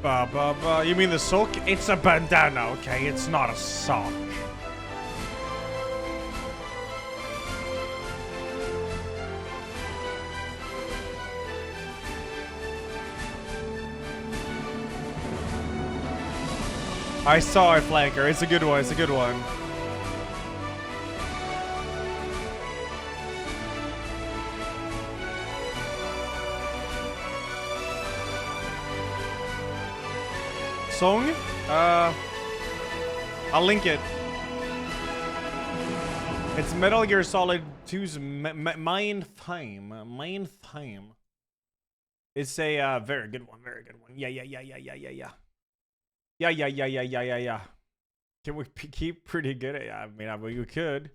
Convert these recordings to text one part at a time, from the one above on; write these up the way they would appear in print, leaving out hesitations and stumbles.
Ba, ba, ba. You mean the sock? It's a bandana, okay? It's not a sock. I saw it, Flanker. It's a good one. It's a good one. Song? I'll link it. It's Metal Gear Solid 2's main theme. Main theme. It's a very good one. Very good one. Yeah. Yeah. Can we keep pretty good at it? I mean, we could.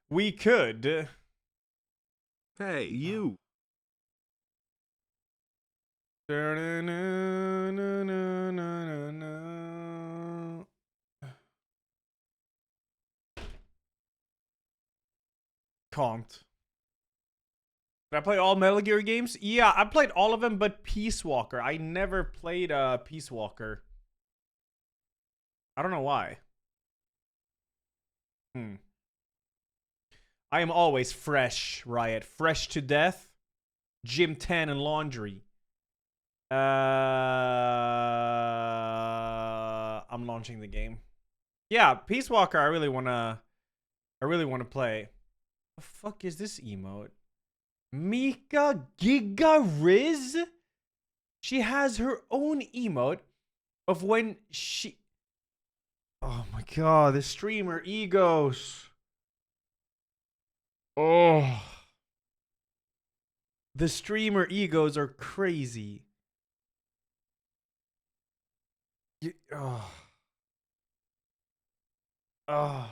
We could. Hey, you. Can't. Did I play all Metal Gear games? Yeah, I played all of them but Peace Walker. I never played Peace Walker. I don't know why. I am always fresh, Riot. Fresh to death. Gym 10 and laundry. I'm launching the game. Yeah, Peace Walker I really wanna play. The fuck is this emote? Mika Giga Riz? She has her own emote of when she... Oh my god, the streamer egos. Oh. The streamer egos are crazy. Oh. Oh.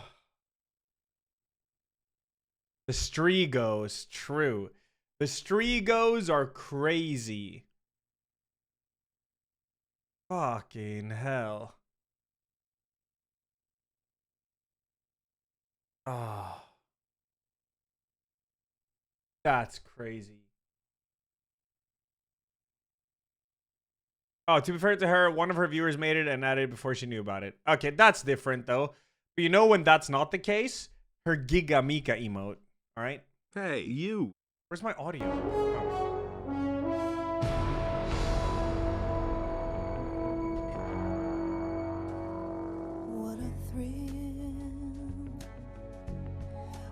The Strigos, true. The Strigos are crazy. Fucking hell. Oh. That's crazy. Oh, to be fair to her, one of her viewers made it and added it before she knew about it. Okay, that's different though. But you know when that's not the case? Her Giga Mika emote. Alright? Hey, you. Where's my audio? Oh. What a thrill,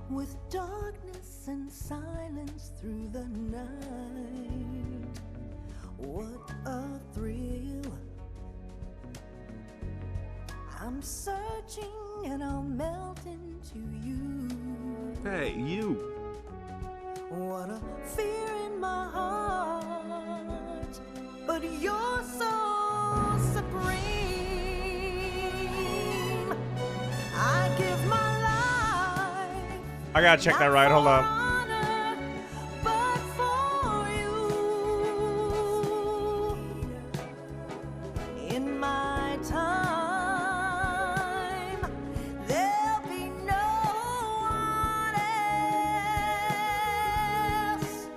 with darkness and silence through the night. What a thrill. I'm searching and I'll melt into you. Hey, you. What a fear in my heart, but you're so supreme. I give my life. I gotta check that right. Hold up. But for you, in my time, there'll be no one else.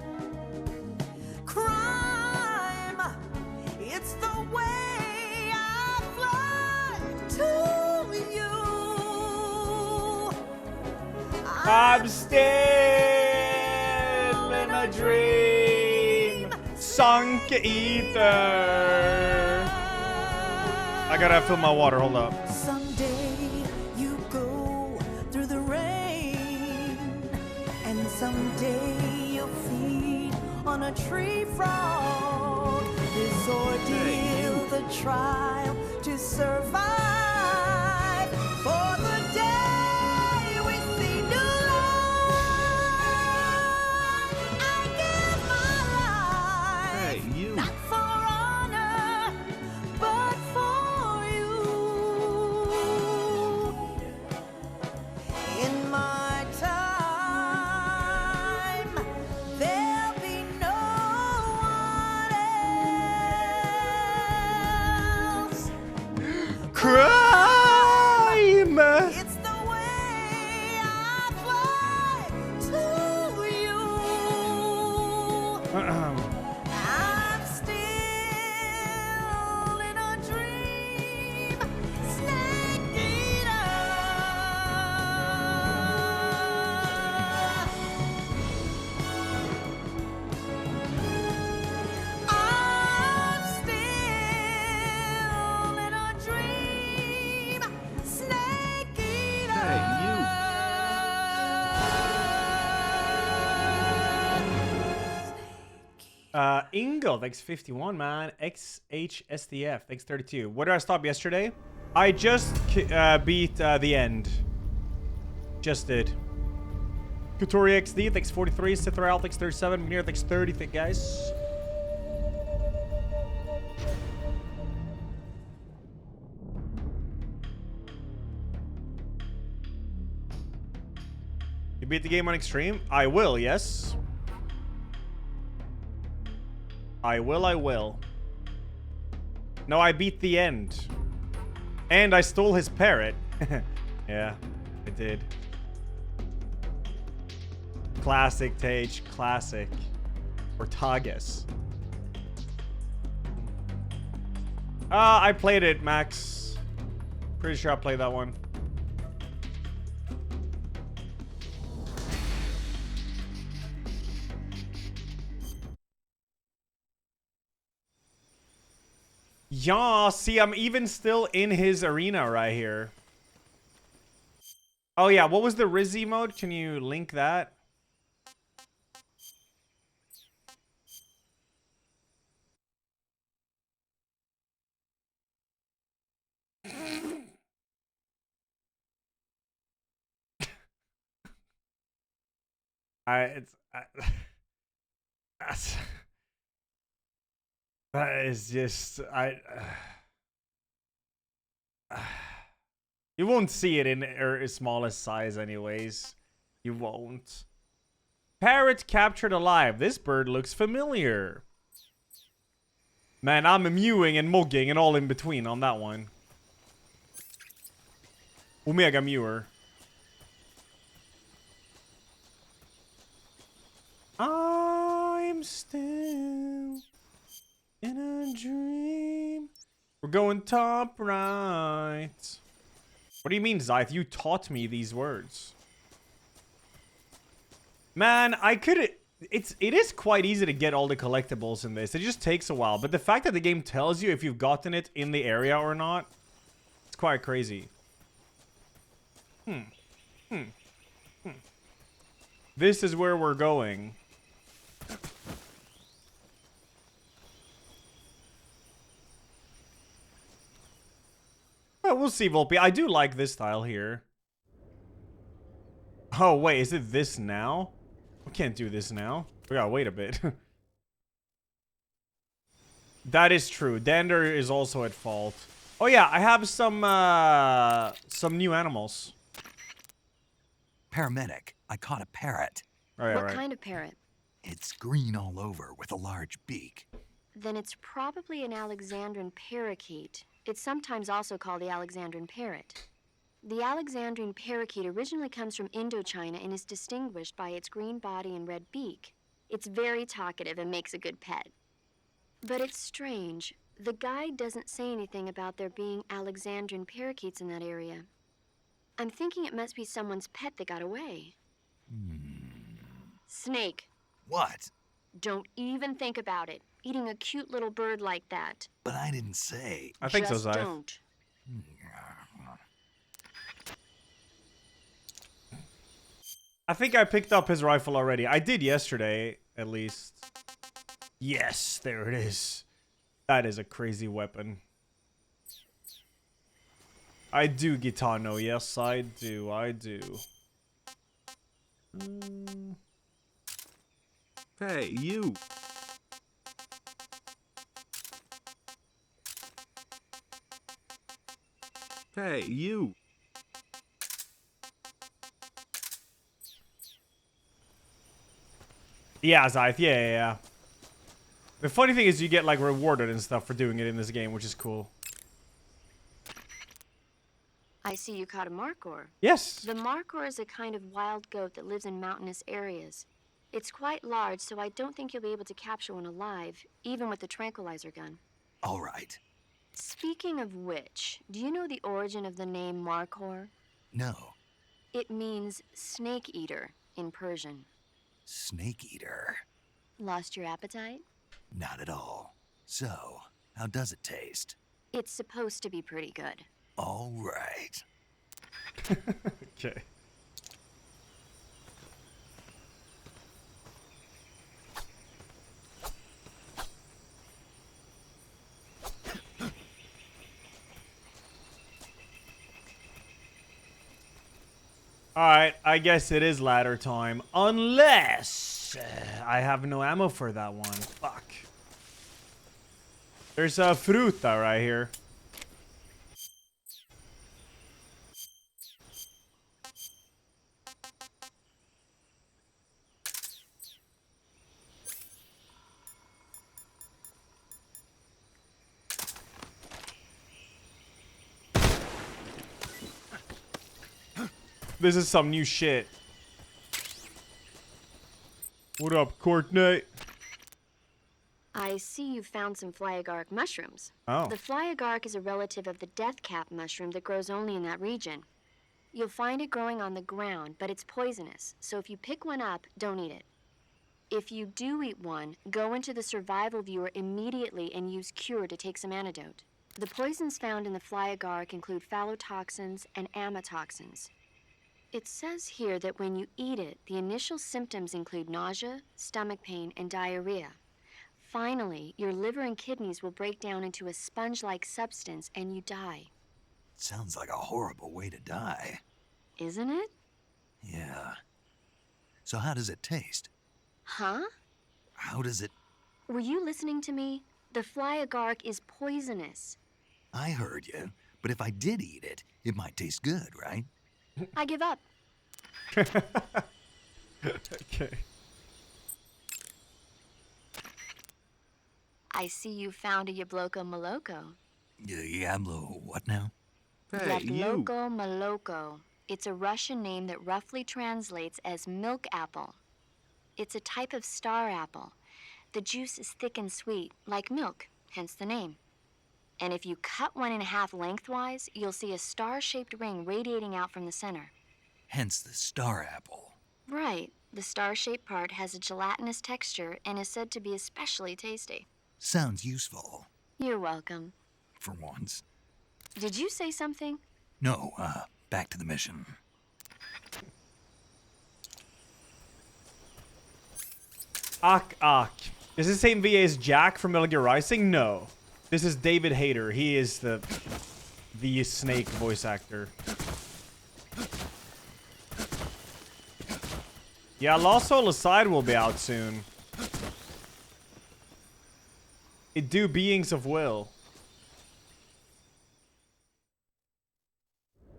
Crime, it's the way I fly to you. I'm still in a dream. Sunk ether. I gotta fill my water. Hold up. Someday you go through the rain, and someday you'll feed on a tree frog. This ordeal, the trial to survive, for the day we see new light. I give my life. Hey, you. Not for honor, but for you. In my time, there'll be no one else. Crime! Bingo, thanks 51, man. XHSTF, thanks 32. Where did I stop yesterday? I just beat the end. Just did. Kutori XD, thanks 43. Cithral, thanks 37. Munir, thanks 30. Thank guys. You beat the game on extreme? I will, yes. I will. No, I beat the end. And I stole his parrot. Yeah, I did. Classic, Tage. Classic. Or Tages. I played it, Max. Pretty sure I played that one. Yeah, see, I'm even still in his arena right here. Oh yeah, what was the Rizzy mode? Can you link that? That's, that is just you won't see it in its smallest size anyways. You won't. Parrot captured alive. This bird looks familiar. Man, I'm mewing and mugging and all in between on that one. Omega Mewer. I'm still in a dream. We're going top right. What do you mean, Zyth? You taught me these words. Man, I could... It is quite easy to get all the collectibles in this. It just takes a while. But the fact that the game tells you if you've gotten it in the area or not, it's quite crazy. This is where we're going. Well, we'll see, Volpe. I do like this style here. Oh, wait. Is it this now? We can't do this now. We gotta wait a bit. That is true. Dander is also at fault. Oh, yeah. I have some new animals. Paramedic, I caught a parrot. All right, What all right. kind of parrot? It's green all over with a large beak. Then it's probably an Alexandrine parakeet. It's sometimes also called the Alexandrine parrot. The Alexandrine parakeet originally comes from Indochina and is distinguished by its green body and red beak. It's very talkative and makes a good pet. But it's strange. The guide doesn't say anything about there being Alexandrine parakeets in that area. I'm thinking it must be someone's pet that got away. Snake. What? Don't even think about it. Eating a cute little bird like that. But I didn't say. I think Just so, Zyth. don't. I think I picked up his rifle already. I did yesterday, at least. Yes, there it is. That is a crazy weapon. I do, Gitano. Yes, I do. I do. Hey, you. Hey, you. Yeah, Zyth. Yeah. The funny thing is you get, like, rewarded and stuff for doing it in this game, which is cool. I see you caught a markhor. Yes. The markhor is a kind of wild goat that lives in mountainous areas. It's quite large, so I don't think you'll be able to capture one alive, even with the tranquilizer gun. All right. Speaking of which, do you know the origin of the name markhor? No. It means snake eater in Persian. Snake eater. Lost your appetite? Not at all. So, how does it taste? It's supposed to be pretty good. All right. Okay. Alright, I guess it is ladder time. Unless I have no ammo for that one. Fuck. There's a fruta right here. This is some new shit. What up, Courtney? I see you found some flyagaric mushrooms. Oh. The flyagaric is a relative of the deathcap mushroom that grows only in that region. You'll find it growing on the ground, but it's poisonous, so if you pick one up, don't eat it. If you do eat one, go into the survival viewer immediately and use Cure to take some antidote. The poisons found in the flyagaric include phallotoxins and amatoxins. It says here that when you eat it, the initial symptoms include nausea, stomach pain, and diarrhea. Finally, your liver and kidneys will break down into a sponge-like substance and you die. Sounds like a horrible way to die. Isn't it? Yeah. So how does it taste? Huh? How does it... Were you listening to me? The flyagaric is poisonous. I heard you, but if I did eat it, it might taste good, right? I give up. Okay. I see you found a Yabloko Maloko. Yablo, what now? Hey, you. Yabloko Maloko. It's a Russian name that roughly translates as milk apple. It's a type of star apple. The juice is thick and sweet, like milk, hence the name. And if you cut one in half lengthwise, you'll see a star-shaped ring radiating out from the center. Hence the star apple. Right. The star-shaped part has a gelatinous texture and is said to be especially tasty. Sounds useful, You're welcome. for once. Did you say something? No, back to the mission. Ak Ak. Is this the same VA as Jack from Metal Gear Rising? No. This is David Hayter. He is the Snake voice actor. Yeah, Lost Soul Aside will be out soon. It do Beings of Will.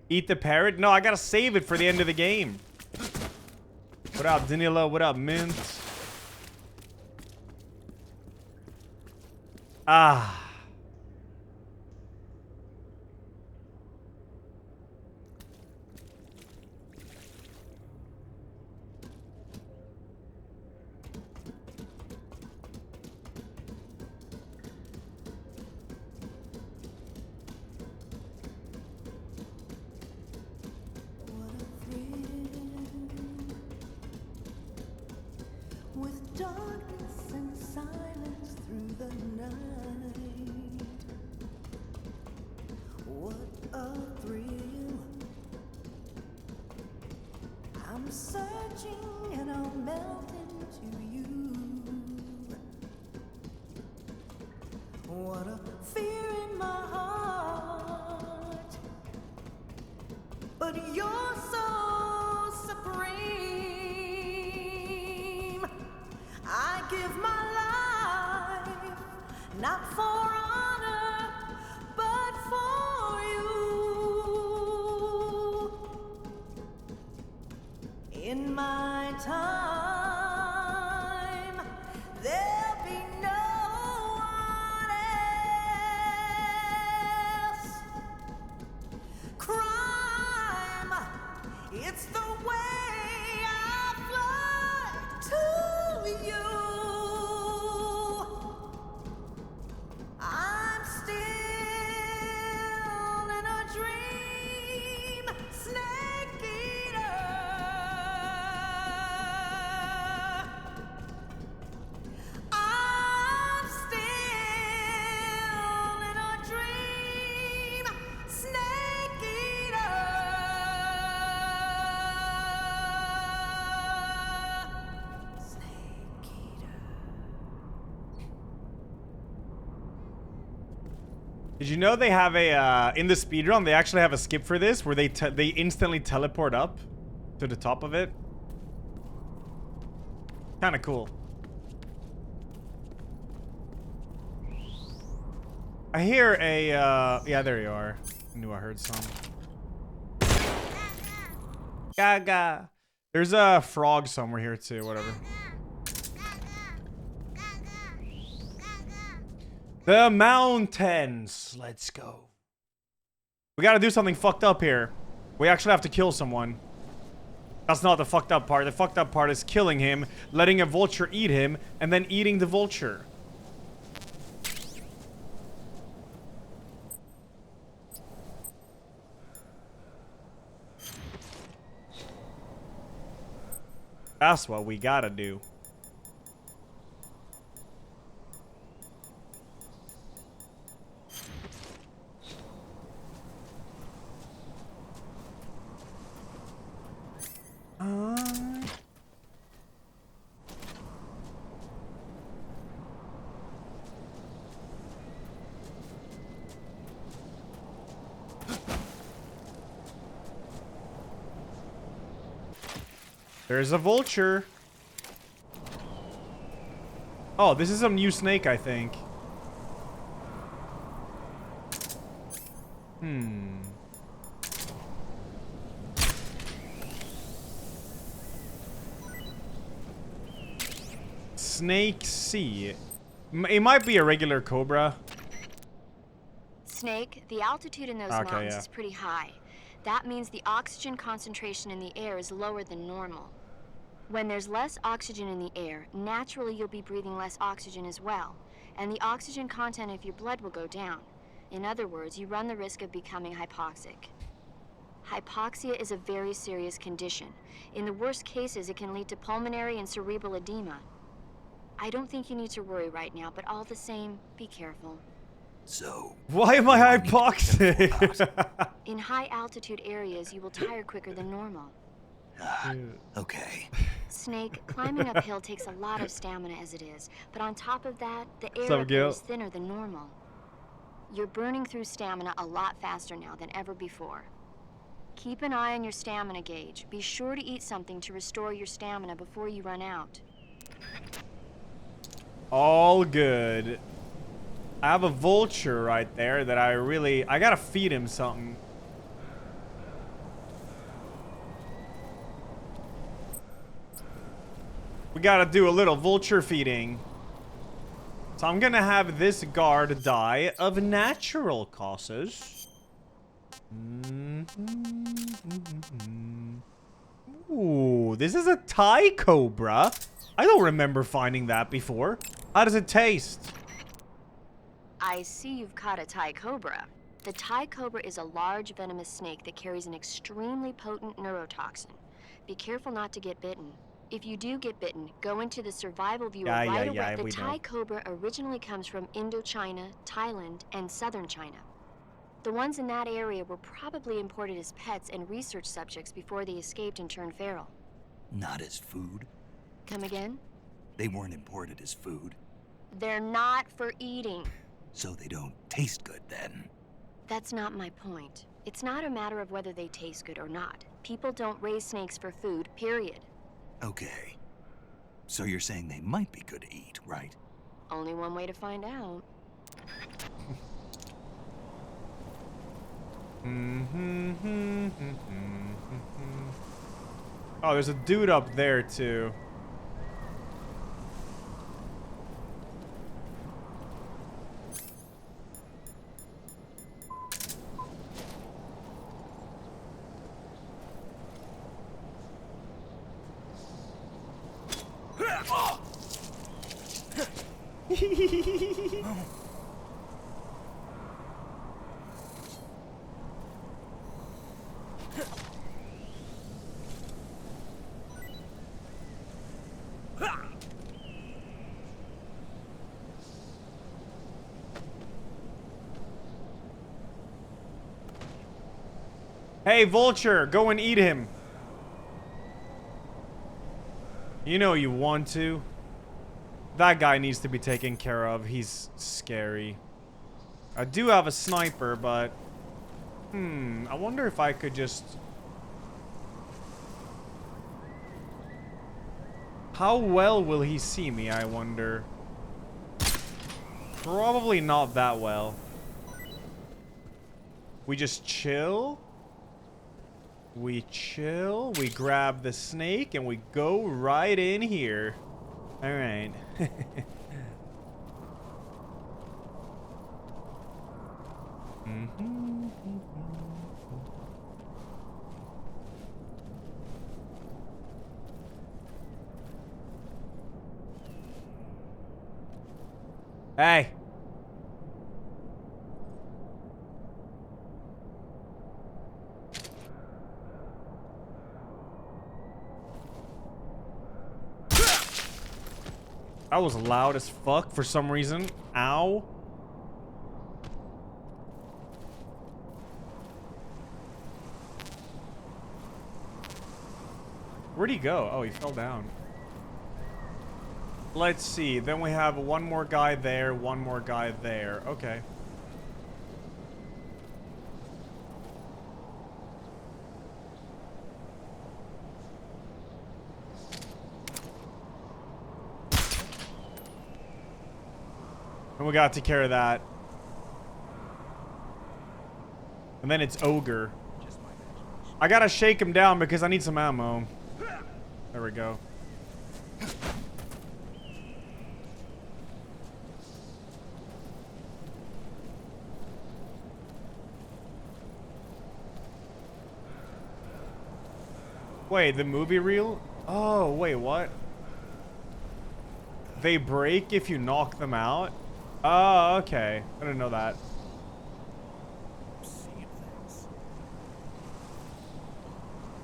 Eat the parrot? No, I gotta save it for the end of the game. What up, Danilo? What up, Mint? Ah. With darkness and silence through the night. What a thrill. I'm searching and I'll melt into you. What a fear in my heart. But you're so supreme. I give my life, not for honor, but for you. In my time, there'll be no one else. Crime, it's the way I fly to you. I'm still in a dream, snake eater. I'm still in a dream, snake eater. Snake eater. Did you know they have a in the speedrun they actually have a skip for this where they instantly teleport up? to the top of it. Kind of cool. I hear a, yeah, there you are. I knew I heard some. Gaga. There's a frog somewhere here too, whatever. The mountains. Let's go. We gotta do something fucked up here. We actually have to kill someone. That's not the fucked up part. The fucked up part is killing him, letting a vulture eat him, and then eating the vulture. That's what we gotta do. There's a vulture. Oh, this is some new snake, I think. Snake C. It might be a regular cobra. Snake, the altitude in those mountains is pretty high. That means the oxygen concentration in the air is lower than normal. When there's less oxygen in the air, naturally you'll be breathing less oxygen as well, and the oxygen content of your blood will go down. In other words, you run the risk of becoming hypoxic. Hypoxia is a very serious condition. In the worst cases, it can lead to pulmonary and cerebral edema. I don't think you need to worry right now, but all the same, be careful. So, why am I hypoxic? In high altitude areas, you will tire quicker than normal. okay. Snake, climbing uphill takes a lot of stamina as it is, but on top of that, the air Some up there guilt. is thinner than normal. You're burning through stamina a lot faster now than ever before. Keep an eye on your stamina gauge. Be sure to eat something to restore your stamina before you run out. All good. I have a vulture right there that I gotta feed him something. We gotta do a little vulture feeding. So I'm gonna have this guard die of natural causes. Ooh, this is a Thai cobra. I don't remember finding that before. How does it taste? I see you've caught a Thai cobra. The Thai cobra is a large venomous snake that carries an extremely potent neurotoxin. Be careful not to get bitten. If you do get bitten, go into the survival viewer right away. The Thai cobra originally comes from Indochina, Thailand, and southern China. The ones in that area were probably imported as pets and research subjects before they escaped and turned feral. Not as food? Come again? They weren't imported as food, They're not for eating. so they don't taste good then. That's not my point. It's not a matter of whether they taste good or not. People don't raise snakes for food, period. Okay. So you're saying they might be good to eat, right? Only one way to find out. Oh, there's a dude up there too. Hey, vulture, go and eat him. You know you want to. That guy needs to be taken care of. He's scary. I do have a sniper, but... I wonder if I could just... How well will he see me, I wonder? Probably not that well. We just chill. We chill. We grab the snake and we go right in here. All right. Hey. That was loud as fuck for some reason. Ow. Where'd he go? Oh, he fell down. Let's see. Then we have one more guy there, one more guy there. Okay. And we got to care of that. And then it's Ogre. I gotta shake him down because I need some ammo. There we go. Wait, the movie reel? Oh, wait, what? They break if you knock them out? Oh, okay. I didn't know that.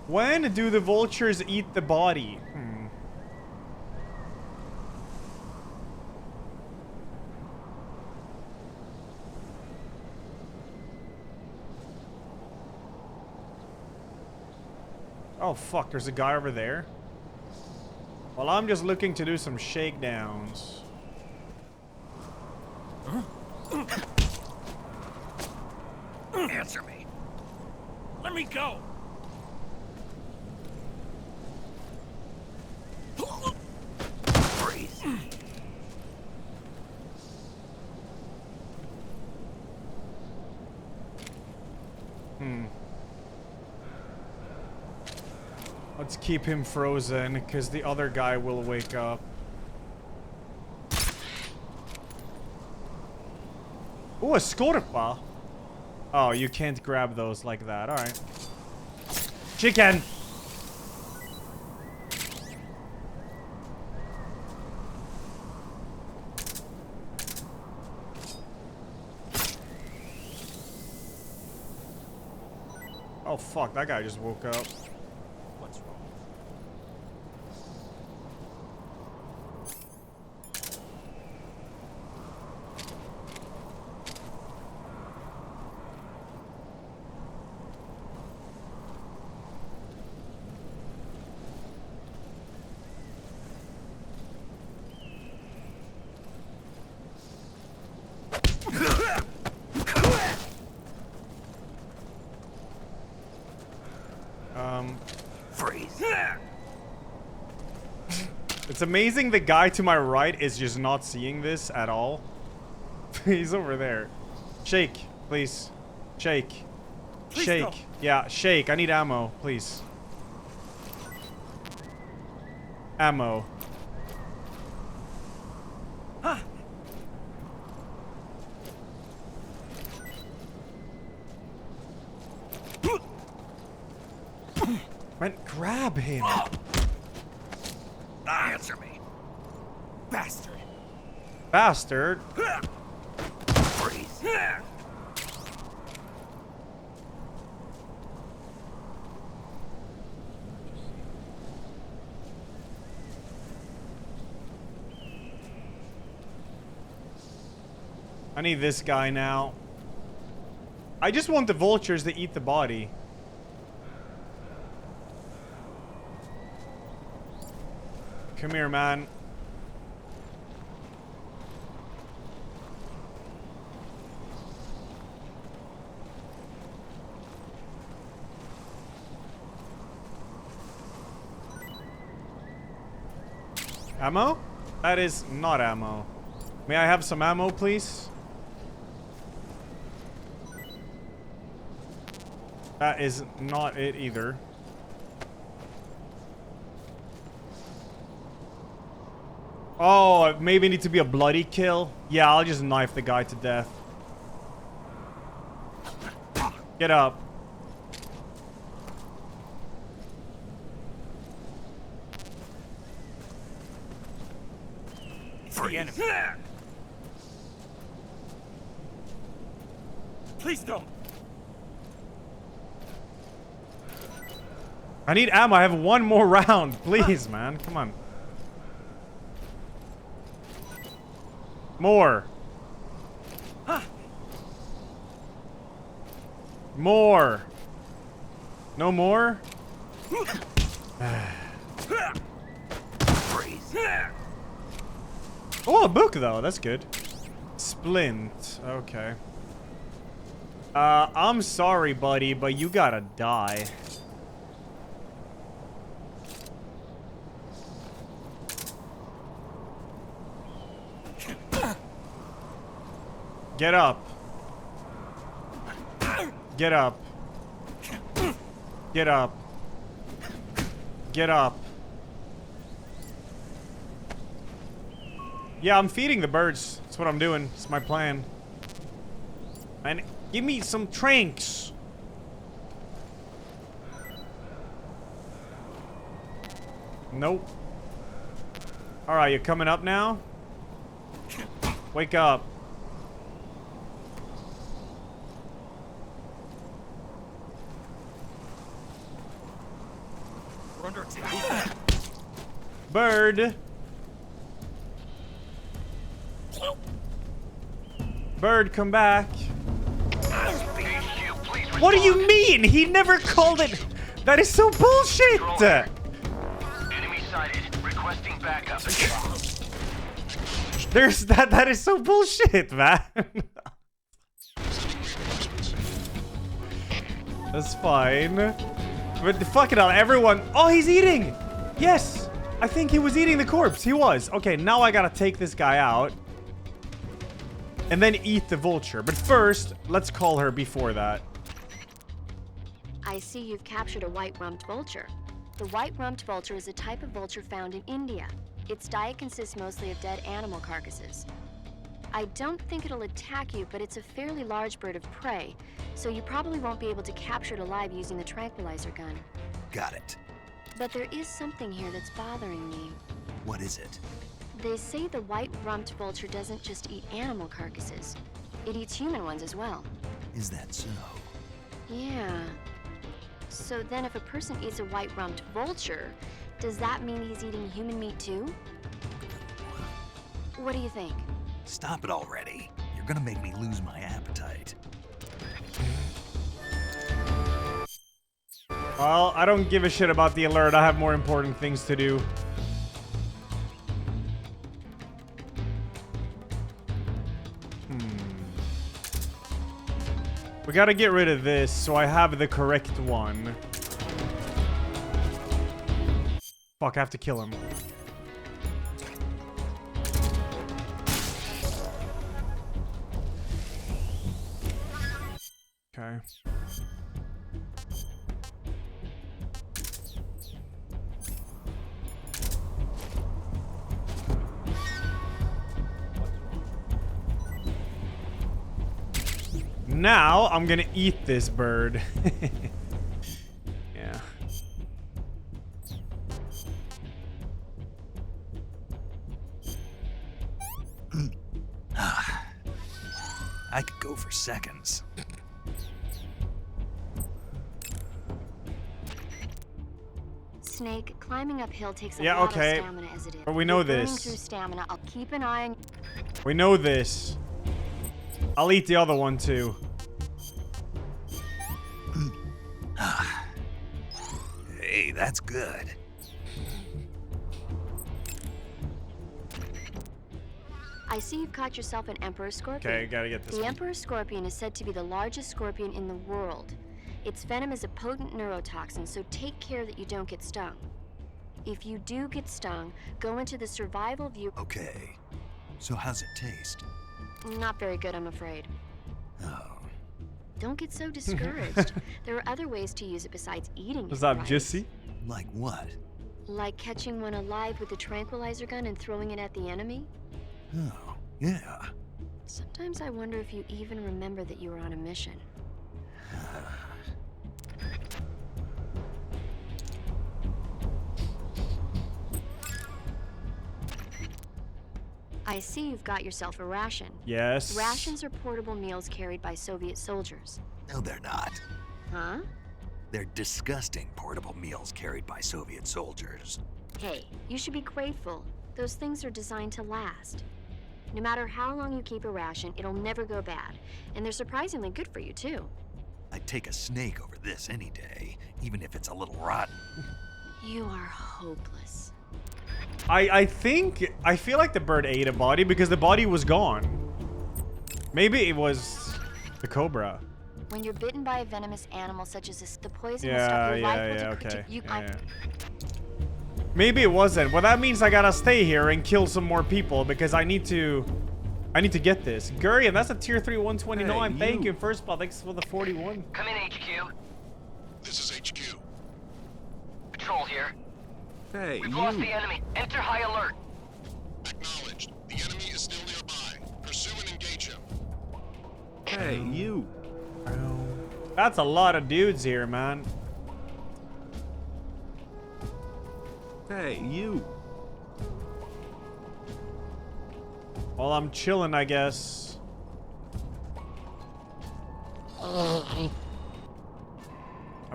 When do the vultures eat the body? Oh, fuck. There's a guy over there. Well, I'm just looking to do some shakedowns. Answer me. Let me go. Freeze. Let's keep him frozen, because the other guy will wake up. Ooh, a scorpa. Oh, you can't grab those like that. Alright. Chicken! Oh, fuck. That guy just woke up. What's wrong? Freeze. It's amazing the guy to my right is just not seeing this at all. He's over there. Shake, please. Shake. Please Shake. no. Yeah, shake. I need ammo, please. Ammo. Huh. Man, grab him. Answer me. Bastard. Bastard. Freeze. I need this guy now. I just want the vultures to eat the body. Come here, man. Ammo? That is not ammo. May I have some ammo, please? That is not it either. Oh, maybe it needs to be a bloody kill. Yeah, I'll just knife the guy to death. Get up. The enemy. Please don't. I need ammo. I have one more round. Please, man. Come on. More. More. No more? Freeze. Oh, a book, though. That's good. Splint. Okay. I'm sorry, buddy, but you gotta die. Get up. Get up. Get up. Get up. Yeah, I'm feeding the birds. That's what I'm doing. It's my plan. And give me some tranks. Nope. Alright, you coming up now? Wake up. We're under attack. Bird. Bird, come back. What do you mean? He never called it. That is so bullshit. Enemy sighted. Requesting backup. There's that. That is so bullshit, man. That's fine. But fuck it all, everyone. Oh, he's eating. Yes, I think he was eating the corpse. He was. Okay, now I gotta take this guy out. And then eat the vulture. But first, let's call her before that. I see you've captured a white-rumped vulture. The white-rumped vulture is a type of vulture found in India. Its diet consists mostly of dead animal carcasses. I don't think it'll attack you, but it's a fairly large bird of prey, so you probably won't be able to capture it alive using the tranquilizer gun. Got it. But there is something here that's bothering me. What is it? They say the white-rumped vulture doesn't just eat animal carcasses. It eats human ones as well. Is that so? Yeah. So then if a person eats a white-rumped vulture, does that mean he's eating human meat too? What do you think? Stop it already. You're gonna make me lose my appetite. Well, I don't give a shit about the alert. I have more important things to do. We gotta get rid of this so I have the correct one. Fuck, I have to kill him. Okay. Now, I'm gonna eat this bird. Yeah. I could go for seconds. Snake, climbing uphill takes a Yeah, lot okay. of stamina as it is. But we know You're burning this. through stamina. I'll keep an eye on. We know this. I'll eat the other one too. Hey, that's good. I see you've caught yourself an emperor scorpion. Okay, gotta get this The one. emperor scorpion is said to be the largest scorpion in the world. Its venom is a potent neurotoxin, so take care that you don't get stung. If you do get stung, go into the survival view. Okay. So how's it taste? Not very good, I'm afraid. Oh. Don't get so discouraged. There are other ways to use it besides eating it. What's up, right? Jissy? Like what? Like catching one alive with a tranquilizer gun and throwing it at the enemy? Oh, yeah. Sometimes I wonder if you even remember that you were on a mission. I see you've got yourself a ration. Yes. Rations are portable meals carried by Soviet soldiers. No, they're not. Huh? They're disgusting portable meals carried by Soviet soldiers. Hey, you should be grateful. Those things are designed to last. No matter how long you keep a ration, it'll never go bad. And they're surprisingly good for you, too. I'd take a snake over this any day, even if it's a little rotten. You are hopeless. I feel like the bird ate a body because the body was gone. Maybe it was the cobra. When you're bitten by a venomous animal such as this, the poison will Yeah, stop your life. yeah, will okay. You, Yeah. Maybe it wasn't. Well, that means I gotta stay here and kill some more people because I need to get this. Gurian, that's a tier 3 129. Hey, Thank you. you. First of all, thanks for the 41. Come in, HQ. This is HQ. Patrol here. Hey, We've lost you. the enemy. Enter high alert. Acknowledged. The enemy is still nearby. Pursue and engage him. Hey, you. That's a lot of dudes here, man. Hey, you. Well, I'm chilling, I guess. I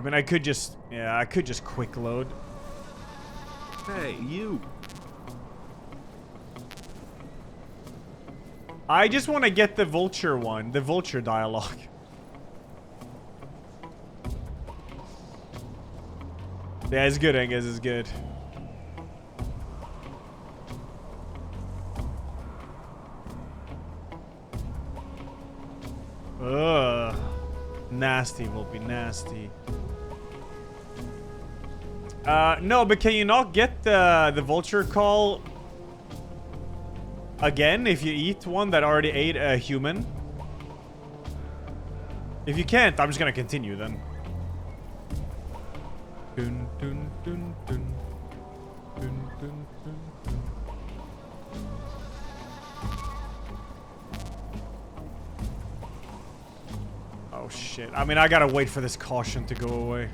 mean, I could just quick load. Hey, you. I just want to get the vulture one, the vulture dialogue. Yeah, it's good, Angus, it's good. Ugh. Nasty will be nasty. No, but can you not get the vulture call again if you eat one that already ate a human? If you can't, I'm just gonna continue then. Dun, dun, dun, dun. Dun, dun, dun, dun. Oh shit. I mean, I gotta wait for this caution to go away.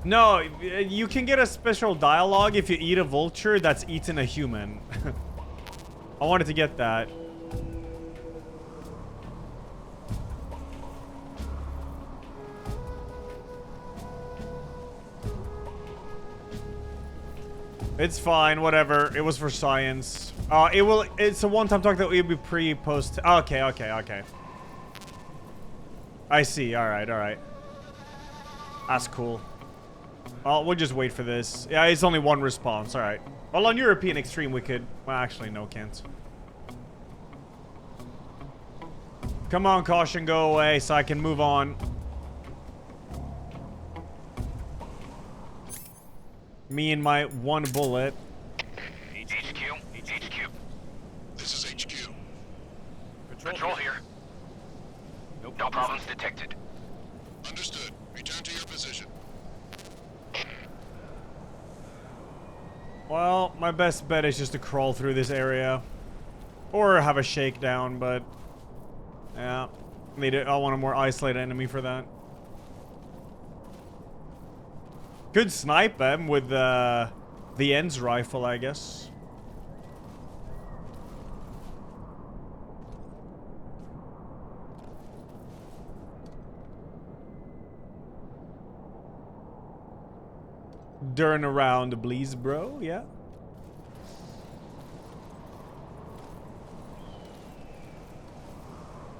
No, you can get a special dialogue if you eat a vulture that's eaten a human. I wanted to get that. It's fine, whatever. It was for science. It's a one-time talk that will be pre-post. Okay. I see. All right. That's cool. We'll just wait for this. Yeah, it's only one response. All right. Well, on European Extreme, we could... Well, actually, no, can't. Come on, caution, go away so I can move on. Me and my one bullet. HQ. This is HQ. Patrol here. No problems detected. Understood. Return to your position. Well, my best bet is just to crawl through this area. Or have a shakedown, but... Yeah. I want a more isolated enemy for that. Could snipe them with the Ends rifle, I guess. Turn around, please, bro. Yeah.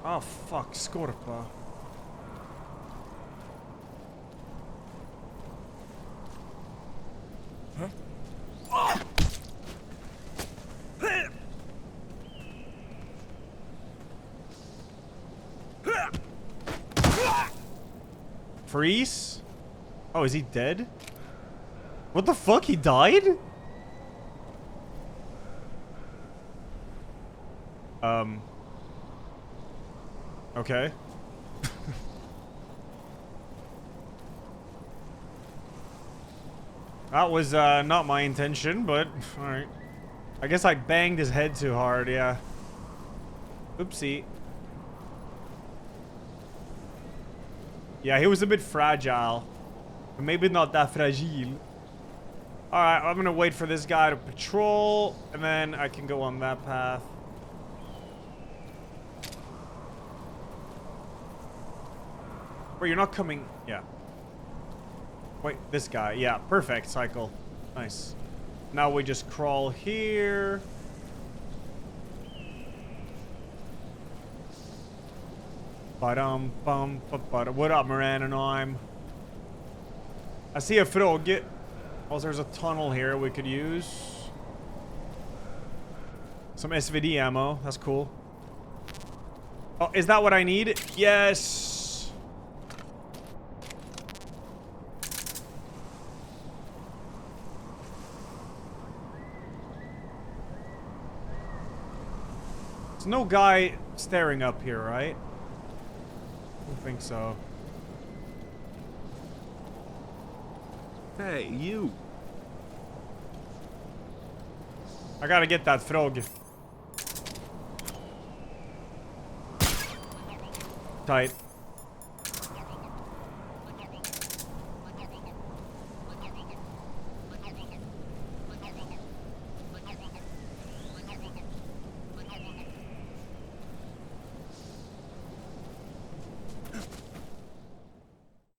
Oh, fuck. Scorpa. Freeze? Oh, is he dead? What the fuck? He died? Okay. That was not my intention, but alright. I guess I banged his head too hard, yeah. Oopsie. Yeah, he was a bit fragile. But maybe not that fragile. Alright, I'm gonna wait for this guy to patrol, and then I can go on that path. Wait, you're not coming... Yeah. Wait, this guy. Yeah, perfect cycle. Nice. Now we just crawl here. Ba-dum, bum, ba-ba-dum. What up, Moran? I see a frog. Oh, there's a tunnel here we could use. Some SVD ammo. That's cool. Oh, is that what I need? Yes. There's no guy staring up here, right? I don't think so. Hey, you. I gotta get that frog. Tight.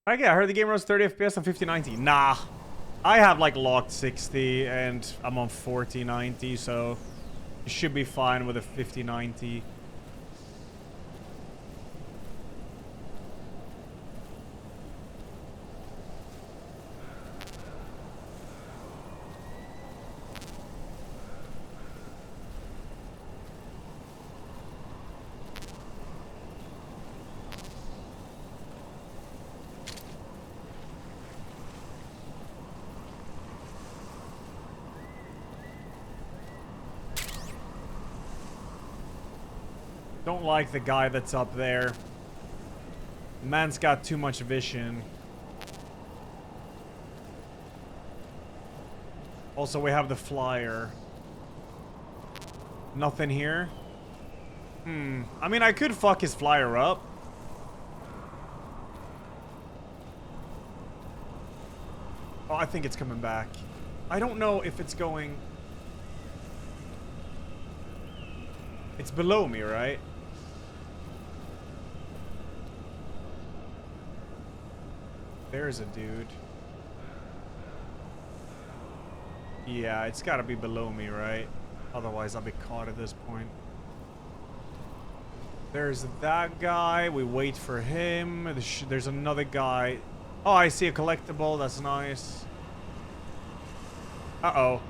Okay, I heard the game runs 30 FPS on 5090. Nah. I have like locked 60 and I'm on 4090, so it should be fine with a 5090. Don't like the guy that's up there. Man's got too much vision. Also, we have the flyer. Nothing here. I mean, I could fuck his flyer up. Oh, I think it's coming back. I don't know if it's going... It's below me, right? There's a dude. Yeah, it's gotta be below me, right? Otherwise, I'll be caught at this point. There's that guy. We wait for him. There's another guy. Oh, I see a collectible. That's nice. Uh-oh.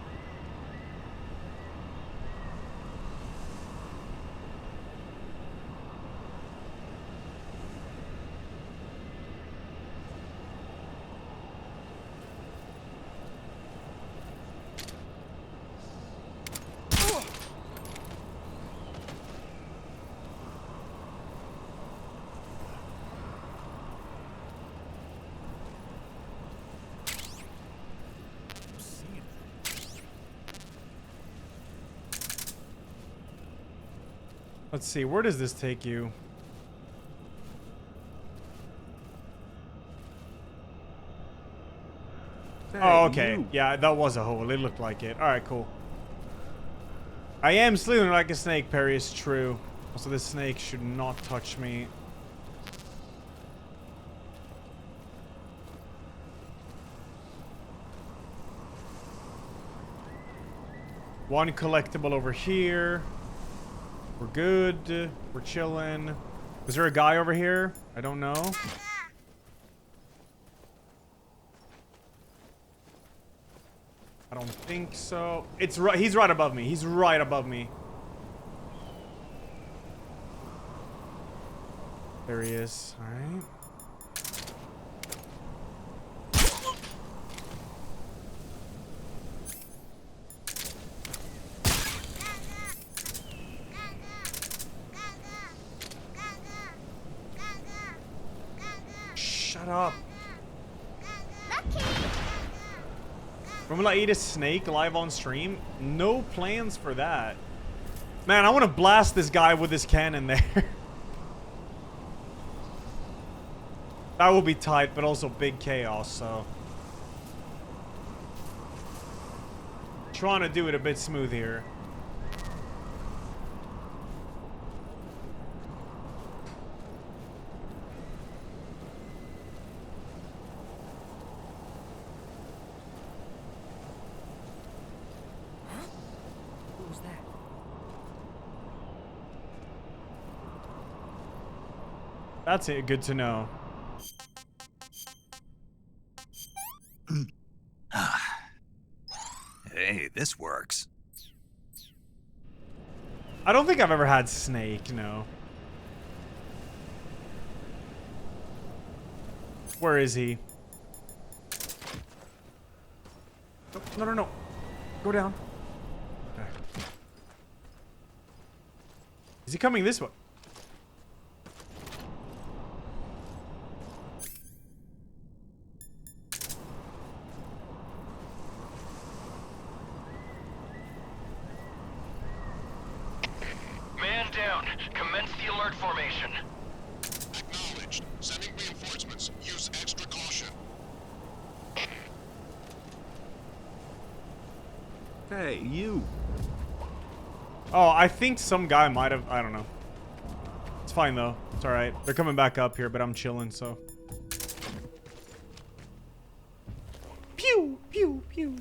Let's see, where does this take you? Hey, Oh, okay. you. Yeah, that was a hole. It looked like it. Alright, cool. I am slithering like a snake, Perry, is true. Also, this snake should not touch me. One collectible over here. We're good. We're chilling. Is there a guy over here? I don't know. I don't think so. It's right. He's right above me. He's right above me. There he is. All right. Shut up. When will I eat a snake live on stream? No plans for that. Man, I want to blast this guy with this cannon there. That will be tight, but also big chaos, so. Trying to do it a bit smooth here. What was that? That's it. Good to know. Hey, this works. I don't think I've ever had snake, no. Where is he? No, no, no. Go down. Okay. Is he coming this way? Man down. Commence the alert formation. Acknowledged. Sending reinforcements. Use extra caution. Hey, you. Oh, I think some guy might have. I don't know. It's fine though. It's alright. They're coming back up here, but I'm chilling, so. Pew, pew, pew.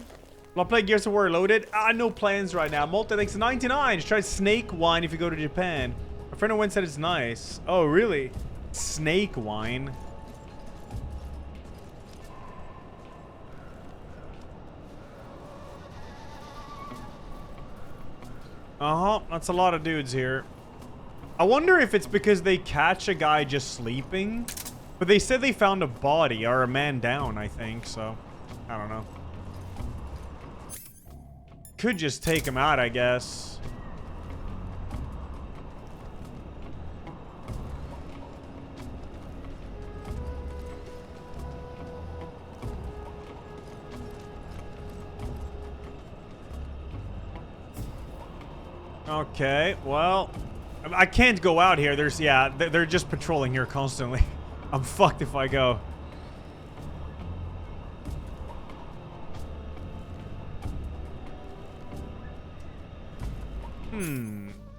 Will I play Gears of War loaded? No plans right now. Multi-Links 99. Just try snake wine if you go to Japan. A friend of mine said it's nice. Oh, really? Snake wine. Uh-huh. That's a lot of dudes here. I wonder if it's because they catch a guy just sleeping. But they said they found a body or a man down, I think. So, I don't know. Could just take him out, I guess. Okay, well, I can't go out here. There's, yeah, they're just patrolling here constantly. I'm fucked if I go.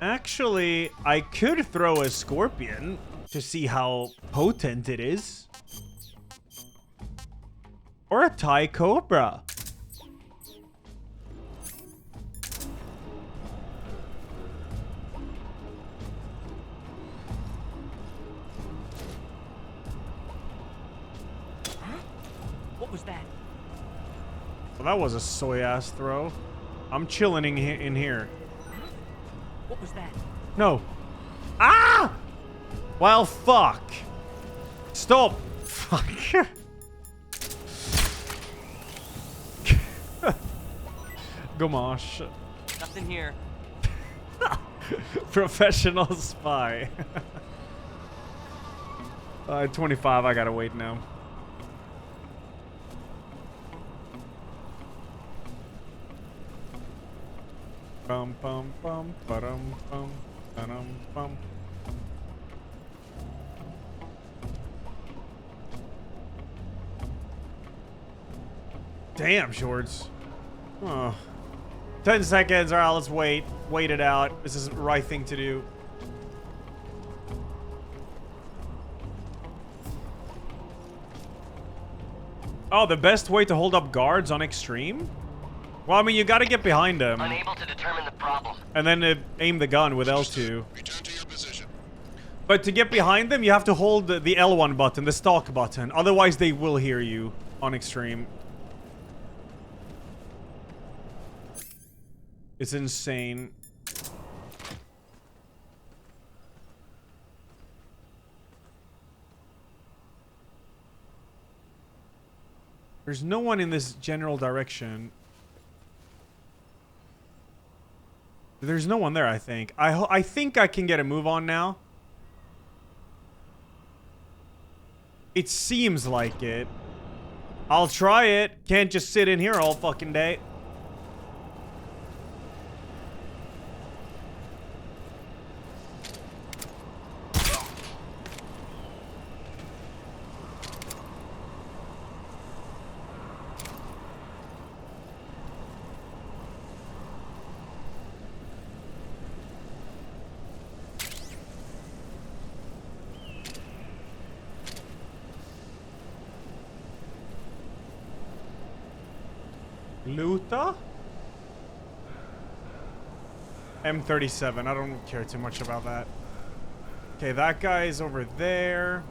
Actually, I could throw a scorpion to see how potent it is. Or a Thai cobra. What was that? Well, that was a soy-ass throw. I'm chilling in here. What was that? No. Ah! Well, fuck. Stop. Fuck. Gomash. Nothing here. Professional spy. 25, I gotta wait now. Bum bum bum ba-dum bum ba-dum bum. Damn, shorts. Oh. 10 seconds. All right, let's wait. Wait it out. This is the right thing to do. Oh, the best way to hold up guards on extreme? Well, I mean, you gotta get behind them. Unable to determine the problem. And then aim the gun with L2. Return to your position. But to get behind them, you have to hold the L1 button, the stalk button. Otherwise, they will hear you on extreme. It's insane. There's no one in this general direction. There's no one there, I think. I think I can get a move on now. It seems like it. I'll try it. Can't just sit in here all fucking day. Luta? M37. I don't care too much about that. Okay, that guy is over there.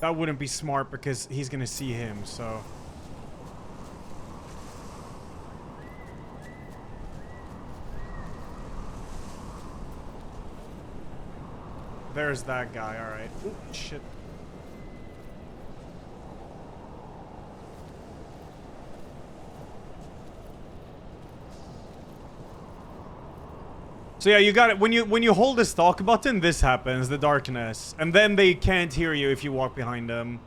That wouldn't be smart because he's gonna see him, so... There's that guy, alright. Oop, shit. So yeah, you got it. When you hold the stalk button, this happens, the darkness. And then they can't hear you if you walk behind them.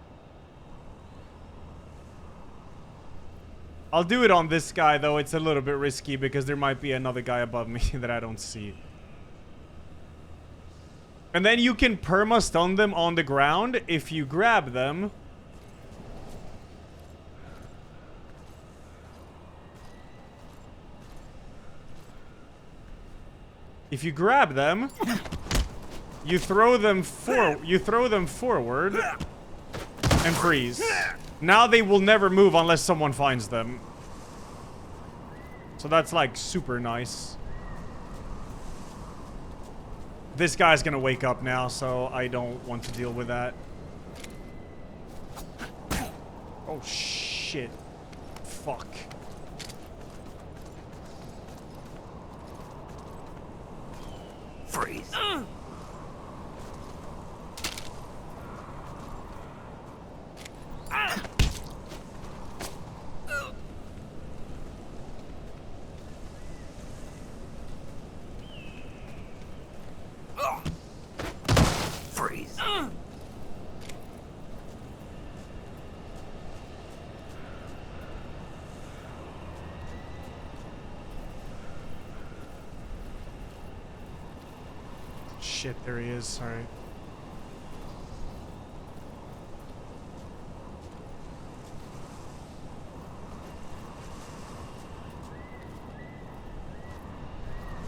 I'll do it on this guy, though. It's a little bit risky because there might be another guy above me that I don't see. And then you can perma-stun them on the ground if you grab them. If you grab them, you throw them forward and freeze. Now they will never move unless someone finds them. So that's like super nice. This guy's gonna wake up now, so I don't want to deal with that. Oh shit. Fuck. Freeze. Freeze. Shit, there he is. Alright.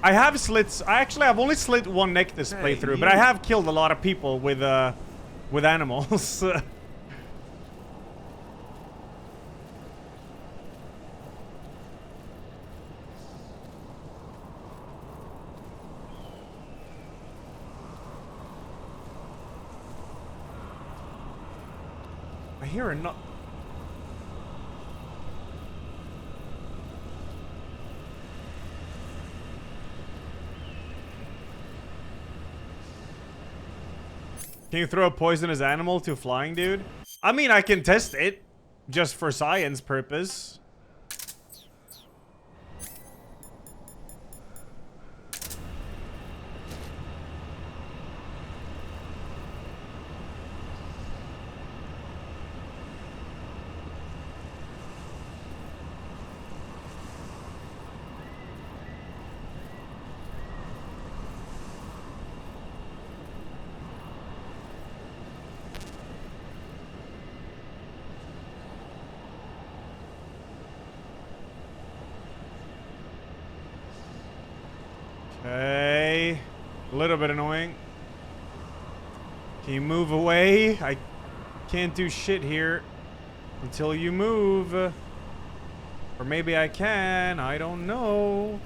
I have slits. I've only slit one neck this playthrough, but I have killed a lot of people with animals. I hear a no- Can you throw a poisonous animal to flying, dude? I mean, I can test it. Just for science purpose. Okay. A little bit annoying. Can you move away? I can't do shit here until you move. Or maybe I can. I don't know.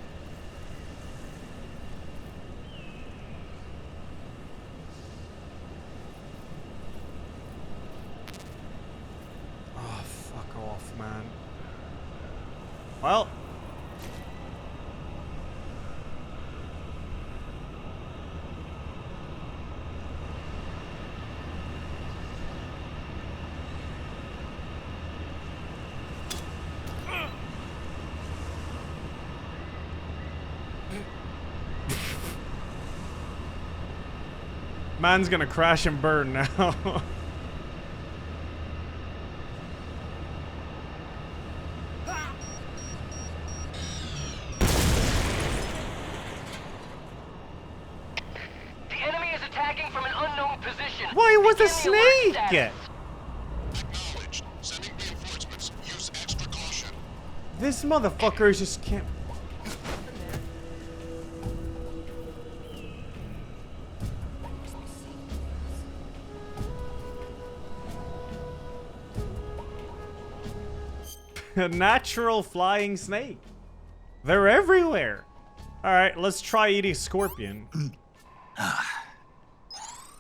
Oh, fuck off, man. Well. Man's gonna crash and burn now. The enemy is attacking from an unknown position. Why was the Begin the alert snake? status. Acknowledged. Sending reinforcements. Use extra caution. This motherfucker just can't. A natural flying snake. They're everywhere. All right, let's try eating scorpion.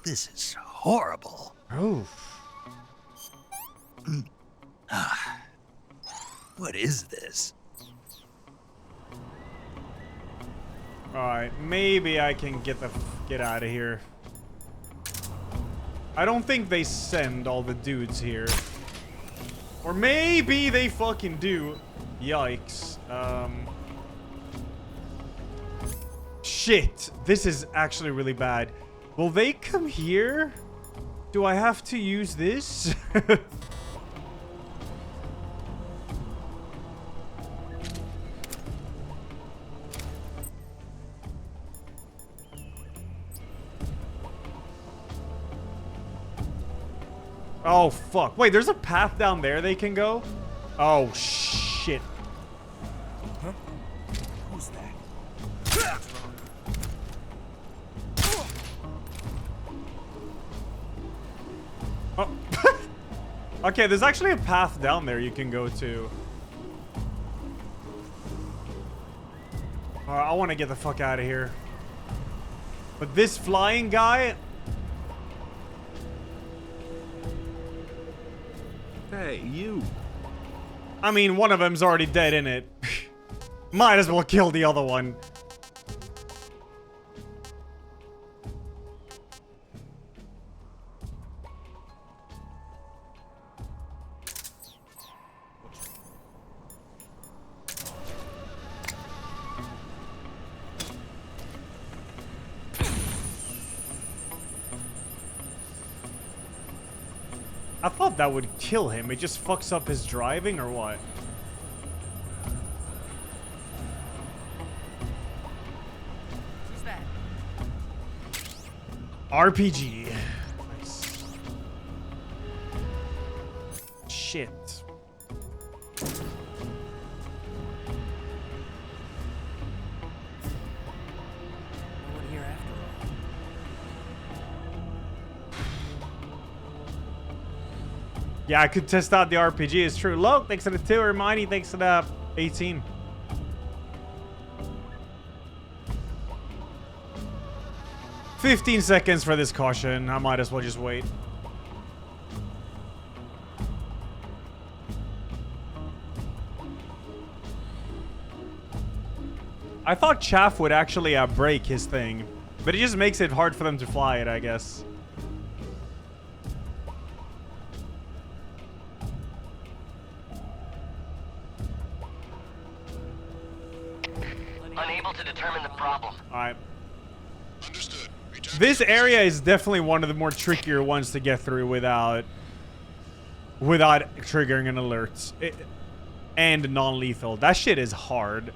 This is horrible. Oof. What is this? All right, maybe I can get out of here. I don't think they send all the dudes here. Or maybe they fucking do. Yikes. Shit. This is actually really bad. Will they come here? Do I have to use this? Oh, fuck. Wait, there's a path down there they can go? Oh, shit. Huh? Who's that? Oh. Okay, there's actually a path down there you can go to. I want to get the fuck out of here. But this flying guy... Hey, you. I mean, one of them's already dead, innit? Might as well kill the other one. I thought that would kill him. It just fucks up his driving or what? Who's that? RPG. Nice. Shit. No one here after all. Yeah, I could test out the RPG. It's true. Loke, thanks for the 2. Hermione, thanks for the 18. $15 for this caution. I might as well just wait. I thought Chaff would actually break his thing, but it just makes it hard for them to fly it, I guess. Unable to determine the problem. Alright. Understood. Return This to area is definitely one of the more trickier ones to get through without triggering an alert. And non-lethal. That shit is hard.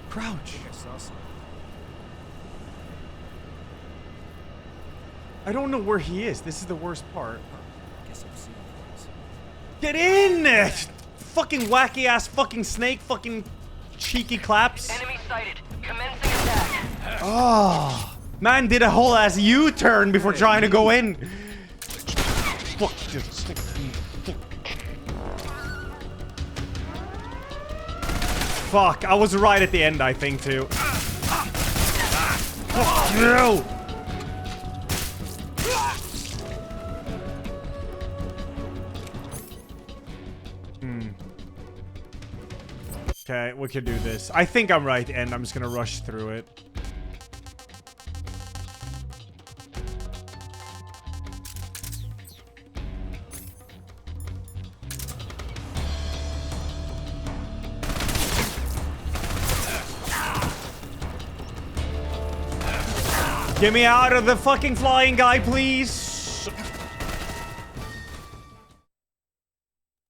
Crouch. I saw some. I don't know where he is. This is the worst part. Guess I've seen things. Get in! Fucking wacky ass fucking snake, fucking cheeky claps. Enemy sighted. Commencing attack. Oh, man did a whole ass U-turn before trying to go in. Fuck this. Fuck, I was right at the end, I think, too. Fuck you! Okay, we can do this. I think I'm right, and I'm just gonna rush through it. Get me out of the fucking flying guy, please.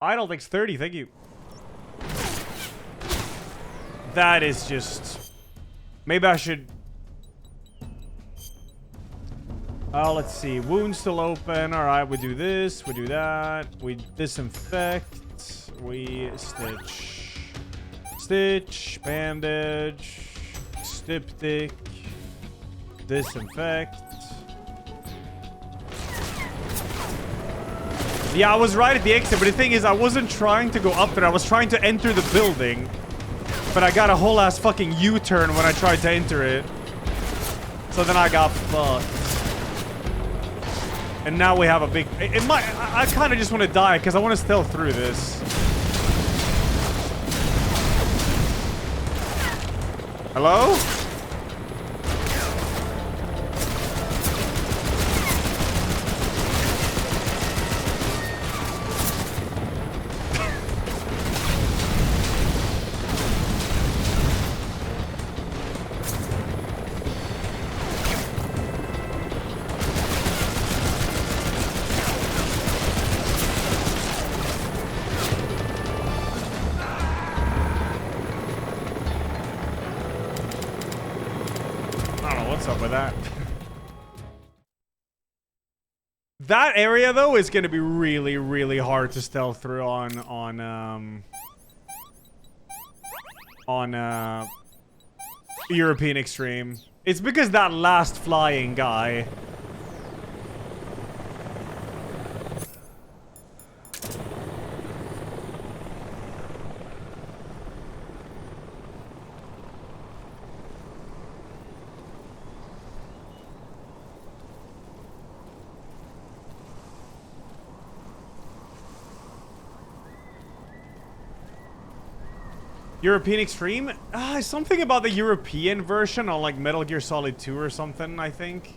I don't think it's 30, thank you. That is just... Maybe I should... Oh, let's see. Wound still open. Alright, we do this. We do that. We disinfect. We stitch. Stitch. Bandage. Styptic. Disinfect. Yeah, I was right at the exit, but the thing is, I wasn't trying to go up there. I was trying to enter the building. But I got a whole ass fucking U-turn when I tried to enter it. So then I got fucked. And now we have a big... It might... I kind of just want to die because I want to stealth through this. Hello? That area though is gonna be really, really hard to stealth through on European Extreme. It's because that last flying guy. European Extreme? Something about the European version on like Metal Gear Solid 2 or something, I think.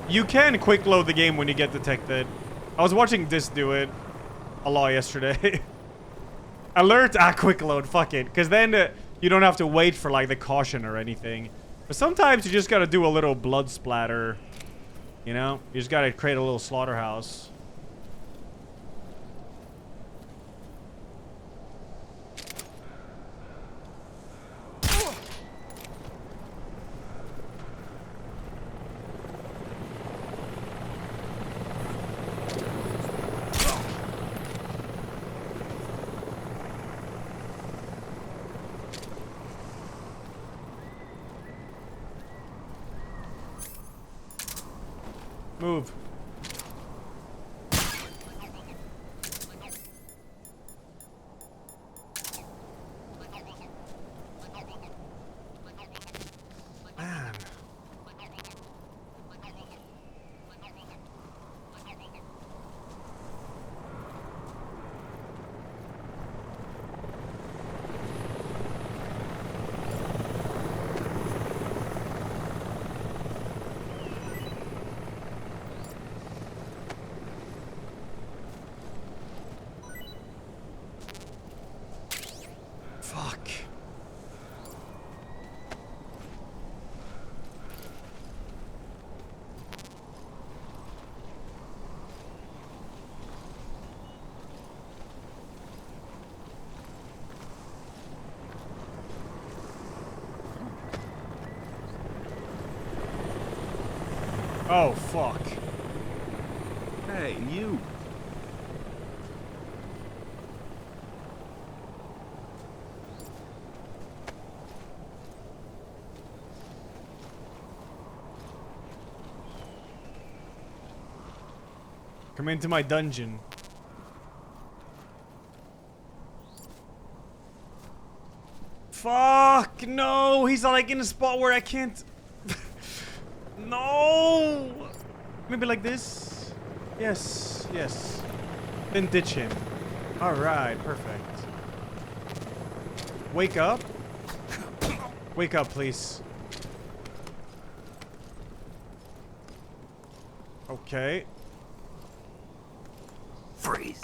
You can quick load the game when you get detected. I was watching this do it a lot yesterday. Alert! Quick load, fuck it. Because then you don't have to wait for like the caution or anything. But sometimes you just gotta do a little blood splatter. You know? You just gotta create a little slaughterhouse. Move. Man. Fuck. Oh, fuck. Hey, you. Come into my dungeon. Fuck, no! He's like in a spot where I can't... No! Maybe like this? Yes, yes. Then ditch him. Alright, perfect. Wake up? Wake up, please. Okay. Freeze.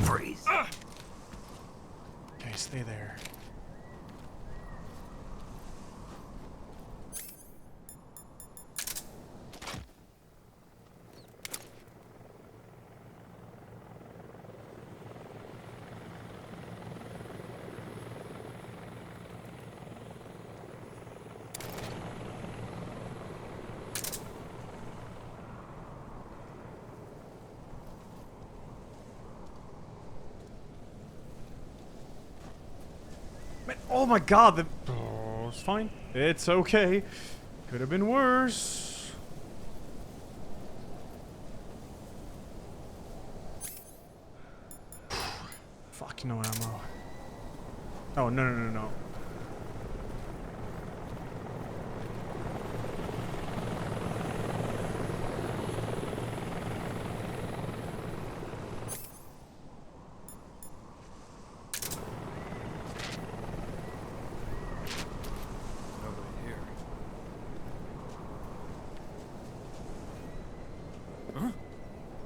Freeze. Okay, stay there. Oh my god, oh, it's fine. It's okay. Could have been worse. Fuck, no ammo. Oh, no, no, no, no.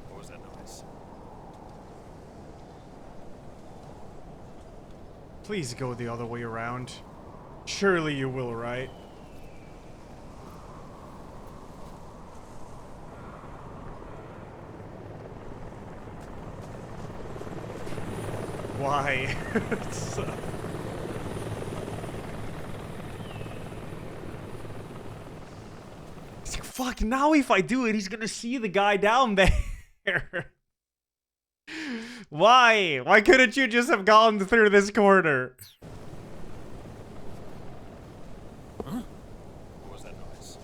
What was that noise? Please go the other way around. Surely you will, right? Why? It's like, fuck, now if I do it, he's gonna see the guy down there. Why? Why couldn't you just have gone through this corner? What was that noise?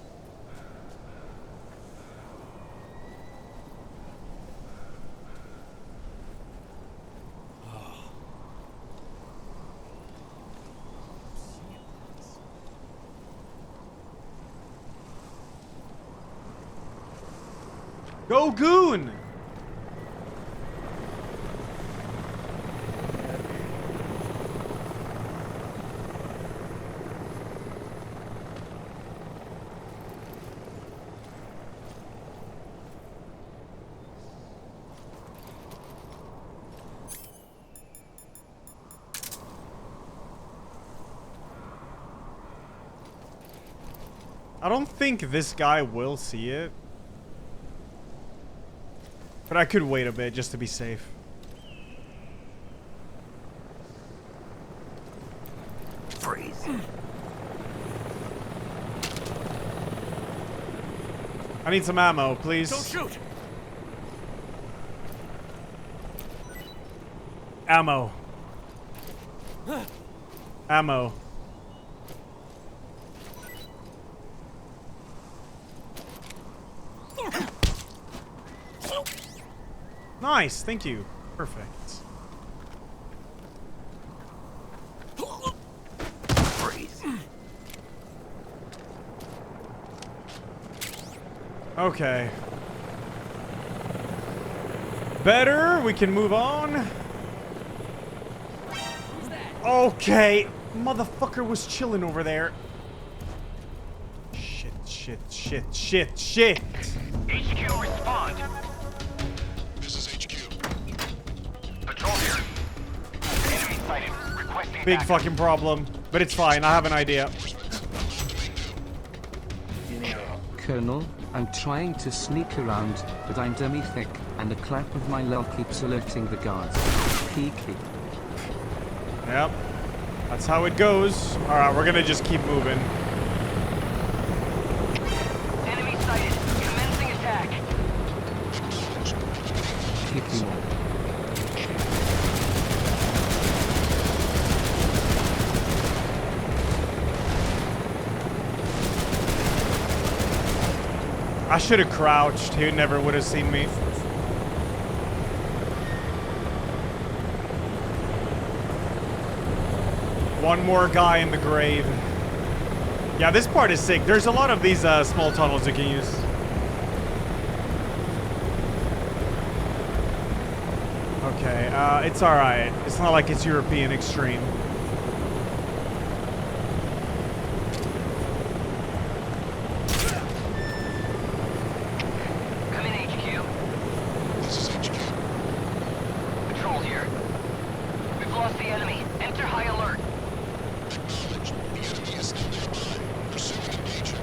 Go Goon! I don't think this guy will see it. But I could wait a bit just to be safe. Freeze. I need some ammo, please. Don't shoot! Ammo. Ammo. Nice, thank you. Perfect. Freeze. Okay. Better, we can move on. Okay. Motherfucker was chilling over there. Shit, shit, shit, shit, shit. HQ, respond. This is HQ. Patrol here. Enemy sighted. Requesting Big backup. fucking problem. But it's fine, I have an idea. Colonel, I'm trying to sneak around, but I'm dummy thick, and a clap of my luck keeps alerting the guards. Kiki. Yep. That's how it goes. Alright, we're gonna just keep moving. Enemy sighted. Commencing attack. Kiki more. I should have crouched. He never would have seen me. One more guy in the grave. Yeah, this part is sick. There's a lot of these small tunnels you can use. Okay, it's alright. It's not like it's European extreme. Come in, HQ. This is HQ. Patrol here. We've lost the enemy. Enter high alert. Acknowledged. The enemy is still nearby. Pursue and engage him.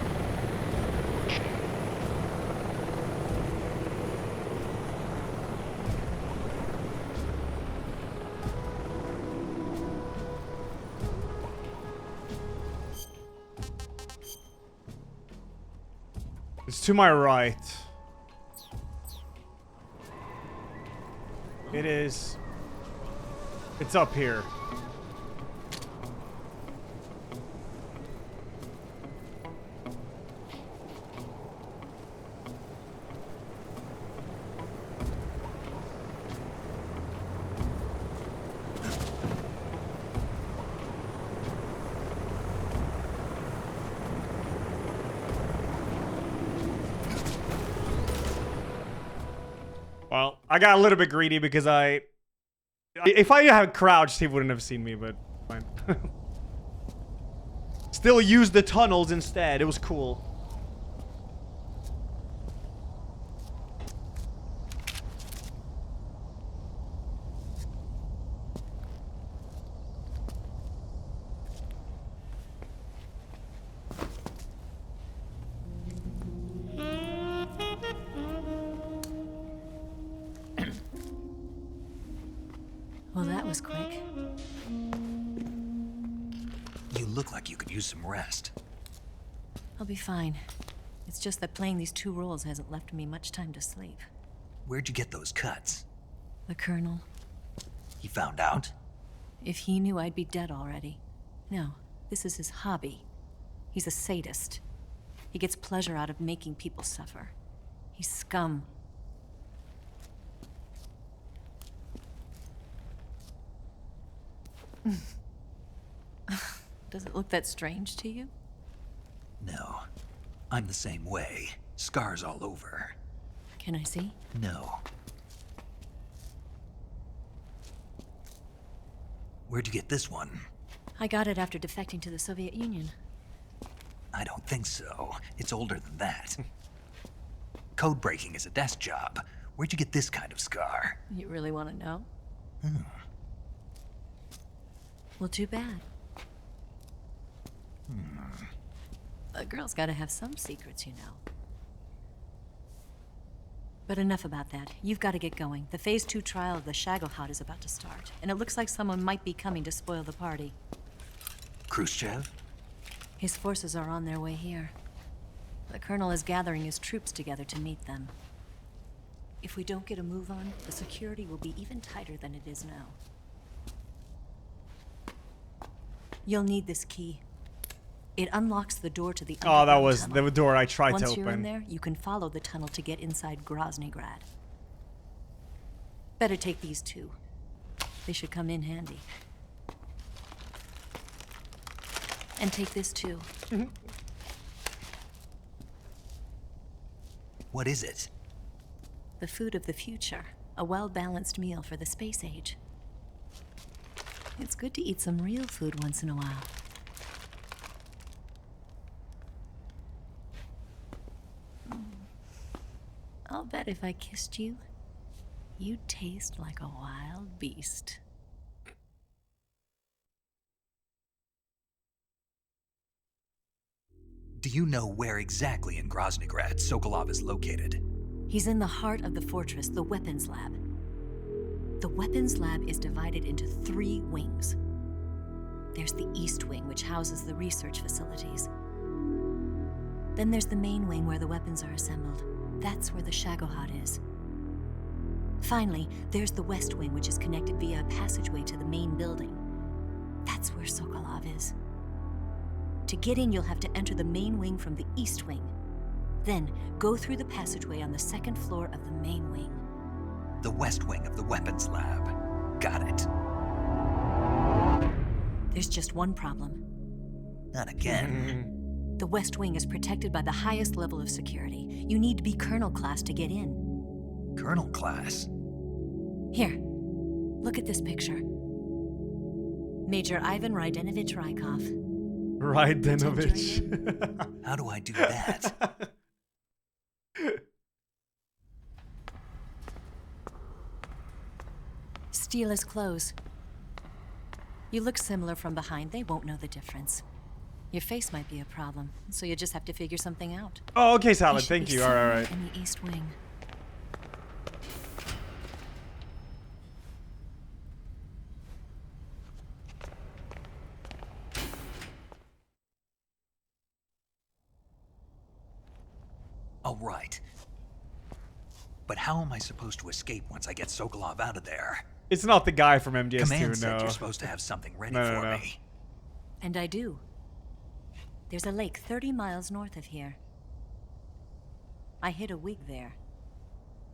It's to my right. It is. It's up here. Well, I got a little bit greedy because if I had crouched, he wouldn't have seen me, but fine. Still used the tunnels instead. It was cool. Well, that was quick. You look like you could use some rest. I'll be fine. It's just that playing these two roles hasn't left me much time to sleep. Where'd you get those cuts? The Colonel, He found out? if he knew, I'd be dead already. No, this is his hobby. He's a sadist. He gets pleasure out of making people suffer. He's scum. Does it look that strange to you? No. I'm the same way. Scars all over. Can I see? No. Where'd you get this one? I got it after defecting to the Soviet Union. I don't think so. It's older than that. Code breaking is a desk job. Where'd you get this kind of scar? You really want to know? Well, too bad. A girl's gotta have some secrets, you know. But enough about that. You've got to get going. The Phase 2 trial of the Shagohod is about to start, and it looks like someone might be coming to spoil the party. Khrushchev? His forces are on their way here. The Colonel is gathering his troops together to meet them. If we don't get a move on, the security will be even tighter than it is now. You'll need this key. It unlocks the door to the Oh, that was tunnel. the door I tried to Once open. you're in there, you can follow the tunnel to get inside Groznygrad. Better take these two. They should come in handy. And take this too. What is it? The food of the future. A well-balanced meal for the space age. It's good to eat some real food once in a while. I'll bet if I kissed you, you'd taste like a wild beast. Do you know where exactly in Groznygrad Sokolov is located? He's in the heart of the fortress, the weapons lab. The weapons lab is divided into 3 wings. There's the East Wing, which houses the research facilities. Then there's the main wing where the weapons are assembled. That's where the Shagohod is. Finally, there's the West Wing, which is connected via a passageway to the main building. That's where Sokolov is. To get in, you'll have to enter the main wing from the East Wing. Then, go through the passageway on the 2nd floor of the main wing. The West Wing of the weapons lab. Got it. There's just one problem. Not again. The West Wing is protected by the highest level of security. You need to be Colonel class to get in. Colonel class? Here, look at this picture. Major Ivan Rydenovich Rykov. Rydenovich. How do I do that? Steal his clothes. You look similar from behind. They won't know the difference. Your face might be a problem, so you just have to figure something out. Oh, okay, Salad. He should Thank be you. All right, all right. somewhere in the East Wing. Oh, right. But how am I supposed to escape once I get Sokolov out of there? It's not the guy from MGS2, Command said no. you're supposed to have something ready No, for no. me. And I do. There's a lake 30 miles north of here. I hid a wig there.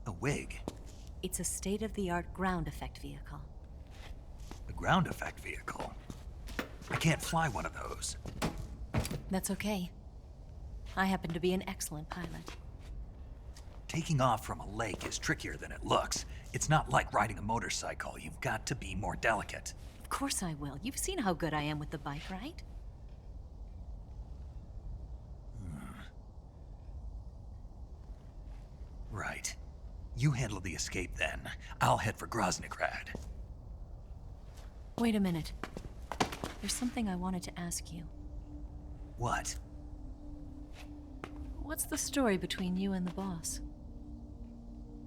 A wig? It's a state-of-the-art ground effect vehicle. A ground effect vehicle? I can't fly one of those. That's okay. I happen to be an excellent pilot. Taking off from a lake is trickier than it looks. It's not like riding a motorcycle. You've got to be more delicate. Of course I will. You've seen how good I am with the bike, right? Right. You handle the escape then. I'll head for Groznygrad. Wait a minute. There's something I wanted to ask you. What? What's the story between you and the boss?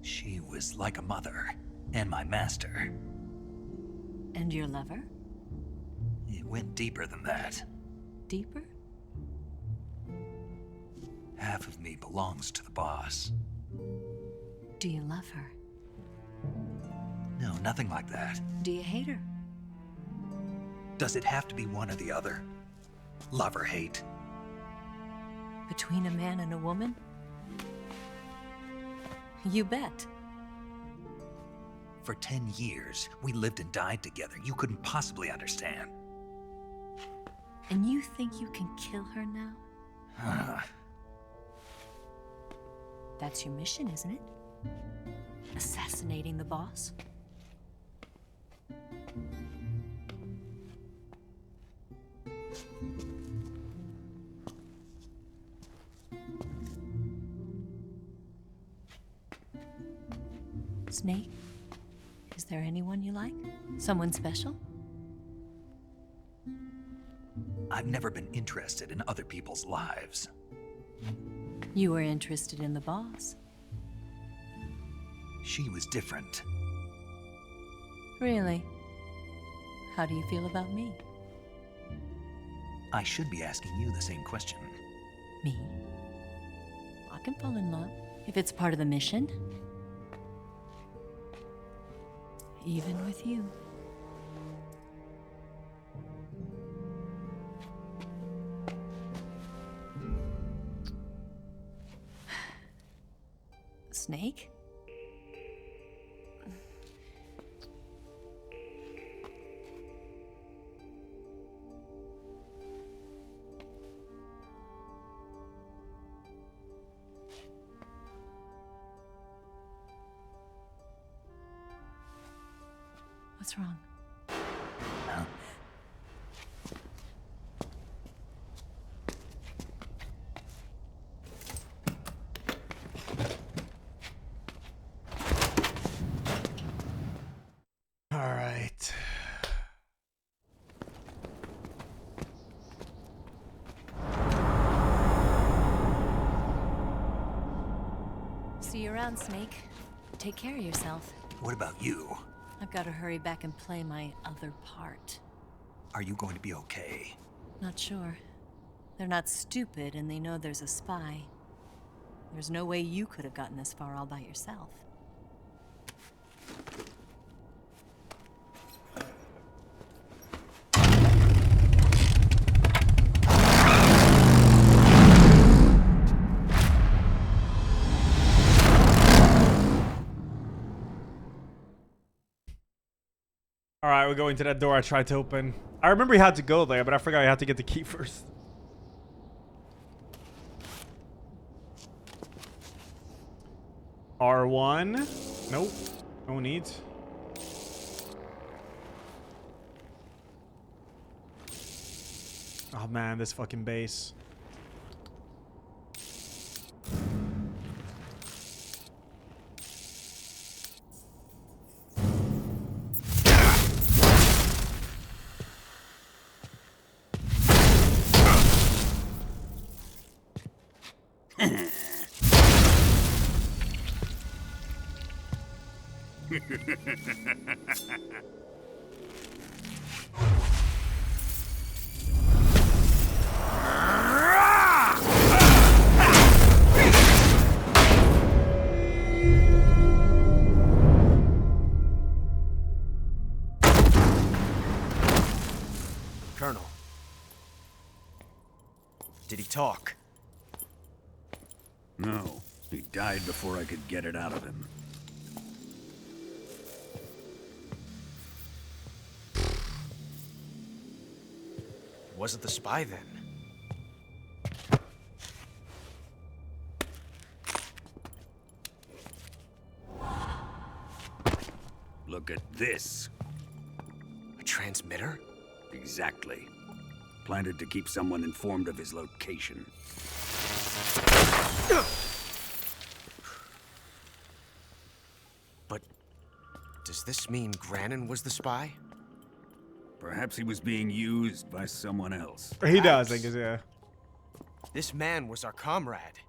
She was like a mother, and my master. And your lover? It went deeper than that. Deeper? Half of me belongs to the boss. Do you love her? No, nothing like that. Do you hate her? Does it have to be one or the other? Love or hate? Between a man and a woman? You bet. For 10 years, we lived and died together. You couldn't possibly understand. And you think you can kill her now? That's your mission, isn't it? Assassinating the boss? Snake, is there anyone you like? Someone special? I've never been interested in other people's lives. You were interested in the boss. She was different. Really? How do you feel about me? I should be asking you the same question. Me? I can fall in love if it's part of the mission. Even with you. Snake? What's wrong? Huh? All right. See you around, Snake. Take care of yourself. What about you? I've got to hurry back and play my other part. Are you going to be okay? Not sure. They're not stupid, and they know there's a spy. There's no way you could have gotten this far all by yourself. All right, we're going to that door I tried to open. I remember you had to go there, but I forgot you had to get the key first. R1. Nope. No need. Oh man, this fucking base. Colonel. Did he talk? No, he died before I could get it out of him. Wasn't the spy then? Look at this. A transmitter? Exactly. Planted to keep someone informed of his location. But does this mean Grannon was the spy? Perhaps he was being used by someone else. He does, I guess, yeah. This man was our comrade.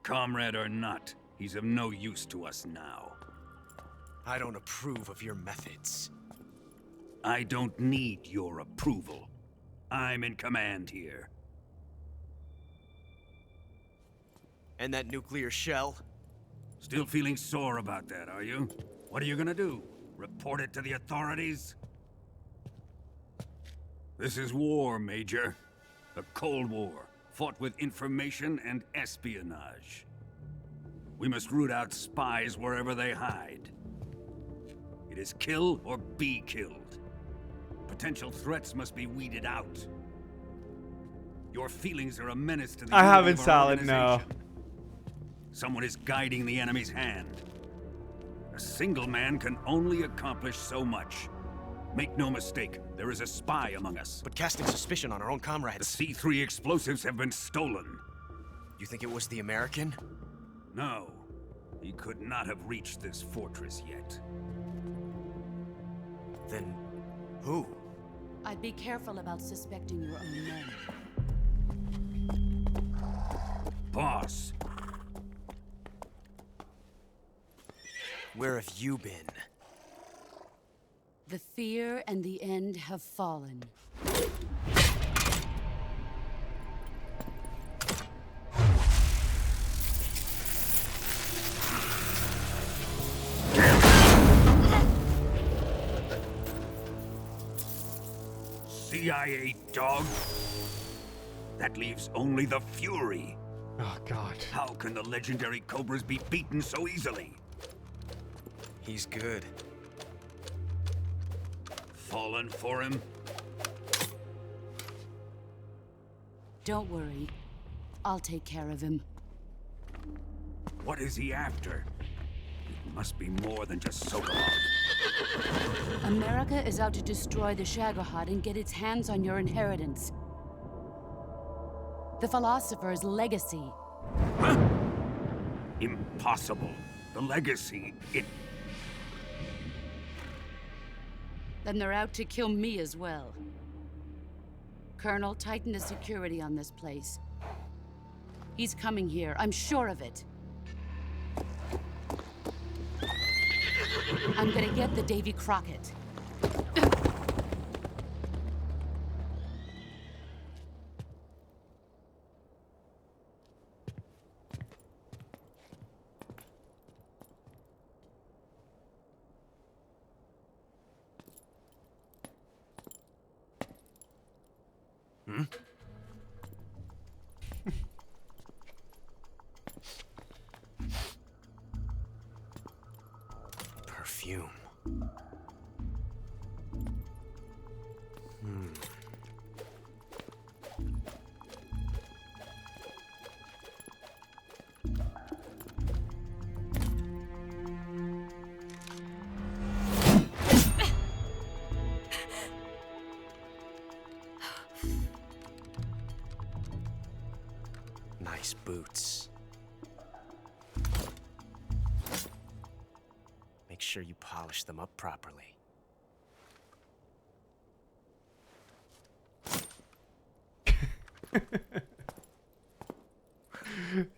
Comrade or not, he's of no use to us now. I don't approve of your methods. I don't need your approval. I'm in command here. And that nuclear shell? Still feeling sore about that, are you? What are you gonna do? Report it to the authorities? This is war, Major. A Cold War, fought with information and espionage. We must root out spies wherever they hide. It is kill or be killed. Potential threats must be weeded out. Your feelings are a menace to the I unity haven't, of our Salad, no. organization. Someone is guiding the enemy's hand. A single man can only accomplish so much. Make no mistake, there is a spy among us. But casting suspicion on our own comrades. The C3 explosives have been stolen. You think it was the American? No. He could not have reached this fortress yet. Then who? I'd be careful about suspecting your own men. Boss. Where have you been? The fear and the end have fallen. CIA dog? That leaves only the Fury. Oh, God. How can the legendary Cobras be beaten so easily? He's good. Fallen for him? Don't worry. I'll take care of him. What is he after? It must be more than just Sokolov. America is out to destroy the Shagohod and get its hands on your inheritance. The philosopher's legacy. Huh? Impossible. The legacy, it... Then they're out to kill me as well. Colonel, tighten the security on this place. He's coming here, I'm sure of it. I'm gonna get the Davy Crockett. Perfume. Those boots. Make sure you polish them up properly.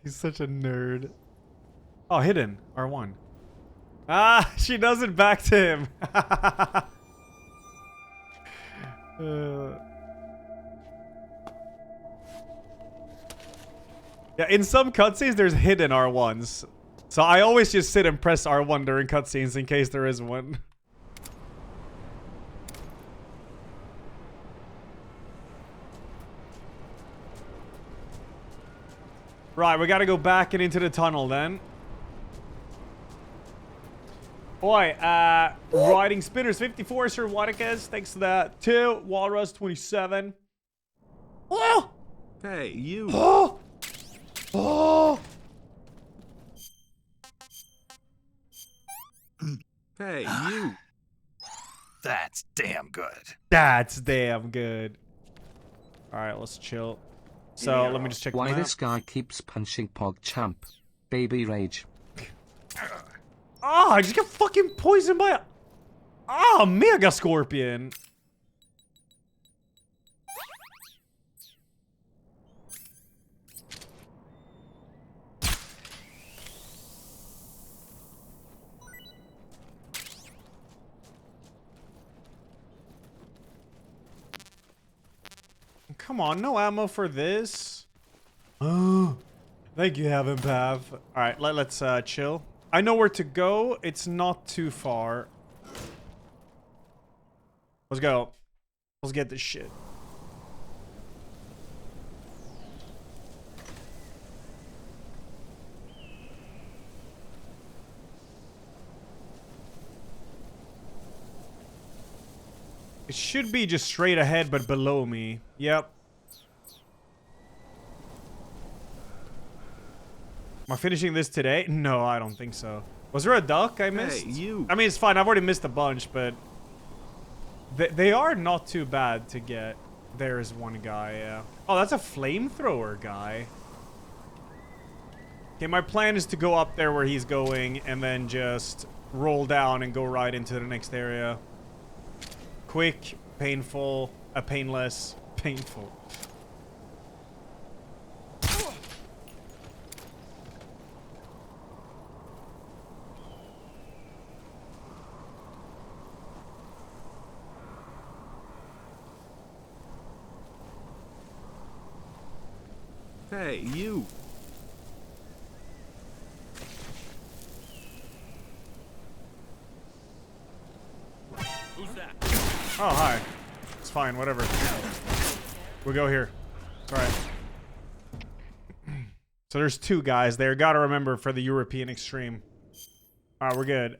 He's such a nerd. Oh, hidden. R1. Ah, she does it back to him. Yeah, in some cutscenes, there's hidden R1s. So I always just sit and press R1 during cutscenes in case there is one. Right, we gotta go back and into the tunnel then. Boy, Riding Spinners 54, Sir Wadicus, thanks for that. 2, Walrus 27. Oh! Hey, you. Oh! Oh! Hey, you. That's damn good. That's damn good. Alright, let's chill. So, let me just check the Why map. this guy keeps punching PogChamp. Baby rage. Oh, I just got fucking poisoned by a... Oh, Mega Scorpion. Come on, no ammo for this. Oh, thank you, Heaven Path. All right, let's chill. I know where to go. It's not too far. Let's go. Let's get this shit. It should be just straight ahead, but below me. Yep. Am I finishing this today? No, I don't think so. Was there a duck I missed? Hey, you. I mean, it's fine. I've already missed a bunch, but... They are not too bad to get. There's one guy, yeah. Oh, that's a flamethrower guy. Okay, my plan is to go up there where he's going and then just roll down and go right into the next area. Quick, painful, painless, painful. Hey, you. Who's that? Oh, hi. It's fine, whatever. We'll go here. It's alright. So there's 2 guys there. Gotta remember for the European Extreme. Alright, we're good.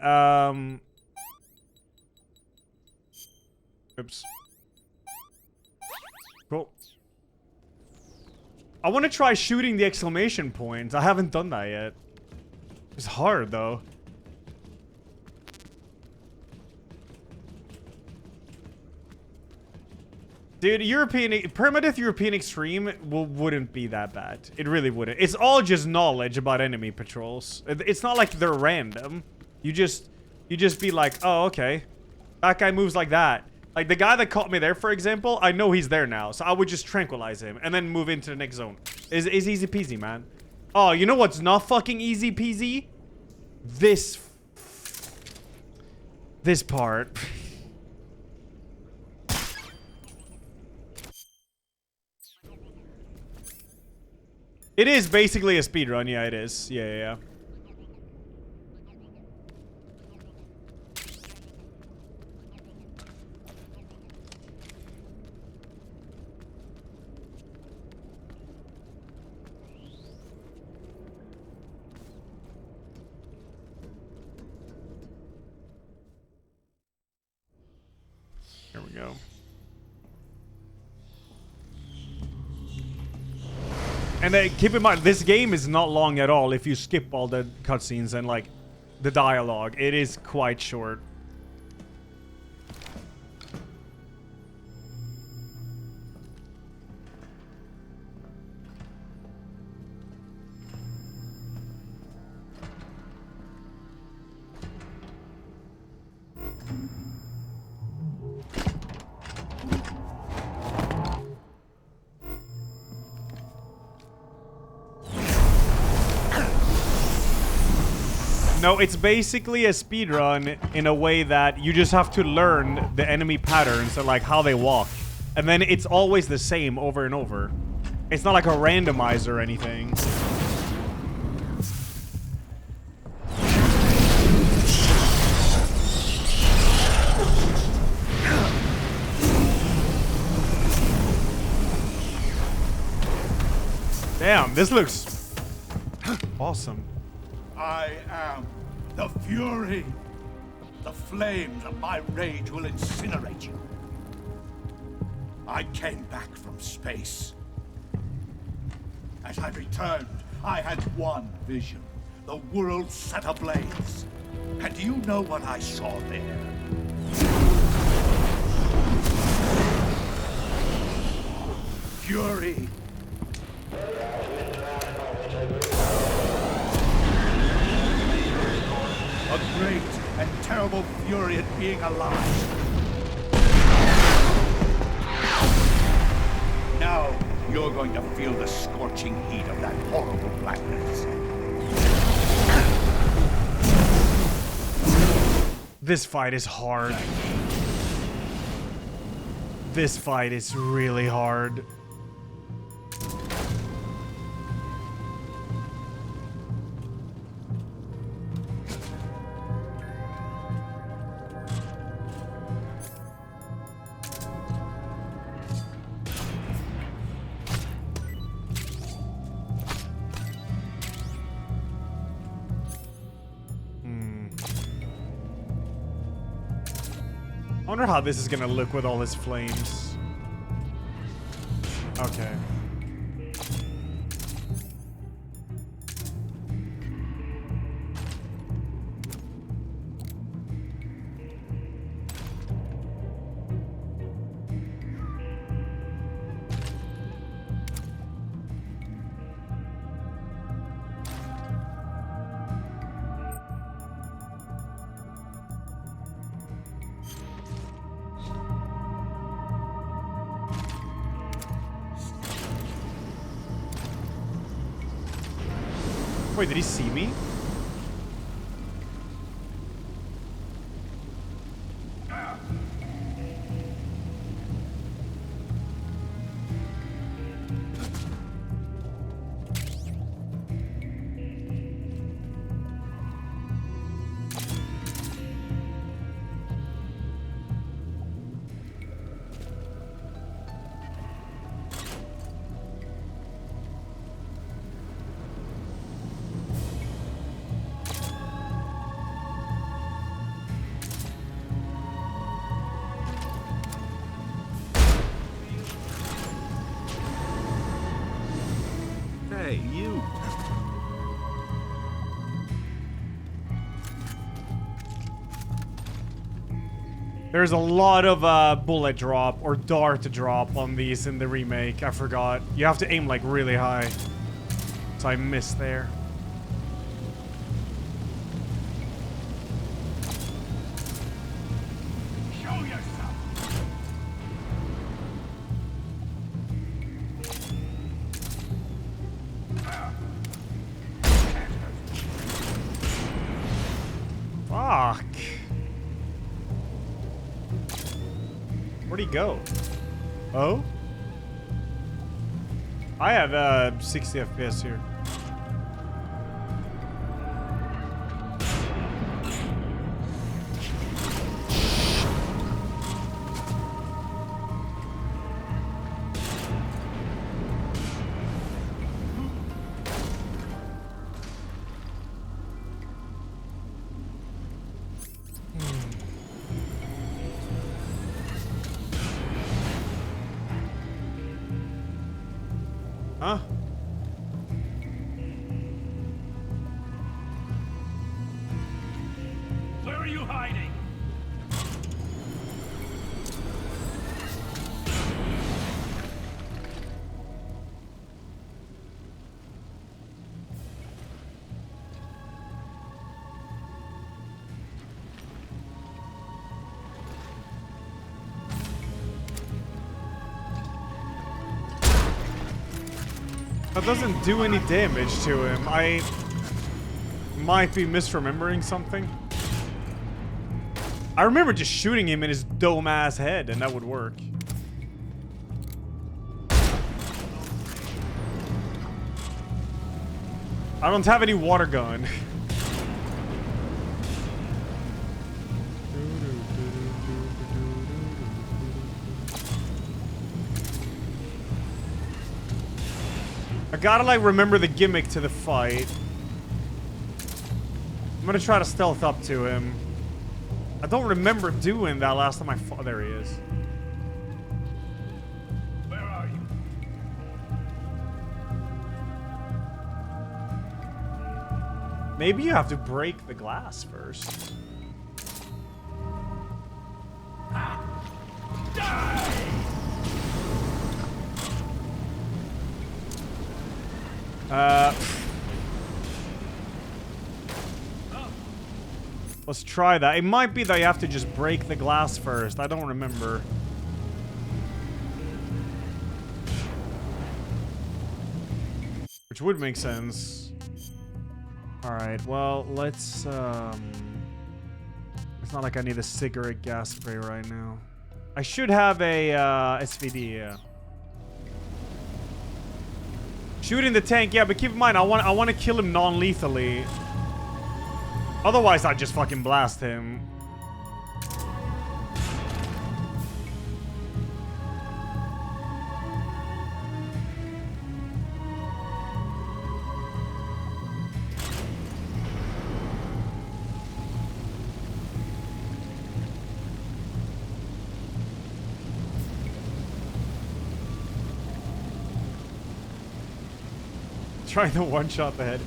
Oops. Cool. I want to try shooting the exclamation points. I haven't done that yet. It's hard, though. Dude, Permadeath European Extreme wouldn't be that bad. It really wouldn't. It's all just knowledge about enemy patrols. It's not like they're random. You just be like, oh, okay. That guy moves like that. Like, the guy that caught me there, for example, I know he's there now. So I would just tranquilize him and then move into the next zone. It's easy peasy, man. Oh, you know what's not fucking easy peasy? This part. It is basically a speedrun. Yeah, it is. Yeah. Here we go. And keep in mind, this game is not long at all if you skip all the cutscenes and, like, the dialogue. It is quite short. No, it's basically a speedrun in a way that you just have to learn the enemy patterns and like how they walk. And then it's always the same over and over. It's not like a randomizer or anything. Damn, this looks awesome. I am the Fury. The flames of my rage will incinerate you. I came back from space. As I returned, I had one vision. The world set ablaze. And do you know what I saw there? Fury. A great and terrible fury at being alive. Now, you're going to feel the scorching heat of that horrible blackness. This fight is hard. This fight is really hard. I wonder how this is gonna look with all his flames. Okay. Wait, did he see me? Hey, you. There's a lot of bullet drop or dart drop on these in the remake. I forgot. You have to aim like really high. So I missed there. Show yourself. Fuck. Where'd he go? Oh? I have 60 FPS here. Huh? Where are you hiding? That doesn't do any damage to him. might be misremembering something. I remember just shooting him in his dome ass head and that would work. I don't have any water gun. I gotta like remember the gimmick to the fight. I'm gonna try to stealth up to him. I don't remember doing that last time I fought. There he is. Where are you? Maybe you have to break the glass first. Let's try that. It might be that you have to just break the glass first. I don't remember. Which would make sense. Alright, well, let's, it's not like I need a cigarette gas spray right now. I should have a, SVD, yeah. Shooting the tank, yeah, but keep in mind, I want to kill him non-lethally. Otherwise, I'd just fucking blast him. Trying to one-shot the head.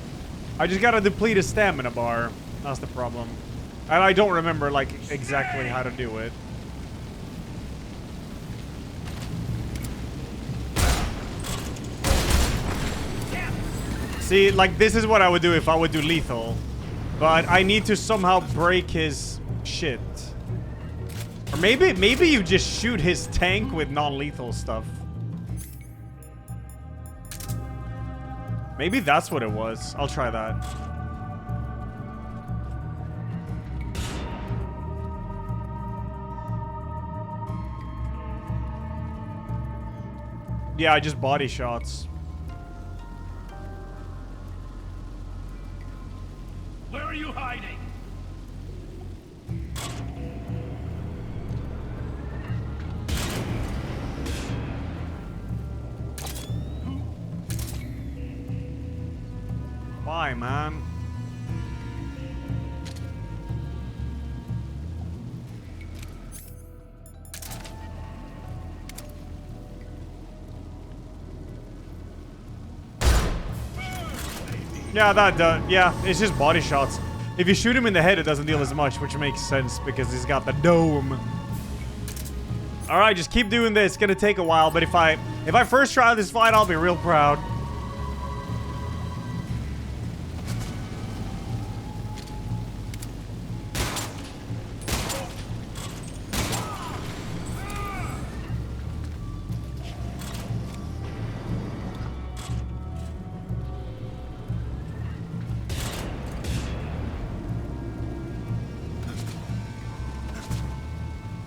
I just gotta deplete his stamina bar. That's the problem. And I don't remember, like, exactly how to do it. See, like, this is what I would do if I would do lethal. But I need to somehow break his shit. Or maybe you just shoot his tank with non-lethal stuff. Maybe that's what it was. I'll try that. Yeah, just body shots. Where are you hiding? Why, man? Yeah, that does. Yeah, it's just body shots. If you shoot him in the head, it doesn't deal as much, which makes sense because he's got the dome. All right, just keep doing this. It's gonna take a while, but if I first try this fight, I'll be real proud.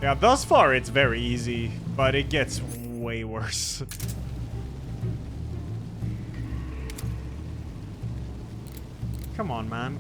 Yeah, thus far it's very easy, but it gets way worse. Come on, man.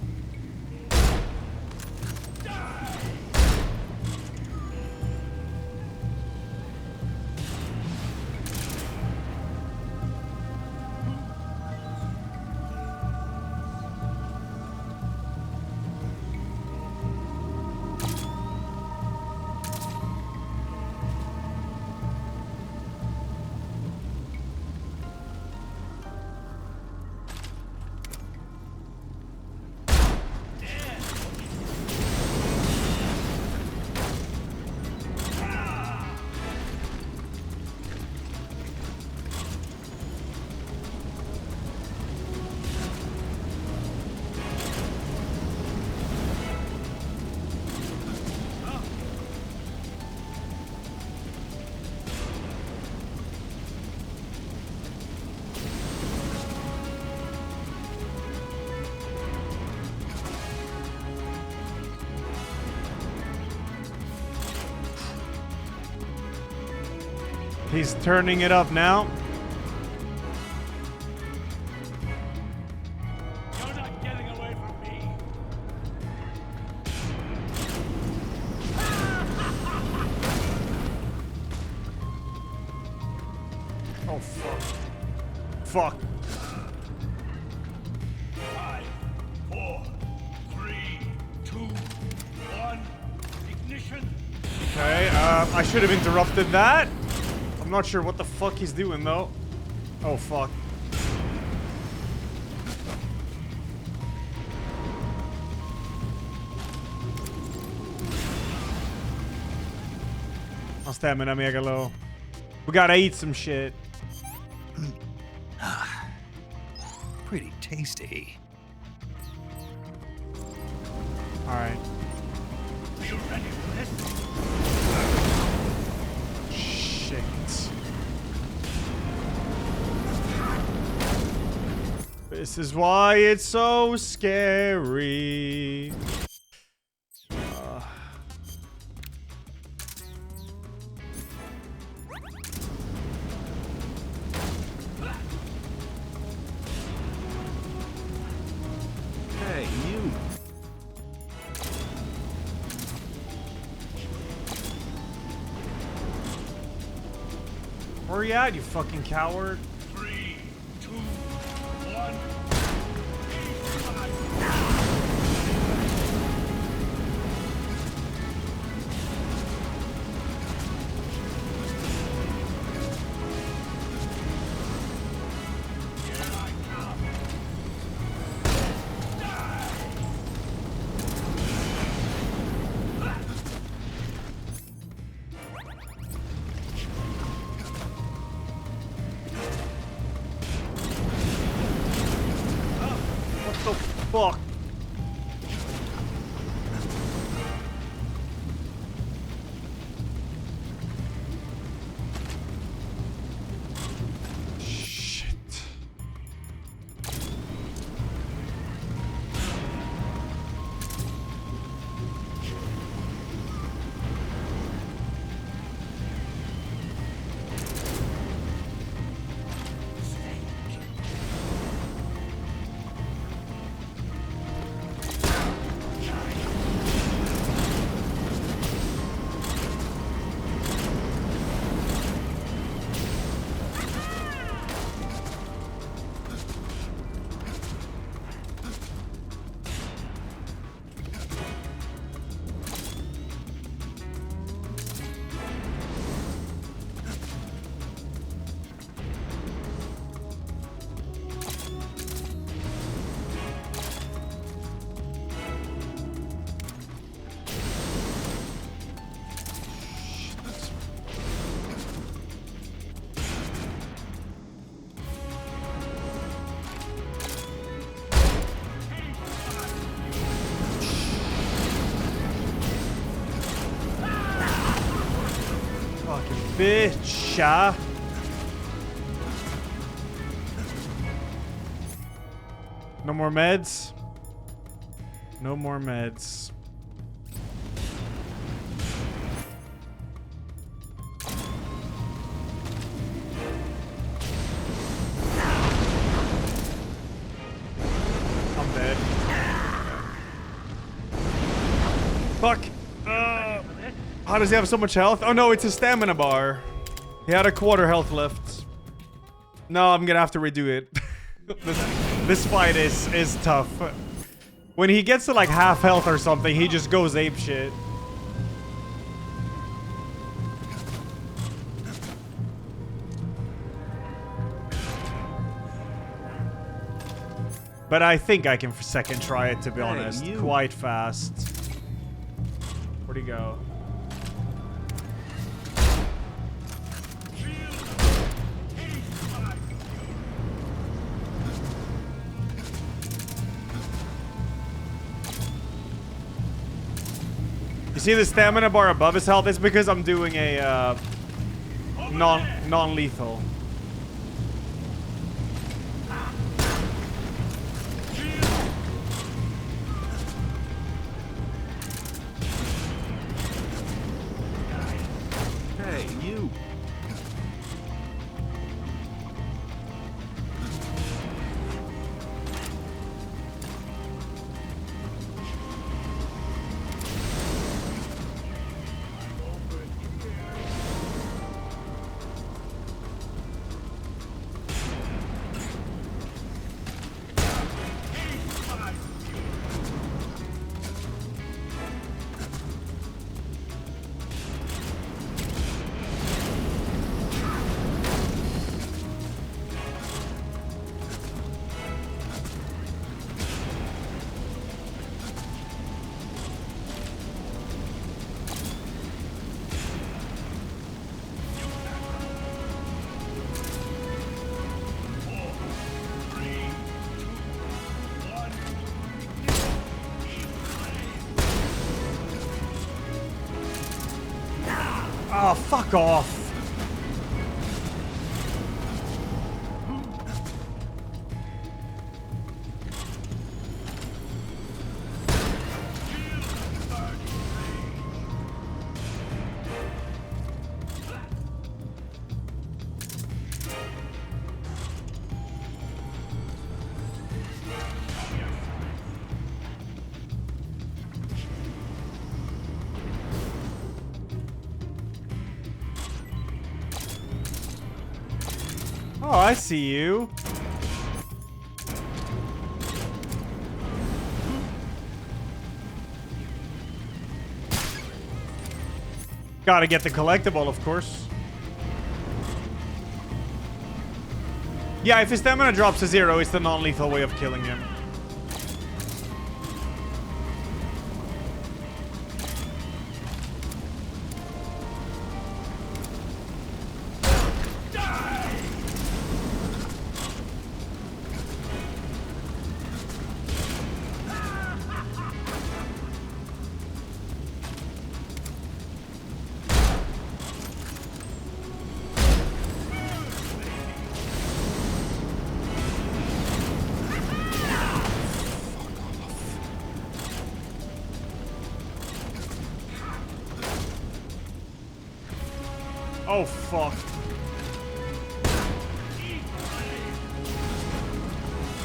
He's turning it up now. You're not getting away from me. Oh, fuck. Fuck. 5, 4, 3, 2, 1. Ignition. Okay, I should have interrupted that. I'm not sure what the fuck he's doing, though. Oh, fuck. My stamina mega low. We gotta eat some shit. Pretty tasty. Alright. Are you ready for this? Shit. This is why it's so scary. Hey, you. Where are you at, you fucking coward? 3, 2, 1. What the fuck? Shit. Fucking bitch, No more meds. No more meds. I'm dead. Fuck. How does he have so much health? Oh no, it's a stamina bar. He had a quarter health left. No, I'm gonna have to redo it. This fight is tough. When he gets to like half health or something, he just goes ape shit. But I think I can second try it, to be honest. Quite fast. Where'd he go? You see the stamina bar above his health? It's because I'm doing a non-lethal. Hey, you. Oh, fuck off. Oh, I see you. Gotta get the collectible, of course. Yeah, if his stamina drops to 0, it's the non-lethal way of killing him. Oh, fuck.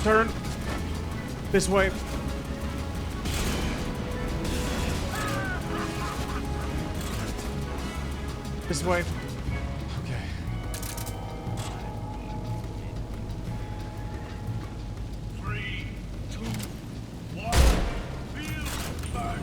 Turn. This way. This way. Okay. Three, two, one. Feel burn.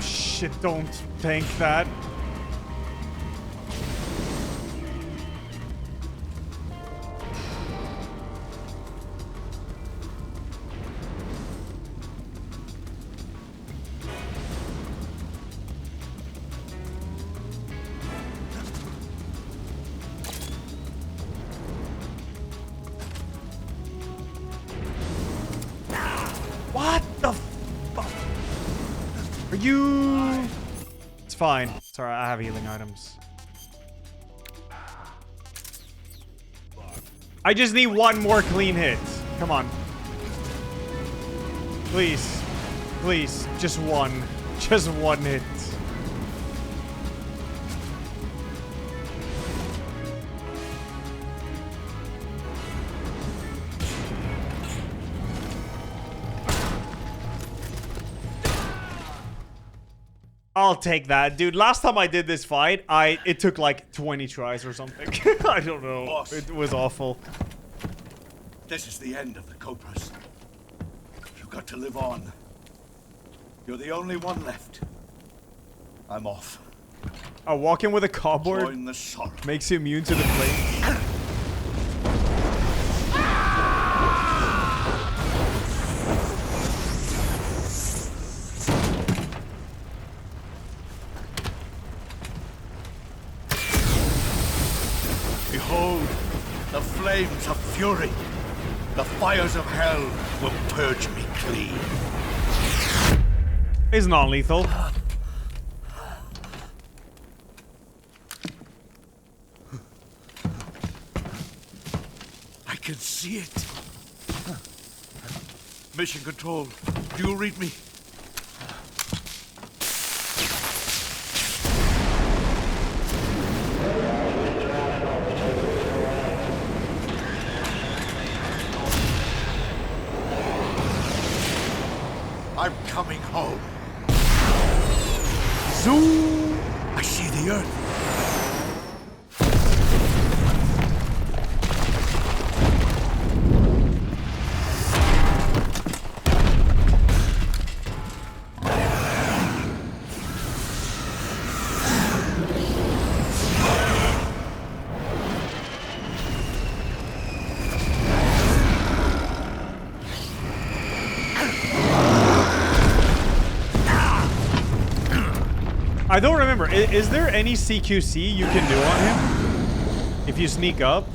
Shit, don't tank that. What the fuck? Are you... It's fine. Sorry, I have healing items. I just need one more clean hit. Come on. Please. Please. Just one. Just one hit. I'll take that, dude. Last time I did this fight, it took like 20 tries or something. I don't know. Boss. It was awful. This is the end of the Cobras. You've got to live on. You're the only one left. I'm off. Oh, walking with a cardboard Join the sorrow. makes you immune to the flames. Behold, the flames of fury. The fires of hell will purge me clean. It's non-lethal. I can see it. Mission Control, do you read me? I'm coming home. Zoom! I see the earth. I don't remember. Is there any CQC you can do on him? If you sneak up?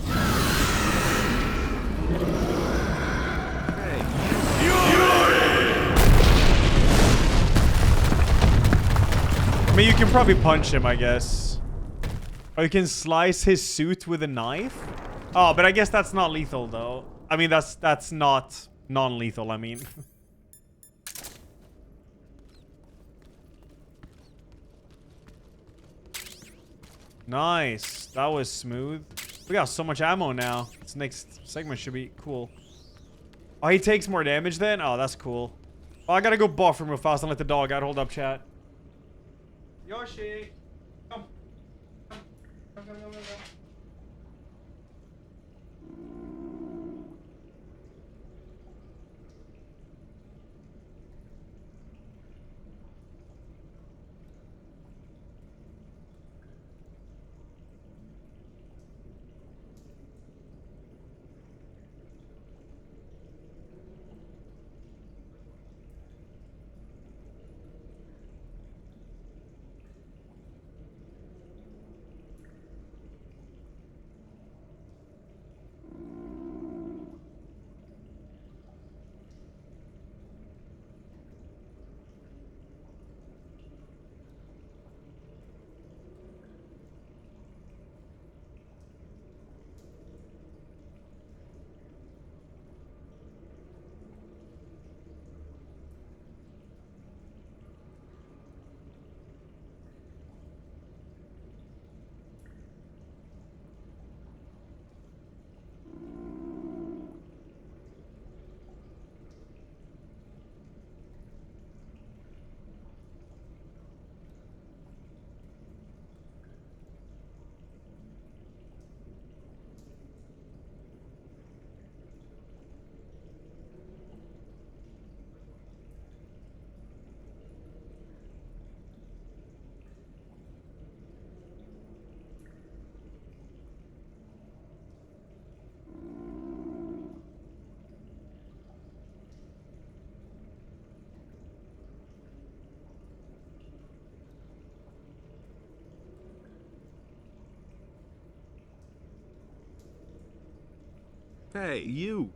I mean, you can probably punch him, I guess. Or you can slice his suit with a knife? Oh, but I guess that's not lethal, though. I mean, that's not non-lethal, I mean. Nice. That was smooth. We got so much ammo now. This next segment should be cool. Oh, he takes more damage then? Oh, that's cool. Oh, I gotta go buff him real fast and let the dog out. Hold up, chat. Yoshi! Come. Come. Hey, you.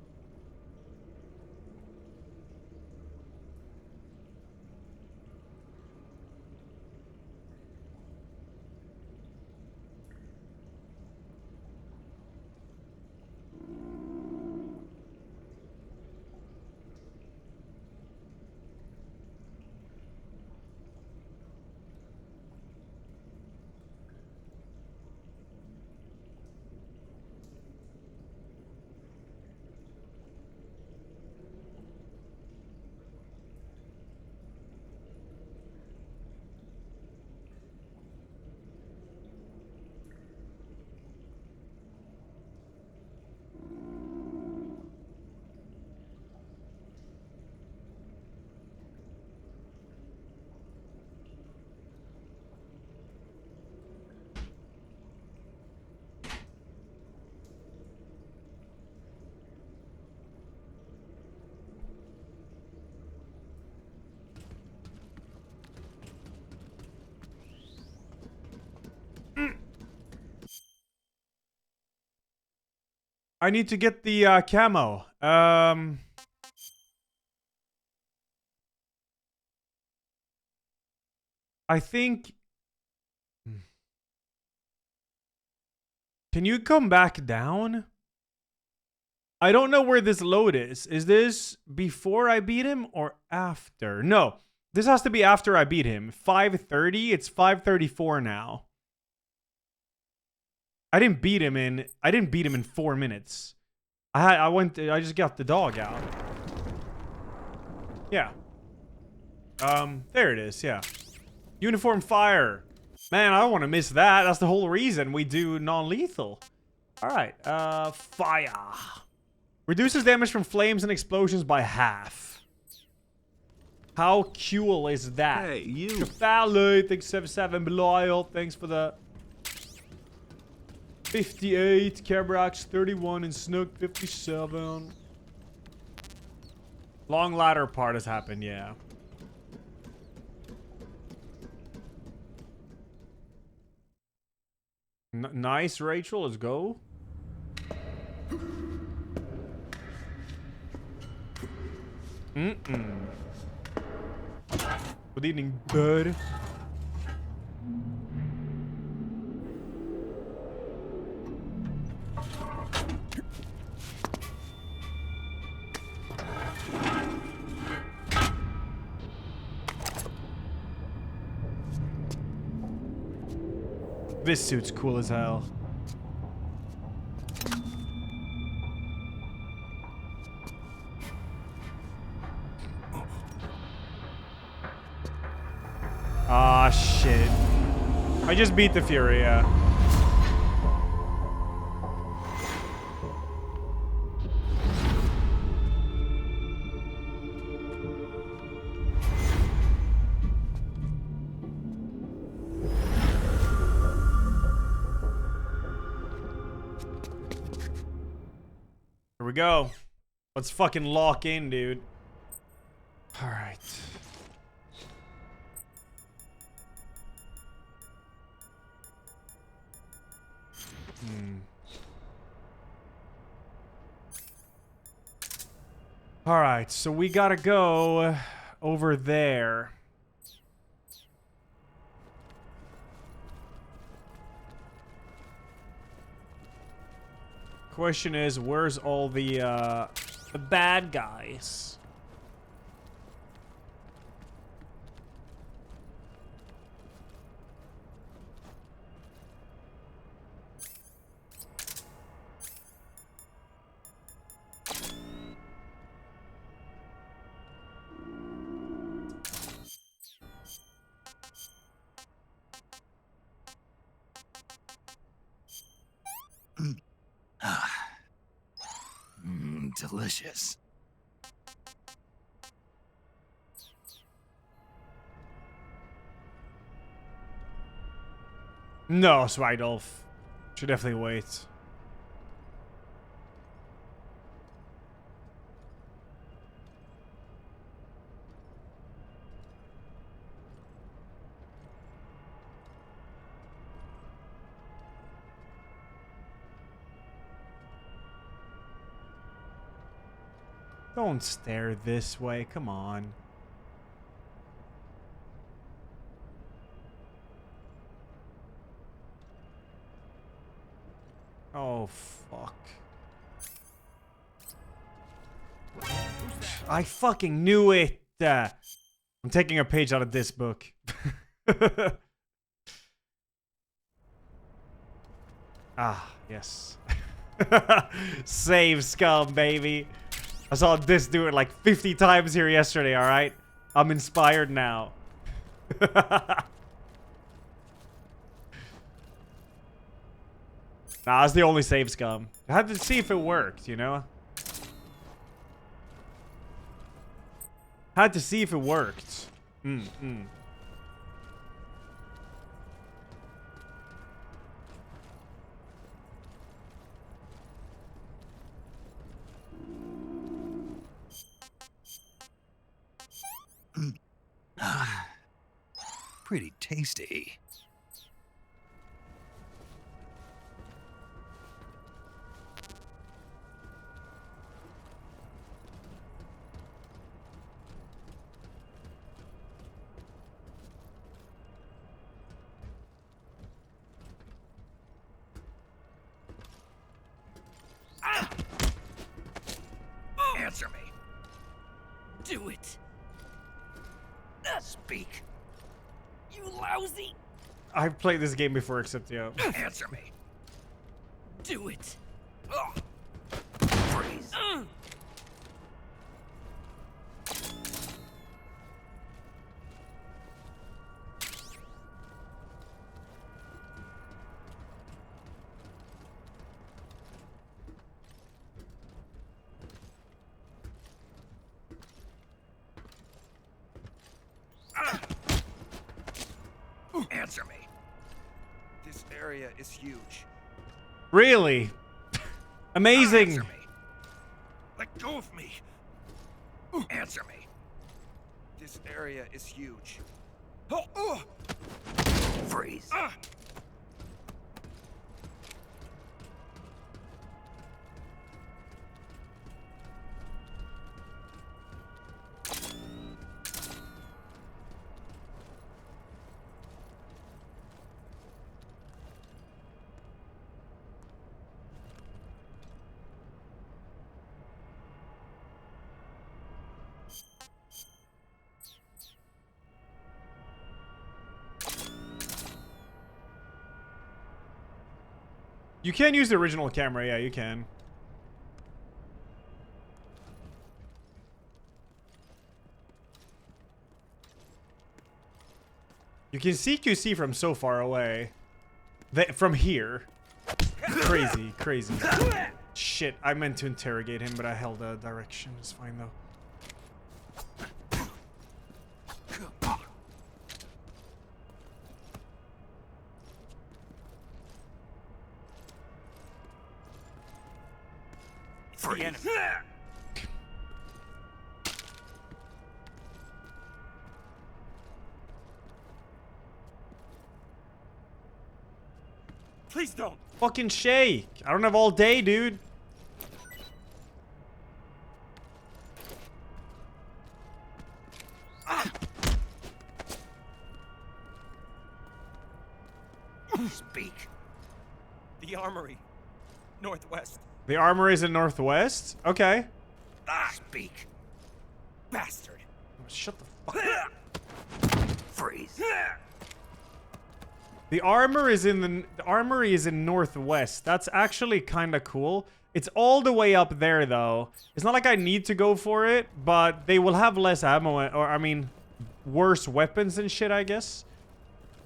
I need to get the camo. I think... Can you come back down? I don't know where this load is. Is this before I beat him or after? No, this has to be after I beat him. 5:30. It's 5:34 now. I didn't beat him in 4 minutes. I just got the dog out. Yeah. There it is, yeah. Uniform fire. Man, I don't want to miss that. That's the whole reason we do non-lethal. Alright, fire. Reduces damage from flames and explosions by half. How cool is that? Hey, you. Shafali, thanks 77. Belial, thanks for the 58. Cabrax 31 and Snook 57. Long ladder part has happened, yeah. Nice, Rachel. Let's go. Good evening, bud. This suit's cool as hell. Ah, shit. I just beat the Fury, yeah. Here we go. Let's fucking lock in, dude. All right. All right, so we gotta go over there. Question is, where's all the bad guys? Delicious. No, Swidolf. Should definitely wait. Don't stare this way. Come on. Oh, fuck. I fucking knew it. I'm taking a page out of this book. Ah, yes. Save scum, baby. I saw this do it like 50 times here yesterday, alright? I'm inspired now. Nah, that's the only save scum. I had to see if it worked, you know? Had to see if it worked. Pretty tasty. Answer me. Do it. Speak. You lousy. I've played this game before, except, yeah. Answer me. Do it. Freeze. Answer me. This area is huge. Really? Amazing. Answer me. Let go of me. Answer me. This area is huge. Freeze. You can use the original camera. Yeah, you can. You can see QC from so far away. From here. Crazy, crazy. Shit, I meant to interrogate him, but I held a direction. It's fine, though. For the enemy. Please don't. Fucking shake. I don't have all day, dude. Speak. The armory. Northwest. The armor is in northwest? Okay. Speak. Bastard. Shut the fuck up. Freeze. The armory is in northwest. That's actually kind of cool. It's all the way up there, though. It's not like I need to go for it, but they will have less ammo, or I mean, worse weapons and shit, I guess.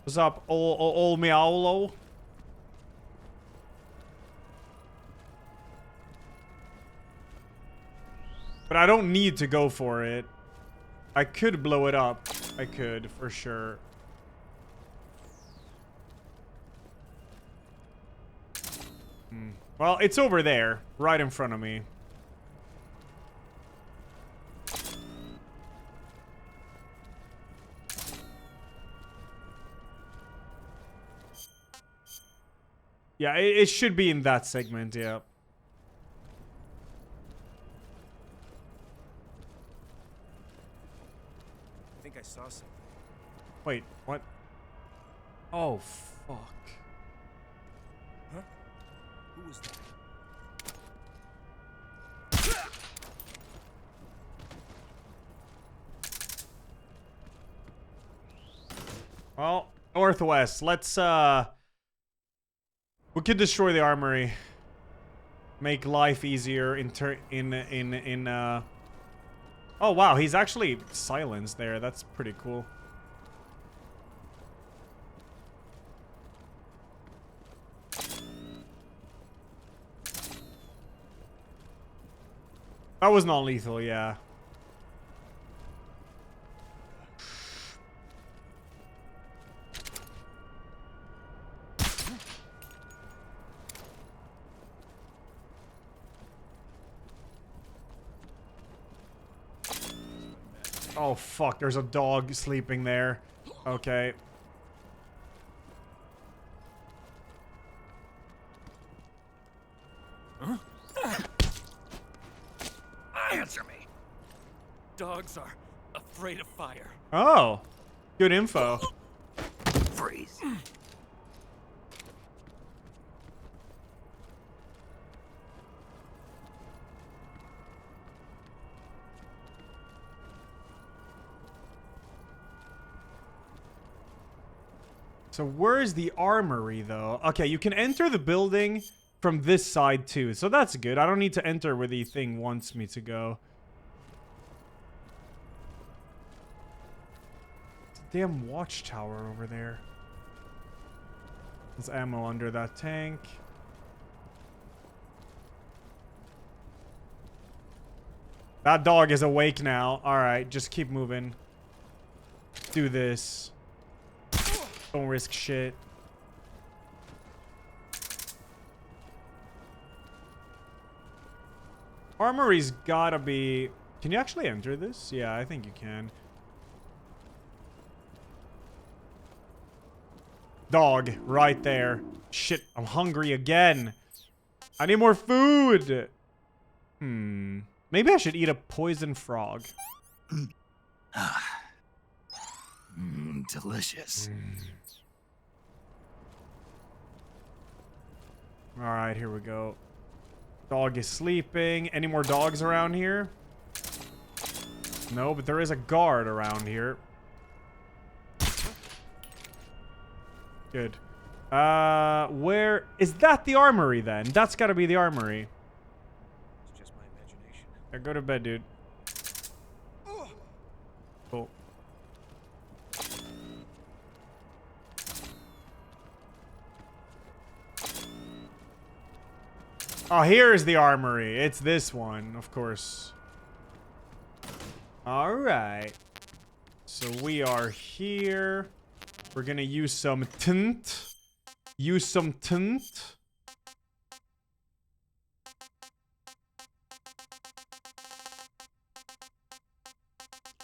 What's up, old Meowlo? But I don't need to go for it. I could blow it up. I could, for sure. Well, it's over there, right in front of me. Yeah, it should be in that segment, yeah. I think I saw something. Wait, what? Oh, fuck. Huh? Who was that? Well, northwest. Let's, we could destroy the armory. Make life easier Oh, wow, he's actually silenced there. That's pretty cool. That was non-lethal, yeah. Oh, fuck. There's a dog sleeping there. Okay. Huh? Answer me. Dogs are afraid of fire. Oh. Good info. Freeze. So where's the armory, though? Okay, you can enter the building from this side, too. So that's good. I don't need to enter where the thing wants me to go. It's a damn watchtower over there. There's ammo under that tank. That dog is awake now. Alright, just keep moving. Do this. Don't risk shit. Armory's gotta be... Can you actually enter this? Yeah, I think you can. Dog, right there. Shit, I'm hungry again. I need more food. Maybe I should eat a poison frog. Delicious. Alright, here we go. Dog is sleeping. Any more dogs around here? No, but there is a guard around here. Good. Where is that? The armory then? That's gotta be the armory. It's just my imagination. Yeah, go to bed, dude. Cool. Oh, here's the armory. It's this one, of course. All right. So we are here. We're gonna use some tint. Use some tint.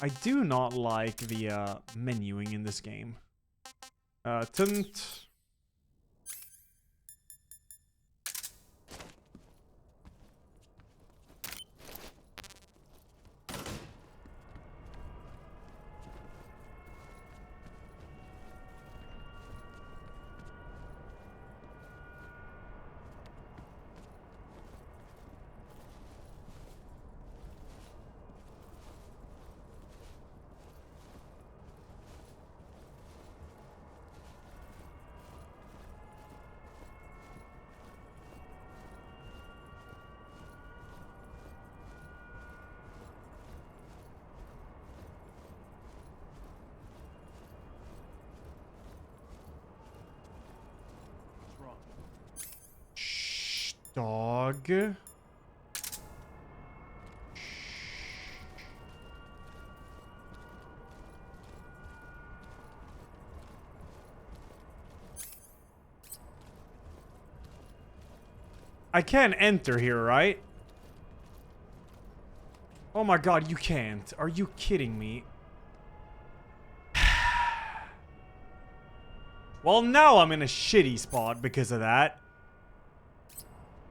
I do not like the menuing in this game. Tint. Dog. I can't enter here, right? Oh my god, you can't. Are you kidding me? Well, now I'm in a shitty spot because of that.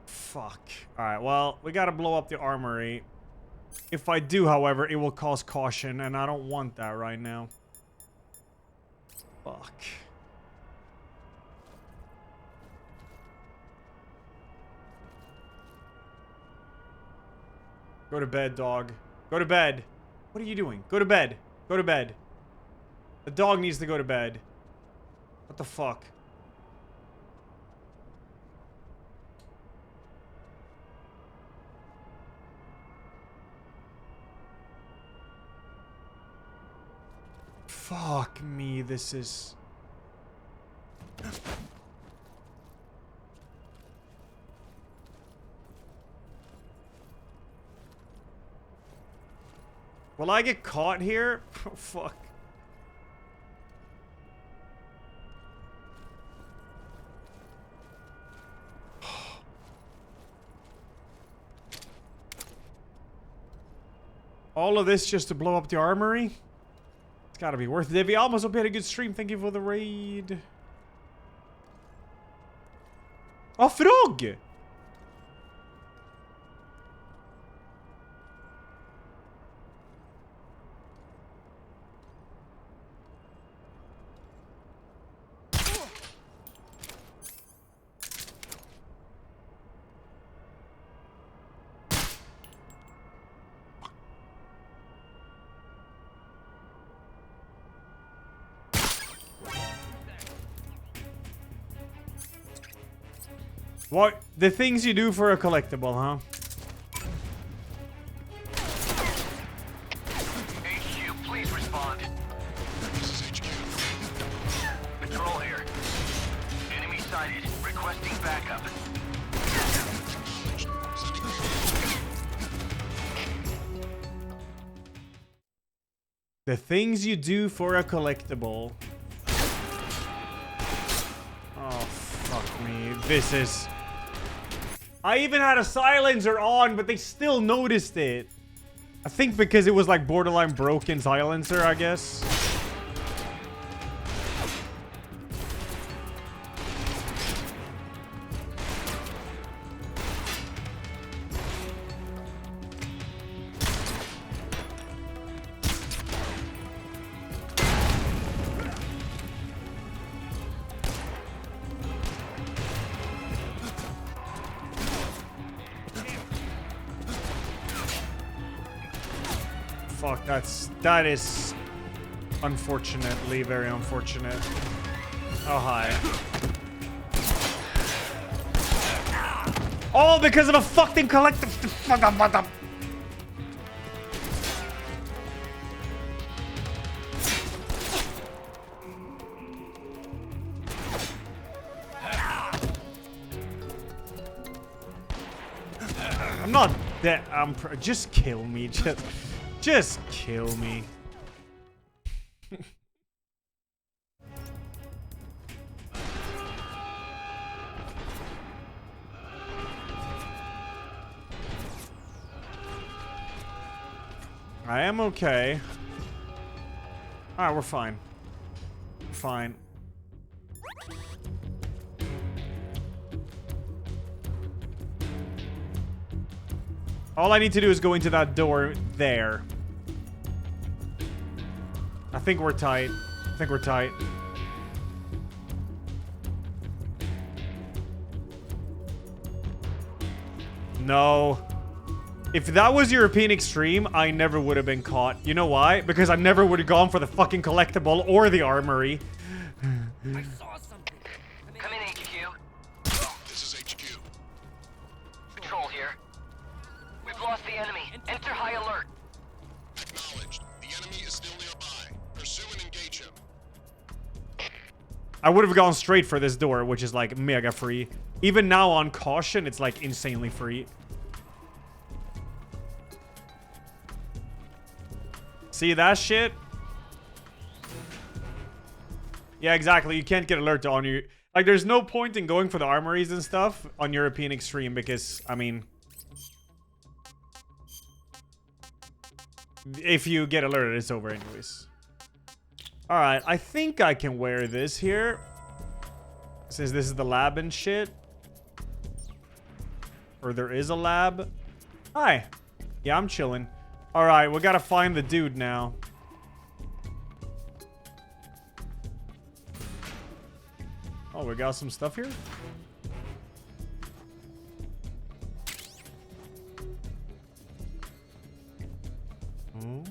Fuck. Alright, well, we gotta blow up the armory. If I do, however, it will cause caution, and I don't want that right now. Fuck. Go to bed, dog. Go to bed. What are you doing? Go to bed. Go to bed. The dog needs to go to bed. What the fuck? Fuck me, this is... Will I get caught here? Oh, fuck. All of this just to blow up the armory? It's gotta be worth it. Divvy, almost hope you had a good stream. Thank you for the raid. Oh, frog! What? The things you do for a collectible, huh? HQ, please respond. This is HQ. Patrol here. Enemy sighted. Requesting backup. The things you do for a collectible. Oh, fuck me. This is... I even had a silencer on, but they still noticed it. I think because it was like borderline broken silencer, I guess. Fuck, that is unfortunately very unfortunate. Oh, hi. All because of a fucking collective. I'm not dead. Just kill me. Just kill me. I am okay. Alright, we're fine. Fine. All I need to do is go into that door there. I think we're tight. I think we're tight. No. If that was European Extreme, I never would have been caught. You know why? Because I never would have gone for the fucking collectible or the armory. I saw something. Come in, HQ. This is HQ. Patrol here. We've lost the enemy. Enter high alert. Acknowledged. The enemy is still nearby. Pursue and engage him. I would have gone straight for this door, which is like mega free. Even now on caution, it's like insanely free. See that shit? Yeah, exactly. You can't get alert on you. Like, there's no point in going for the armories and stuff on European Extreme because, I mean, if you get alerted, it's over anyways. Alright, I think I can wear this here. Since this is the lab and shit. Or there is a lab. Hi. Yeah, I'm chilling. Alright, we gotta find the dude now. Oh, we got some stuff here? Oh.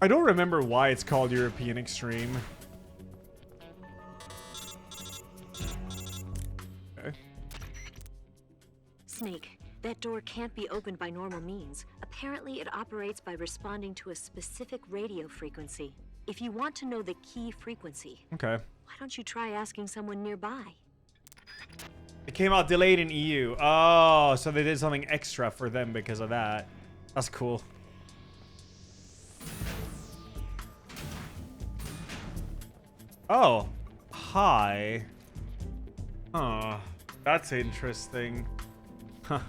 I don't remember why it's called European Extreme. Okay. Snake, that door can't be opened by normal means. Apparently, it operates by responding to a specific radio frequency. If you want to know the key frequency, Okay. why don't you try asking someone nearby? It came out delayed in EU. Oh, so they did something extra for them because of that. That's cool. Oh. Hi. Huh. That's interesting. Huh.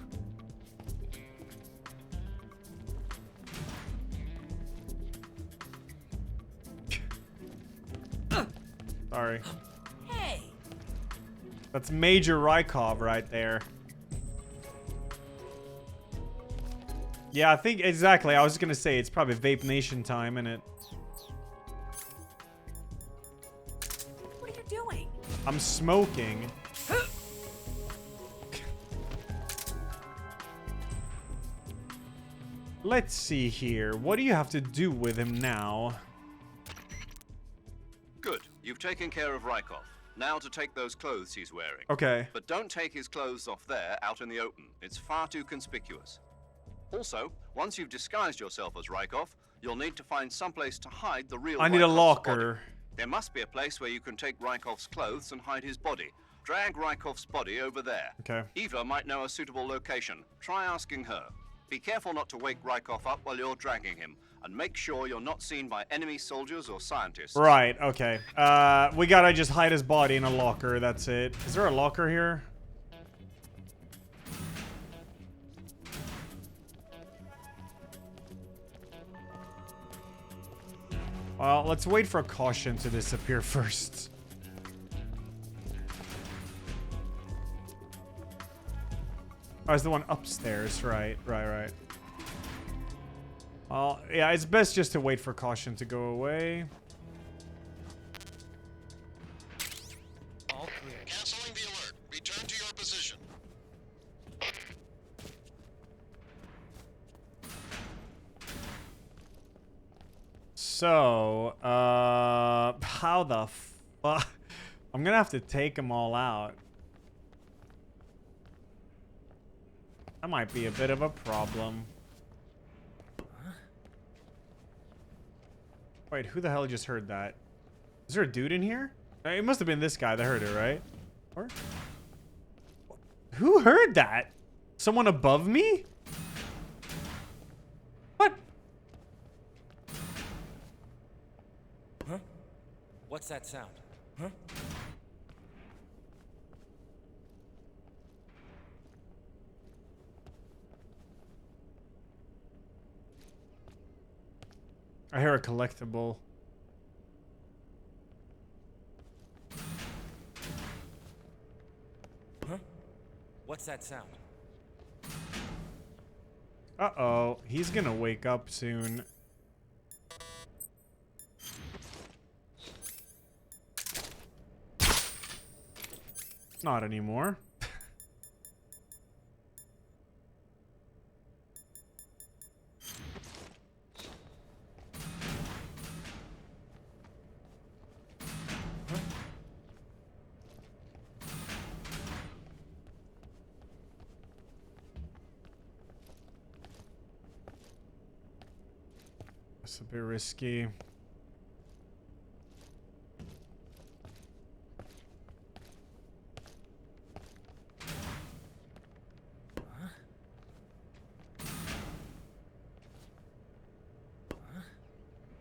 Sorry. Hey! That's Major Rykov right there. Yeah, I think exactly. I was gonna say it's probably Vape Nation time, innit? What are you doing? I'm smoking. Let's see here. What do you have to do with him now? Good. You've taken care of Rykov. Now to take those clothes he's wearing. Okay. But don't take his clothes off there, out in the open. It's far too conspicuous. Also, once you've disguised yourself as Rykov, you'll need to find someplace to hide the real I need a Rykov's locker. body. There must be a place where you can take Rykov's clothes and hide his body. Drag Rykov's body over there. Okay. Eva might know a suitable location. Try asking her. Be careful not to wake Rykov up while you're dragging him, and make sure you're not seen by enemy soldiers or scientists. Right, okay. We gotta just hide his body in a locker, that's it. Is there a locker here? Well, let's wait for caution to disappear first. Oh, it's the one upstairs, right. Well, yeah, it's best just to wait for caution to go away. All clear. Canceling the alert. Return to your position. So, how the fuck? I'm gonna have to take them all out. That might be a bit of a problem. Wait, who the hell just heard that? Is there a dude in here? It must have been this guy that heard it, right? Or who heard that? Someone above me? What? Huh? What's that sound? Huh? I hear a collectible. Huh? What's that sound? Uh-oh. He's gonna wake up soon. Not anymore. That's a bit risky.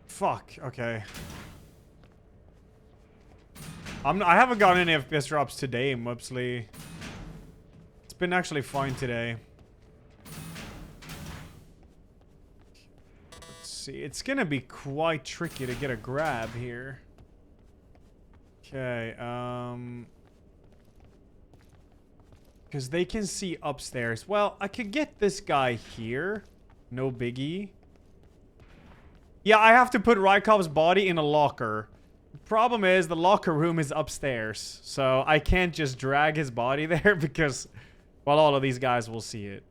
Fuck, okay. I haven't gotten any FPS drops today, mostly. It's been actually fine today. Let's see. It's gonna be quite tricky to get a grab here. Okay, because they can see upstairs. Well, I could get this guy here. No biggie. Yeah, I have to put Rykov's body in a locker. The problem is the locker room is upstairs. So I can't just drag his body there because, well, all of these guys will see it.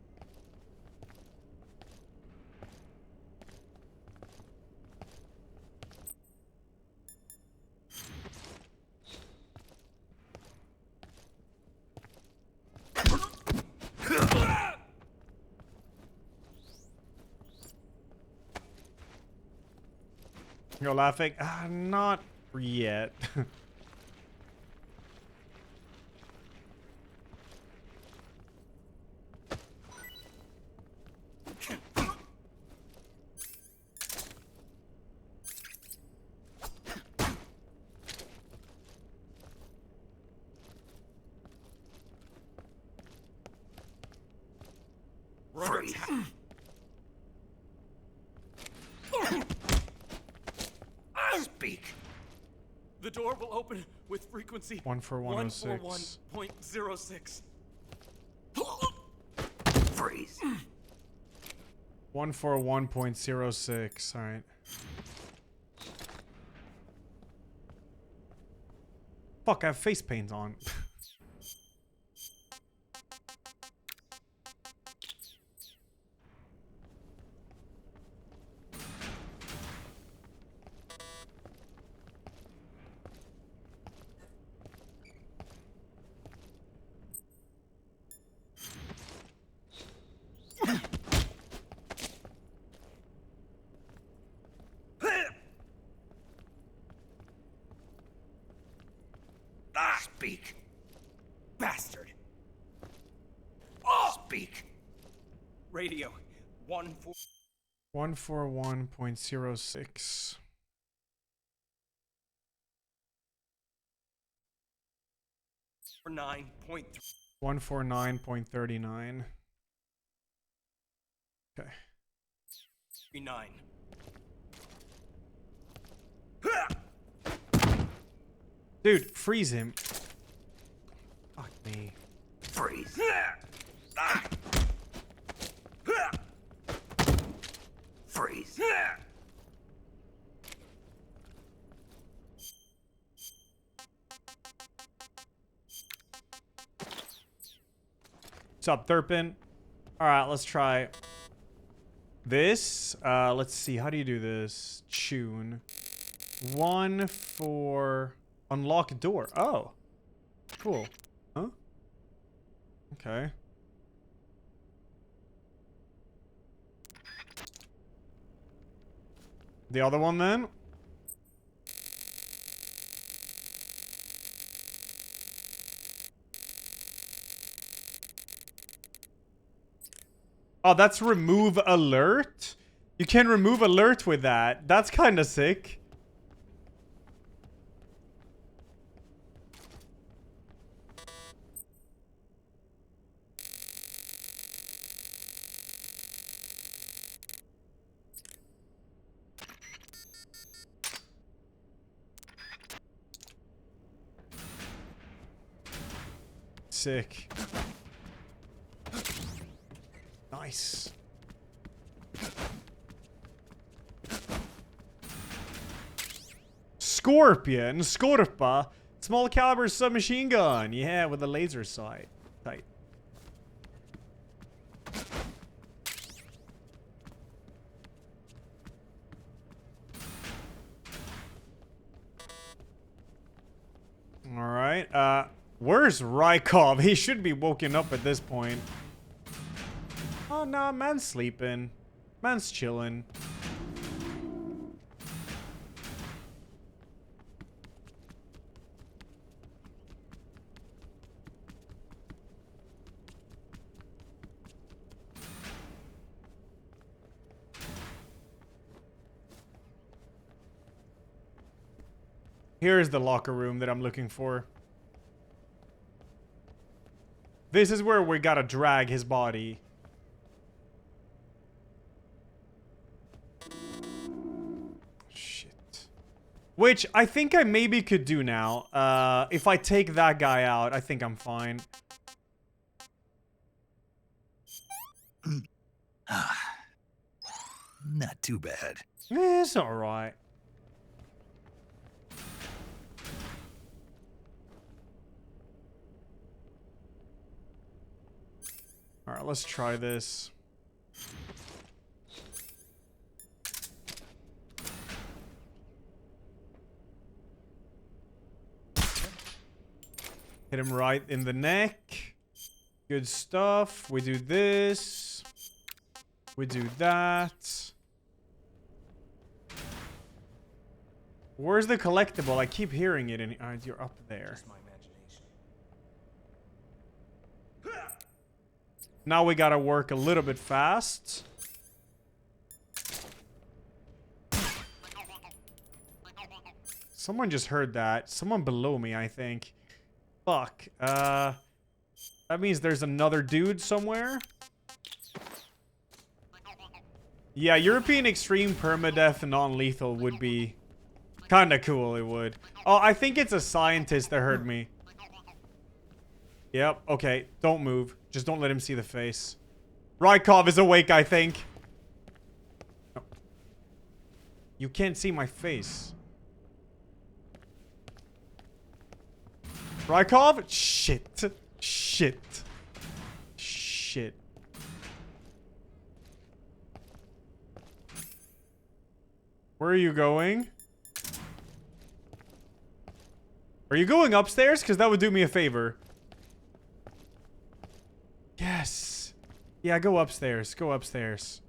You're laughing? Not yet. Freeze. Speak. The door will open with frequency 14106. 141.06. Freeze. 141.06. All right. Fuck, I have face paint on. Speak. Bastard. Speak. Radio 141.06. 149.39. Okay. 39. Dude, freeze him. Fuck me. Freeze. Freeze. What's up, Thurpin? Alright, let's try this. Let's see. How do you do this? Tune. 1, 4, Unlock door. Oh. Cool. Huh? Okay. The other one then? Oh, that's remove alert? You can remove alert with that. That's kind of sick. Sick. Nice. Scorpion, Scorpa, small caliber submachine gun. Yeah, with a laser sight. Tight. All right. Where's Rykov? He should be woken up at this point. Oh no, man's sleeping. Man's chilling. Here's the locker room that I'm looking for. This is where we gotta drag his body. Shit. Which I think I maybe could do now. If I take that guy out, I think I'm fine. Not too bad. It's alright. Alright, let's try this. Hit him right in the neck. Good stuff. We do this. We do that. Where's the collectible? I keep hearing it in... Alright, you're up there. Now we gotta work a little bit fast. Someone just heard that. Someone below me, I think. Fuck. That means there's another dude somewhere. Yeah, European Extreme Permadeath non-lethal would be kinda cool, it would. Oh, I think it's a scientist that heard me. Yep, okay. Don't move. Just don't let him see the face. Rykov is awake, I think. No. You can't see my face. Rykov? Shit. Shit. Shit. Where are you going? Are you going upstairs? Because that would do me a favor. Yes. Yeah, go upstairs. Go upstairs.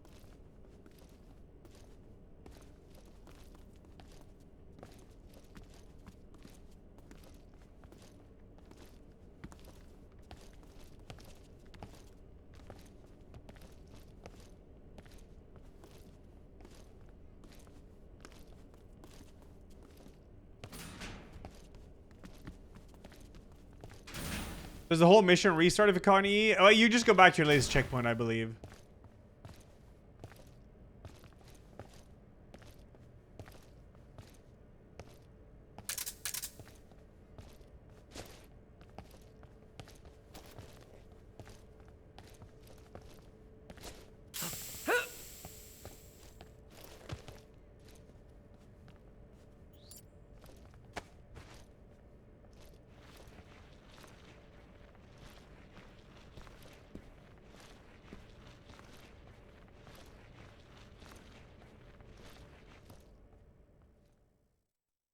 Does the whole mission restart if you can't eat? Oh, you just go back to your latest checkpoint, I believe.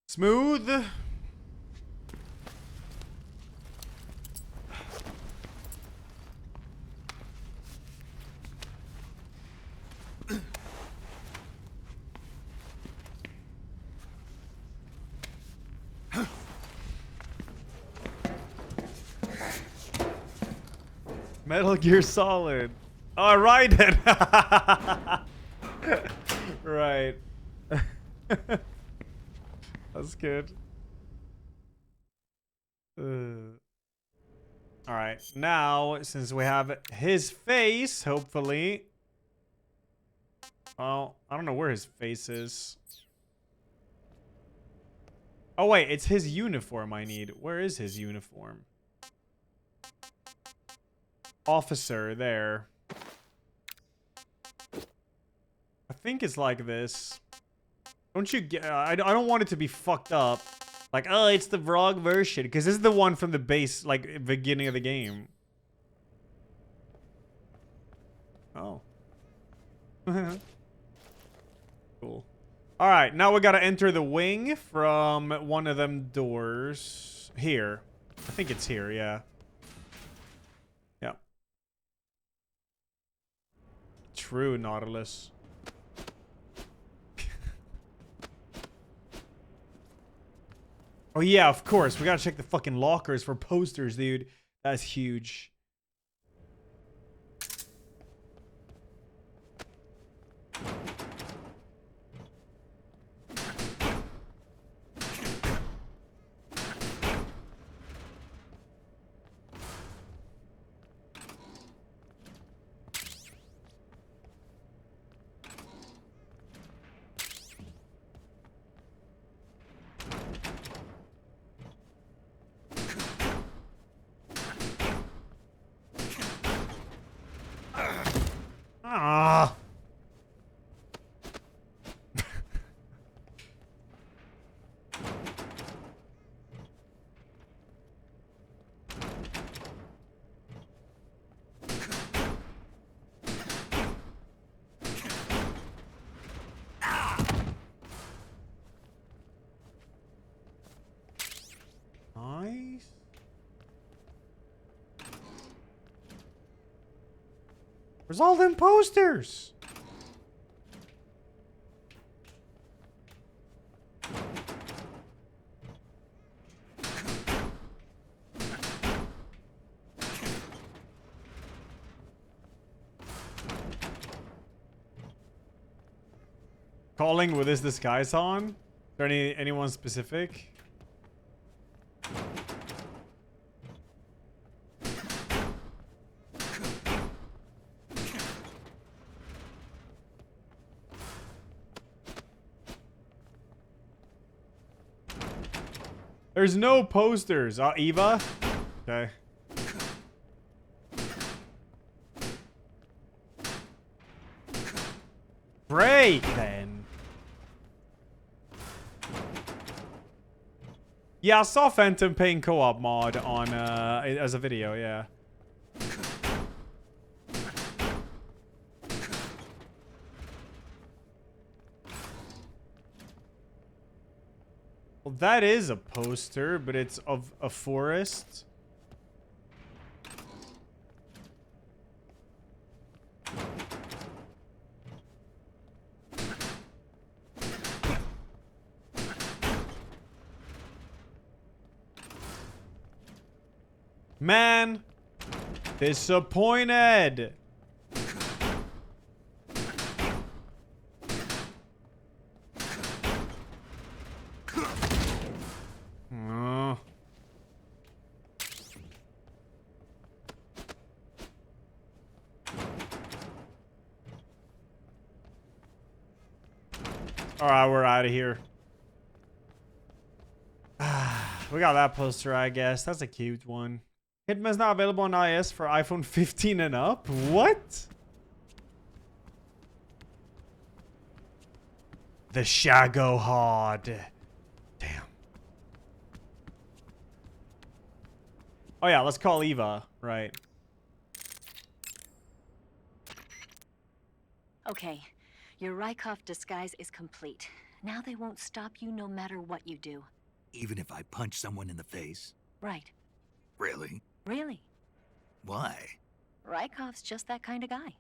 Smooth. Metal Gear Solid. All right then. Right. That's good. All right. Now, since we have his face, hopefully. Well, I don't know where his face is. Oh wait, it's his uniform I need. Where is his uniform? Officer, there. I think it's like this. Don't you get... I don't want it to be fucked up. Like, oh, it's the wrong version. Because this is the one from the base, like, beginning of the game. Oh. Cool. Alright, now we gotta enter the wing from one of them doors. Here. I think it's here, yeah. Yeah. True, Nautilus. Oh yeah, of course. We gotta check the fucking lockers for posters, dude. That's huge. Ah. Nice. Where's all them posters? Calling with this disguise on? Is there anyone specific? There's no posters. Eva? Okay. Great, then. Yeah, I saw Phantom Pain co-op mod on, as a video, yeah. Well, that is a poster, but it's of a forest. Man, disappointed. Alright, we're out of here. We got that poster, I guess. That's a cute one. Hitman's not available on iOS for iPhone 15 and up? What? The Shago Hard. Damn. Oh yeah, let's call Eva. Right. Okay. Your Rykov disguise is complete. Now they won't stop you no matter what you do. Even if I punch someone in the face? Right. Really? Really. Why? Rykov's just that kind of guy.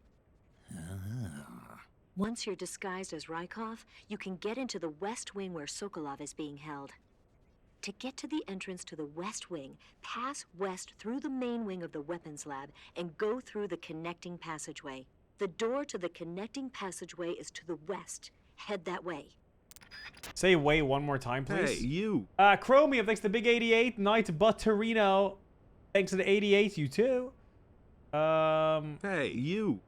Once you're disguised as Rykov, you can get into the West Wing where Sokolov is being held. To get to the entrance to the West Wing, pass west through the main wing of the weapons lab and go through the connecting passageway. The door to the connecting passageway is to the west. Head that way. Say way one more time, please. Hey, you. Chromium, thanks to Big 88. Knight Butterino, thanks to the 88, you too. Hey, you.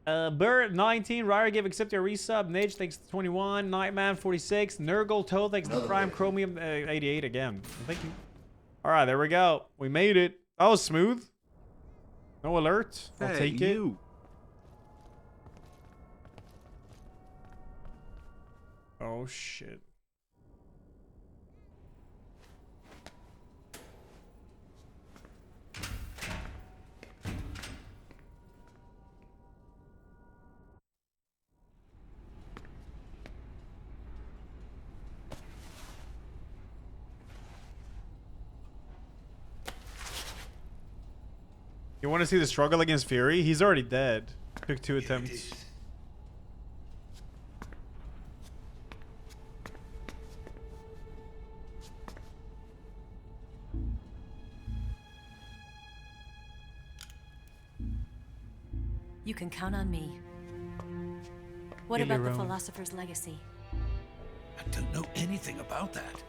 Burt 19, Ryder give accept your resub. Nage thanks to 21, Nightman 46, Nurgle Toe thanks to Prime, Chromium 88 again. Thank you. All right, there we go. We made it. That was smooth. No alert. I'll take it. You. Oh shit. You want to see the struggle against Fury? He's already dead. Took 2 attempts. You can count on me. What about the philosopher's legacy? I don't know anything about that.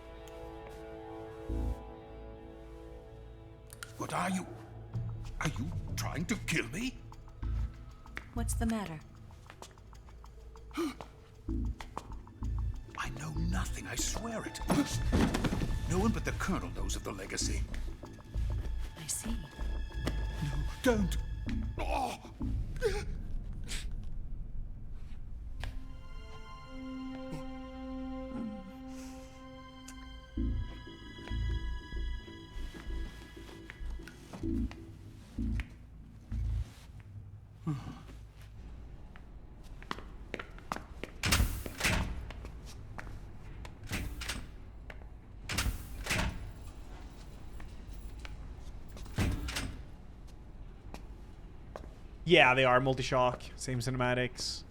What are you? Are you trying to kill me? What's the matter? I know nothing, I swear it. No one but the Colonel knows of the legacy. I see. No, don't. Oh. Yeah, they are multi-shock. Same cinematics.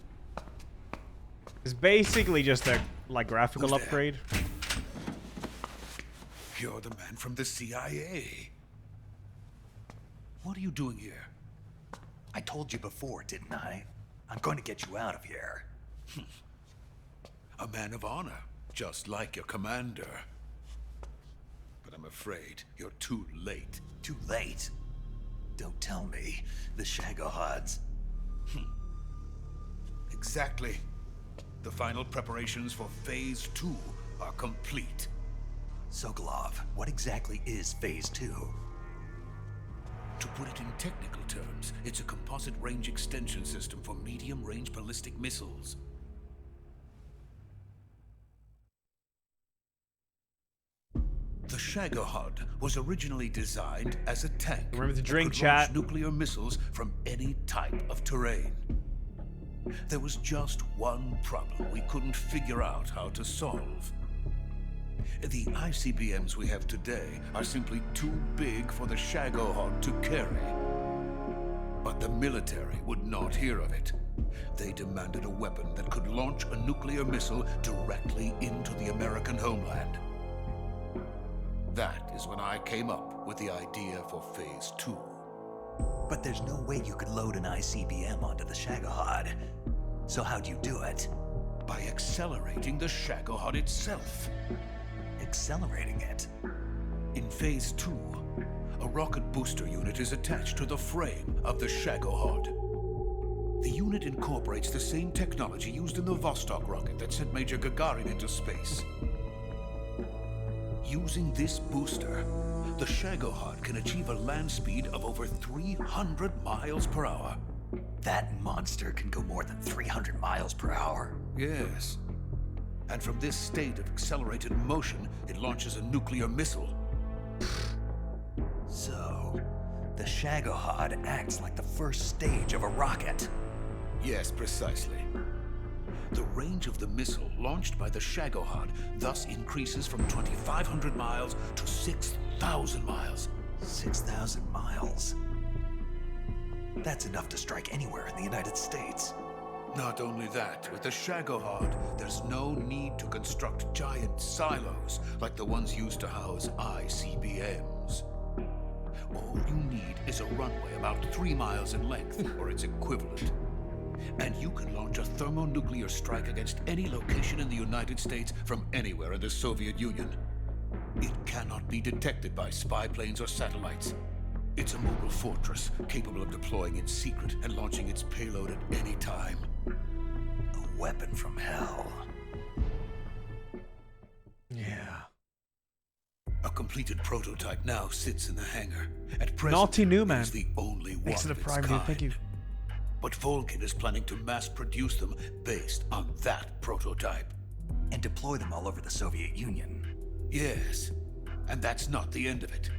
It's basically just a like graphical upgrade. You're the man from the CIA. What are you doing here? I told you before, didn't I? I'm going to get you out of here. A man of honor, just like your commander. But I'm afraid you're too late. Too late? Don't tell me. The Shagohods. Exactly. The final preparations for Phase 2 are complete. Sokolov, what exactly is Phase 2? To put it in technical terms, it's a composite range extension system for medium-range ballistic missiles. The Shagohod was originally designed as a tank. Remember to drink, that could chat. launch nuclear missiles from any type of terrain. There was just one problem we couldn't figure out how to solve. The ICBMs we have today are simply too big for the Shagohod to carry. But the military would not hear of it. They demanded a weapon that could launch a nuclear missile directly into the American homeland. That is when I came up with the idea for Phase 2. But there's no way you could load an ICBM onto the Shagohod. So how'd you do it? By accelerating the Shagohod itself. Accelerating it? In Phase 2, a rocket booster unit is attached to the frame of the Shagohod. The unit incorporates the same technology used in the Vostok rocket that sent Major Gagarin into space. Using this booster, the Shagohod can achieve a land speed of over 300 miles per hour. That monster can go more than 300 miles per hour? Yes. And from this state of accelerated motion, it launches a nuclear missile. So, the Shagohod acts like the first stage of a rocket. Yes, precisely. The range of the missile launched by the Shagohod thus increases from 2,500 miles to 6,000 miles. 6,000 miles? That's enough to strike anywhere in the United States. Not only that, with the Shagohod, there's no need to construct giant silos like the ones used to house ICBMs. All you need is a runway about 3 miles in length, or its equivalent. And you can launch a thermonuclear strike against any location in the United States from anywhere in the Soviet Union. It cannot be detected by spy planes or satellites. It's a mobile fortress, capable of deploying in secret and launching its payload at any time. A weapon from hell. Yeah. A completed prototype now sits in the hangar. At present, Naughty Newman. it's the only one Thanks to the of its Prime, dude. kind. Thank you. But Vulcan is planning to mass produce them based on that prototype. And deploy them all over the Soviet Union. Yes, and that's not the end of it.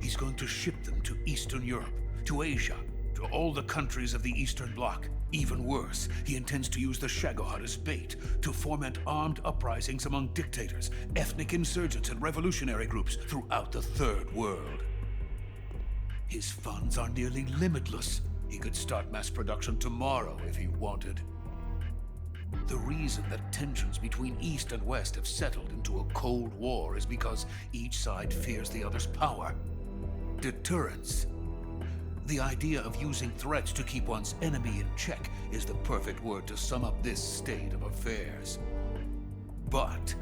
He's going to ship them to Eastern Europe, to Asia, to all the countries of the Eastern Bloc. Even worse, he intends to use the Shagohod as bait to foment armed uprisings among dictators, ethnic insurgents, and revolutionary groups throughout the Third World. His funds are nearly limitless. He could start mass production tomorrow if he wanted. The reason that tensions between East and West have settled into a Cold War is because each side fears the other's power. Deterrence. The idea of using threats to keep one's enemy in check is the perfect word to sum up this state of affairs. But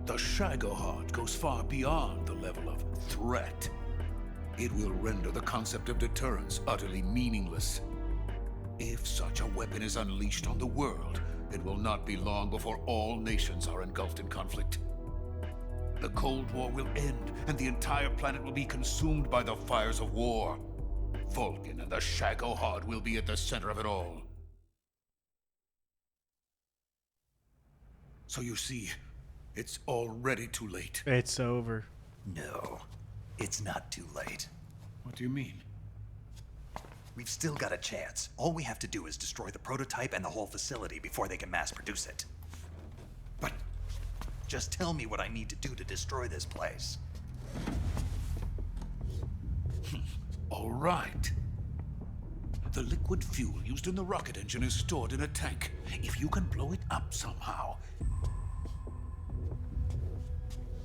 the Shagohod goes far beyond the level of threat. It will render the concept of deterrence utterly meaningless. If such a weapon is unleashed on the world, it will not be long before all nations are engulfed in conflict. The Cold War will end, and the entire planet will be consumed by the fires of war. Vulcan and the Shagohod will be at the center of it all. So you see, it's already too late. It's over. No, it's not too late. What do you mean? We've still got a chance. All we have to do is destroy the prototype and the whole facility before they can mass produce it. But just tell me what I need to do to destroy this place. All right. The liquid fuel used in the rocket engine is stored in a tank. If you can blow it up somehow.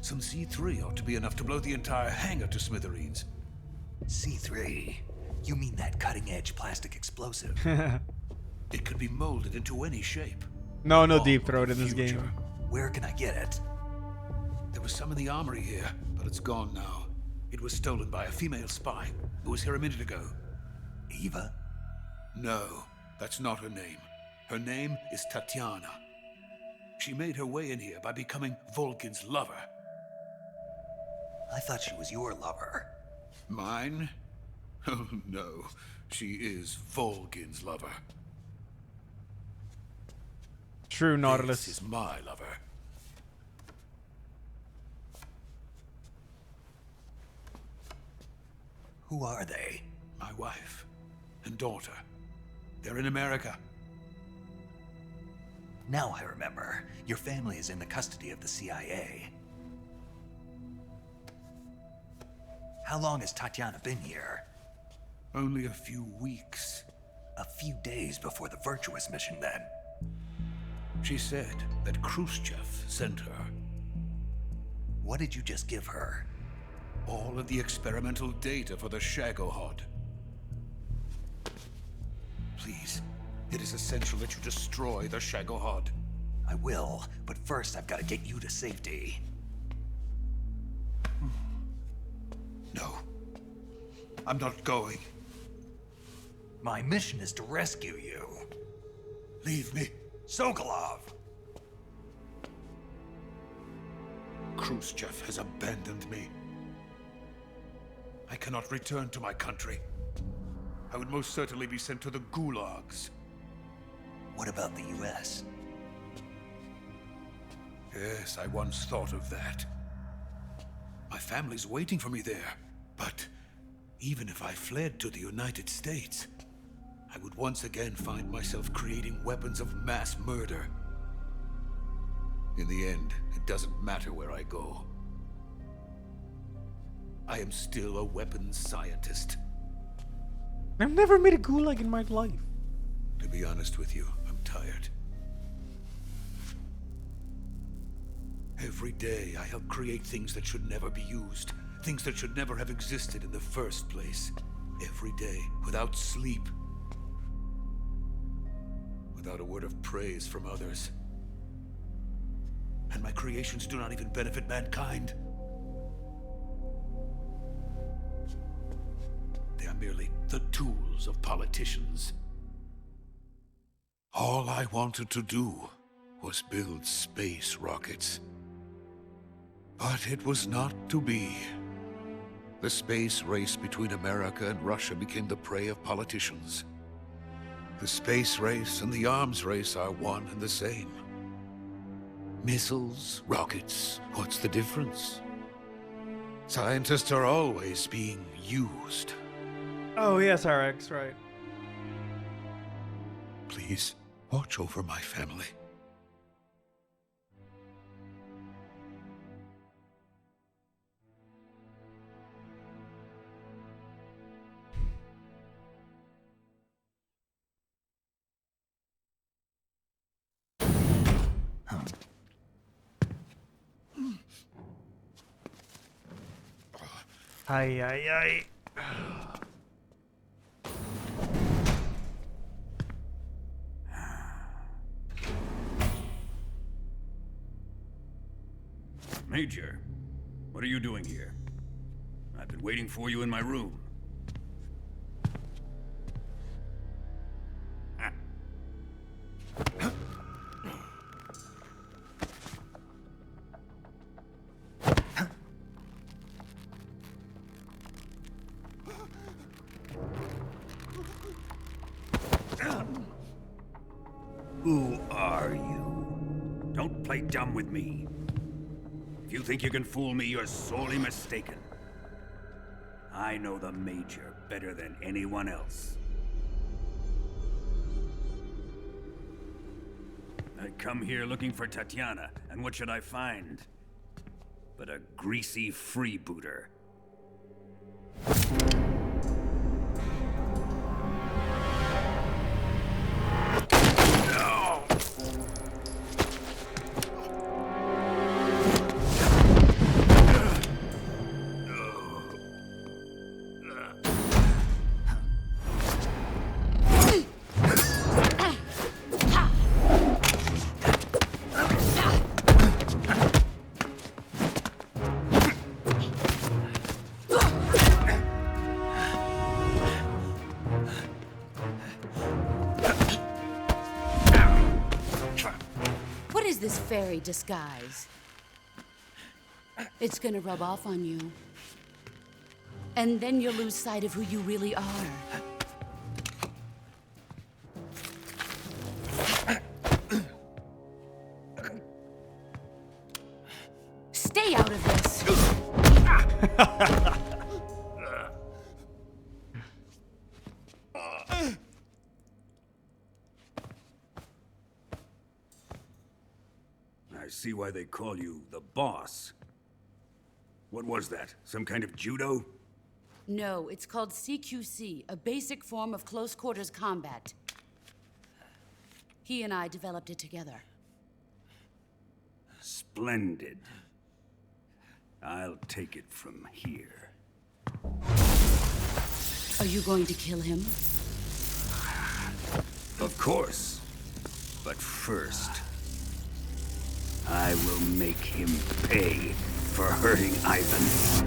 Some C3 ought to be enough to blow the entire hangar to smithereens. C3? You mean that cutting-edge plastic explosive? It could be molded into any shape. No All deep throat for in the this future. game. Where can I get it? There was some in the armory here, but it's gone now. It was stolen by a female spy who was here a minute ago. Eva? No, that's not her name. Her name is Tatiana. She made her way in here by becoming Vulcan's lover. I thought she was your lover. Mine? Oh no, she is Vulcan's lover. True, Nautilus. This is my lover. Who are they? My wife and daughter. They're in America. Now I remember. Your family is in the custody of the CIA. How long has Tatiana been here? Only a few weeks. A few days before the Virtuous mission, then. She said that Khrushchev sent her. What did you just give her? All of the experimental data for the Shagohod. Please, it is essential that you destroy the Shagohod. I will, but first I've got to get you to safety. No. I'm not going. My mission is to rescue you. Leave me. Sokolov! Khrushchev has abandoned me. I cannot return to my country. I would most certainly be sent to the gulags. What about the US? Yes, I once thought of that. My family's waiting for me there. But even if I fled to the United States, I would once again find myself creating weapons of mass murder. In the end, it doesn't matter where I go. I am still a weapons scientist. I've never made a gulag in my life. To be honest with you, I'm tired. Every day I help create things that should never be used, things that should never have existed in the first place. Every day, without sleep, without a word of praise from others. And my creations do not even benefit mankind. They are merely the tools of politicians. All I wanted to do was build space rockets. But it was not to be. The space race between America and Russia became the prey of politicians. The space race and the arms race are one and the same. Missiles, rockets, what's the difference? Scientists are always being used. Oh, yes, RX, right. Please, watch over my family. Ay, ay, ay. Major, what are you doing here? I've been waiting for you in my room. Who are you? Don't play dumb with me. If you think you can fool me, you're sorely mistaken. I know the Major better than anyone else. I come here looking for Tatiana, and what should I find? But a greasy freebooter. This fairy disguise. It's gonna rub off on you. And then you'll lose sight of who you really are. Stay out of this! I see why they call you the boss. What was that? Some kind of judo? No, it's called CQC, a basic form of close quarters combat. He and I developed it together. Splendid. I'll take it from here. Are you going to kill him? Of course. But first, I will make him pay for hurting Ivan.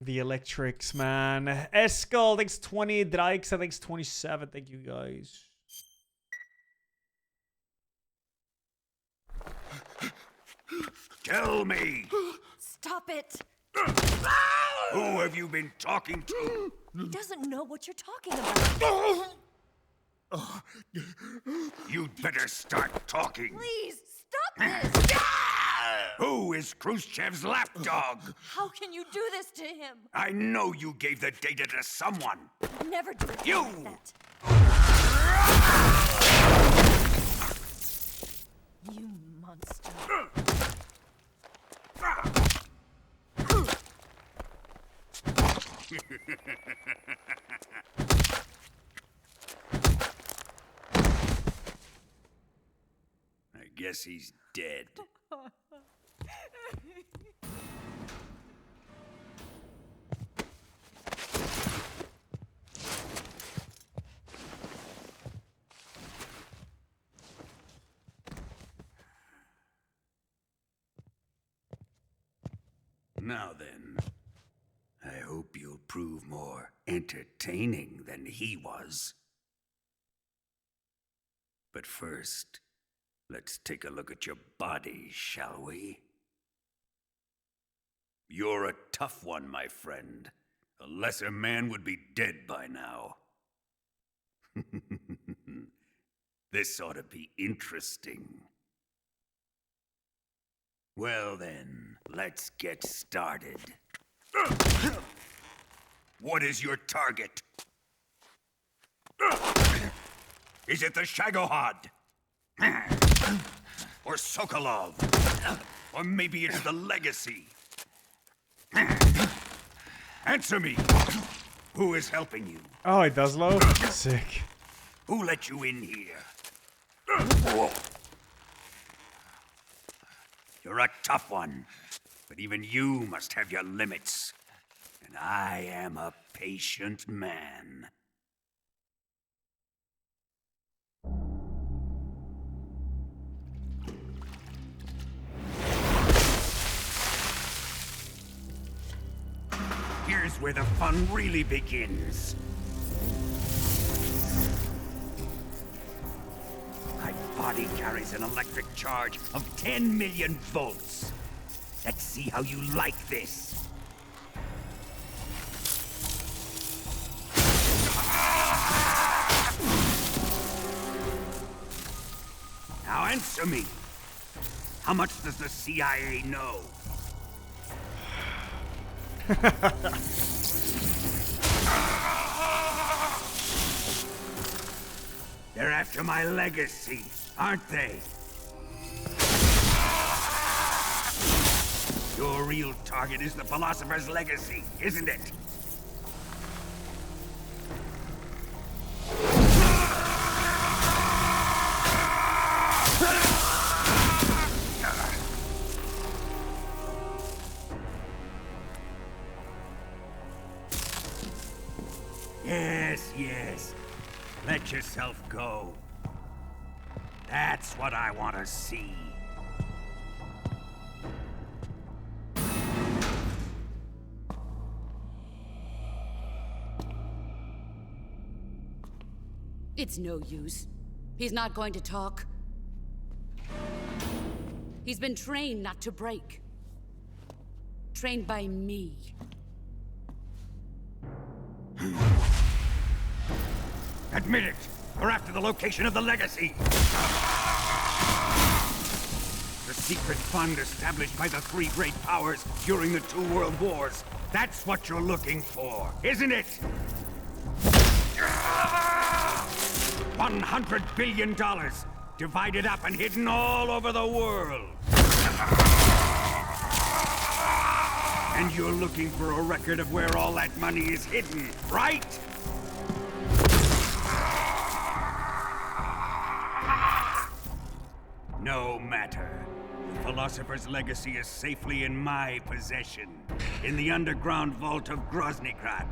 The electrics, man. Eskel, thanks 20. Drykes, thanks 27. Thank you, guys. Tell me, Stop it. who have you been talking to? He doesn't know what you're talking about. You'd better start talking. Please, stop this. Who is Khrushchev's lapdog? How can you do this to him? I know you gave the data to someone. Never do it You! like that. You monster. I guess he's dead. Now then, I hope you'll prove more entertaining than he was. But first, let's take a look at your body, shall we? You're a tough one, my friend. A lesser man would be dead by now. This ought to be interesting. Well then, let's get started. What is your target? Is it the Shagohod? Or Sokolov? Or maybe it's the Legacy? Answer me! Who is helping you? Oh, it does load? Sick. Who let you in here? You're a tough one, but even you must have your limits. And I am a patient man. Here's where the fun really begins. My body carries an electric charge of 10 million volts. Let's see how you like this. Now answer me. How much does the CIA know? They're after my legacy, aren't they? Your real target is the Philosopher's Legacy, isn't it? Yes, yes. Let yourself go. That's what I want to see. It's no use. He's not going to talk. He's been trained not to break. Trained by me. Admit it! We're after the location of the Legacy! The secret fund established by the three great powers during the 2 world wars. That's what you're looking for, isn't it? $100 billion, divided up and hidden all over the world. And you're looking for a record of where all that money is hidden, right? No matter. The Philosopher's Legacy is safely in my possession, in the underground vault of Groznygrad.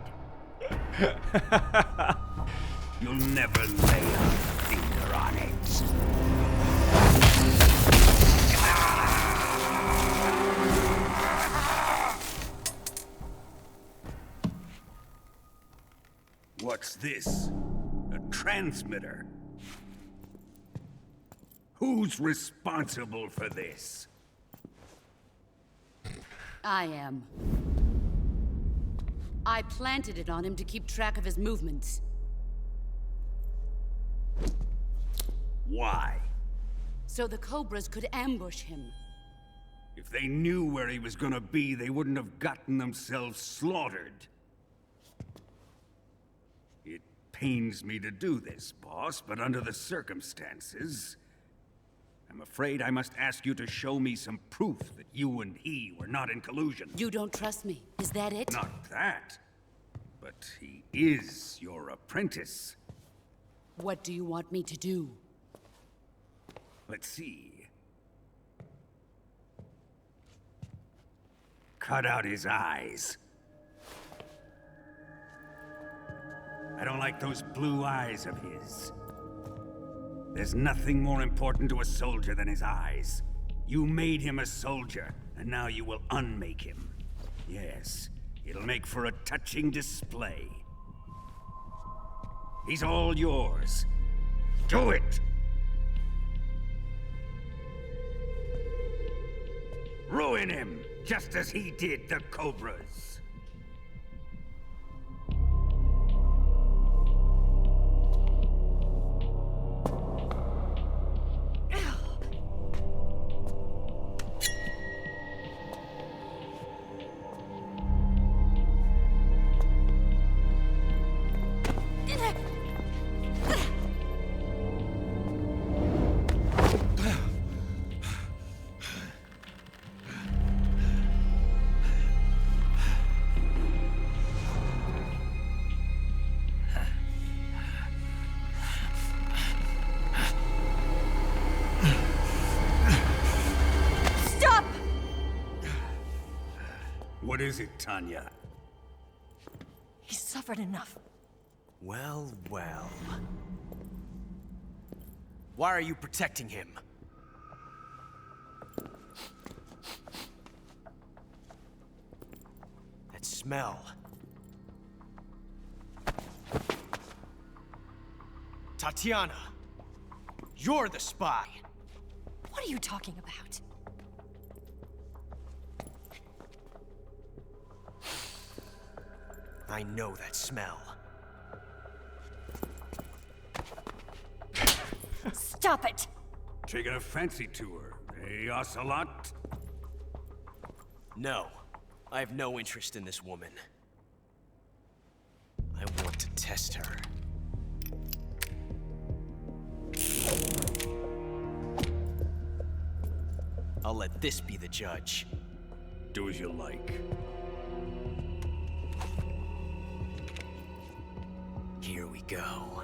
You'll never lay a finger on it. this? A transmitter? Who's responsible for this? I am. I planted it on him to keep track of his movements. Why? So the Cobras could ambush him. If they knew where he was gonna be, they wouldn't have gotten themselves slaughtered. It pains me to do this, boss, but under the circumstances, I'm afraid I must ask you to show me some proof that you and he were not in collusion. You don't trust me, is that it? Not that, but he is your apprentice. What do you want me to do? Let's see. Cut out his eyes. I don't like those blue eyes of his. There's nothing more important to a soldier than his eyes. You made him a soldier, and now you will unmake him. Yes, it'll make for a touching display. He's all yours. Do it! Ruin him, just as he did the Cobras. What is it, Tanya? He's suffered enough. Well, well. Why are you protecting him? That smell. Tatiana, you're the spy. What are you talking about? I know that smell. Stop it! Taking a fancy to her, eh, Ocelot? No, I have no interest in this woman. I want to test her. I'll let this be the judge. Do as you like. Here we go.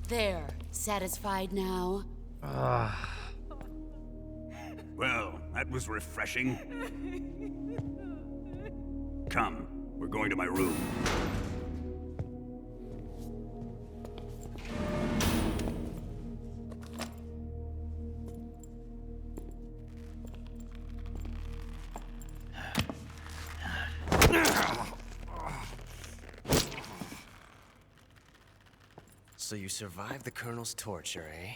There, satisfied now? Well, that was refreshing. Come, we're going to my room. So you survived the Colonel's torture, eh?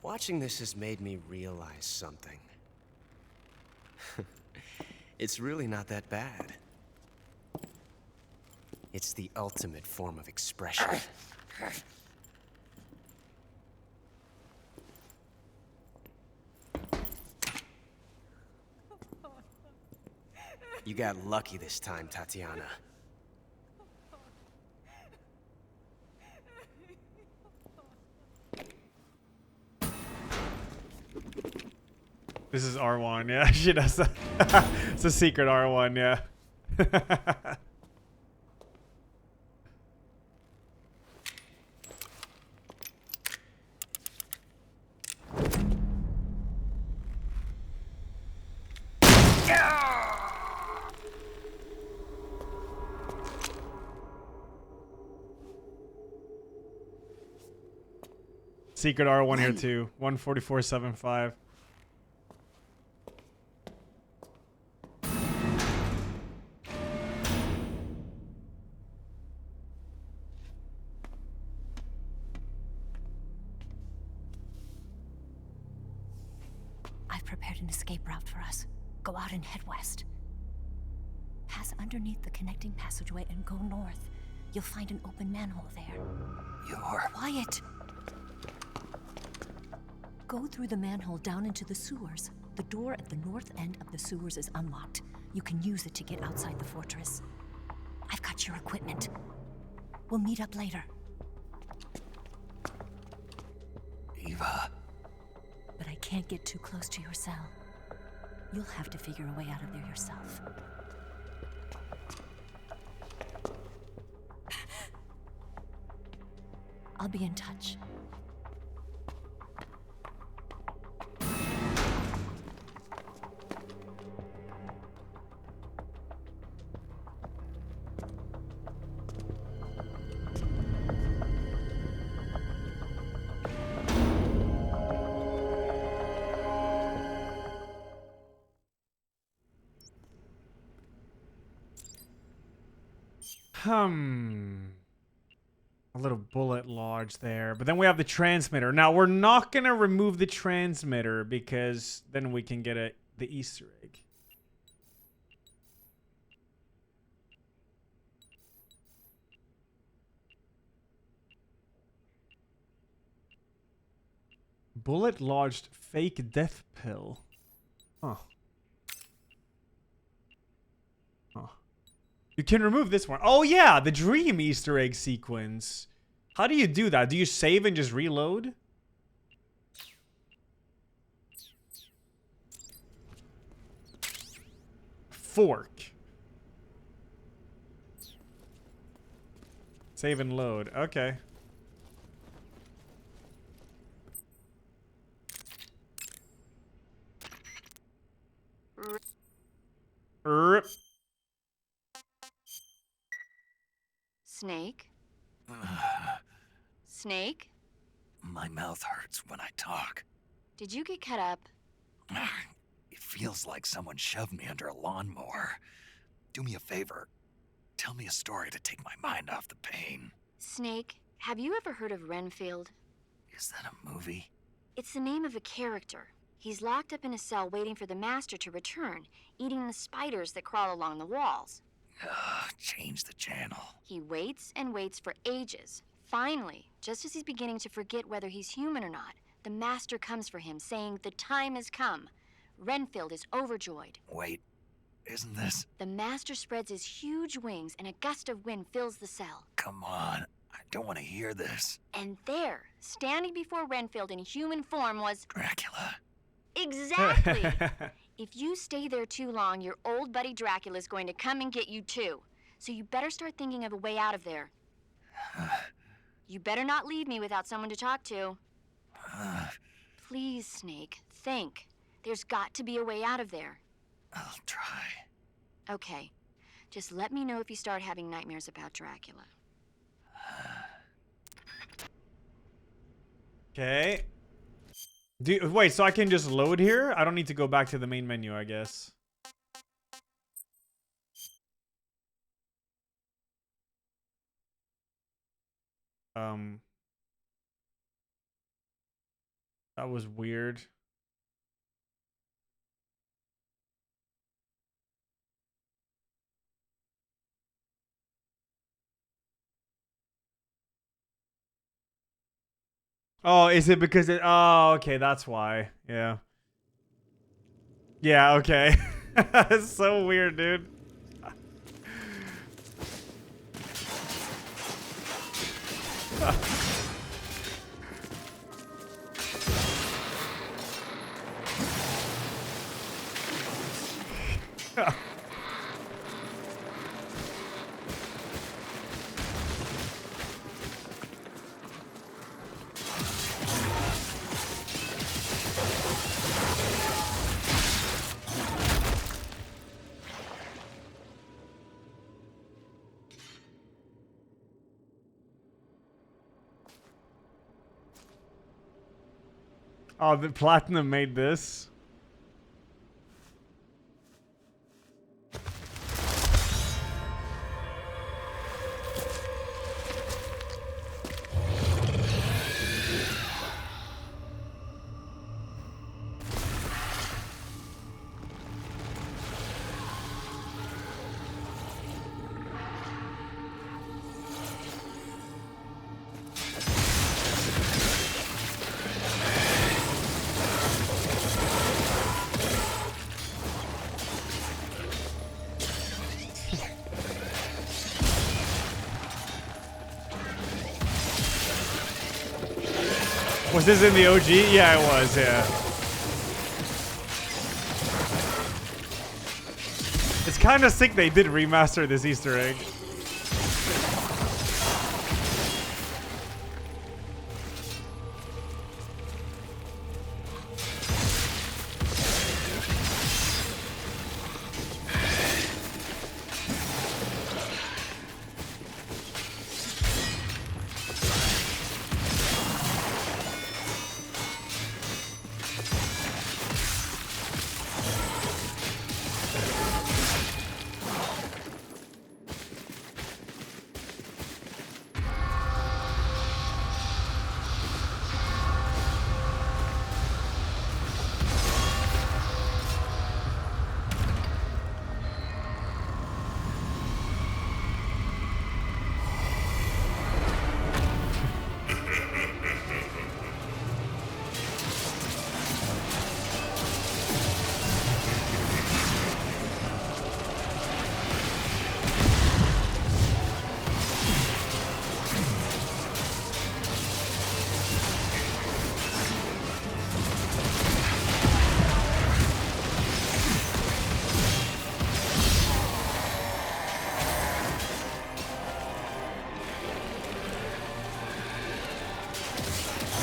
Watching this has made me realize something. It's really not that bad. It's the ultimate form of expression. You got lucky this time, Tatiana. This is R1, yeah. She does that. It's a secret R1, yeah. Secret R1 here too. 144.75. I've prepared an escape route for us. Go out and head west. Pass underneath the connecting passageway and go north. You'll find an open manhole there. You're... Quiet! Go through the manhole down into the sewers. The door at the north end of the sewers is unlocked. You can use it to get outside the fortress. I've got your equipment. We'll meet up later. Eva. But I can't get too close to your cell. You'll have to figure a way out of there yourself. I'll be in touch. A little bullet lodge there. But then we have the transmitter. Now, we're not going to remove the transmitter because then we can get the Easter egg. Bullet lodged fake death pill. Huh. You can remove this one. Oh yeah, the dream Easter egg sequence. How do you do that? Do you save and just reload? Fork. Save and load. Okay. Rip. Snake? Snake? My mouth hurts when I talk. Did you get cut up? It feels like someone shoved me under a lawnmower. Do me a favor. Tell me a story to take my mind off the pain. Snake, have you ever heard of Renfield? Is that a movie? It's the name of a character. He's locked up in a cell waiting for the master to return, eating the spiders that crawl along the walls. Change the channel. He waits and waits for ages. Finally, just as he's beginning to forget whether he's human or not, the master comes for him, saying the time has come. Renfield is overjoyed. Wait, isn't this... The master spreads his huge wings and a gust of wind fills the cell. Come on, I don't want to hear this. And there, standing before Renfield in human form was... Dracula. Exactly! If you stay there too long, your old buddy Dracula's going to come and get you too. So you better start thinking of a way out of there. You better not leave me without someone to talk to. Please, Snake, think. There's got to be a way out of there. I'll try. Okay. Just let me know if you start having nightmares about Dracula. Okay. Wait, so I can just load here? I don't need to go back to the main menu, I guess. That was weird. Oh, is it because it... Oh, okay, that's why. Yeah. Yeah, okay. It's so weird, dude. Oh, the Platinum made this. Was this in the OG? Yeah, it was, yeah. It's kind of sick they did remaster this Easter egg.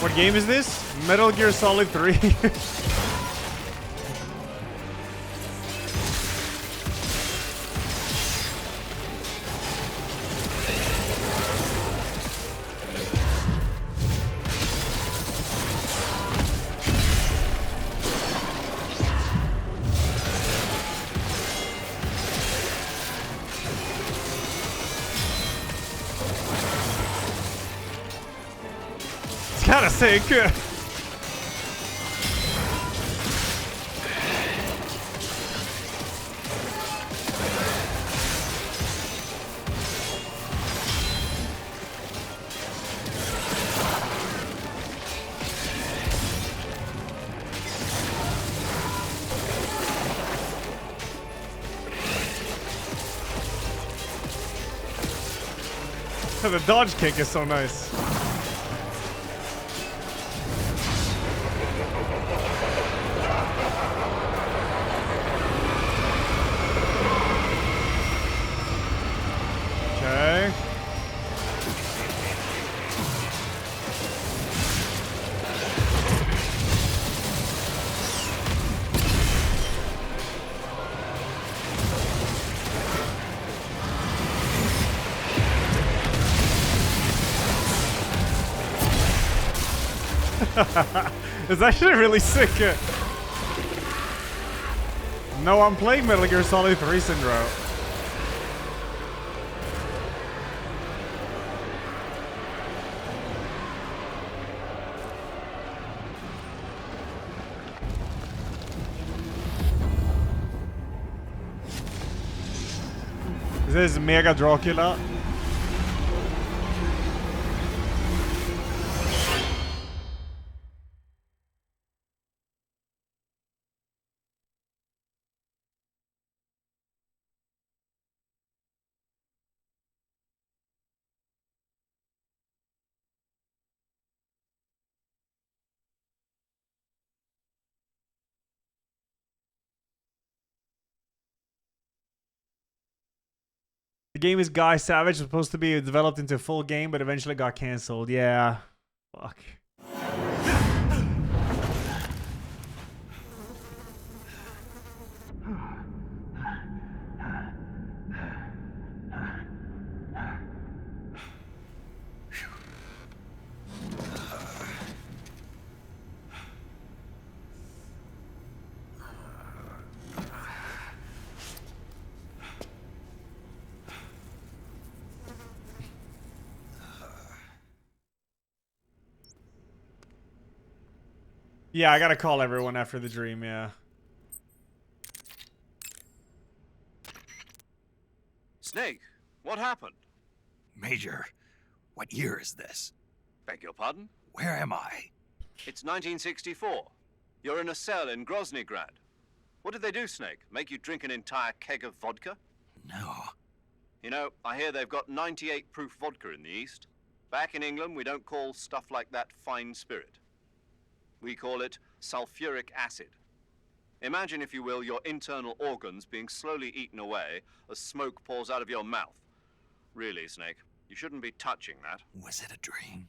What game is this? Metal Gear Solid 3. Kinda sick. The dodge kick is so nice. Okay. It's actually really sick. No, I'm playing Metal Gear Solid 3 Syndrome. This is Mega Dracula. The game is Guy Savage, supposed to be developed into a full game, but eventually got cancelled. Yeah. Fuck. Yeah, I gotta call everyone after the dream, yeah. Snake, what happened? Major, what year is this? Beg your pardon? Where am I? It's 1964. You're in a cell in Groznygrad. What did they do, Snake? Make you drink an entire keg of vodka? No. You know, I hear they've got 98 proof vodka in the East. Back in England, we don't call stuff like that fine spirit. We call it sulfuric acid. Imagine, if you will, your internal organs being slowly eaten away as smoke pours out of your mouth. Really, Snake, you shouldn't be touching that. Was it a dream?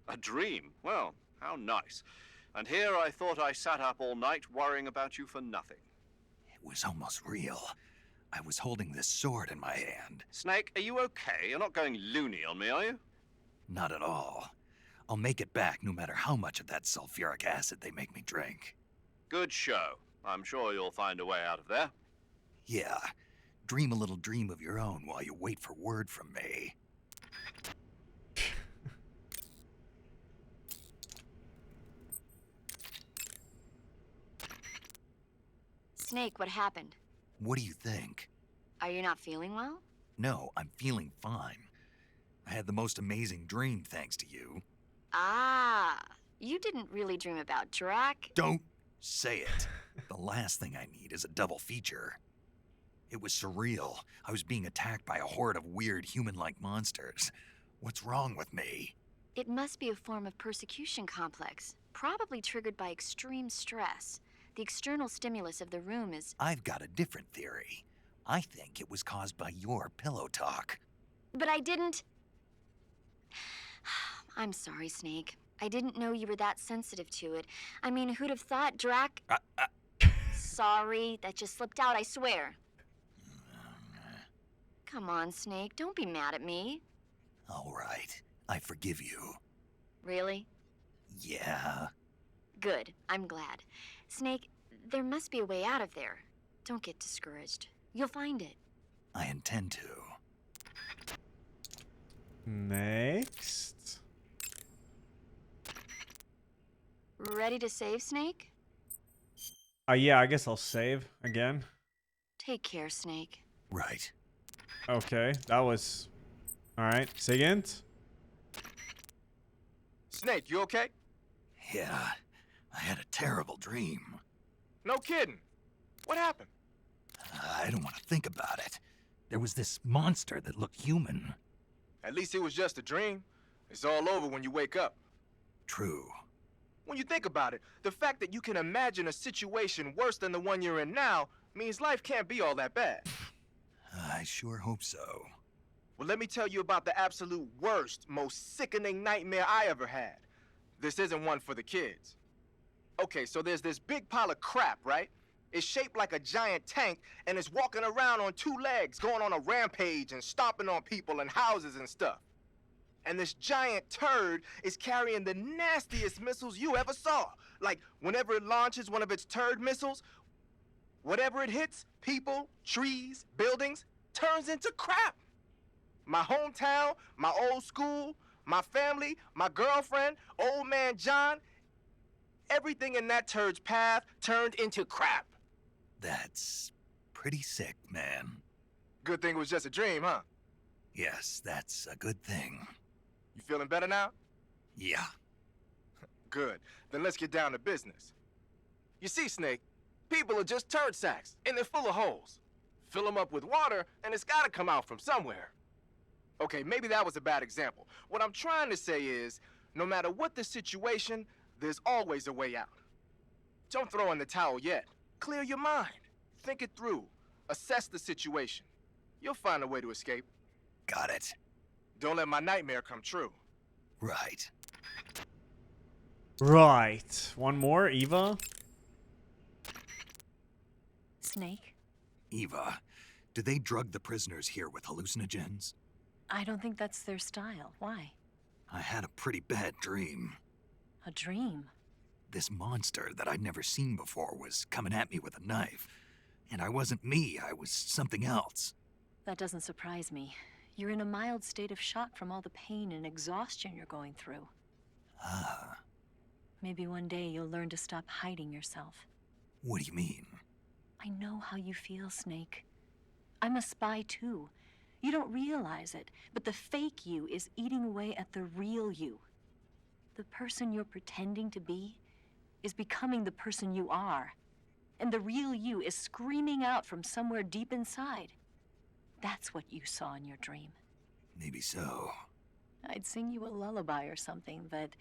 A dream? Well, how nice. And here I thought I sat up all night worrying about you for nothing. It was almost real. I was holding this sword in my hand. Snake, are you okay? You're not going loony on me, are you? Not at all. I'll make it back no matter how much of that sulfuric acid they make me drink. Good show. I'm sure you'll find a way out of there. Yeah. Dream a little dream of your own while you wait for word from me. Snake, what happened? What do you think? Are you not feeling well? No, I'm feeling fine. I had the most amazing dream thanks to you. Ah, you didn't really dream about Drac. Don't say it. The last thing I need is a double feature. It was surreal. I was being attacked by a horde of weird human-like monsters. What's wrong with me? It must be a form of persecution complex, probably triggered by extreme stress. The external stimulus of the room is... I've got a different theory. I think it was caused by your pillow talk. But I didn't... I'm sorry, Snake. I didn't know you were that sensitive to it. I mean, who'd have thought Drac... Sorry, that just slipped out, I swear. Come on, Snake, don't be mad at me. All right, I forgive you. Really? Yeah. Good, I'm glad. Snake, there must be a way out of there. Don't get discouraged. You'll find it. I intend to. Next. Ready to save, Snake? Yeah, I guess I'll save again. Take care, Snake. Right. Okay, that was... Alright, second. Snake, you okay? Yeah, I had a terrible dream. No kidding. What happened? I don't want to think about it. There was this monster that looked human. At least it was just a dream. It's all over when you wake up. True. When you think about it, the fact that you can imagine a situation worse than the one you're in now means life can't be all that bad. I sure hope so. Well, let me tell you about the absolute worst, most sickening nightmare I ever had. This isn't one for the kids. Okay, so there's this big pile of crap, right? It's shaped like a giant tank, and it's walking around on two legs, going on a rampage and stomping on people and houses and stuff. And this giant turd is carrying the nastiest missiles you ever saw. Like, whenever it launches one of its turd missiles, whatever it hits, people, trees, buildings, turns into crap. My hometown, my old school, my family, my girlfriend, old man John, everything in that turd's path turned into crap. That's pretty sick, man. Good thing it was just a dream, huh? Yes, that's a good thing. You feeling better now? Yeah. Good. Then let's get down to business. You see, Snake, people are just turd sacks, and they're full of holes. Fill them up with water, and it's gotta come out from somewhere. Okay, maybe that was a bad example. What I'm trying to say is, no matter what the situation, there's always a way out. Don't throw in the towel yet. Clear your mind. Think it through. Assess the situation. You'll find a way to escape. Got it. Don't let my nightmare come true. Right. Right. One more, Eva? Snake? Eva, do they drug the prisoners here with hallucinogens? I don't think that's their style. Why? I had a pretty bad dream. A dream? This monster that I'd never seen before was coming at me with a knife. And I wasn't me, I was something else. That doesn't surprise me. You're in a mild state of shock from all the pain and exhaustion you're going through. Ah. Maybe one day you'll learn to stop hiding yourself. What do you mean? I know how you feel, Snake. I'm a spy too. You don't realize it, but the fake you is eating away at the real you. The person you're pretending to be is becoming the person you are. And the real you is screaming out from somewhere deep inside. That's what you saw in your dream. Maybe so. I'd sing you a lullaby or something, but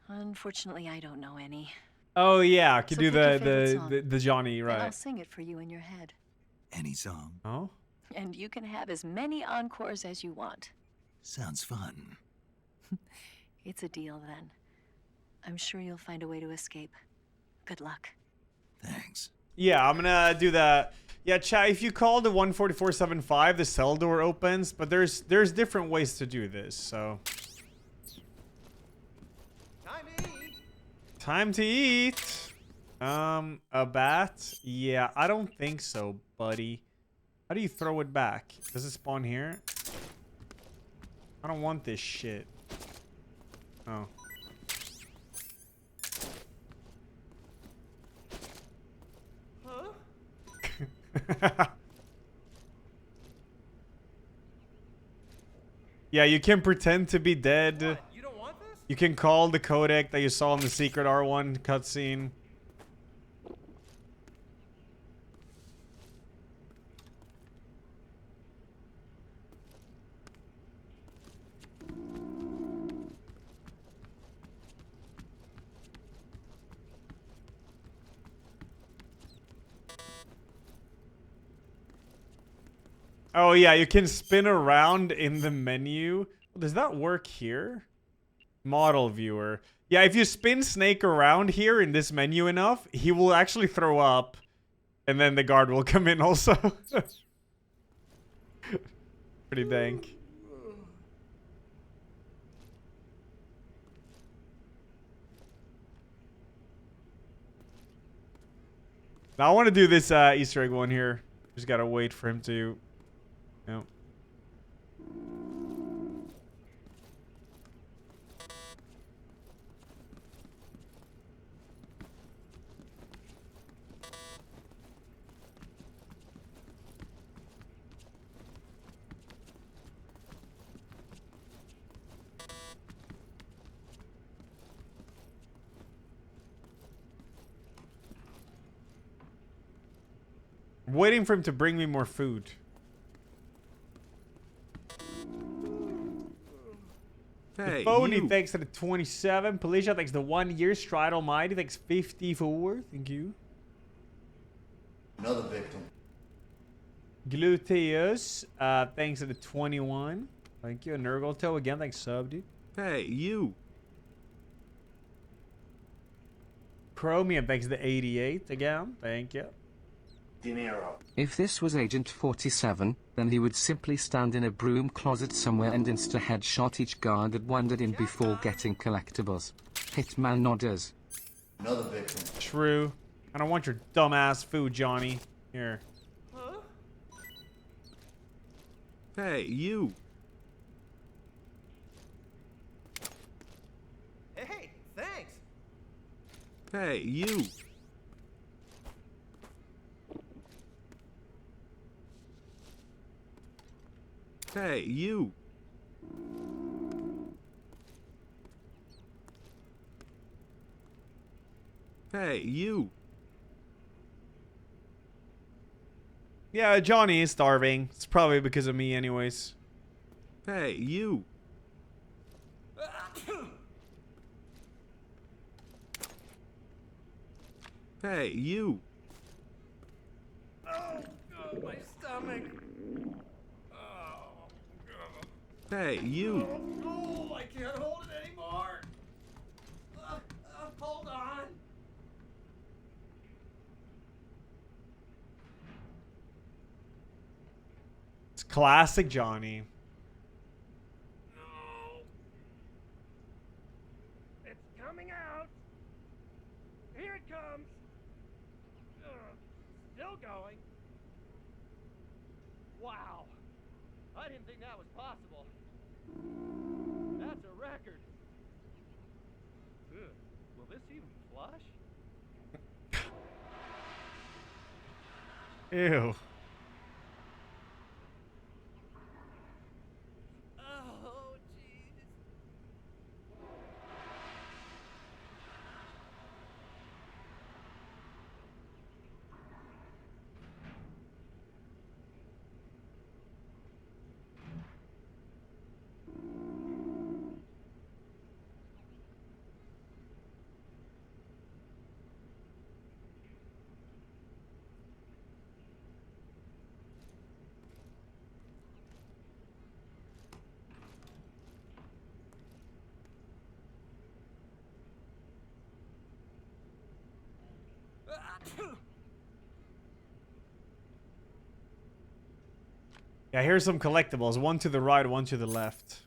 unfortunately I don't know any. Oh yeah, I could So do pick your favorite song, the Johnny, and I'll right? sing it for you in your head. Any song? Oh? And you can have as many encores as you want. Sounds fun. It's a deal then. I'm sure you'll find a way to escape. Good luck. Thanks. Yeah, I'm gonna do that. Yeah, chat, if you call the 14475, the cell door opens, but there's different ways to do this, so. Time to eat. A bat? Yeah, I don't think so, buddy. How do you throw it back? Does it spawn here? I don't want this shit. Oh. Yeah, you can pretend to be dead. What? You don't want this? You can call the codec that you saw in the secret R1 cutscene. Oh yeah, you can spin around in the menu. Does that work here? Model viewer. Yeah, if you spin Snake around here in this menu enough, he will actually throw up. And then the guard will come in also. Pretty dank. Now I want to do this Easter egg one here. Just gotta wait for him to... No. I'm waiting for him to bring me more food. Hey, Phony you. thanks to the 27. Palicia thanks the 1 year. Stride Almighty thanks 54. Thank you. Another victim. Gluteus thanks to the 21. Thank you. Nurgleto again. Thanks sub, dude. Hey, you. Chromium thanks to the 88 again. Thank you. Dinero. If this was Agent 47, then he would simply stand in a broom closet somewhere and insta-headshot each guard that wandered in before getting collectibles. Hitman orders. Another victim. True. I don't want your dumbass food, Johnny. Here. Huh? Hey, you. Hey, thanks. Hey, you. Hey, you. Hey, you. Yeah, Johnny is starving. It's probably because of me anyways. Hey, you. Hey, you. Oh, my stomach. Hey, you. Oh, I can't hold it anymore. Hold on. It's classic Johnny. No. It's coming out. Here it comes. Still going. Wow. I didn't think that was possible. That's a record. Ugh. Will this even plush? Ew. Oh, jeez. Yeah, here's some collectibles. One to the right, one to the left.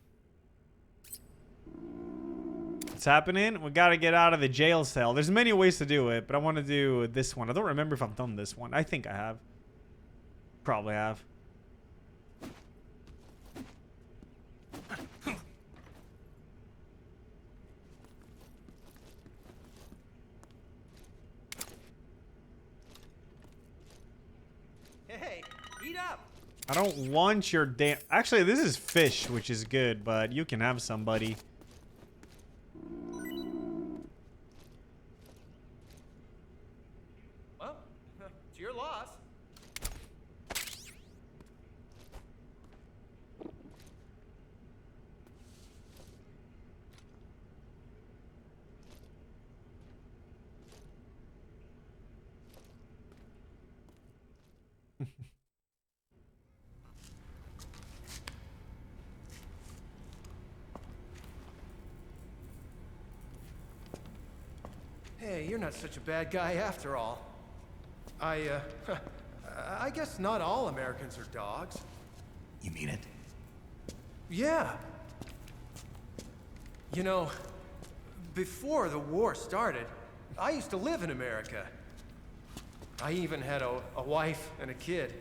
What's happening? We gotta get out of the jail cell. There's many ways to do it, but I want to do this one. I don't remember if I've done this one. I think I have. Probably have. Hey, eat up. I don't want your damn... Actually, this is fish, which is good, but you can have somebody. Well, it's your loss. Hey, you're not such a bad guy after all. I guess not all Americans are dogs. You mean it? Yeah. You know, before the war started, I used to live in America. I even had a wife and a kid.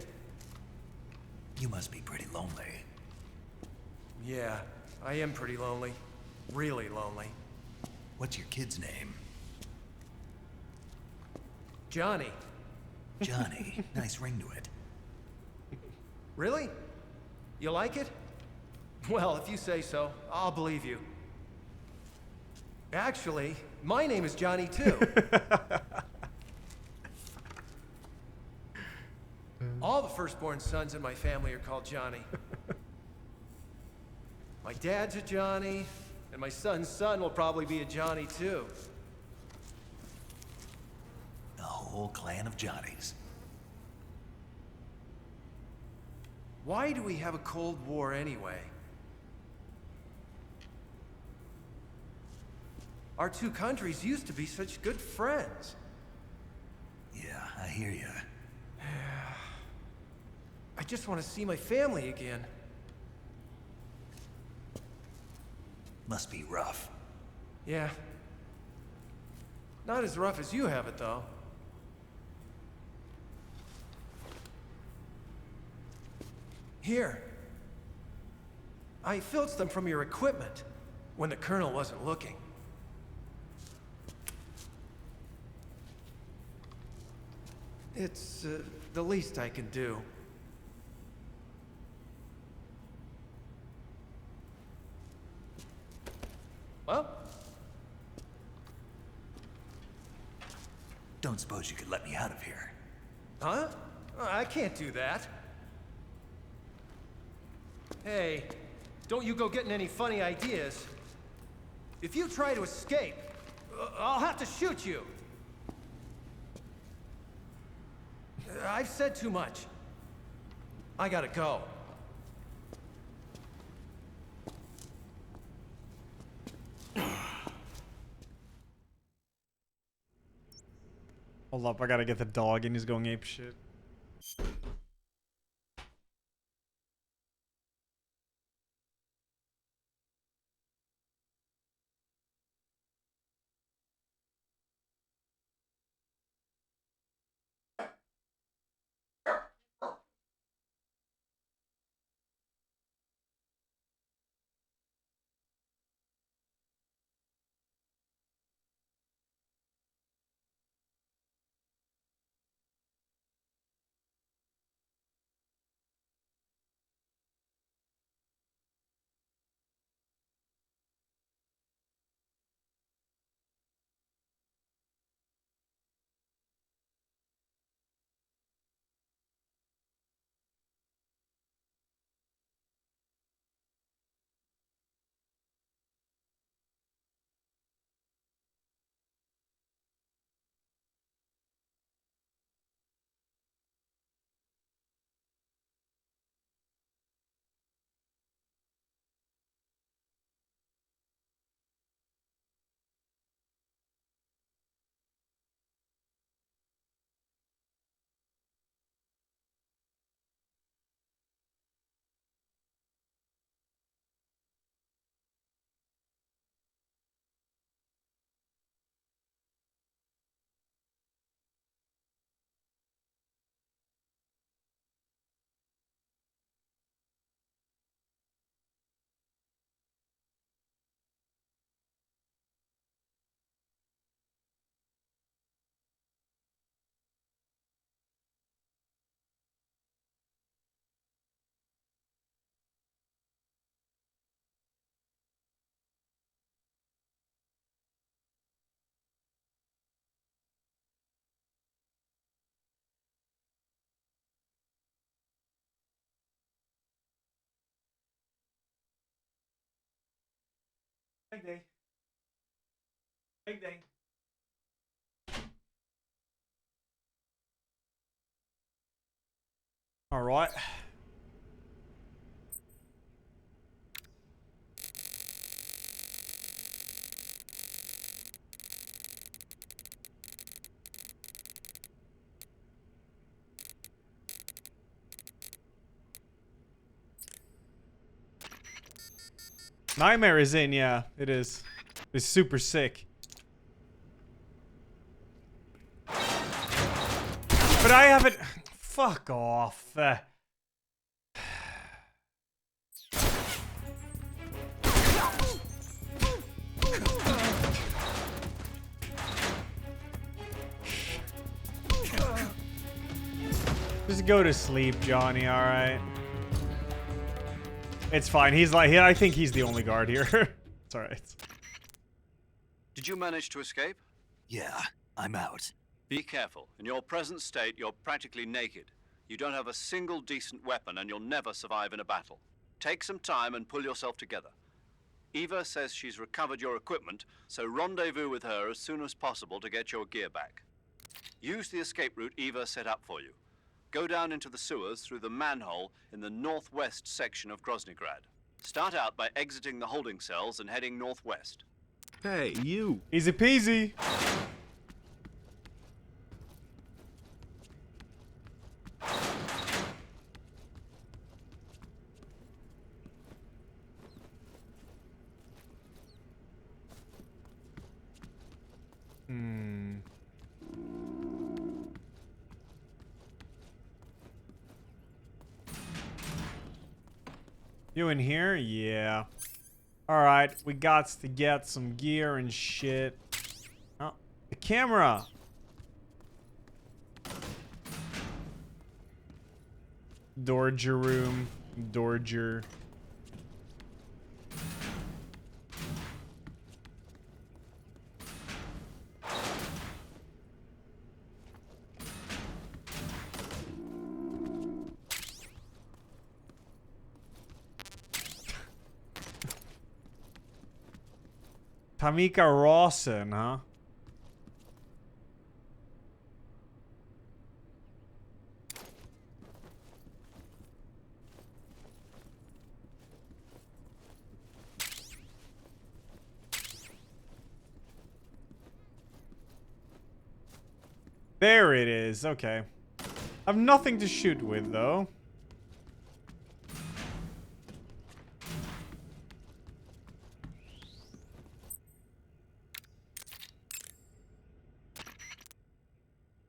You must be pretty lonely. Yeah, I am pretty lonely. Really lonely. What's your kid's name? Johnny. Johnny. Nice ring to it. Really? You like it? Well, if you say so, I'll believe you. Actually, my name is Johnny too. All the firstborn sons in my family are called Johnny. My dad's a Johnny, and my son's son will probably be a Johnny too. A whole clan of Johnnies. Why do we have a Cold War anyway? Our two countries used to be such good friends. Yeah, I hear you. I just want to see my family again. Must be rough. Yeah. Not as rough as you have it, though. Here. I filched them from your equipment when the Colonel wasn't looking. It's the least I can do. Well? Don't suppose you could let me out of here? Huh? I can't do that. Hey, don't you go getting any funny ideas. If you try to escape, I'll have to shoot you. I've said too much. I gotta go. Hold up, I gotta get the dog and he's going ape shit. Big day. Big day. All right. Nightmare is in, yeah, it is. It's super sick. But I haven't... Fuck off. Just go to sleep, Johnny, alright? It's fine. He's like, I think he's the only guard here. It's alright. Did you manage to escape? Yeah, I'm out. Be careful. In your present state, you're practically naked. You don't have a single decent weapon, and you'll never survive in a battle. Take some time and pull yourself together. Eva says she's recovered your equipment, so rendezvous with her as soon as possible to get your gear back. Use the escape route Eva set up for you. Go down into the sewers through the manhole in the northwest section of Groznygrad. Start out by exiting the holding cells and heading northwest. Hey, you. Easy peasy. You in here? Yeah. Alright, we got to get some gear and shit. Oh, the camera! Dorger room. Dorger. Tamika Rawson, huh? There it is. Okay. I have nothing to shoot with, though.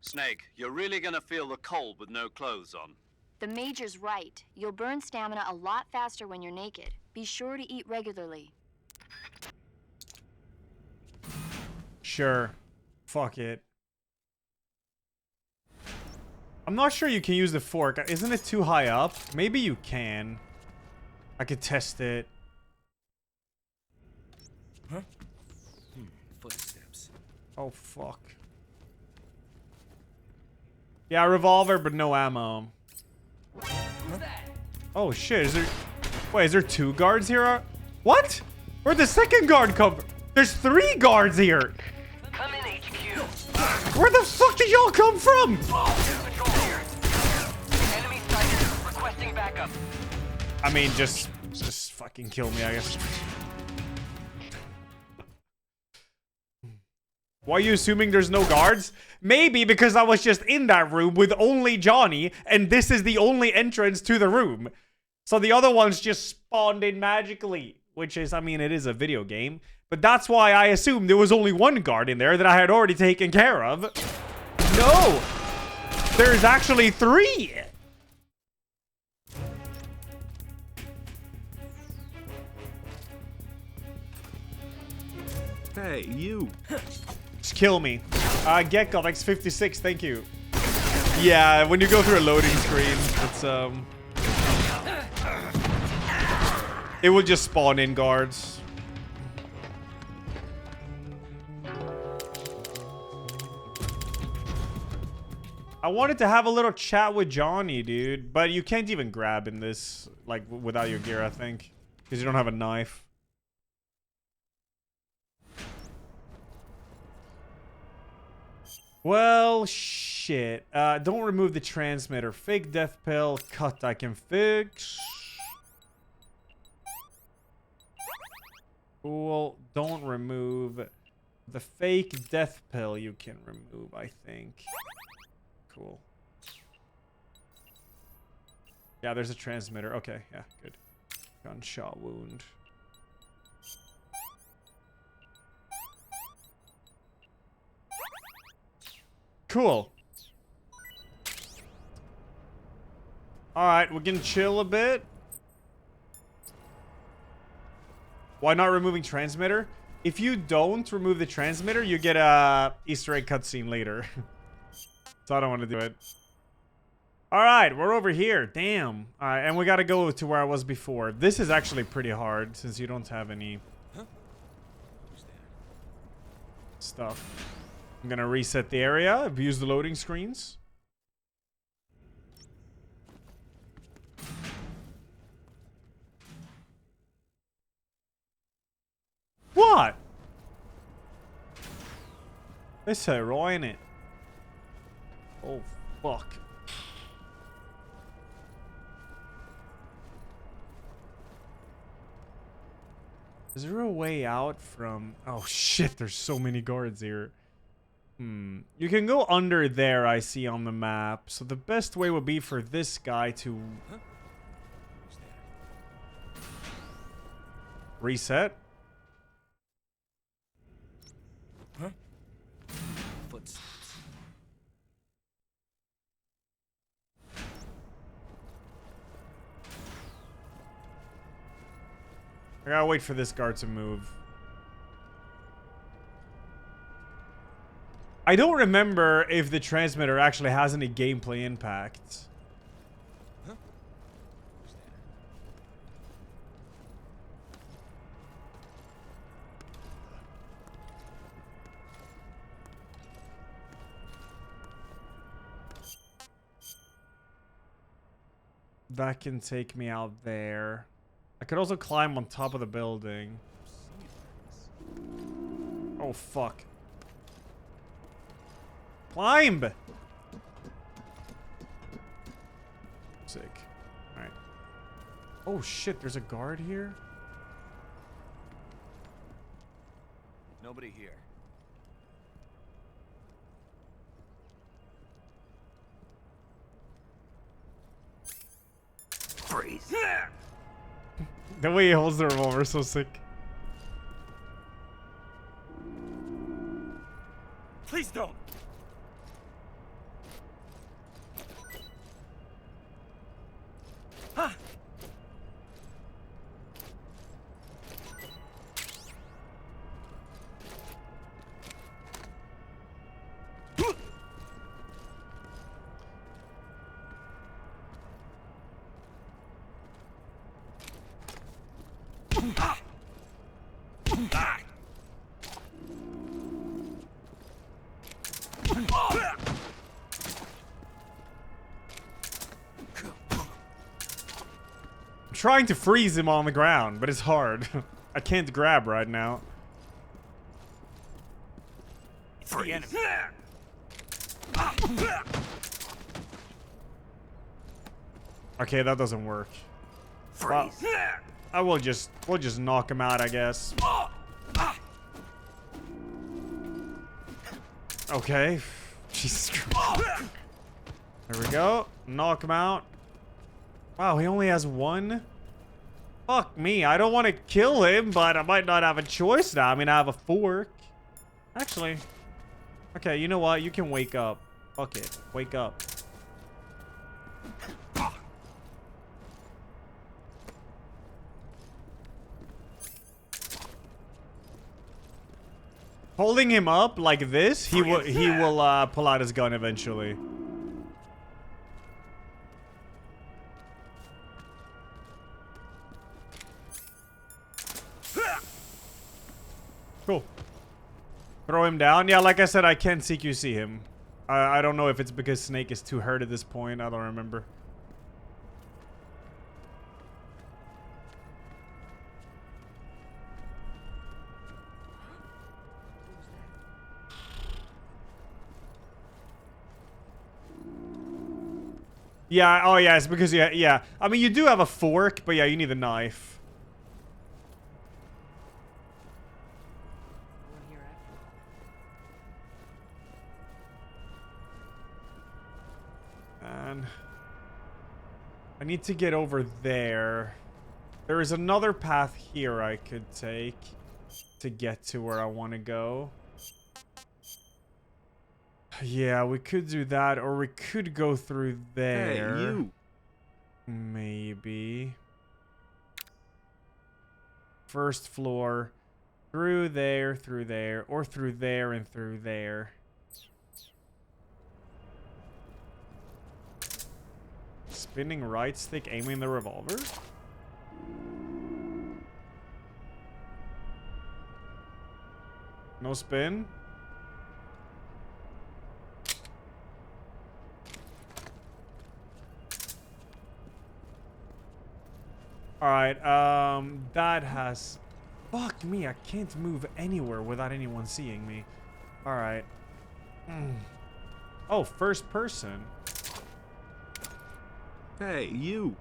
Snake, you're really gonna feel the cold with no clothes on. The Major's right. You'll burn stamina a lot faster when you're naked. Be sure to eat regularly. Sure. Fuck it. I'm not sure you can use the fork. Isn't it too high up? Maybe you can. I could test it. Huh? Footsteps. Oh, fuck. Yeah, revolver, but no ammo. Oh, shit. Is there... Wait, is there 2 guards here? What? Where'd the second guard come from? There's 3 guards here. Come in, HQ. Where the fuck did y'all come from? Patrol here. Enemy sighted. Requesting backup. I mean, just fucking kill me, I guess. Why are you assuming there's no guards? Maybe because I was just in that room with only Johnny, and this is the only entrance to the room. So the other ones just spawned in magically, which is, I mean, it is a video game. But that's why I assumed there was only 1 guard in there that I had already taken care of. No! There's actually 3! Hey, you. Just kill me. Gekko, thanks 56, thank you. Yeah, when you go through a loading screen, it's, it will just spawn in guards. I wanted to have a little chat with Johnny, dude. But you can't even grab in this, like, without your gear, I think. Because you don't have a knife. Well, shit. Don't remove the transmitter. Fake death pill. Cut, I can fix. Cool. Don't remove the fake death pill. You can remove, I think. Cool. Yeah, there's a transmitter. Okay, yeah, good. Gunshot wound. Cool. Alright, we can chill a bit. Why not removing transmitter? If you don't remove the transmitter, you get a Easter egg cutscene later. So I don't want to do it. Alright, we're over here. Damn. Alright, and we gotta go to where I was before. This is actually pretty hard since you don't have any stuff. I'm gonna reset the area. I've used the loading screens. What? This a in it. Oh, fuck. Is there a way out from... Oh, shit. There's so many guards here. You can go under there, I see on the map. So the best way would be for this guy to... reset. Huh? Footsteps. I gotta wait for this guard to move. I don't remember if the transmitter actually has any gameplay impact. Huh? That can take me out there. I could also climb on top of the building. Oh, fuck. Climb! Sick. Alright. Oh, shit. There's a guard here? Nobody here. Freeze. The way he holds the revolver is so sick. Please don't. Huh. I'm trying to freeze him on the ground, but it's hard. I can't grab right now. It's the enemy. Okay, that doesn't work. Well, we'll just knock him out, I guess. Okay. Jesus Christ. There we go. Knock him out. Wow, he only has one? Fuck me. I don't want to kill him, but I might not have a choice now. I mean, I have a fork. Actually. Okay, you know what? You can wake up. Fuck it. Wake up. Holding him up like this, he will pull out his gun eventually. Cool. Throw him down. Yeah, like I said, I can CQC him. I don't know if it's because Snake is too hurt at this point. I don't remember. Yeah, oh yeah, it's because yeah. I mean, you do have a fork, but yeah, you need a knife. And I need to get over there. There is another path here I could take to get to where I want to go. Yeah, we could do that, or we could go through there. Hey, you. Maybe. First floor. Through there, or through there and through there. Spinning right stick, aiming the revolver. No spin. Alright, that has... Fuck me, I can't move anywhere without anyone seeing me. Alright. Oh, first person. Hey, you.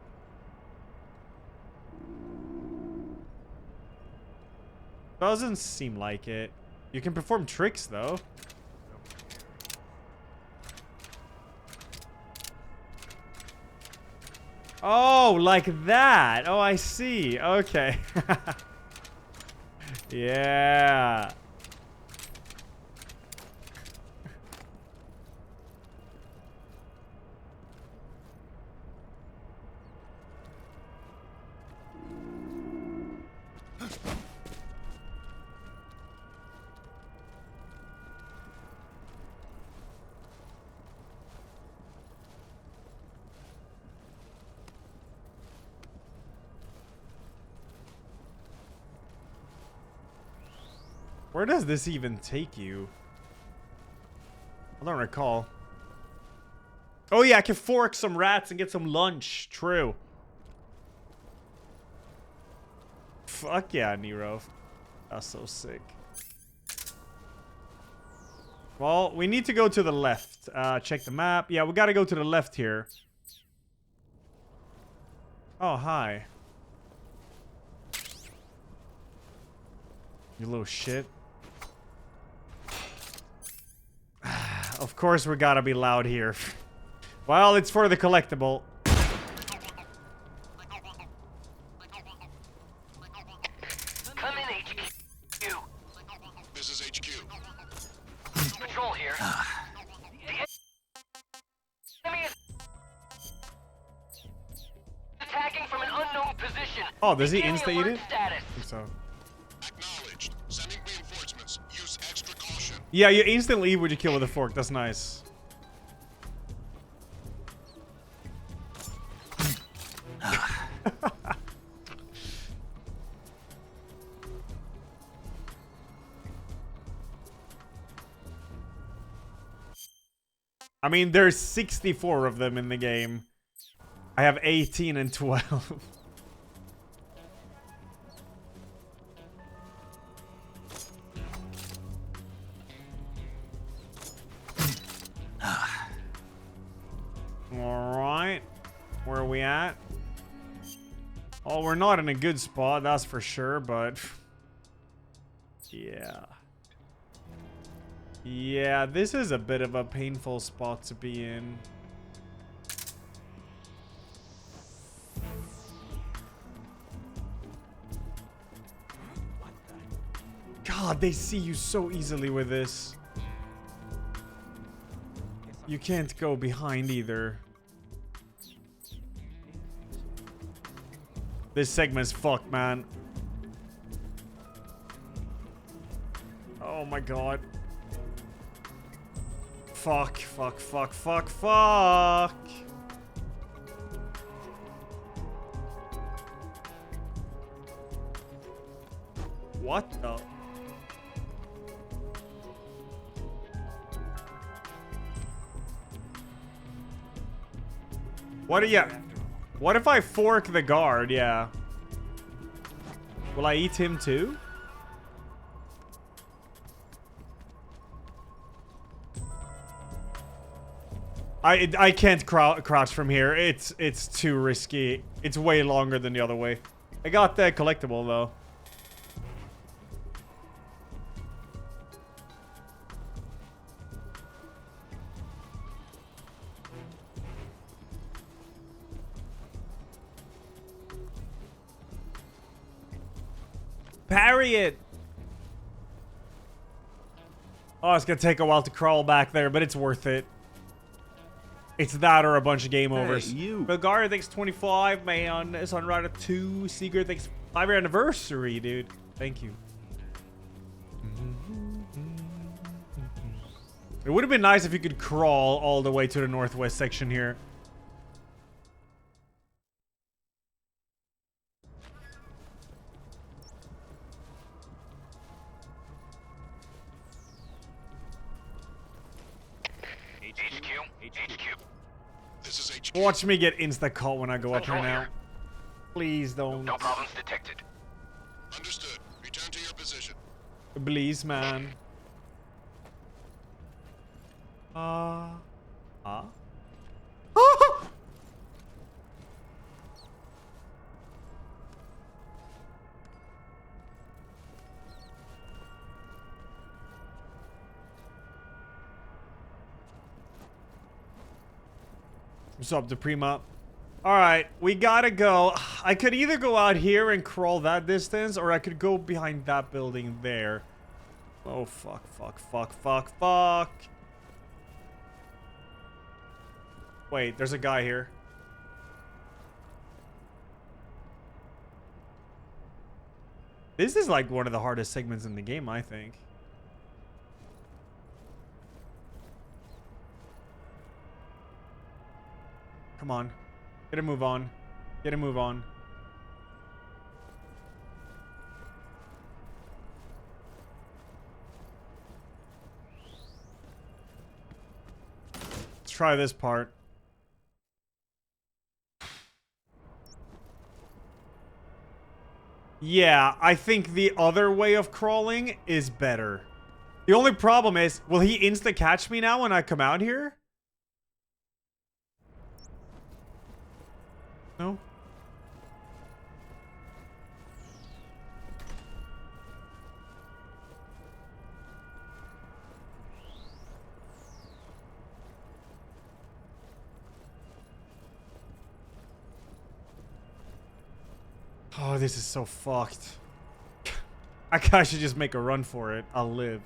Doesn't seem like it. You can perform tricks, though. Oh, like that. Oh, I see. Okay. Yeah. Where does this even take you? I don't recall. Oh yeah, I can fork some rats and get some lunch. True. Fuck yeah, Nero. That's so sick. Well, we need to go to the left. Check the map. Yeah, we gotta go to the left here. Oh, hi. You little shit. Of course we gotta be loud here. Well, it's for the collectible. Come in, HQ. This is HQ. Patrol here. The enemy is attacking from an unknown position. Oh, does he Beginning insta-eat alert it? status. I think so. Acknowledged. Sending reinforcements. Use extra caution. Yeah, you instantly eat what you kill with a fork. That's nice. I mean, there's 64 of them in the game. I have 18 and 12. Alright. Where are we at? Oh, we're not in a good spot, that's for sure, but... Yeah. Yeah, this is a bit of a painful spot to be in. God, they see you so easily with this. You can't go behind either. This segment's fucked, man. Oh my god. Fuck, fuck, fuck, fuck, fuck. What the? What are you? What if I fork the guard? Yeah. Will I eat him too? I can't crouch from here. It's too risky. It's way longer than the other way. I got the collectible though. Parry it. Oh, it's gonna take a while to crawl back there, but it's worth it. It's that or a bunch of game overs. Hey, you. Bulgaria thanks 25, man. It's on Rider 2. Seeger thanks 5-year anniversary, dude. Thank you. It would have been nice if you could crawl all the way to the northwest section here. This is HQ. Watch me get insta-caught when I go up here now. Please don't. No problems detected. Understood. Return to your position. Please, man. What's up, Deprima? Alright, we gotta go. I could either go out here and crawl that distance, or I could go behind that building there. Oh, fuck, fuck, fuck, fuck, fuck. Wait, there's a guy here. This is like one of the hardest segments in the game, I think. Come on. Get a move on. Get a move on. Let's try this part. Yeah, I think the other way of crawling is better. The only problem is, will he insta-catch me now when I come out here? No? Oh, this is so fucked. I should just make a run for it. I'll live.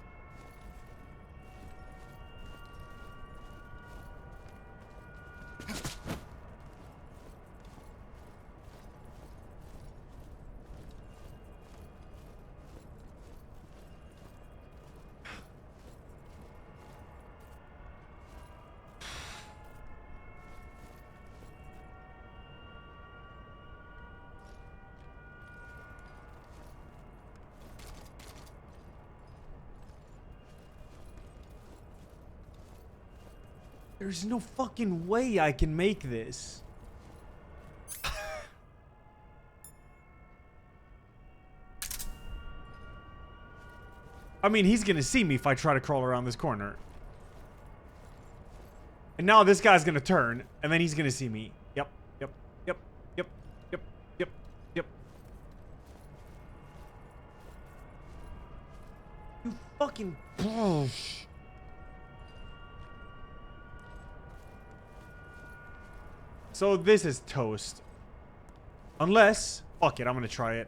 There's no fucking way I can make this. I mean, he's gonna see me if I try to crawl around this corner. And now this guy's gonna turn, and then he's gonna see me. Yep, yep, yep, yep, yep, yep, yep. You fucking... So this is toast. Unless... Fuck it, I'm gonna try it.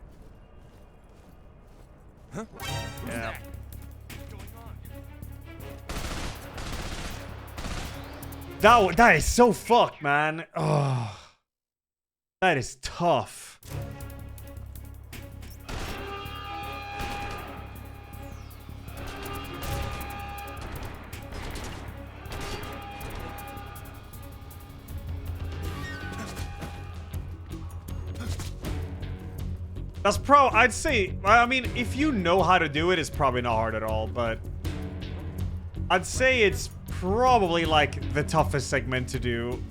Huh? Yeah. That is so fucked, man. Oh, that is tough. That's I'd say, I mean, if you know how to do it, it's probably not hard at all, but I'd say it's probably like the toughest segment to do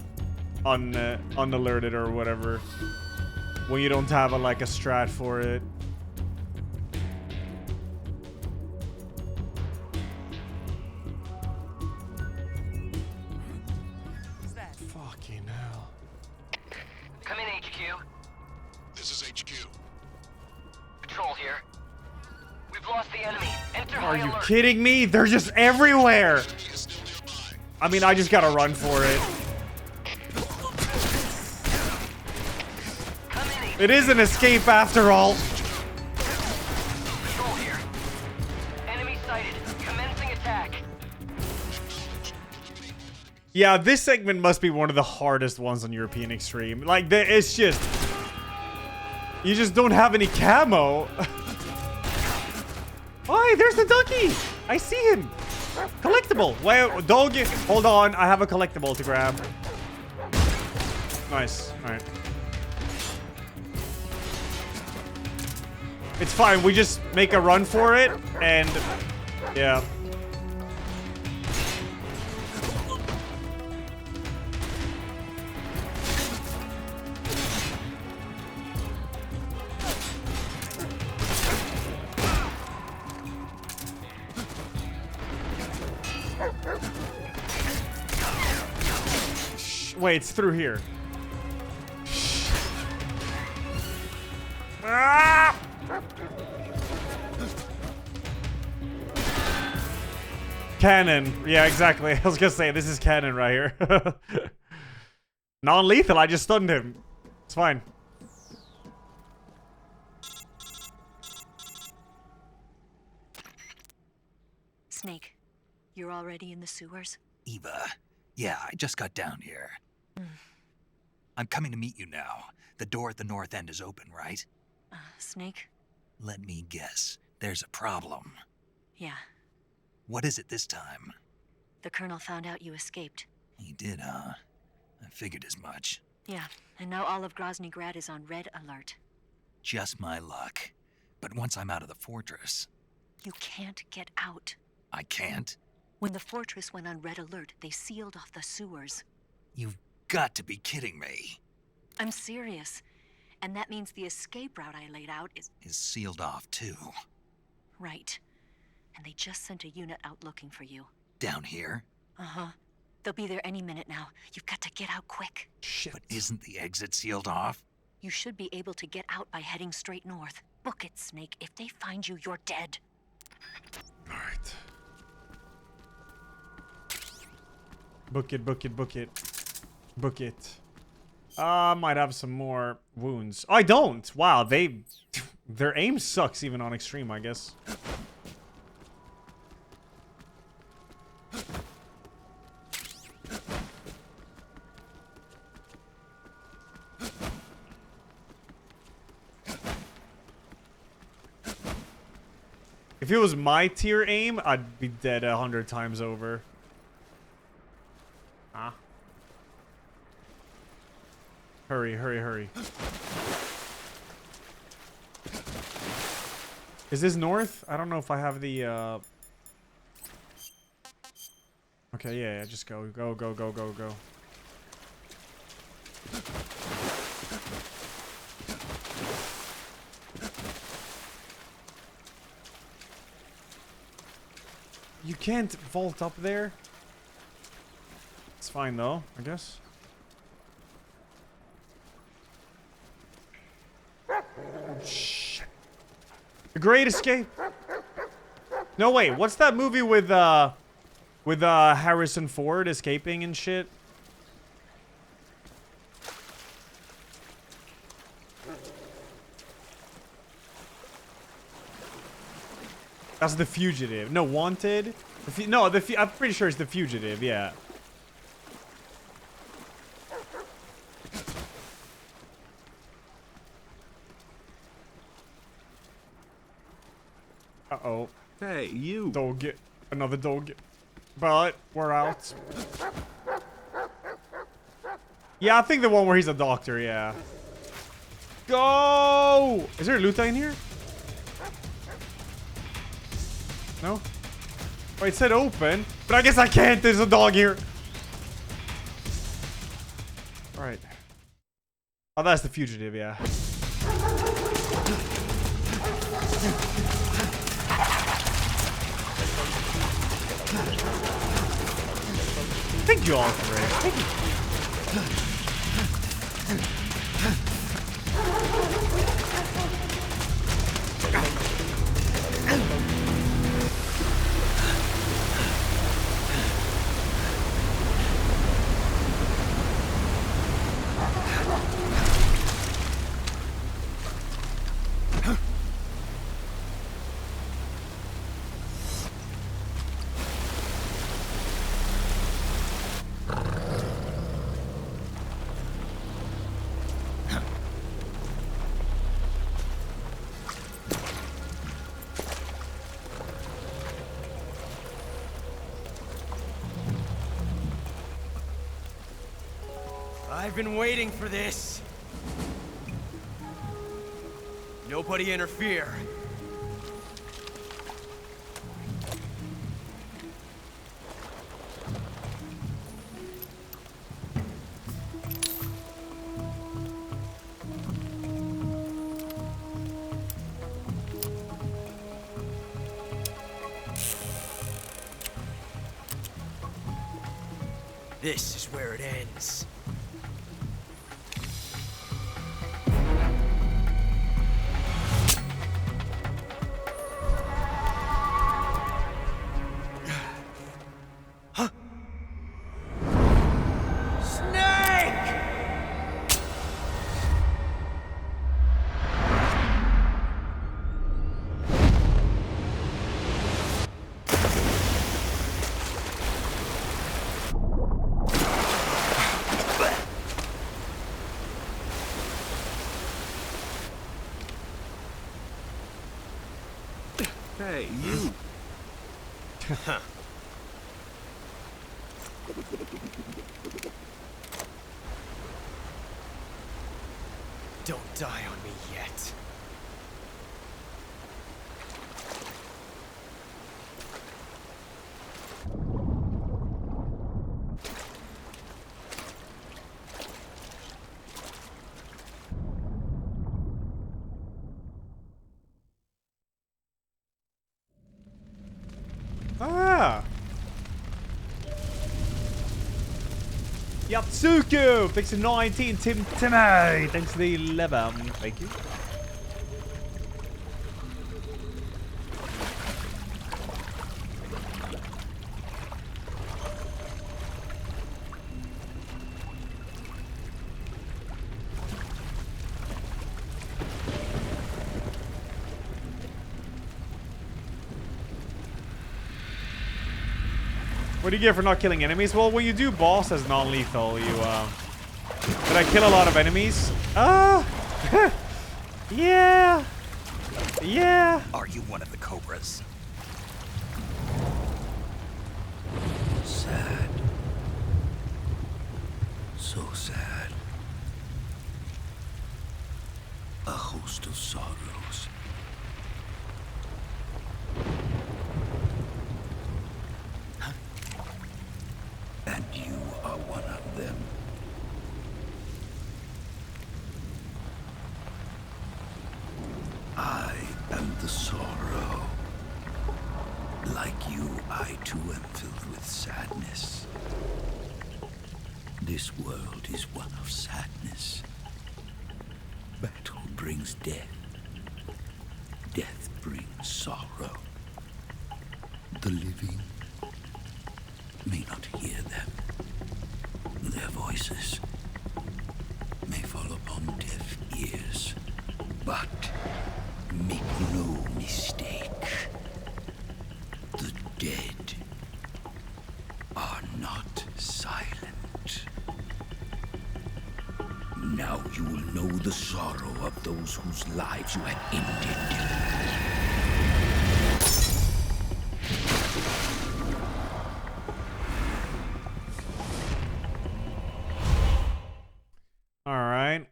on unalerted or whatever, when you don't have like a strat for it. HQ. Patrol here. We've lost the enemy. Enter Are high you alert. kidding me? They're just everywhere. I mean, I just gotta run for it. It is an escape after all. Patrol here. Enemy sighted. Commencing attack. Yeah, this segment must be one of the hardest ones on European Extreme. Like, it's just... You just don't have any camo. Oh, there's the ducky. I see him. Collectible. Wait, dog. Hold on. I have a collectible to grab. Nice. All right. It's fine. We just make a run for it. And... Yeah. Wait, it's through here. Ah! Cannon. Yeah, exactly. I was gonna say, this is cannon right here. Non-lethal, I just stunned him. It's fine. Snake, you're already in the sewers? Eva, yeah, I just got down here. I'm coming to meet you now. The door at the north end is open, right? Snake? Let me guess. There's a problem. Yeah. What is it this time? The Colonel found out you escaped. He did, huh? I figured as much. Yeah, and now all of Grozny Grad is on red alert. Just my luck. But once I'm out of the fortress... You can't get out. I can't? When the fortress went on red alert, they sealed off the sewers. You've got to be kidding me. I'm serious. And that means the escape route I laid out is sealed off, too. Right. And they just sent a unit out looking for you. Down here? Uh-huh. They'll be there any minute now. You've got to get out quick. Shit. But isn't the exit sealed off? You should be able to get out by heading straight north. Book it, Snake. If they find you, you're dead. All right. Book it, book it, book it. Book it. Might have some more wounds. Oh, I don't. Wow, their aim sucks even on extreme, I guess. If it was my tier aim, I'd be dead 100 times over. Ah. Hurry, hurry, hurry. Is this north? I don't know if I have the, Okay, yeah, just go. Go, go, go, go, go. You can't vault up there. It's fine though, I guess. Shit. The Great Escape. No, wait. What's that movie with Harrison Ford escaping and shit? That's The Fugitive. No, Wanted. I'm pretty sure it's The Fugitive. Yeah. Uh-oh. Hey, you. Dog. Another dog. But we're out. Yeah, I think the one where he's a doctor, yeah. Go! Is there a loot in here? No? Oh, it said open. But I guess I can't. There's a dog here. Alright. Oh, that's the fugitive, yeah. Thank you all for it. Thank you. I've been waiting for this. Nobody interfere. This is where it ends. Hey, you. Don't die on me yet. Ah! Yatsuku! Thanks to 19, Timmy! Thanks to the 11. Thank you. What do you get for not killing enemies? Well, when you do boss as non-lethal, you, Did I kill a lot of enemies? Yeah! Yeah! Are you one of the Cobras? Sad. So sad. A host of sorrows. And you are one of them. I am the sorrow. Like you, I too am filled with sadness. This world is one of sadness. Battle brings death. Death brings sorrow. The living may not hear them. Their voices may fall upon deaf ears. But make no mistake, the dead are not silent. Now you will know the sorrow of those whose lives you had ended. Alright.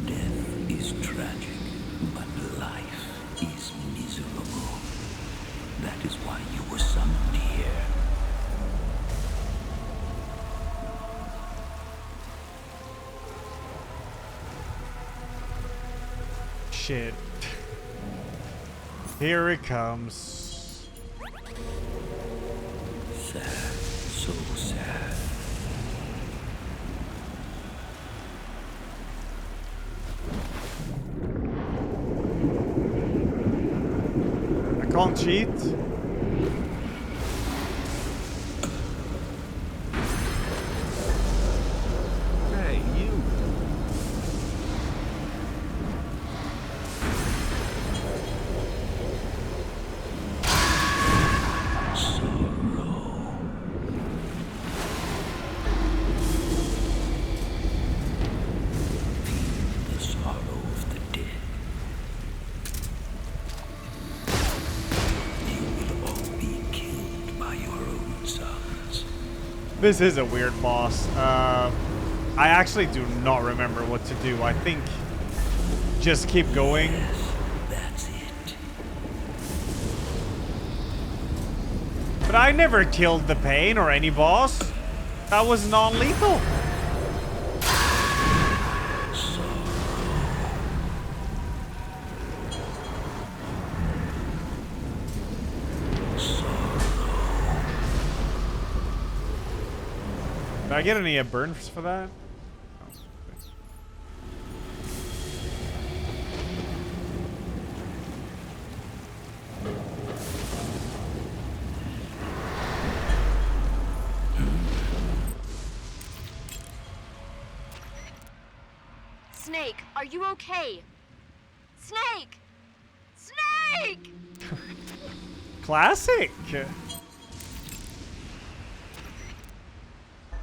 Death is tragic, but life is miserable. That is why you were summoned here. Shit. Here it comes. Sad, so sad. I can't cheat. Hey, you. The sorrow of the dead. You will This is a weird boss. I actually do not remember what to do. I think just keep going. That's it. But I never killed the pain or any boss. That was non-lethal. Did I get any burns for that? Snake, are you okay? Snake! Snake! Classic.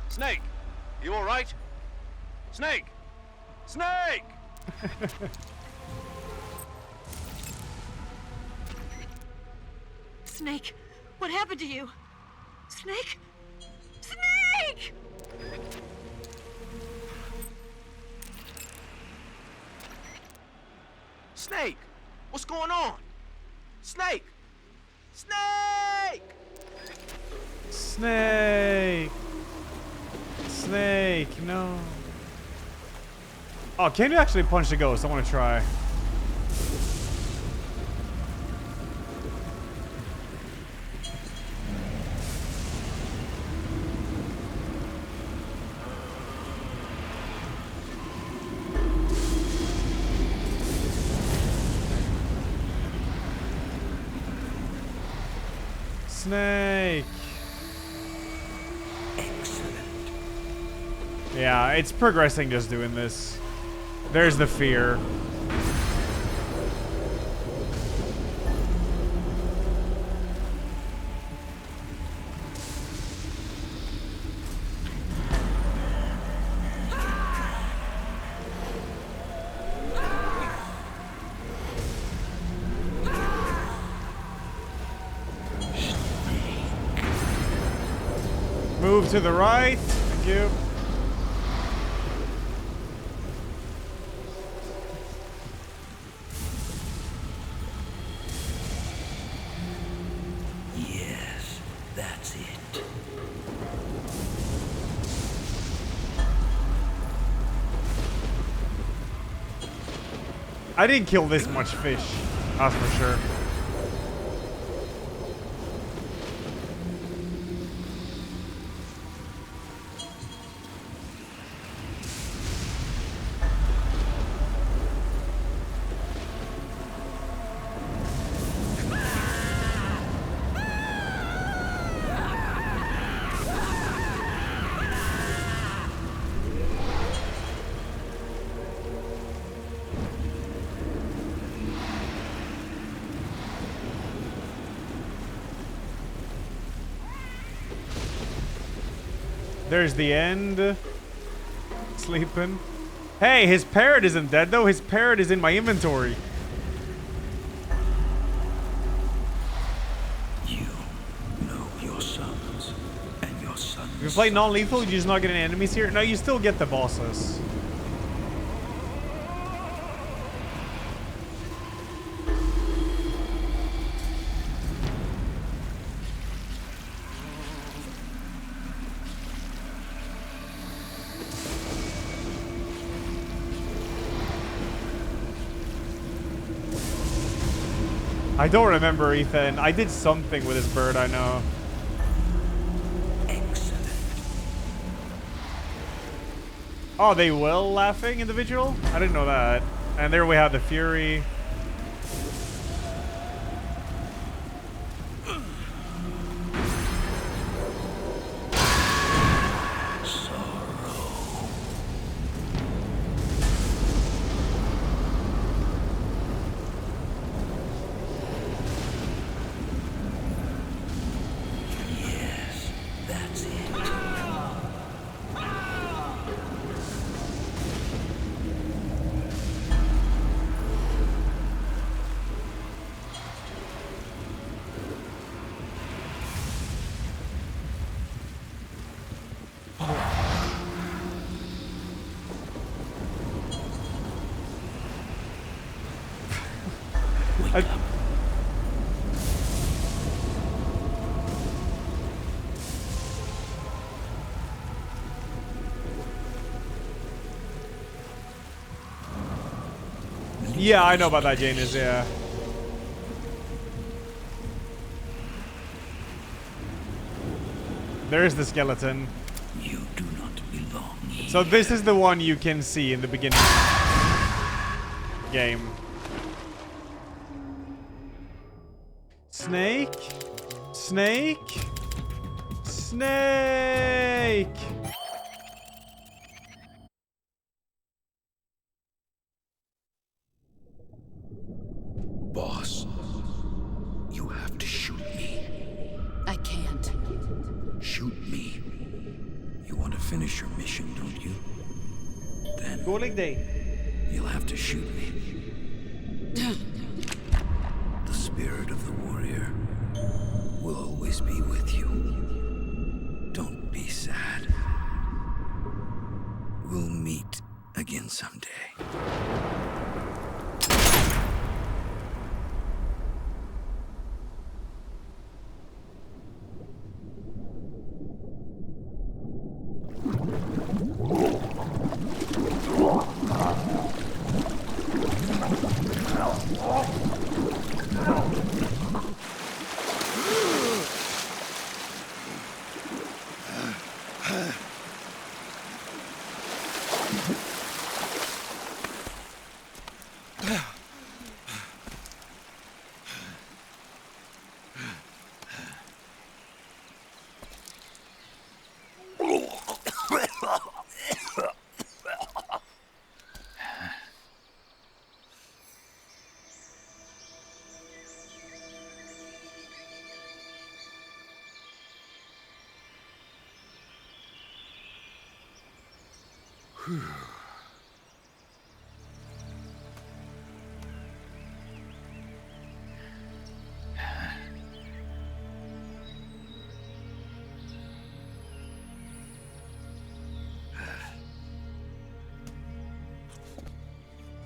Snake, you all right? Snake! Snake! Snake, what happened to you? Snake? Snake! Snake! What's going on? Snake! Snake! Snake. Snake, no. Oh, can you actually punch the ghost? I want to try. Snake. Excellent. Yeah, it's progressing just doing this. There's the fear. Move to the right. Thank you. Yes, that's it. I didn't kill this much fish. That's for sure. There's the end. Sleeping. Hey, his parrot isn't dead though. His parrot is in my inventory. You know your sons and your sons. If you play non-lethal, you just not get any enemies here. No, you still get the bosses. I don't remember, Ethan. I did something with his bird, I know. Excellent. Oh, they will laughing individual? I didn't know that. And there we have the Fury. Yes, that's it. Yeah, I know about that, Janus, yeah. There's the skeleton. You do not belong here. So this is the one you can see in the beginning game. Snake? Snake? Snake! Boss, you have to shoot me. I can't. Shoot me. You want to finish your mission, don't you? Then you'll have to shoot me. The spirit of the warrior will always be with you. Don't be sad. We'll meet again someday.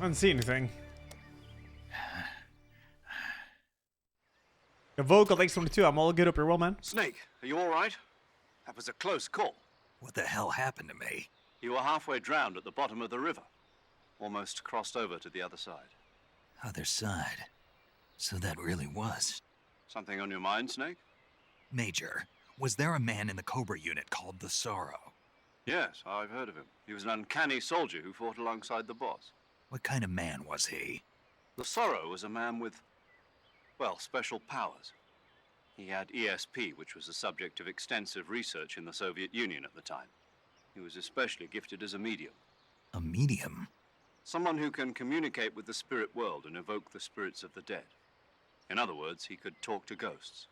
I didn't see anything. The vocal, thanks 22. I'm all good up here, well, man. Snake, are you all right? That was a close call. What the hell happened to me? You were halfway drowned at the bottom of the river. Almost crossed over to the other side. Other side. So that really was. Something on your mind, Snake? Major, was there a man in the Cobra unit called the Sorrow? Yes, I've heard of him. He was an uncanny soldier who fought alongside the boss. What kind of man was he? The Sorrow was a man with, well, special powers. He had ESP, which was the subject of extensive research in the Soviet Union at the time. He was especially gifted as a medium. A medium? Someone who can communicate with the spirit world and evoke the spirits of the dead. In other words, he could talk to ghosts.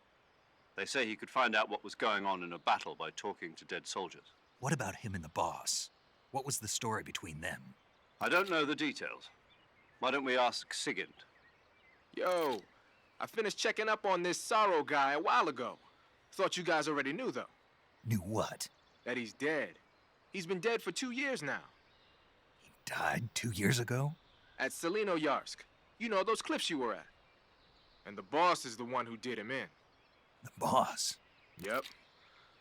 They say he could find out what was going on in a battle by talking to dead soldiers. What about him and the boss? What was the story between them? I don't know the details. Why don't we ask Sigint? Yo, I finished checking up on this Sorrow guy a while ago. Thought you guys already knew, though. Knew what? That he's dead. He's been dead for 2 years now. He died 2 years ago? At Selino-Yarsk. You know, those cliffs you were at. And the boss is the one who did him in. The boss? Yep.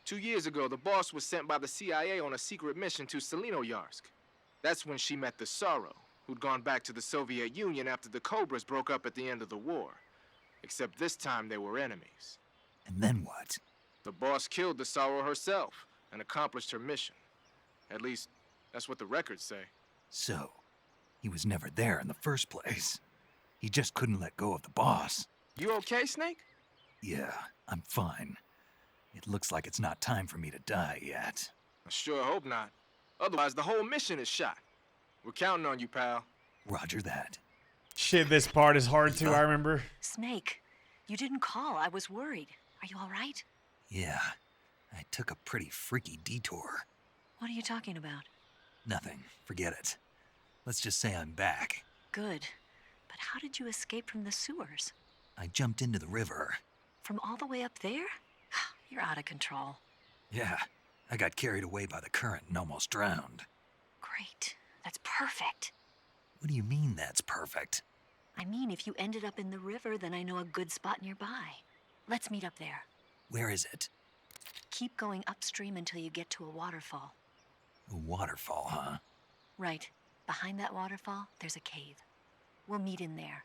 2 years ago, the boss was sent by the CIA on a secret mission to Selino-Yarsk. That's when she met the Sorrow, who'd gone back to the Soviet Union after the Cobras broke up at the end of the war. Except this time they were enemies. And then what? The boss killed the Sorrow herself and accomplished her mission. At least, that's what the records say. So, he was never there in the first place. He just couldn't let go of the boss. You okay, Snake? Yeah, I'm fine. It looks like it's not time for me to die yet. I sure hope not. Otherwise, the whole mission is shot. We're counting on you, pal. Roger that. Shit, this part is hard too, I remember. Snake, you didn't call. I was worried. Are you all right? Yeah, I took a pretty freaky detour. What are you talking about? Nothing. Forget it. Let's just say I'm back. Good. But how did you escape from the sewers? I jumped into the river. From all the way up there? You're out of control. Yeah, I got carried away by the current and almost drowned. Great. That's perfect. What do you mean that's perfect? I mean, if you ended up in the river, then I know a good spot nearby. Let's meet up there. Where is it? Keep going upstream until you get to a waterfall. A waterfall, huh? Right. Behind that waterfall, there's a cave. We'll meet in there.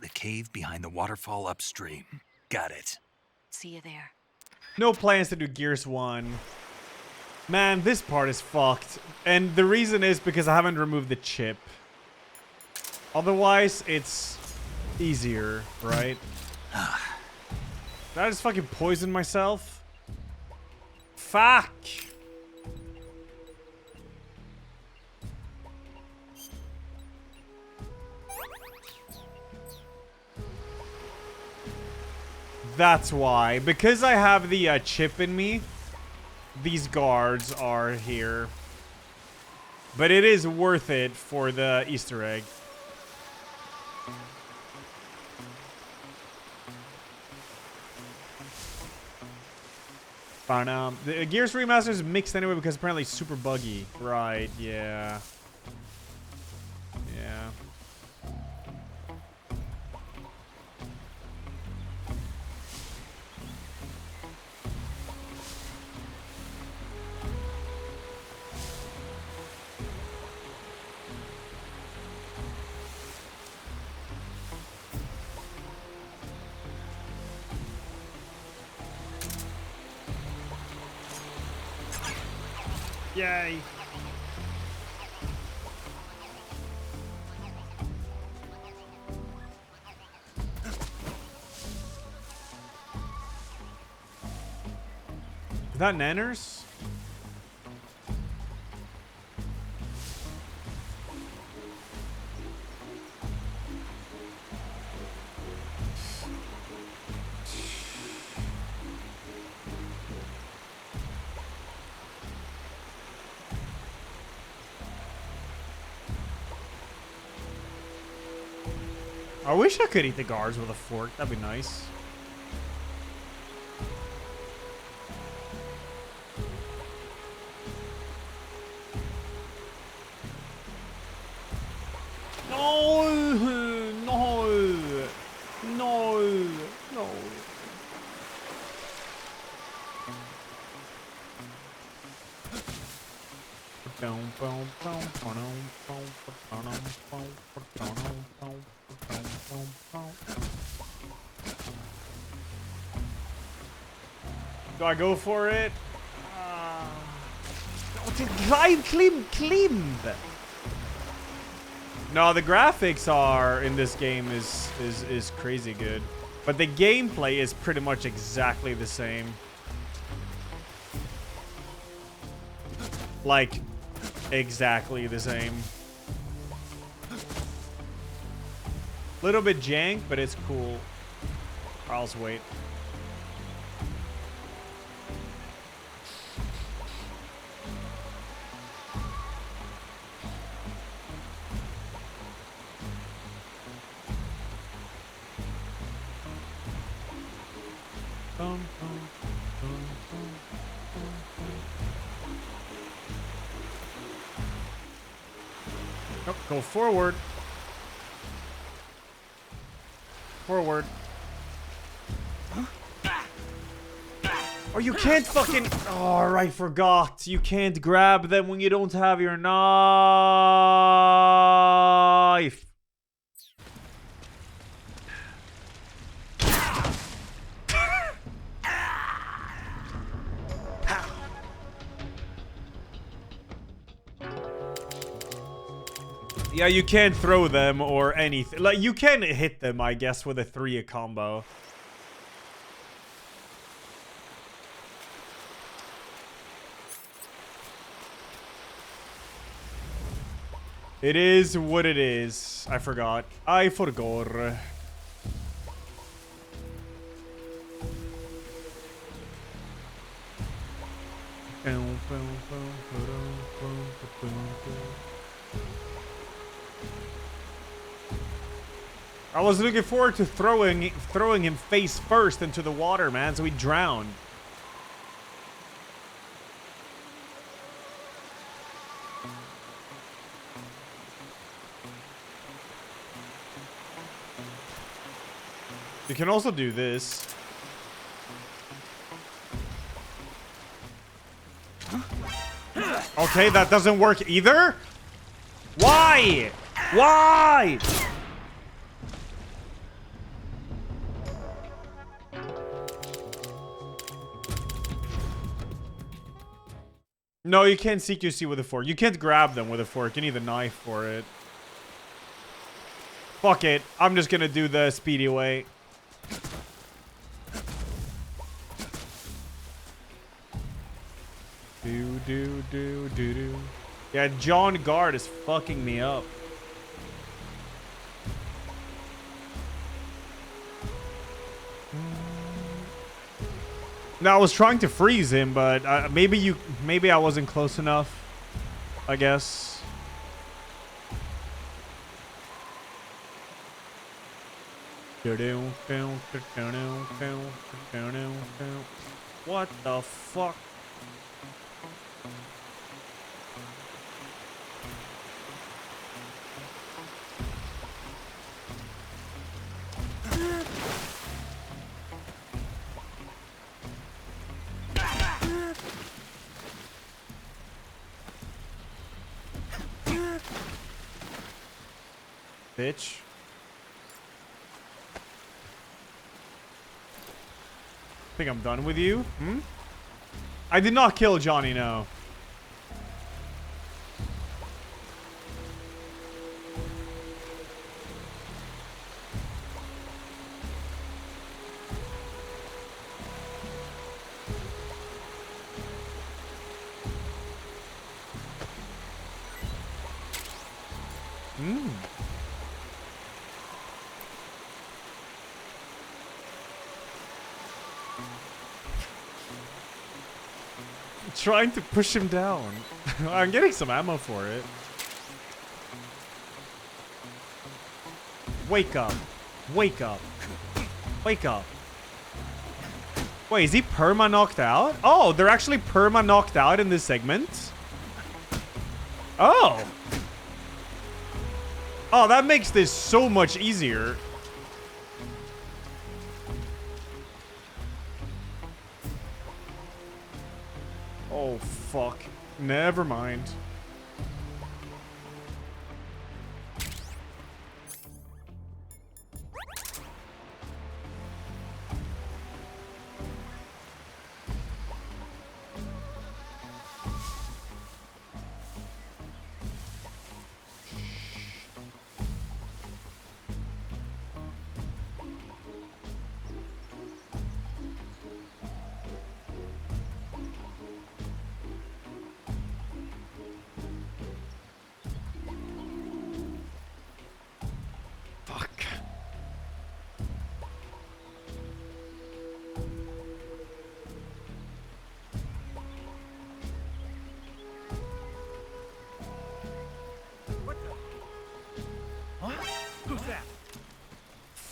The cave behind the waterfall upstream. Got it. See you there. No plans to do Gears 1. Man, this part is fucked. And the reason is because I haven't removed the chip. Otherwise, it's easier, right? Did I just fucking poison myself? Fuck! That's why. Because I have the chip in me, these guards are here. But it is worth it for the Easter egg. The Gears Remaster is mixed anyway because apparently it's super buggy. Right, yeah. Yeah. Yay. Is that Nanners? I wish I could eat the guards with a fork. That'd be nice. No! No! No! No! Do I go for it? Climb! No, the graphics are in this game is crazy good, but the gameplay is pretty much exactly the same. Like, exactly the same. Little bit jank, but it's cool. I'll just wait. Nope, go forward. Forward. Oh, you can't fucking... Oh, I forgot. You can't grab them when you don't have your knife. Yeah, you can't throw them or anything. Like, you can hit them, I guess, with a 3 combo. It is what it is. I forgot. I forgot. I was looking forward to throwing him face first into the water, man, so he drowned. You can also do this. Okay, that doesn't work either. Why? Why? No, you can't CQC with a fork. You can't grab them with a fork. You need a knife for it. Fuck it. I'm just gonna do the speedy way. Do. Yeah, John Guard is fucking me up. No, I was trying to freeze him, but maybe I wasn't close enough. I guess. What the fuck? Bitch. Think I'm done with you? Hmm? I did not kill Johnny, no. Trying to push him down. I'm getting some ammo for it. Wake up. Wake up. Wake up. Wait, is he perma knocked out? Oh, they're actually perma knocked out in this segment? Oh. Oh, that makes this so much easier. Oh, fuck. Never mind.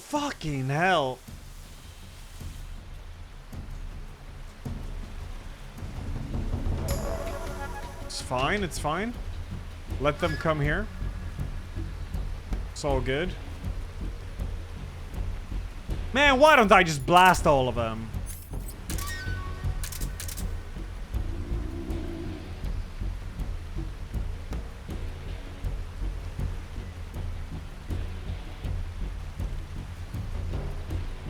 Fucking hell. It's fine, it's fine. Let them come here. It's all good. Man, why don't I just blast all of them?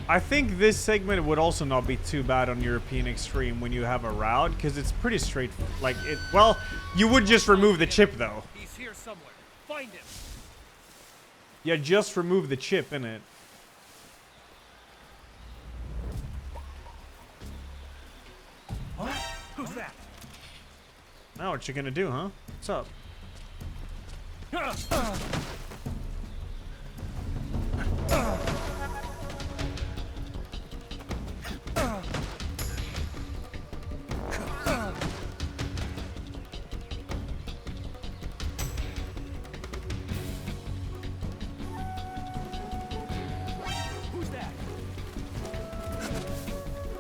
I think this segment would also not be too bad on European Extreme when you have a route, because it's pretty straight. Like it. Well, you would just remove the chip though. He's here somewhere. Find him. Yeah, just remove the chip, innit? What? Who's that? Now what you gonna do, huh? What's up?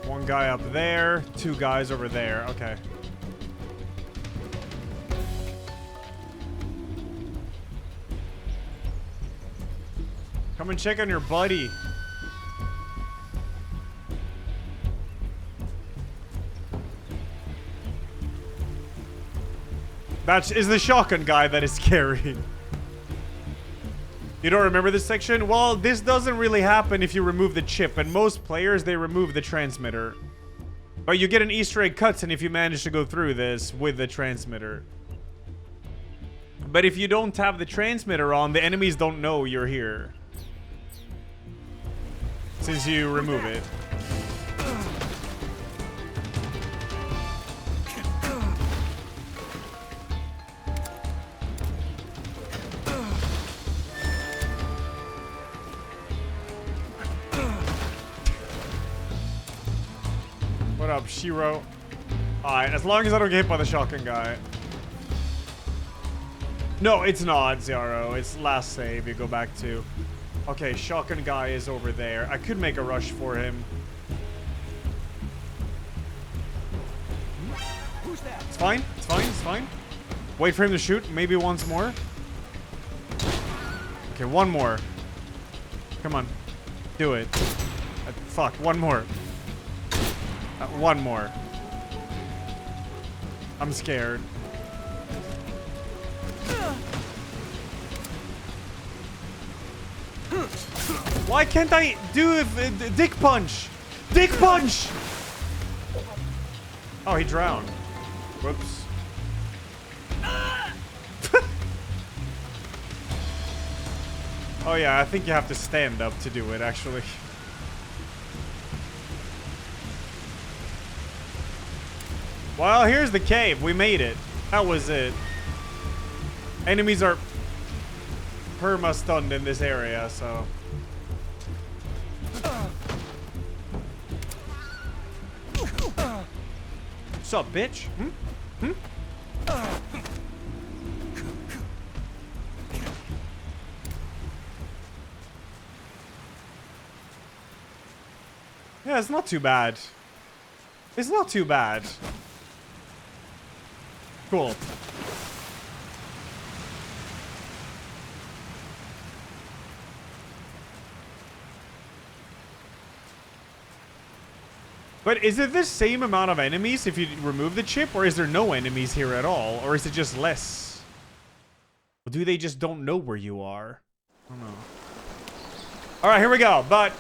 One guy up there, two guys over there. Okay. Come and check on your buddy. That is the shotgun guy that is scary. You don't remember this section? Well, this doesn't really happen if you remove the chip, and most players, they remove the transmitter. But you get an Easter egg cutscene if you manage to go through this with the transmitter. But if you don't have the transmitter on, the enemies don't know you're here. Since you remove it. What up, Shiro? Alright, as long as I don't get hit by the shotgun guy. No, it's not, Zaro. It's last save you go back to. Okay, shotgun guy is over there. I could make a rush for him. Who's that? It's fine. It's fine. It's fine. Wait for him to shoot. Maybe once more. Okay, one more. Come on. Do it. Fuck, one more. One more. I'm scared. Why can't I do a dick punch? Dick punch! Oh, he drowned. Whoops. Oh yeah, I think you have to stand up to do it, actually. Well, here's the cave. We made it. That was it. Enemies are perma-stunned in this area, so... What's up, bitch? Hmm? Yeah, it's not too bad. It's not too bad. Cool. But is it the same amount of enemies if you remove the chip, or is there no enemies here at all? Or is it just less? Or do they just don't know where you are? I don't know. Alright, here we go. But...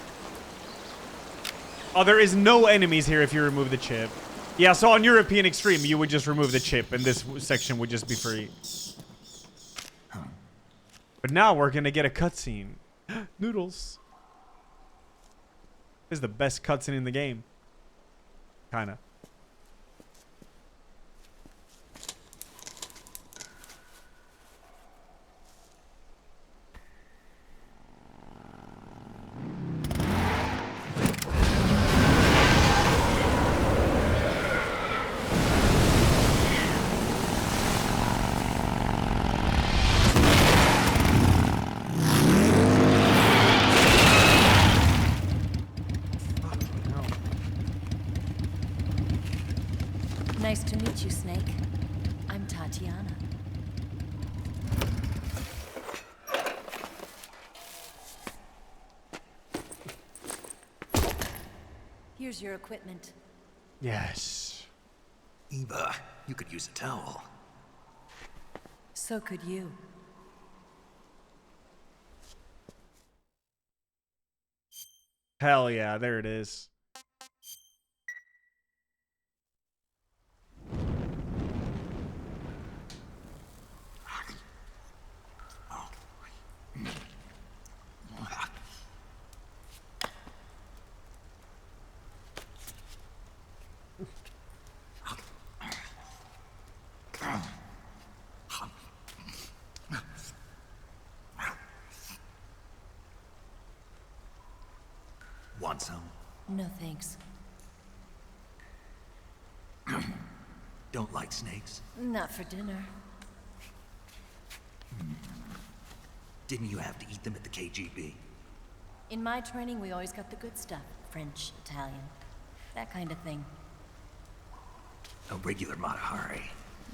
oh, there is no enemies here if you remove the chip. Yeah, so on European Extreme, you would just remove the chip, and this section would just be free. But now we're gonna get a cutscene. Noodles. This is the best cutscene in the game. Kinda. Nice to meet you, Snake. I'm Tatiana. Here's your equipment. Yes. Eva, you could use a towel. So could you. Hell yeah, there it is. Want some? No thanks. Don't like snakes? Not for dinner. Didn't you have to eat them at the KGB? In my training, we always got the good stuff. French, Italian, that kind of thing. A regular Mata Hari.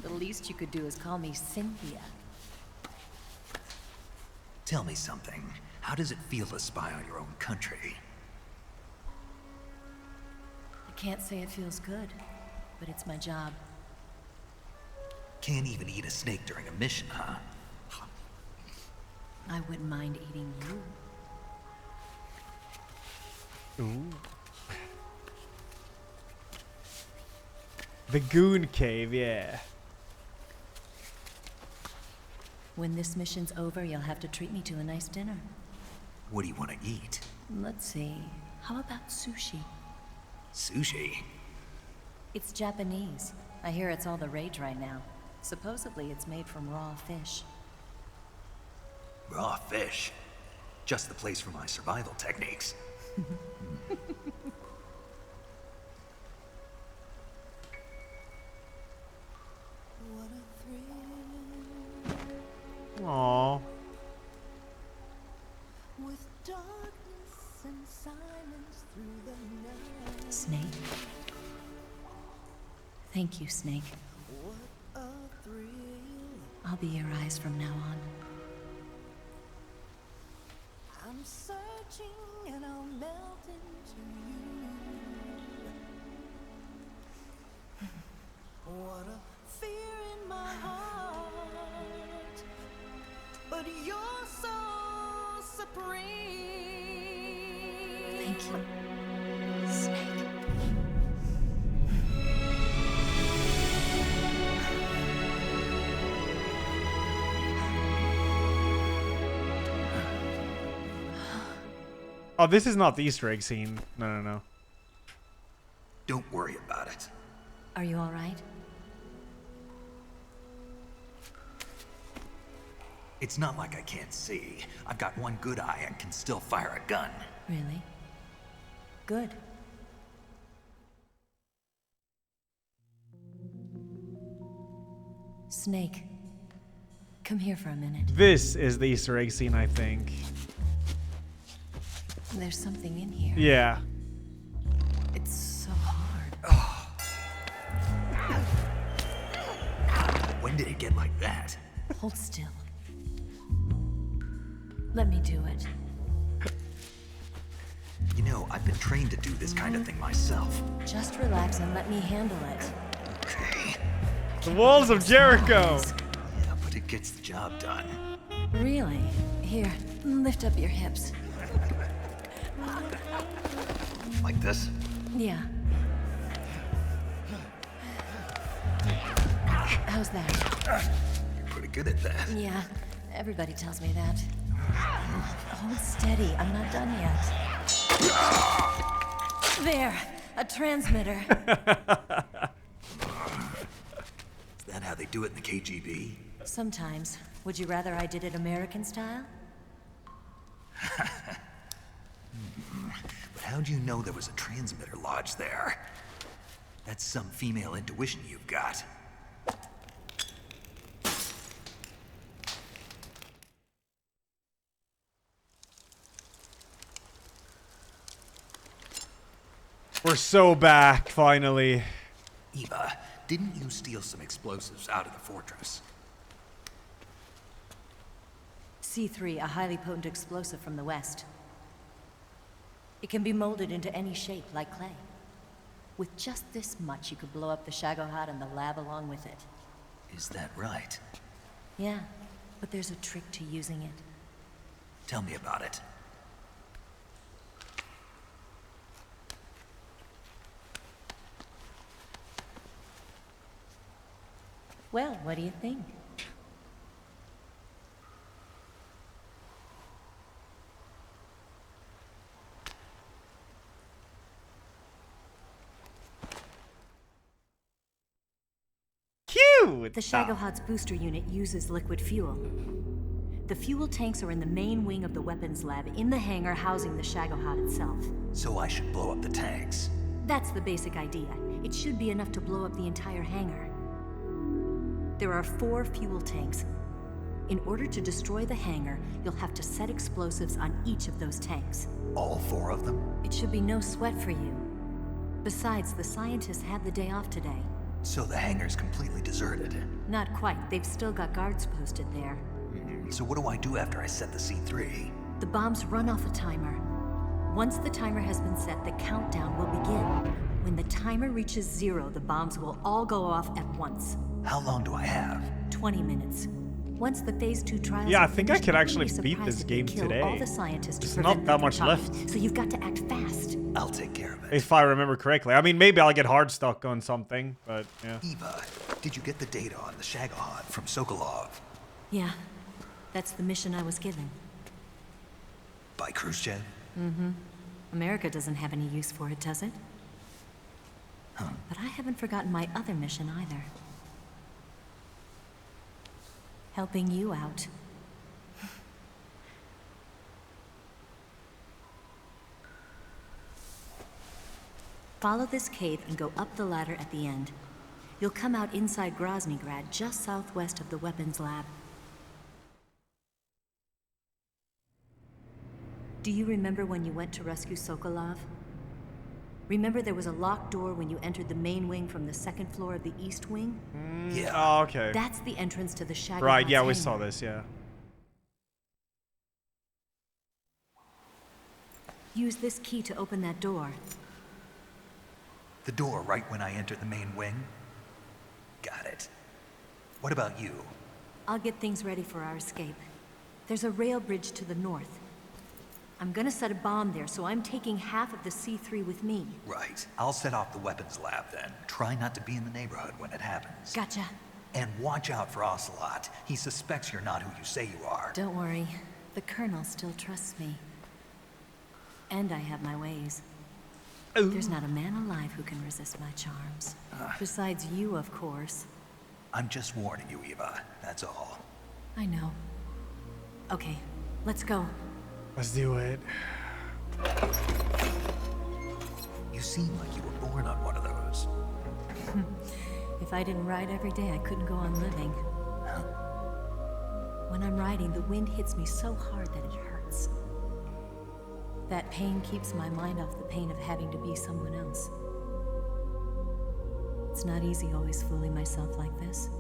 The least you could do is call me Cynthia. Tell me something. How does it feel to spy on your own country? I can't say it feels good, but it's my job. Can't even eat a snake during a mission, huh? I wouldn't mind eating you. Ooh. The Goon Cave, yeah. When this mission's over, you'll have to treat me to a nice dinner. What do you want to eat? Let's see. How about sushi? Sushi? It's Japanese. I hear it's all the rage right now. Supposedly it's made from raw fish. Raw fish? Just the place for my survival techniques. Aww. With darkness and silence through the night. Snake. Thank you, Snake. What a thrill. I'll be your eyes from now on. I'm searching and I'll melt into you. What a fear in my heart, but you're so supreme. Thank you, Snake. Oh, this is not the Easter egg scene. No. Don't worry about it. Are you all right? It's not like I can't see. I've got one good eye and can still fire a gun. Really? Good. Snake, come here for a minute. This is the Easter egg scene, I think. There's something in here. Yeah. It's so hard. When did it get like that? Hold still. Let me do it. You know, I've been trained to do this kind of thing myself. Just relax and let me handle it. Okay. The walls of Jericho! Yeah, but it gets the job done. Really? Here, lift up your hips. Like this? Yeah. How's that? You're pretty good at that. Yeah, everybody tells me that. Hold steady, I'm not done yet. There, a transmitter. Is that how they do it in the KGB? Sometimes. Would you rather I did it American style? But how'd you know there was a transmitter lodged there? That's some female intuition you've got. We're so back, finally. Eva, didn't you steal some explosives out of the fortress? C3, a highly potent explosive from the west. It can be molded into any shape, like clay. With just this much, you could blow up the Shagohod and the lab along with it. Is that right? Yeah, but there's a trick to using it. Tell me about it. Well, what do you think? Cute! The Shagohod's booster unit uses liquid fuel. The fuel tanks are in the main wing of the weapons lab in the hangar housing the Shagohod itself. So I should blow up the tanks. That's the basic idea. It should be enough to blow up the entire hangar. There are 4 fuel tanks. In order to destroy the hangar, you'll have to set explosives on each of those tanks. All 4 of them? It should be no sweat for you. Besides, the scientists had the day off today. So the hangar's completely deserted. Not quite. They've still got guards posted there. So what do I do after I set the C3? The bombs run off a timer. Once the timer has been set, the countdown will begin. When the timer reaches 0, the bombs will all go off at once. How long do I have? 20 minutes. Once the Phase 2 trials Yeah, I are think I finished, could you'll actually be beat surprised this if they game kill today. all the scientists to There's prevent not them that from much talking. left. So you've got to act fast. I'll take care of it. If I remember correctly. I mean, maybe I'll get hard stuck on something, but yeah. Eva, did you get the data on the Shagohod from Sokolov? Yeah, that's the mission I was given. By Khrushchev? Mm-hmm. America doesn't have any use for it, does it? Huh. But I haven't forgotten my other mission either. Helping you out. Follow this cave and go up the ladder at the end. You'll come out inside Groznygrad, just southwest of the weapons lab. Do you remember when you went to rescue Sokolov? Remember there was a locked door when you entered the main wing from the second floor of the east wing? Yeah. Oh, okay. That's the entrance to the Shagohod's Right, yeah, we hangar. saw this, yeah. Use this key to open that door. The door right when I entered the main wing? Got it. What about you? I'll get things ready for our escape. There's a rail bridge to the north. I'm gonna set a bomb there, so I'm taking half of the C3 with me. Right. I'll set off the weapons lab then. Try not to be in the neighborhood when it happens. Gotcha. And watch out for Ocelot. He suspects you're not who you say you are. Don't worry. The Colonel still trusts me. And I have my ways. There's not a man alive who can resist my charms. Besides you, of course. I'm just warning you, Eva. That's all. I know. Okay, let's go. Let's do it. You seem like you were born on one of those. If I didn't ride every day, I couldn't go on living. When I'm riding, the wind hits me so hard that it hurts. That pain keeps my mind off the pain of having to be someone else. It's not easy always fooling myself like this.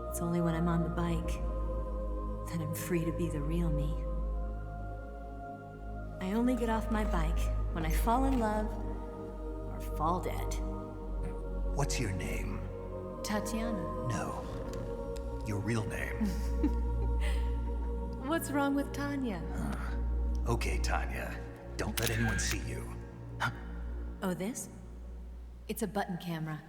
It's only when I'm on the bike that I'm free to be the real me. I only get off my bike when I fall in love or fall dead. What's your name? Tatiana. No. Your real name. What's wrong with Tanya? Okay, Tanya. Don't let anyone see you. Oh, this? It's a button camera.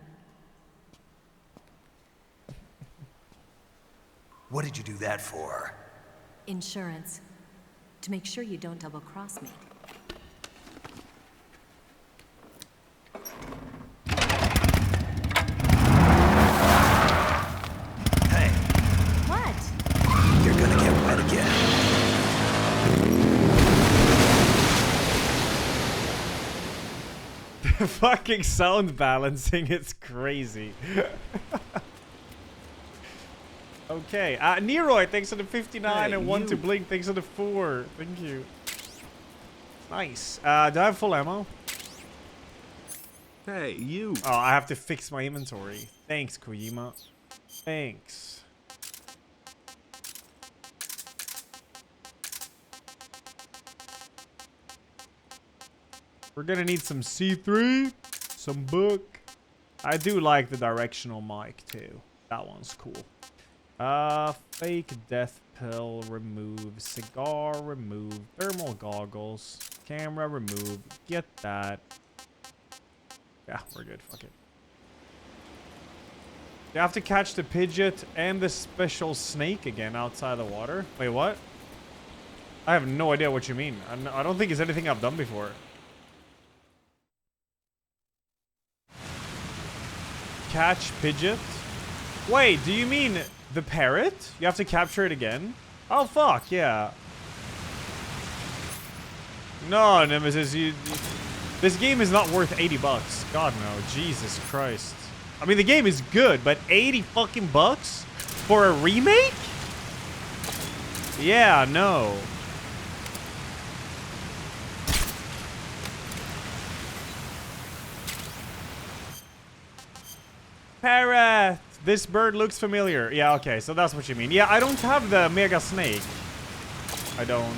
What did you do that for? Insurance. To make sure you don't double-cross me. Hey. What? You're gonna get wet again. The fucking sound balancing is crazy. Okay, Neroy, thanks for the 59 Hey, and 1 to you. Blink, thanks for the 4. Thank you. Nice. Do I have full ammo? Hey, you. Oh, I have to fix my inventory. Thanks, Kojima. Thanks. We're gonna need some C3, some book. I do like the directional mic too. That one's cool. Fake death pill remove, cigar remove, thermal goggles, camera remove, get that. Yeah, we're good, fuck it. You have to catch the Pidgeot and the special snake again outside the water. Wait, what? I have no idea what you mean. I don't think it's anything I've done before. Catch Pidgeot? Wait, do you mean the parrot? You have to capture it again? Oh, fuck, yeah. No, Nemesis, this game is not worth 80 bucks. God, no. Jesus Christ. I mean, the game is good, but 80 fucking bucks for a remake? Yeah, no. Parrot! This bird looks familiar. Yeah, okay, so that's what you mean. Yeah, I don't have the mega snake. I don't.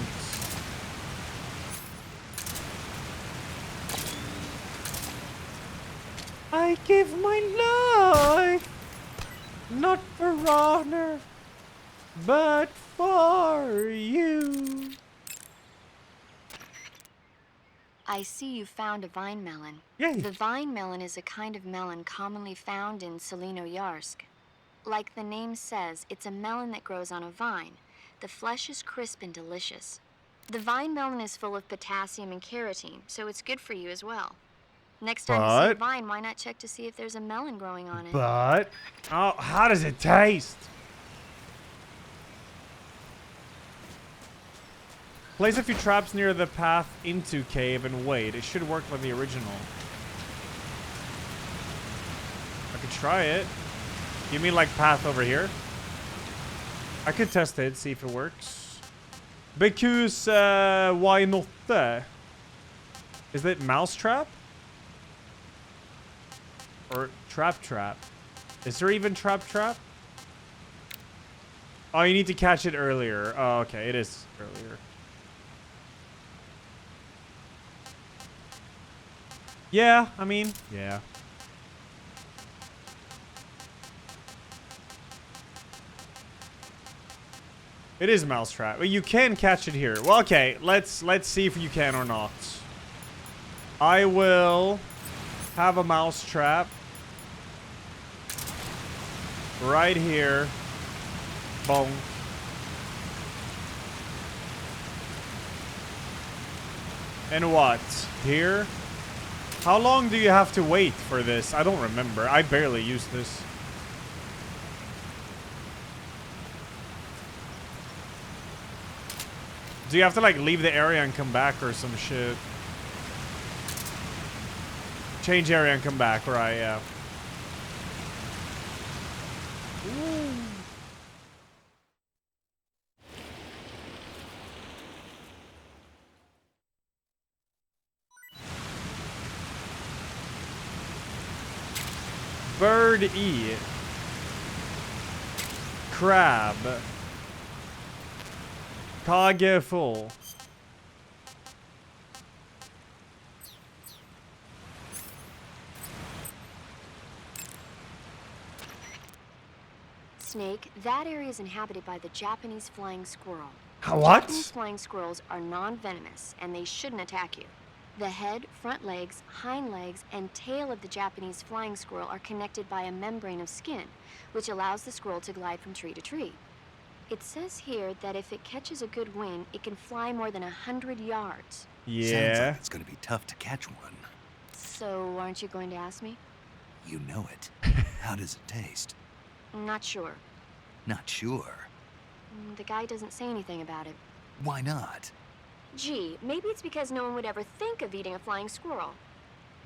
I give my life, not for honor, but for you. I see you found a vine melon. Yay. The vine melon is a kind of melon commonly found in Selino-Yarsk. Like the name says, it's a melon that grows on a vine. The flesh is crisp and delicious. The vine melon is full of potassium and carotene, so it's good for you as well. Next time you see a vine, why not check to see if there's a melon growing on it? But, oh, how does it taste? Place a few traps near the path into cave and wait. It should work like the original. I could try it. You mean like path over here? I could test it, see if it works. Because, why not? Is it mousetrap? Or trap? Is there even trap? Oh, you need to catch it earlier. Oh, okay, it is earlier. Yeah, I mean, yeah. It is mousetrap. Well, you can catch it here. Well, okay, let's see if you can or not. I will have a mousetrap right here. Boom. And what? Here? How long do you have to wait for this? I don't remember. I barely use this. Do you have to like leave the area and come back or some shit? Change area and come back, right? Yeah. Ooh. Bird eat. Crab. Kage full. Snake, that area is inhabited by the Japanese flying squirrel. What? Japanese flying squirrels are non-venomous, and they shouldn't attack you. The head, front legs, hind legs, and tail of the Japanese flying squirrel are connected by a membrane of skin, which allows the squirrel to glide from tree to tree. It says here that if it catches a good wind, it can fly more than 100 yards. Sounds Yeah. like it's gonna be tough to catch one. So, aren't you going to ask me? You know it. How does it taste? Not sure. Not sure. The guy doesn't say anything about it. Why not? Gee, maybe it's because no one would ever think of eating a flying squirrel.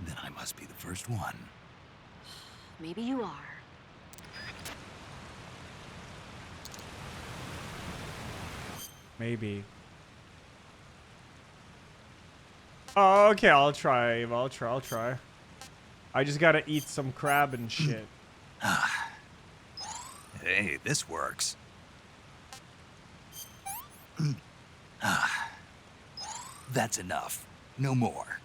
Then I must be the first one. Maybe you are. Maybe. Oh, okay, I'll try. I'll try. I just gotta eat some crab and shit. Hey, this works. That's enough. No more.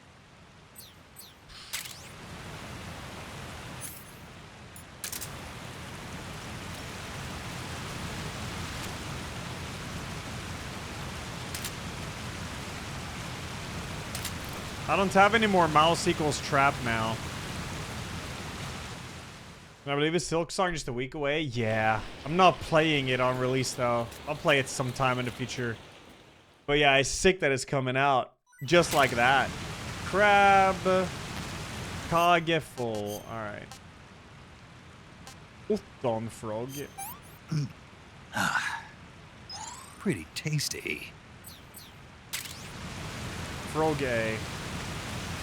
I don't have any more mouse equals trap now. I believe it's Silk Song just a week away. Yeah. I'm not playing it on release though. I'll play it sometime in the future. But yeah, it's sick that it's coming out. Just like that. Crab. Kage full. Alright. Uton frog. Pretty tasty. Frog A.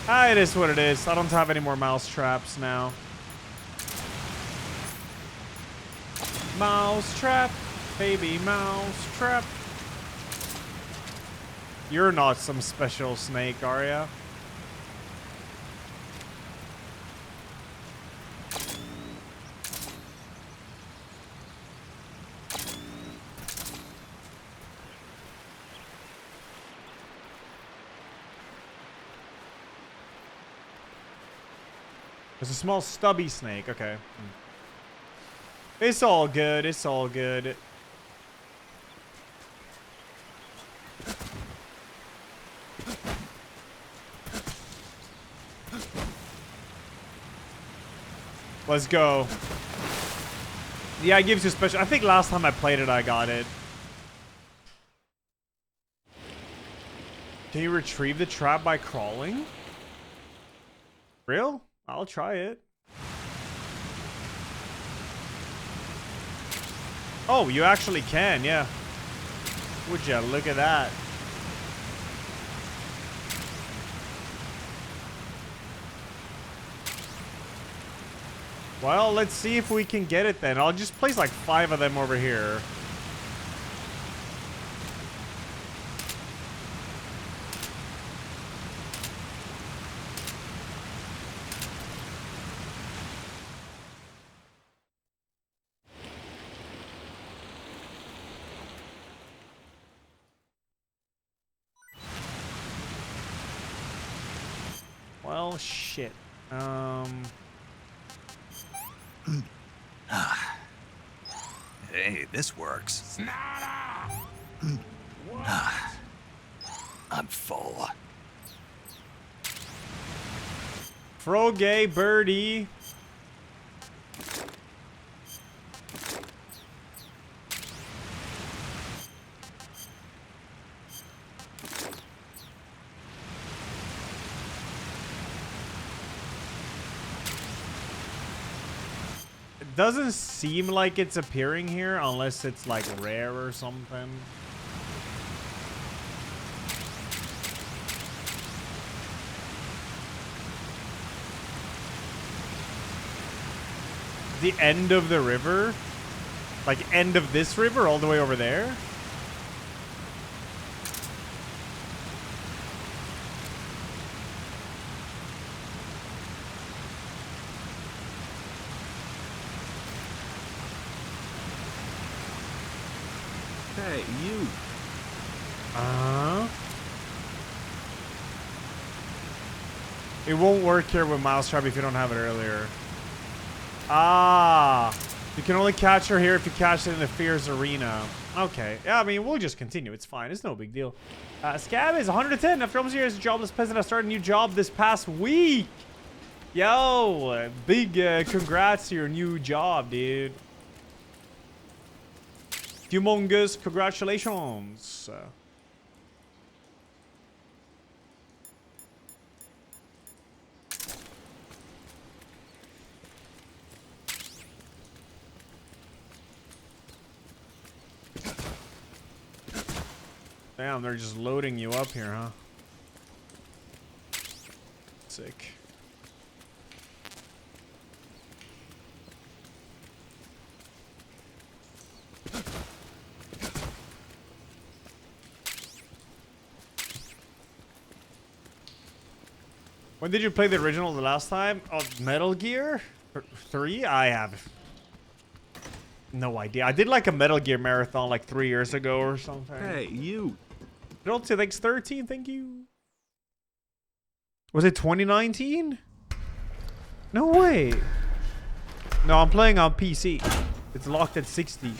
Ah, it is what it is. I don't have any more mouse traps now. Mouse trap. Baby mouse trap. You're not some special snake, are ya? There's a small stubby snake. Okay. It's all good. It's all good. Let's go. Yeah, it gives you special. I think last time I played it, I got it. Can you retrieve the trap by crawling? Real? I'll try it. Oh, you actually can, yeah. Would ya? Look at that. Well, let's see if we can get it then. I'll just place like 5 of them over here. Well, shit. Hey, this works. I'm full. Froge birdie. It doesn't seem like it's appearing here unless it's like rare or something. The end of the river? Like end of this river all the way over there? Hey, you. It won't work here with Mousetrap if you don't have it earlier. Ah, you can only catch her here if you catch it in the Fears Arena. Okay, yeah, I mean, we'll just continue. It's fine. It's no big deal. Scab is 110. After almost a year as a jobless peasant, I started a new job this past week. Yo, big congrats to your new job, dude. Humongous congratulations. Damn, they're just loading you up here, huh? Sick. When did you play the original the last time? Oh, Metal Gear 3? I have no idea. I did like a Metal Gear marathon like 3 years ago or something. Hey, you. Don't you think it's 13? Thank you. Was it 2019? No way. No, I'm playing on PC. It's locked at 60.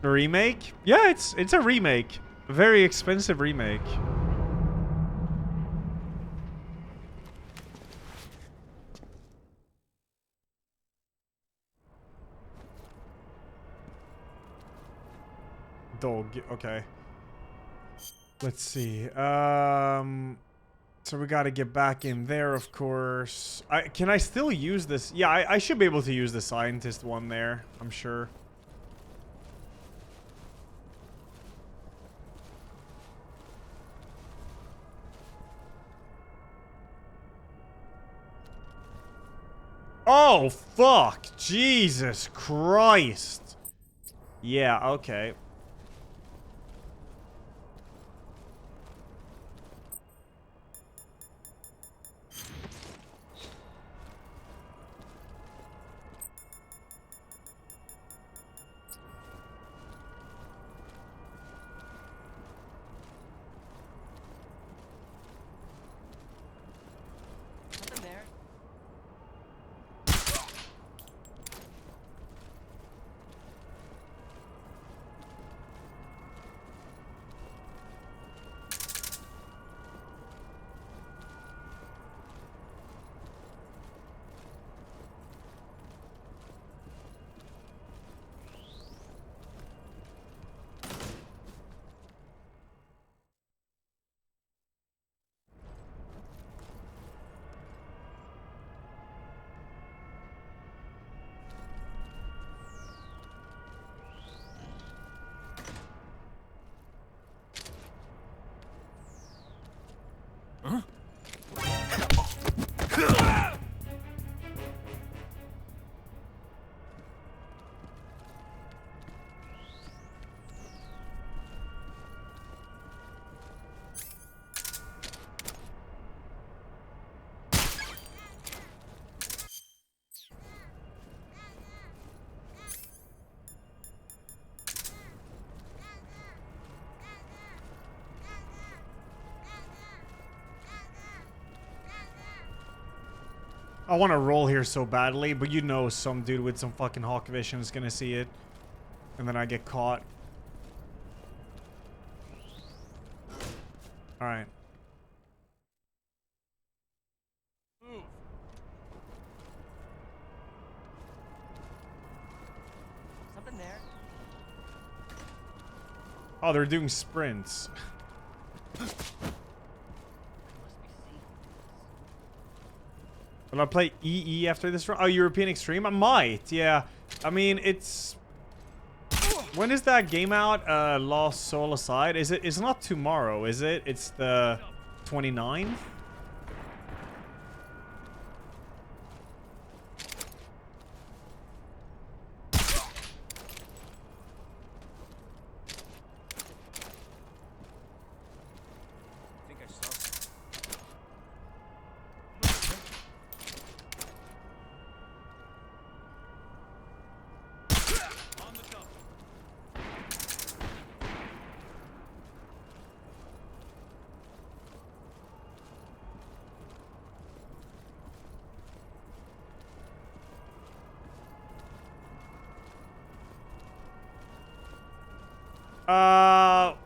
A remake? Yeah, it's a remake. A very expensive remake. Dog. Okay. Let's see. So we got to get back in there, of course. Can I still use this? Yeah, I should be able to use the scientist one there, I'm sure. Oh, fuck. Jesus Christ. Yeah, okay. Nothing there. I want to roll here so badly, but you know some dude with some fucking hawk vision is gonna see it. And then I get caught. Alright. Move. Something there. Oh, they're doing sprints. Will I play EE after this round? Oh, European Extreme? I might, yeah. I mean, it's... When is that game out? Lost Soul Aside? It's not tomorrow, is it? It's the 29th?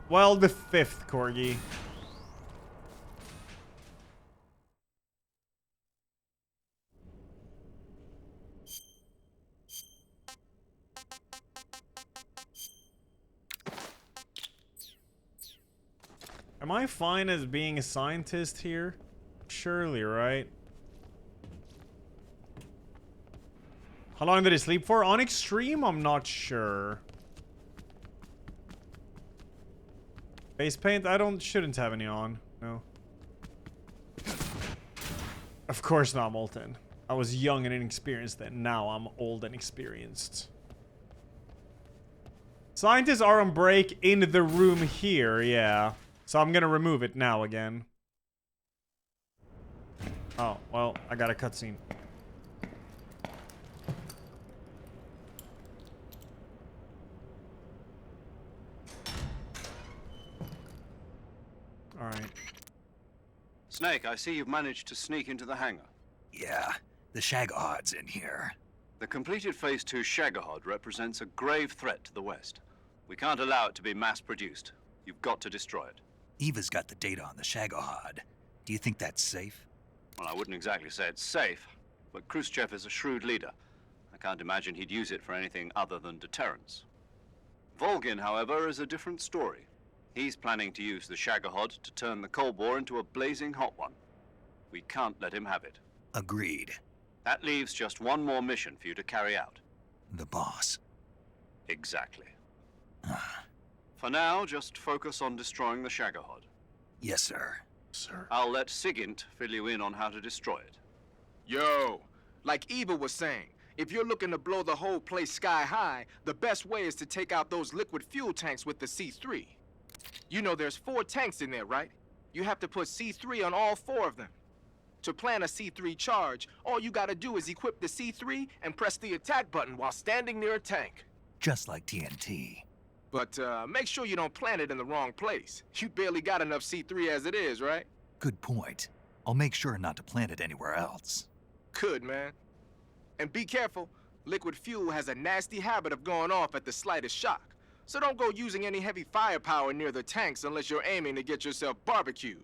Well, the 5th, Corgi. Am I fine as being a scientist here? Surely, right? How long did he sleep for? On Extreme? I'm not sure. Face paint? Shouldn't have any on. No. Of course not, Molten. I was young and inexperienced then. Now I'm old and experienced. Scientists are on break in the room here, yeah. So I'm gonna remove it now again. Oh, well, I got a cutscene. Alright. Snake, I see you've managed to sneak into the hangar. Yeah, the Shagahod's in here. The completed Phase 2 Shagahod represents a grave threat to the West. We can't allow it to be mass-produced. You've got to destroy it. Eva's got the data on the Shagahod. Do you think that's safe? Well, I wouldn't exactly say it's safe, but Khrushchev is a shrewd leader. I can't imagine he'd use it for anything other than deterrence. Volgin, however, is a different story. He's planning to use the Shagohod to turn the Cold War into a blazing hot one. We can't let him have it. Agreed. That leaves just one more mission for you to carry out. The boss. Exactly. For now, just focus on destroying the Shagohod. Yes, sir. Sir. I'll let Sigint fill you in on how to destroy it. Yo, like Eva was saying, if you're looking to blow the whole place sky high, the best way is to take out those liquid fuel tanks with the C3. You know there's 4 tanks in there, right? You have to put C3 on all 4 of them. To plant a C3 charge, all you gotta do is equip the C3 and press the attack button while standing near a tank. Just like TNT. But make sure you don't plant it in the wrong place. You barely got enough C3 as it is, right? Good point. I'll make sure not to plant it anywhere else. Good, man. And be careful. Liquid fuel has a nasty habit of going off at the slightest shock. So don't go using any heavy firepower near the tanks unless you're aiming to get yourself barbecued.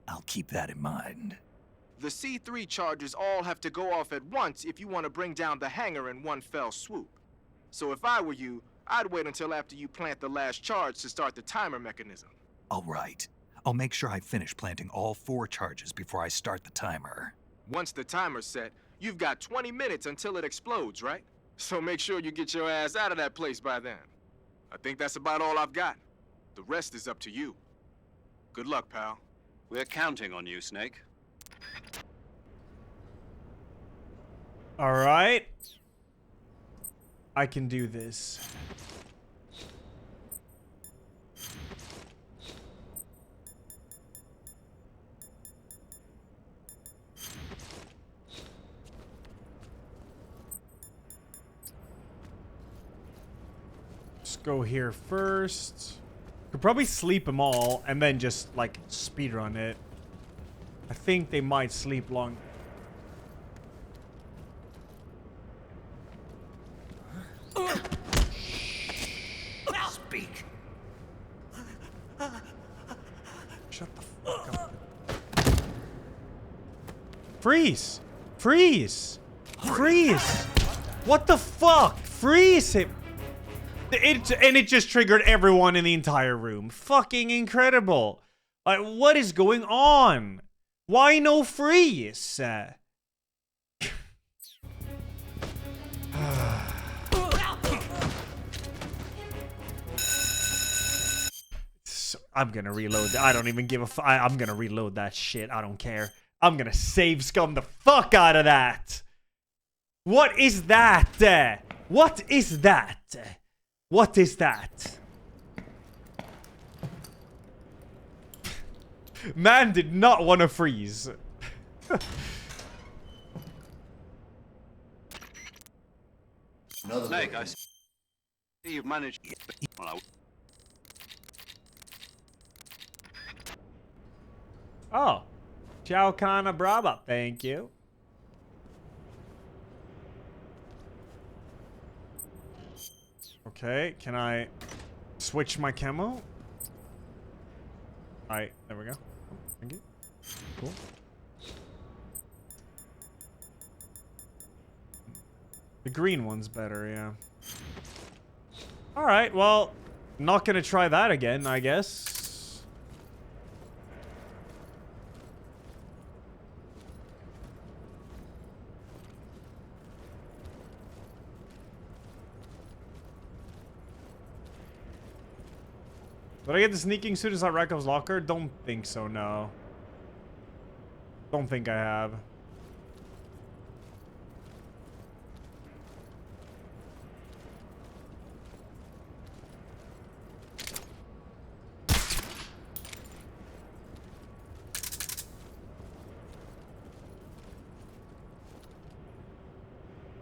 I'll keep that in mind. The C3 charges all have to go off at once if you want to bring down the hangar in one fell swoop. So if I were you, I'd wait until after you plant the last charge to start the timer mechanism. All right. I'll make sure I finish planting all 4 charges before I start the timer. Once the timer's set, you've got 20 minutes until it explodes, right? So make sure you get your ass out of that place by then. I think that's about all I've got. The rest is up to you. Good luck, pal. We're counting on you, Snake. All right. I can do this. Let's go here first. Could probably sleep them all and then just like speedrun it. I think they might sleep long. Speak. Shut the fuck up. Freeze! Freeze! Freeze! What the fuck? Freeze him! And it just triggered everyone in the entire room. Fucking incredible. Like, what is going on? Why no freeze? I'm gonna reload that. I don't even give a f- I'm gonna reload that shit. I don't care. I'm gonna save scum the fuck out of that. What is that? What is that? What is that? Man did not want to freeze. Snake, I see you've managed. Well, Oh. Ciao Kana Brava. Thank you. Okay, can I switch my camo? Alright, there we go. Thank you. Cool. The green one's better, yeah. Alright, well, not gonna try that again, I guess. Did I get the sneaking suit inside Rakov's locker? Don't think so, no. Don't think I have.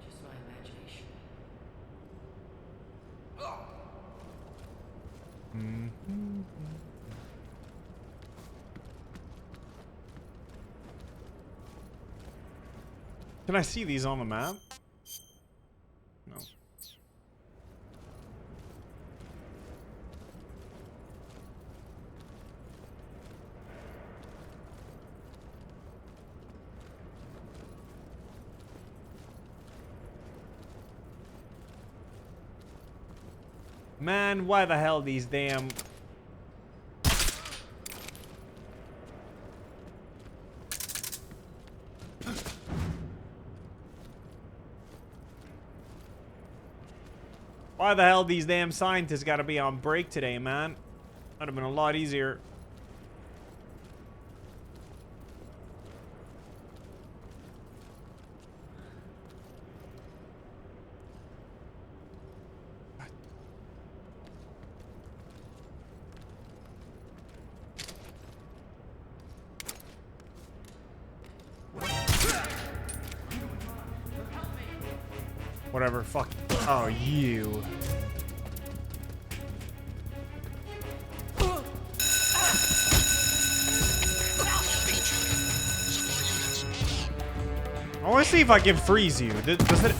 Just my imagination. Can I see these on the map? No. Man, why the hell these damn... Why the hell these damn scientists gotta be on break today, man? That'd have been a lot easier. Whatever, fuck. Oh, you. I want to see if I can freeze you. Does it?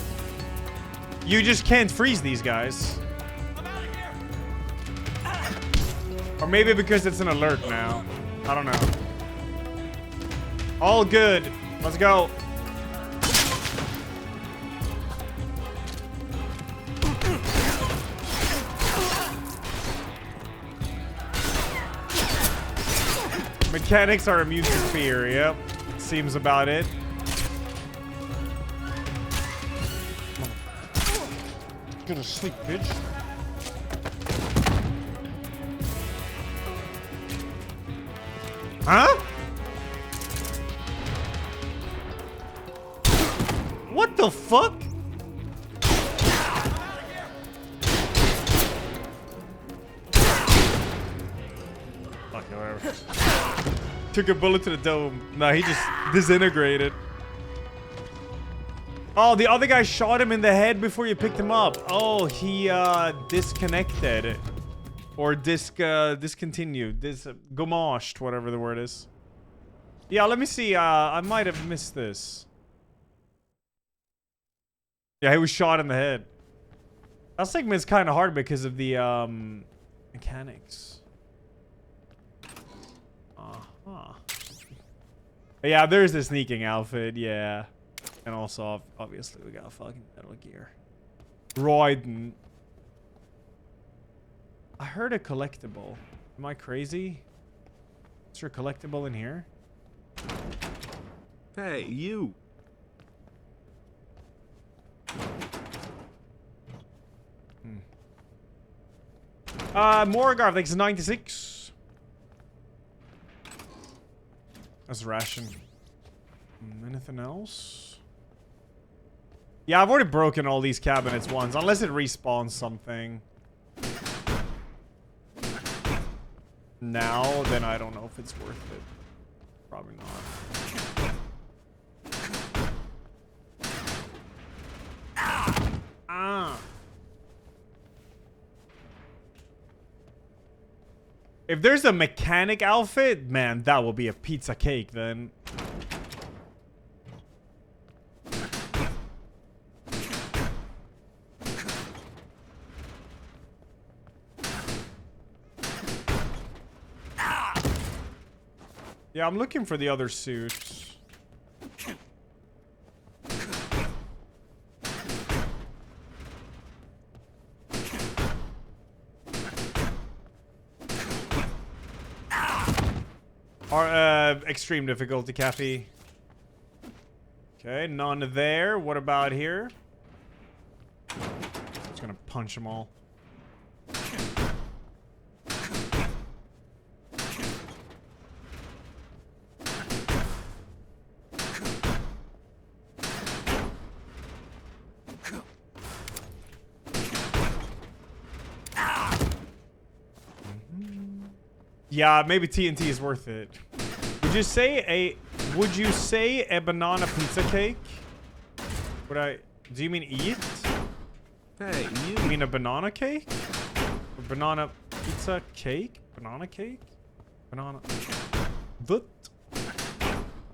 You just can't freeze these guys. Or maybe because it's an alert now. I don't know. All good. Let's go. Mechanics are immune to fear, yep. Seems about it. Go to sleep, bitch. Huh? What the fuck? Okay, whatever. Took a bullet to the dome. Nah, he just disintegrated. Oh, the other guy shot him in the head before you picked him up. Oh, he disconnected. Or discontinued. Gomoshed, whatever the word is. Yeah, let me see. I might have missed this. Yeah, he was shot in the head. That segment's kind of hard because of the mechanics. Yeah, there's the sneaking outfit, yeah. And also, obviously, we got fucking Metal Gear. Royden. I heard a collectible. Am I crazy? Is there a collectible in here? Hey, you. Morgar, thanks to 96. That's a ration. Anything else? Yeah, I've already broken all these cabinets once, unless it respawns something. Now, then I don't know if it's worth it. Probably not. Ah. If there's a mechanic outfit, man, that will be a pizza cake then. Yeah, I'm looking for the other suits. Extreme difficulty, Caffey. Okay, none there. What about here? Just gonna punch them all. Yeah, maybe TNT is worth it. Would you say a banana pizza cake? Do you mean eat? Hey, you mean a banana cake? Or banana pizza cake? Banana cake? Banana. What?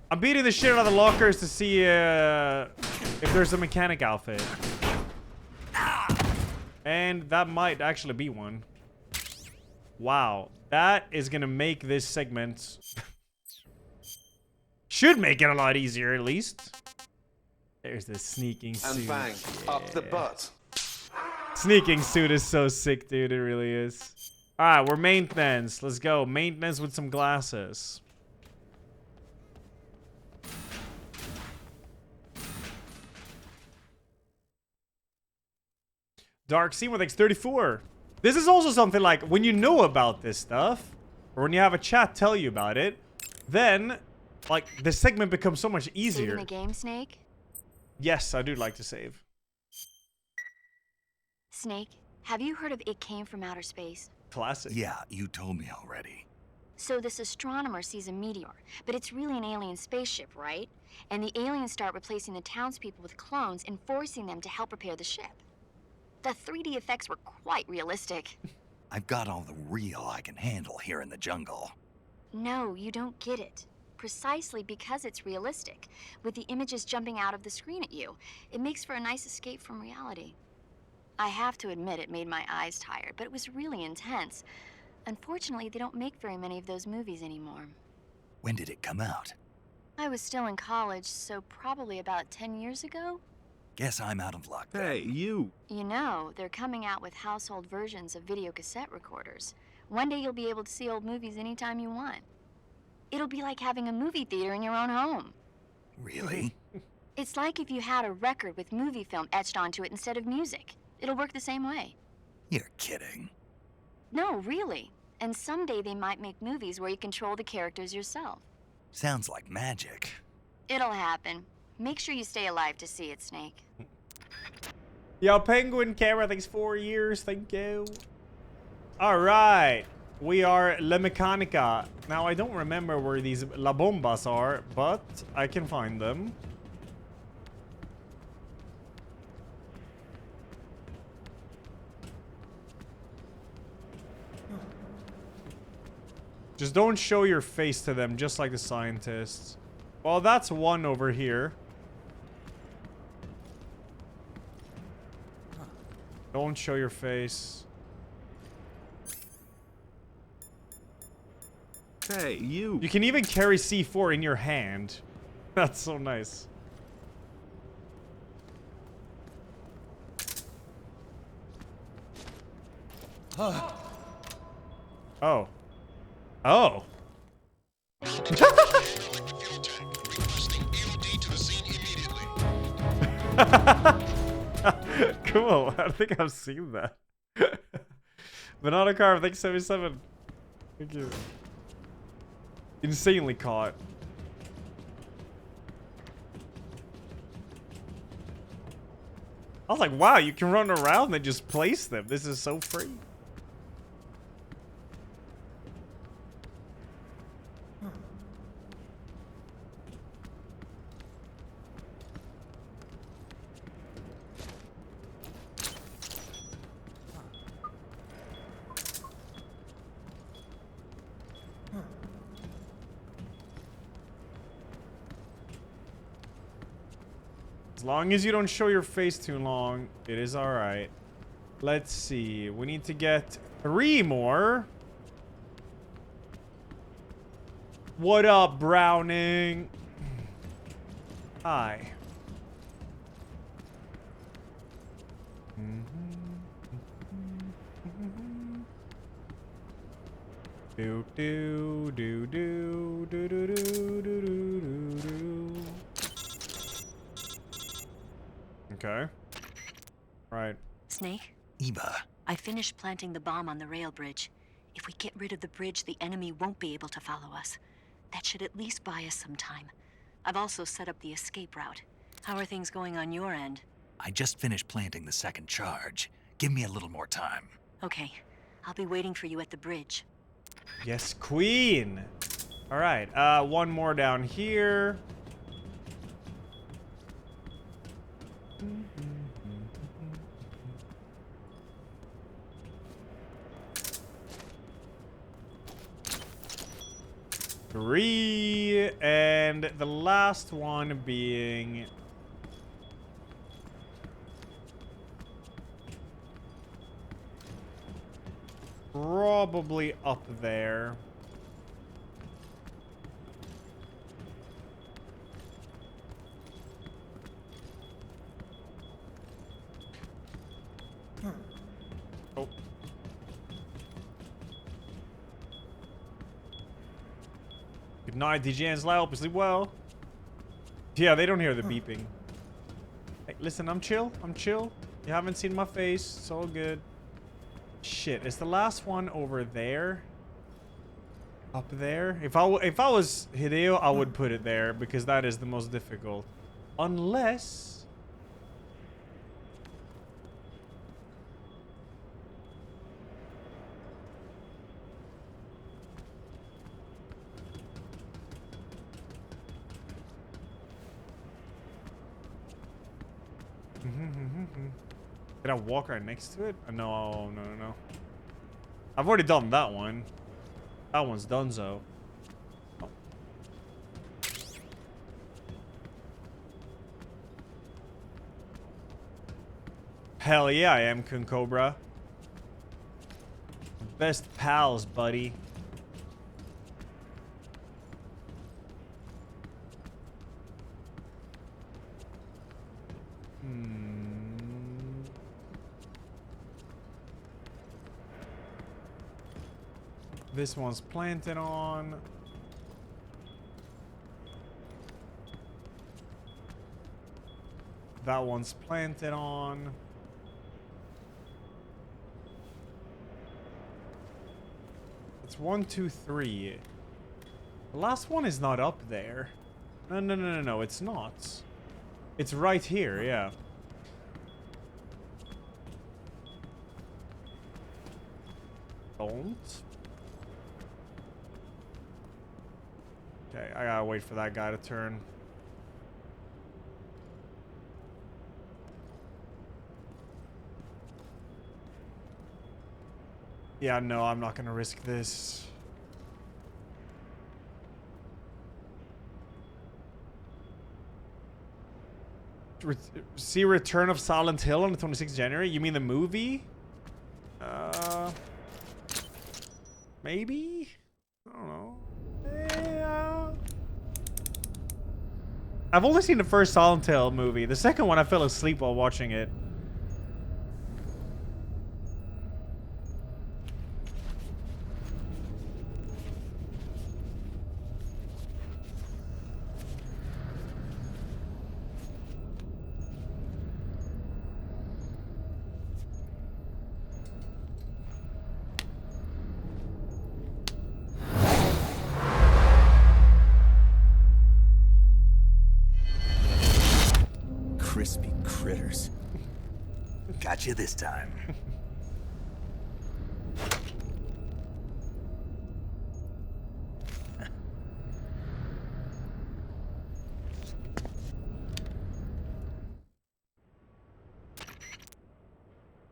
I'm beating the shit out of the lockers to see if there's a mechanic outfit. And that might actually be one. Wow. That is gonna make this segment... should make it a lot easier, at least. There's the sneaking suit. And bang, up the butt. Sneaking suit is so sick, dude. It really is. Alright, we're maintenance. Let's go. Maintenance with some glasses. Dark Scene with X34. This is also something like when you know about this stuff, or when you have a chat tell you about it, then like the segment becomes so much easier. Saving the game, Snake? Yes, I do like to save. Snake, have you heard of It Came from Outer Space? Classic. Yeah, you told me already. So this astronomer sees a meteor, but it's really an alien spaceship, right? And the aliens start replacing the townspeople with clones and forcing them to help repair the ship. The 3D effects were quite realistic. I've got all the real I can handle here in the jungle. No, you don't get it. Precisely because it's realistic, with the images jumping out of the screen at you, it makes for a nice escape from reality. I have to admit it made my eyes tired, but it was really intense. Unfortunately, they don't make very many of those movies anymore. When did it come out? I was still in college, so probably about 10 years ago. Guess I'm out of luck then. Hey, you. You know, they're coming out with household versions of video cassette recorders. One day you'll be able to see old movies anytime you want. It'll be like having a movie theater in your own home. Really? It's like if you had a record with movie film etched onto it instead of music. It'll work the same way. You're kidding. No, really. And someday they might make movies where you control the characters yourself. Sounds like magic. It'll happen. Make sure you stay alive to see it, Snake. Yo, Penguin Camera, thanks 4 years. Thank you. All right. We are La Mecanica. Now, I don't remember where these La Bombas are, but I can find them. Just don't show your face to them, just like the scientists. Well, that's one over here. Don't show your face. Hey, you. You can even carry C4 in your hand. That's so nice. Oh. Oh. Cool. I think I've seen that. Banana Carve, thanks 77. Thank you. Insanely caught. I was like, wow, you can run around and just place them. This is so free. As long as you don't show your face too long, it is alright. Let's see. We need to get 3 more. What up, Browning? Hi. Do do do do do do do do do do. Okay. Right. Snake? Eva. I finished planting the bomb on the rail bridge. If we get rid of the bridge, the enemy won't be able to follow us. That should at least buy us some time. I've also set up the escape route. How are things going on your end? I just finished planting the second charge. Give me a little more time. Okay. I'll be waiting for you at the bridge. Yes, queen. All right. One more down here. Three, and the last one being probably up there. night, DJ Ansel. I hope you sleep well. Yeah, they don't hear the beeping. Hey, listen, I'm chill. I'm chill. You haven't seen my face. It's all good. Shit, is the last one over there? Up there? If I was Hideo, I would put it there because that is the most difficult. Unless... Did I walk right next to it? No, no. I've already done that one. That one's donezo. Oh. Hell yeah, I am Kun Cobra. Best pals, buddy. This one's planted on. That one's planted on. It's 1, 2, 3. The last one is not up there. No, it's not. It's right here, yeah. Don't. Okay, I gotta wait for that guy to turn. Yeah, no, I'm not gonna risk this. See Return of Silent Hill on the 26th of January? You mean the movie? Maybe? I don't know. I've only seen the first Silent Hill movie. The second one, I fell asleep while watching it. Crispy critters. Got you this time.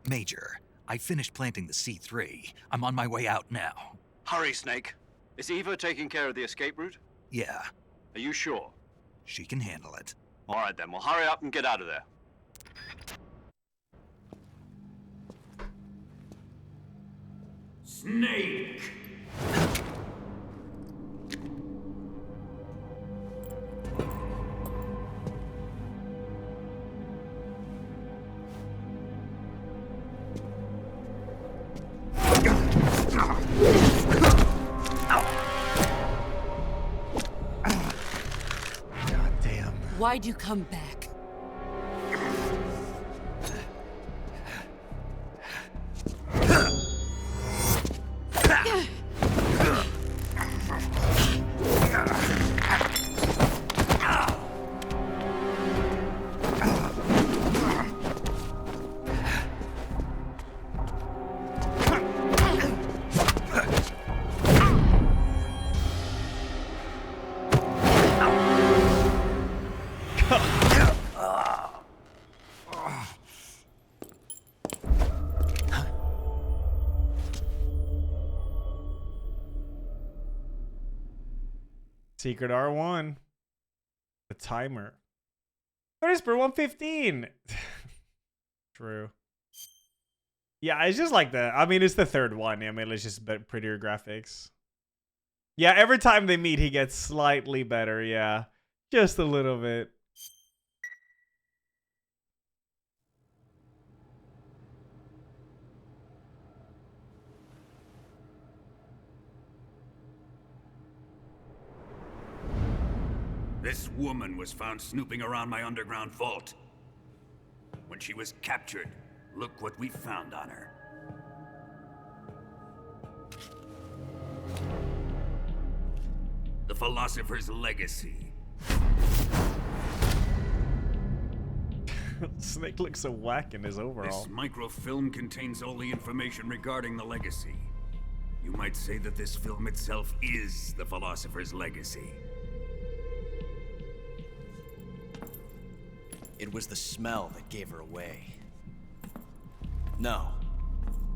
Major, I finished planting the C3. I'm on my way out now. Hurry, Snake. Is Eva taking care of the escape route? Yeah, Are you sure? she can handle it. All right, then. Well, hurry up and get out of there. Snake! God damn. Why'd you come back? Secret R1. The timer. First per 115. True. Yeah, it's just like the. I mean, it's the third one. I mean, it's just prettier graphics. Yeah, every time they meet, he gets slightly better. Yeah, just a little bit. This woman was found snooping around my underground vault. When she was captured, look what we found on her. The Philosopher's Legacy. Snake looks so whack in his overall. This microfilm contains all the information regarding the legacy. You might say that this film itself is the Philosopher's Legacy. It was the smell that gave her away. No,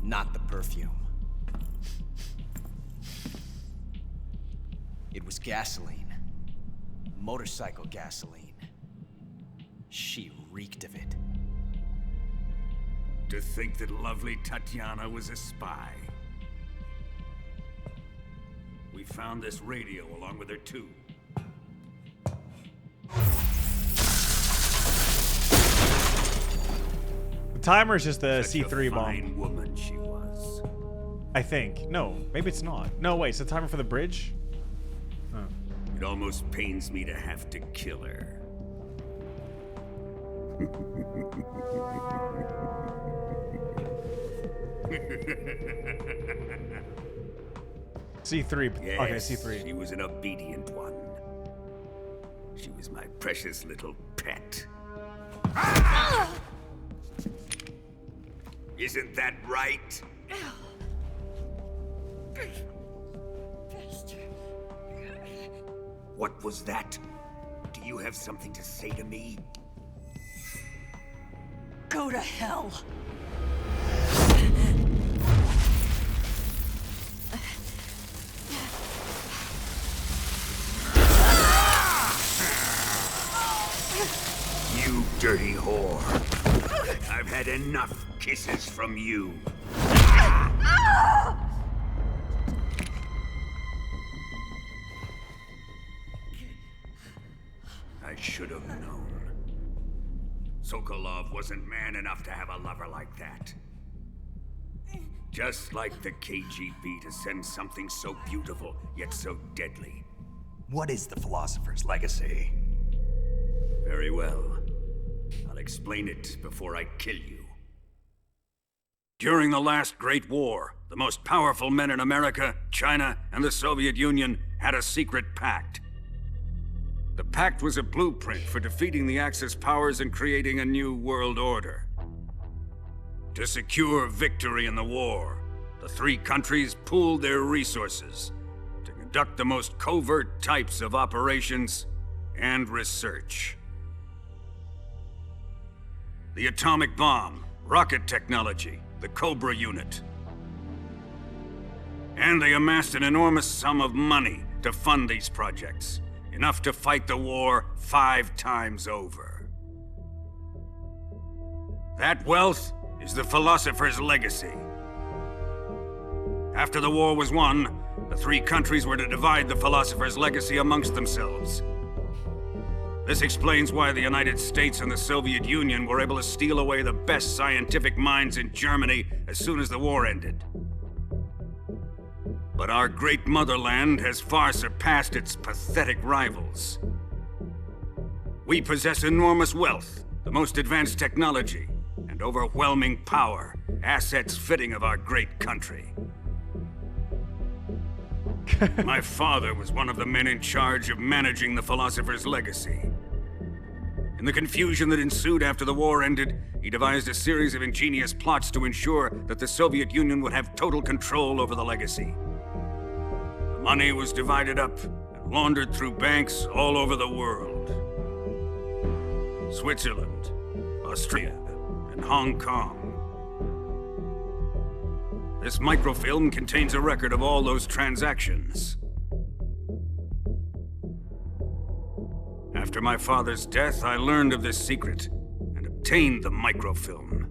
not the perfume. It was gasoline. Motorcycle gasoline. She reeked of it. To think that lovely Tatiana was a spy. We found this radio along with her too. The timer's just a Such C3 a fine bomb. woman she was. I think. No, maybe it's not. No, wait, it's the timer for the bridge? Oh. It almost pains me to have to kill her. C3. Yes, Okay, C3. She was an obedient one. She was my precious little pet. Isn't that right? What was that? Do you have something to say to me? Go to hell. You dirty whore. I've had enough kisses from you. I should have known. Sokolov wasn't man enough to have a lover like that. Just like the KGB to send something so beautiful, yet so deadly. What is the Philosopher's Legacy? Very well. I'll explain it before I kill you. During the last Great War, the most powerful men in America, China, and the Soviet Union had a secret pact. The pact was a blueprint for defeating the Axis powers and creating a new world order. To secure victory in the war, the three countries pooled their resources to conduct the most covert types of operations and research. The atomic bomb, rocket technology, the Cobra unit. And they amassed an enormous sum of money to fund these projects, enough to fight the war 5 times over. That wealth is the Philosopher's Legacy. After the war was won, the three countries were to divide the Philosopher's Legacy amongst themselves. This explains why the United States and the Soviet Union were able to steal away the best scientific minds in Germany as soon as the war ended. But our great motherland has far surpassed its pathetic rivals. We possess enormous wealth, the most advanced technology, and overwhelming power, assets fitting of our great country. My father was one of the men in charge of managing the Philosopher's Legacy. In the confusion that ensued after the war ended, he devised a series of ingenious plots to ensure that the Soviet Union would have total control over the legacy. The money was divided up and laundered through banks all over the world. Switzerland, Austria, and Hong Kong. This microfilm contains a record of all those transactions. After my father's death, I learned of this secret and obtained the microfilm.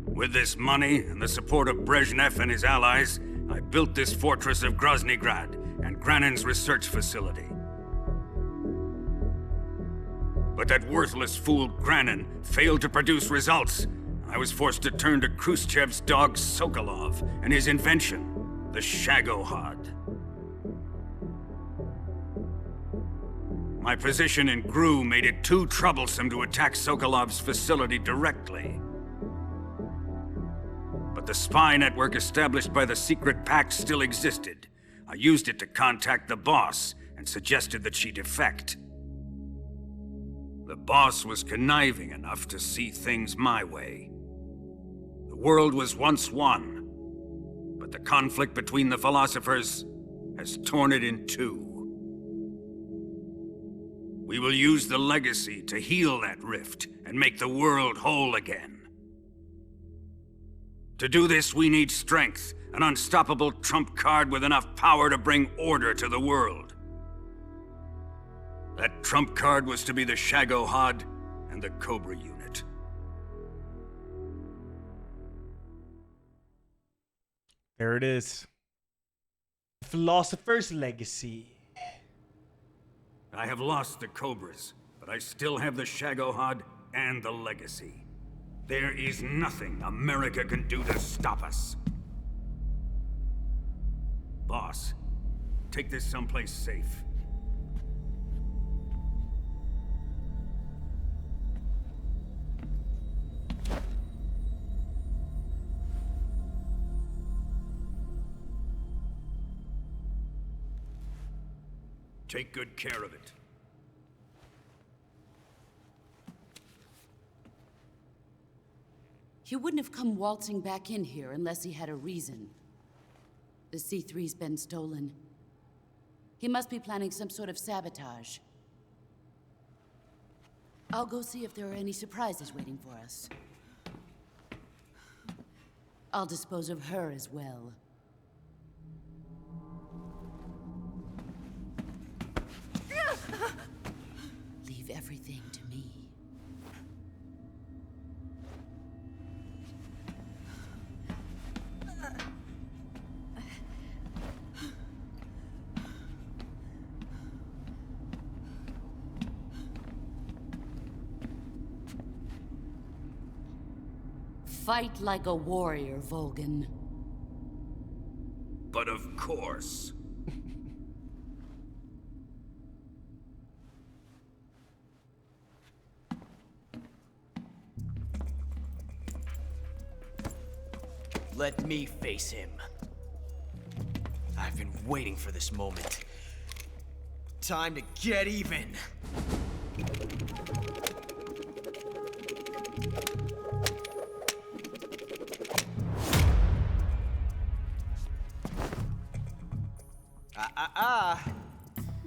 With this money and the support of Brezhnev and his allies, I built this fortress of Groznygrad and Granin's research facility. But that worthless fool Granin failed to produce results. I was forced to turn to Khrushchev's dog Sokolov and his invention, the Shagohod. My position in GRU made it too troublesome to attack Sokolov's facility directly. But the spy network established by the secret pact still existed. I used it to contact the boss and suggested that she defect. The boss was conniving enough to see things my way. The world was once one, but the conflict between the philosophers has torn it in two. We will use the legacy to heal that rift and make the world whole again. To do this, we need strength, an unstoppable trump card with enough power to bring order to the world. That trump card was to be the Shagohod and the Cobra unit. There it is. Philosopher's Legacy. I have lost the Cobras, but I still have the Shagohod and the legacy. There is nothing America can do to stop us. Boss, take this someplace safe. Take good care of it. He wouldn't have come waltzing back in here unless he had a reason. The C3's been stolen. He must be planning some sort of sabotage. I'll go see if there are any surprises waiting for us. I'll dispose of her as well. Leave everything to me. Fight like a warrior, Volgan. But of course. Let me face him. I've been waiting for this moment. Time to get even.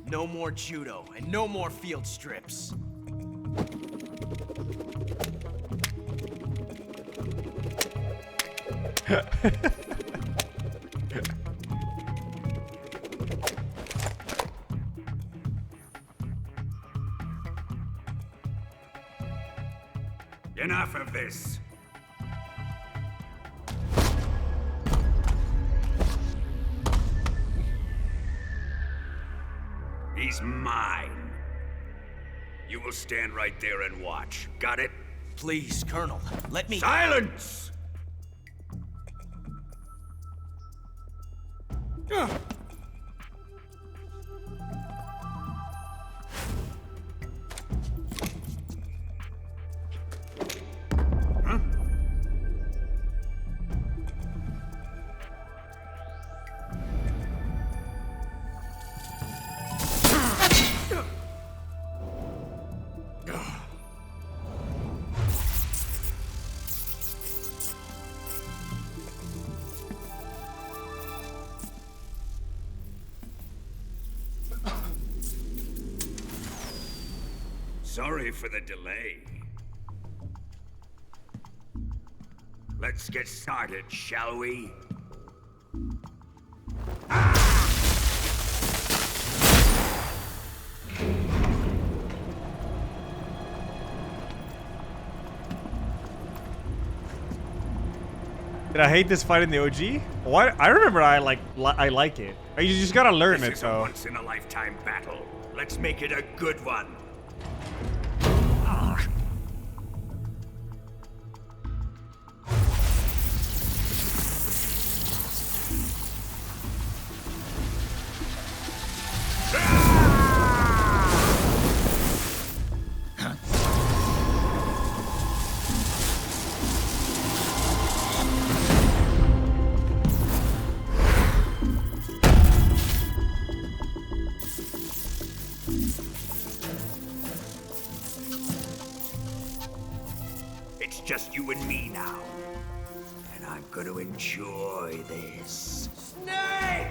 No more judo, and no more field strips. Enough of this. He's mine. You will stand right there and watch. Got it? Please, Colonel, let me— Silence! Sorry for the delay. Let's get started, shall we? Did I hate this fight in the OG? What? I remember I like it. You just gotta learn it, This is though. a once-in-a-lifetime battle. Let's make it a good one. just you and me now. And I'm gonna enjoy this. Snake!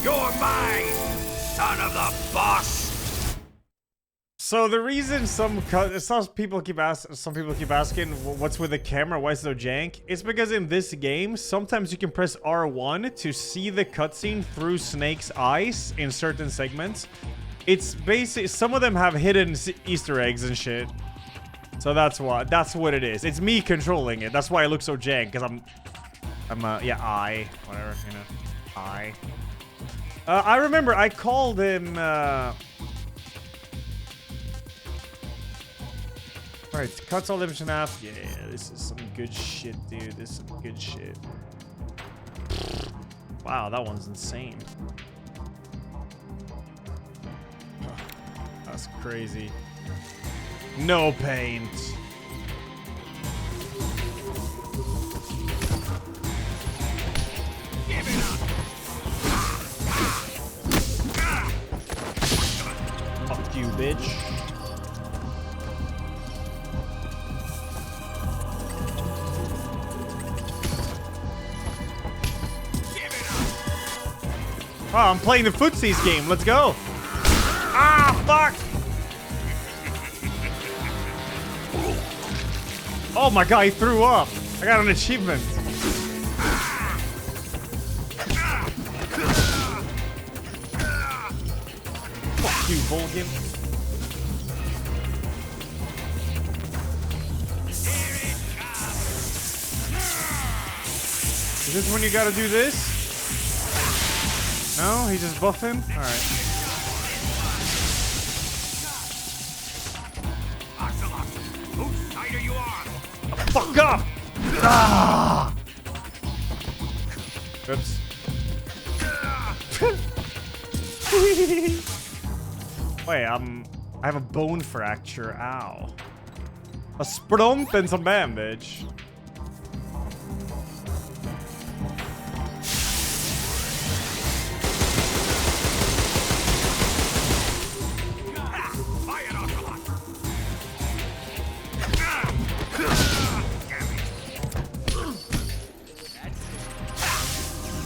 You're mine, son of the boss. So the reason some people keep asking what's with the camera, why is it so jank? It's because in this game, sometimes you can press R1 to see the cutscene through Snake's eyes in certain segments. It's basic. Some of them have hidden Easter eggs and shit. So that's what it is. It's me controlling it. That's why it looks so jank, because whatever, you know, I remember I called him, Alright, cuts all limbs in half. Yeah, this is some good shit, dude. This is some good shit. Wow, that one's insane. That's crazy. No paint. Fuck you, bitch. Oh, I'm playing the footsies game. Let's go. Ah, fuck. Oh my god, he threw up. I got an achievement. Fuck you, Volgin. Is this when you gotta do this? No, he's just buffing? Alright. Whose side are you on? Fuck up! Ah! Oops. Wait, I have a bone fracture. Ow. A sprump and some bandage.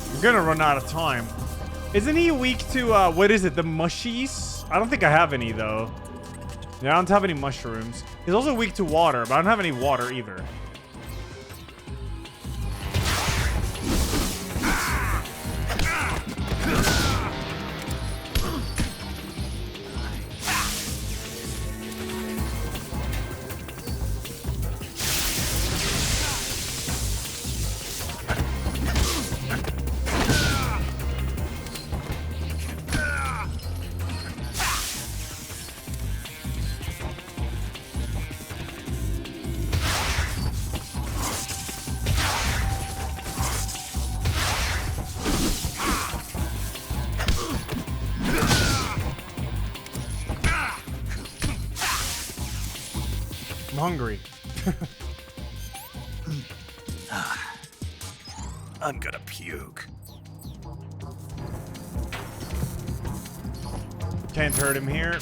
I'm gonna run out of time. Isn't he weak to, what is it, the mushies? I don't think I have any, though. Yeah, I don't have any mushrooms. He's also weak to water, but I don't have any water either. I'm hungry. I'm gonna puke. Can't hurt him here.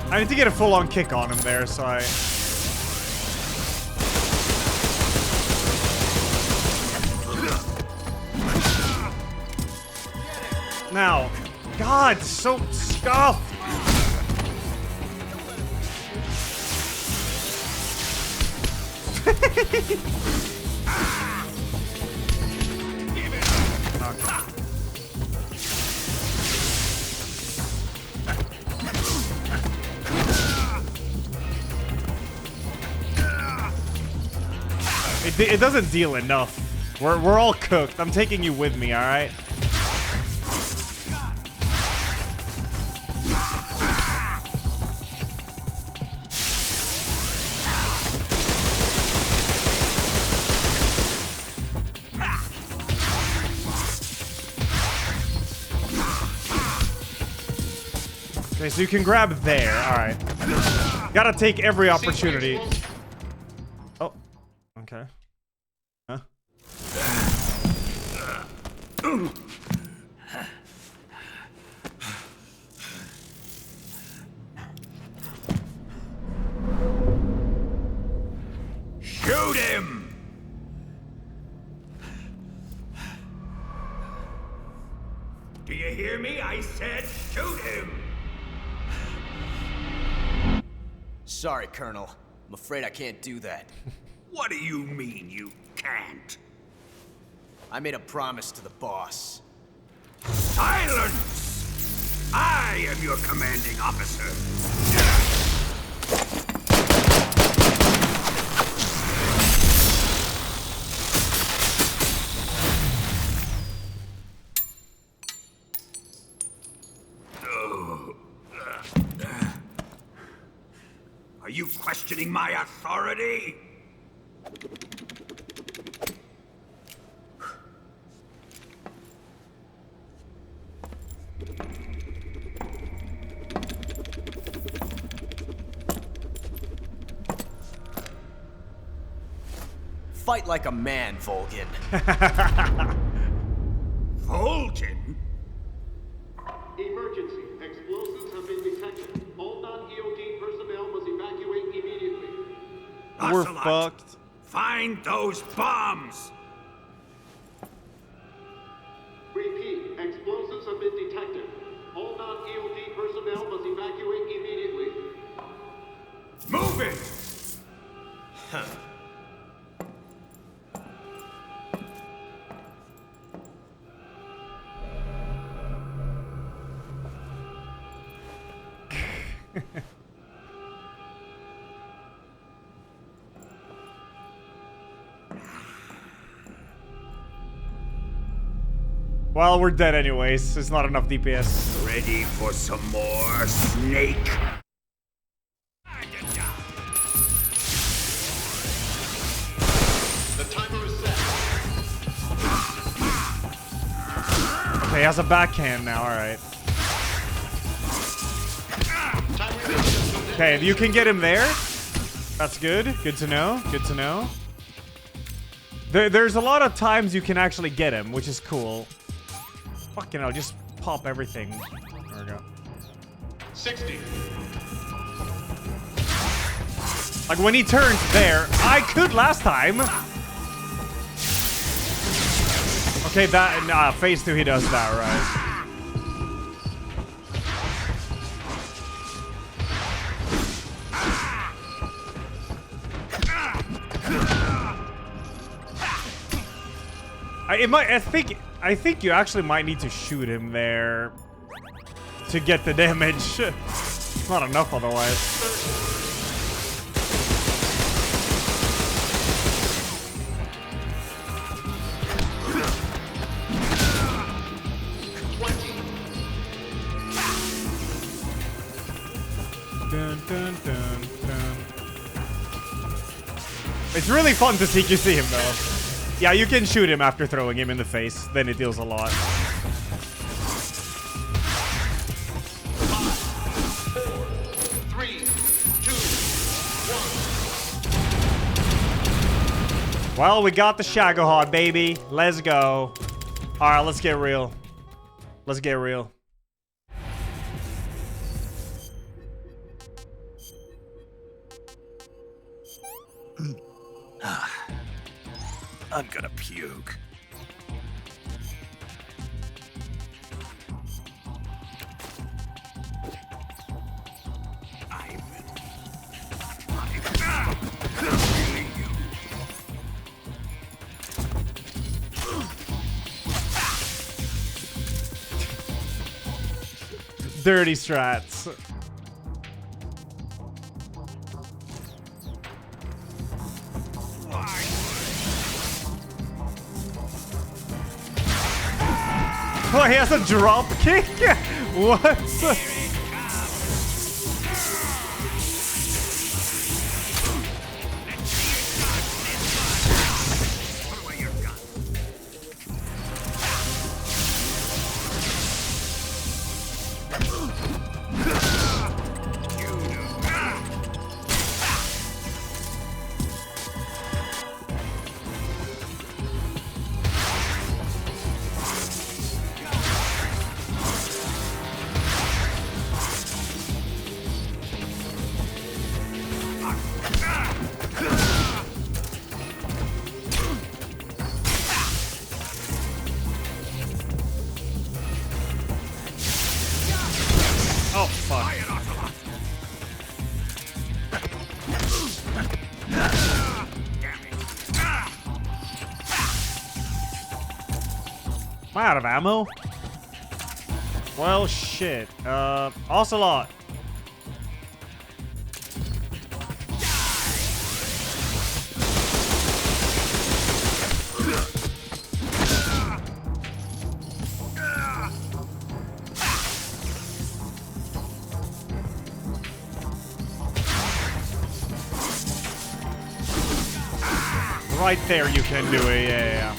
I need to get a full-on kick on him there, so I... Now, God, so scuffed. It doesn't deal enough. We're all cooked. I'm taking you with me, all right? Okay, so you can grab there. All right. Gotta take every opportunity. Oh, okay. Huh? Shoot him! Do you hear me? I said shoot him! Sorry, Colonel. I'm afraid I can't do that. What do you mean you can't? I made a promise to the boss. Silence! I am your commanding officer. Are you questioning my authority? Fight like a man, Volgin. Volgin? Emergency. Explosives have been detected. All non-EOD personnel must evacuate immediately. We're Ocelot, fucked. find those bombs! Repeat. Explosives have been detected. All non-EOD personnel must evacuate immediately. Move it! Huh. Well, we're dead anyways. It's not enough DPS. Ready for some more, Snake? The timer is set. Okay, he has a backhand now. All right. Okay, if you can get him there, that's good. Good to know. Good to know. There's a lot of times you can actually get him, which is cool. Fucking hell, just pop everything. There we go. 60. Like when he turns there, I could last time. Okay, that phase 2 he does that right. I think you actually might need to shoot him there to get the damage. It's not enough otherwise. Dun, dun, dun, dun. It's really fun to see him though. Yeah, you can shoot him after throwing him in the face. Then it deals a lot. 5, 4, 3, 2, 1. Well, we got the Shagohod, baby. Let's go. All right, let's get real. Let's get real. I'm gonna puke. dirty strats. Oh, he has a drop kick? What? Oh, fuck. Am I out of ammo? Well, shit. Ocelot. Right there, you can do it. Yeah.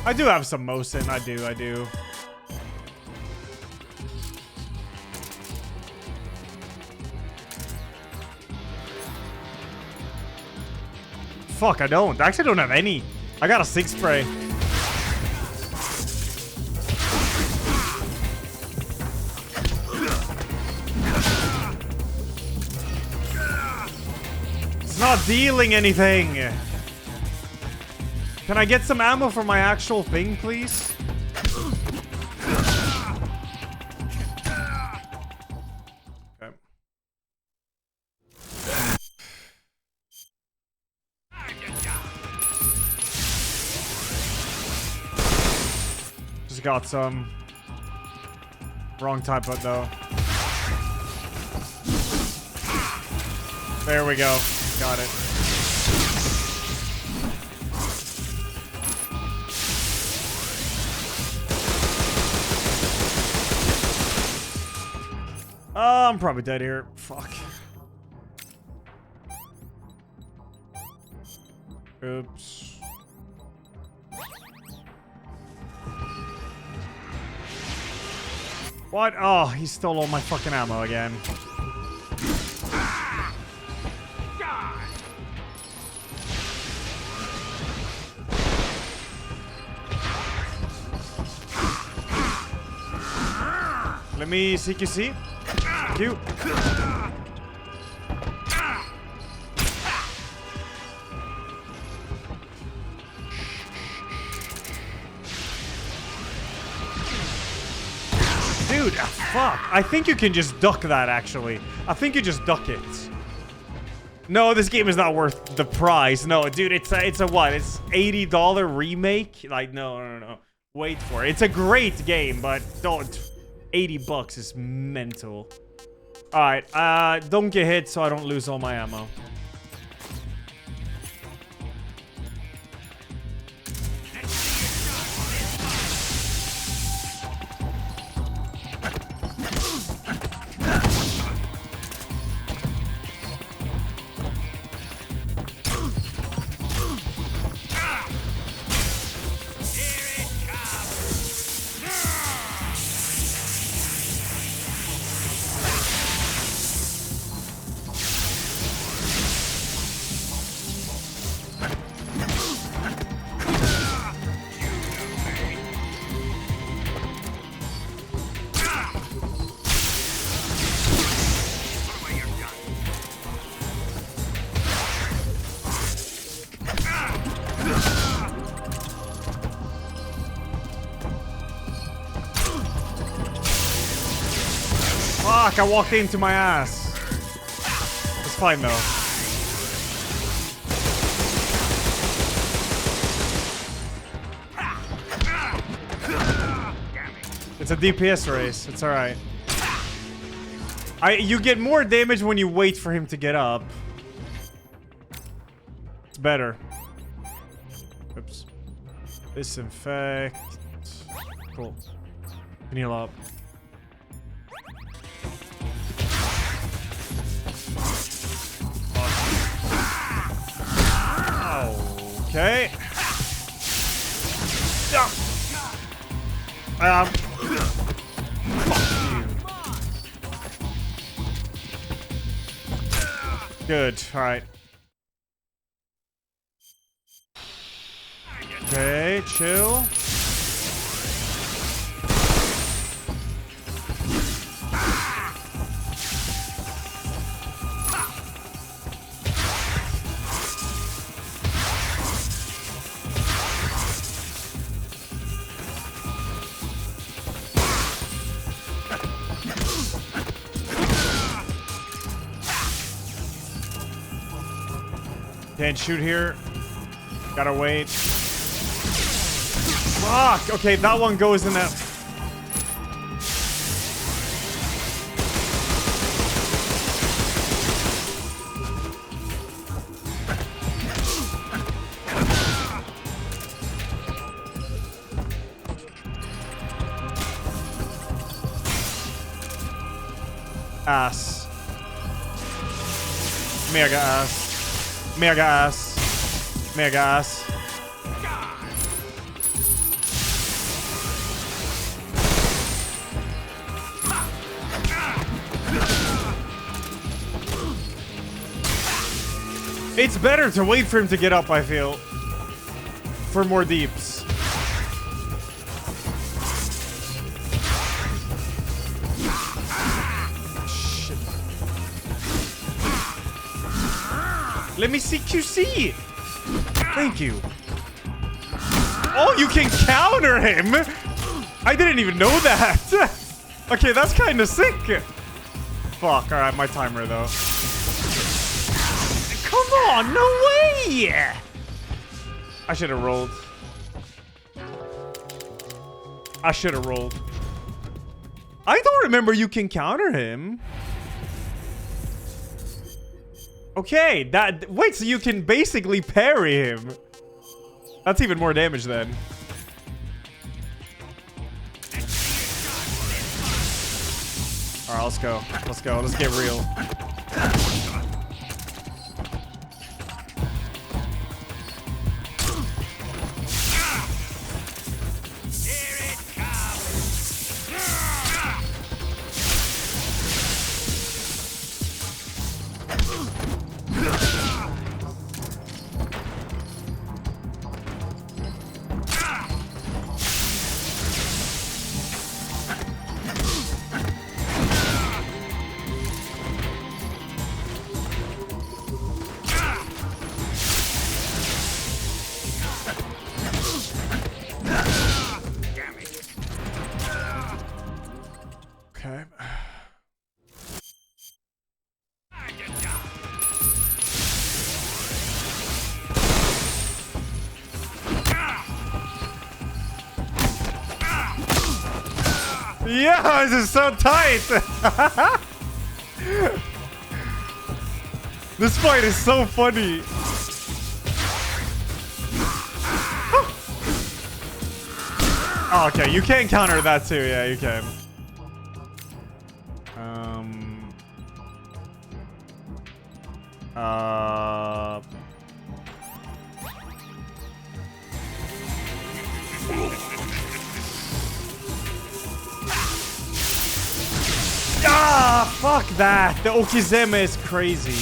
I do have some Mosin. I do. Fuck, I don't. I actually don't have any. I got a 6 spray. It's not dealing anything. Can I get some ammo for my actual thing, please? Okay. Just got some. Wrong type of though. There we go. Got it. I'm probably dead here. Fuck. Oops. What? Oh, he stole all my fucking ammo again. Let me CQC. Thank you. Dude, fuck. I think you can just duck that, actually. I think you just duck it. No, this game is not worth the price. No, dude, it's a what? It's $80 remake? Like, no. Wait for it. It's a great game, but don't. $80 is mental. Alright, don't get hit so I don't lose all my ammo. Fuck, I walked into my ass. It's fine though. It's a DPS race. It's alright. You get more damage when you wait for him to get up. It's better. Oops. Disinfect. Cool. Can heal up. Okay. Good. All right. Okay, chill. Can't shoot here. Gotta wait. Fuck! Okay, that one goes in that. Ass. Mega ass. Mega ass. Mega ass. It's better to wait for him to get up, I feel. For more deeps. Shit. Let me see QC. Thank you. Oh, you can counter him? I didn't even know that. Okay, that's kind of sick. Fuck, alright, my timer though. Come on, no way! I should have rolled. I should have rolled. I don't remember you can counter him. Okay, wait, so you can basically parry him. That's even more damage then. Alright, let's go. Let's go. Let's get real. Okay. Yeah, this is so tight. This fight is so funny. Oh, okay, you can counter that too. Yeah, you can. Ah, fuck that. The Okizeme is crazy.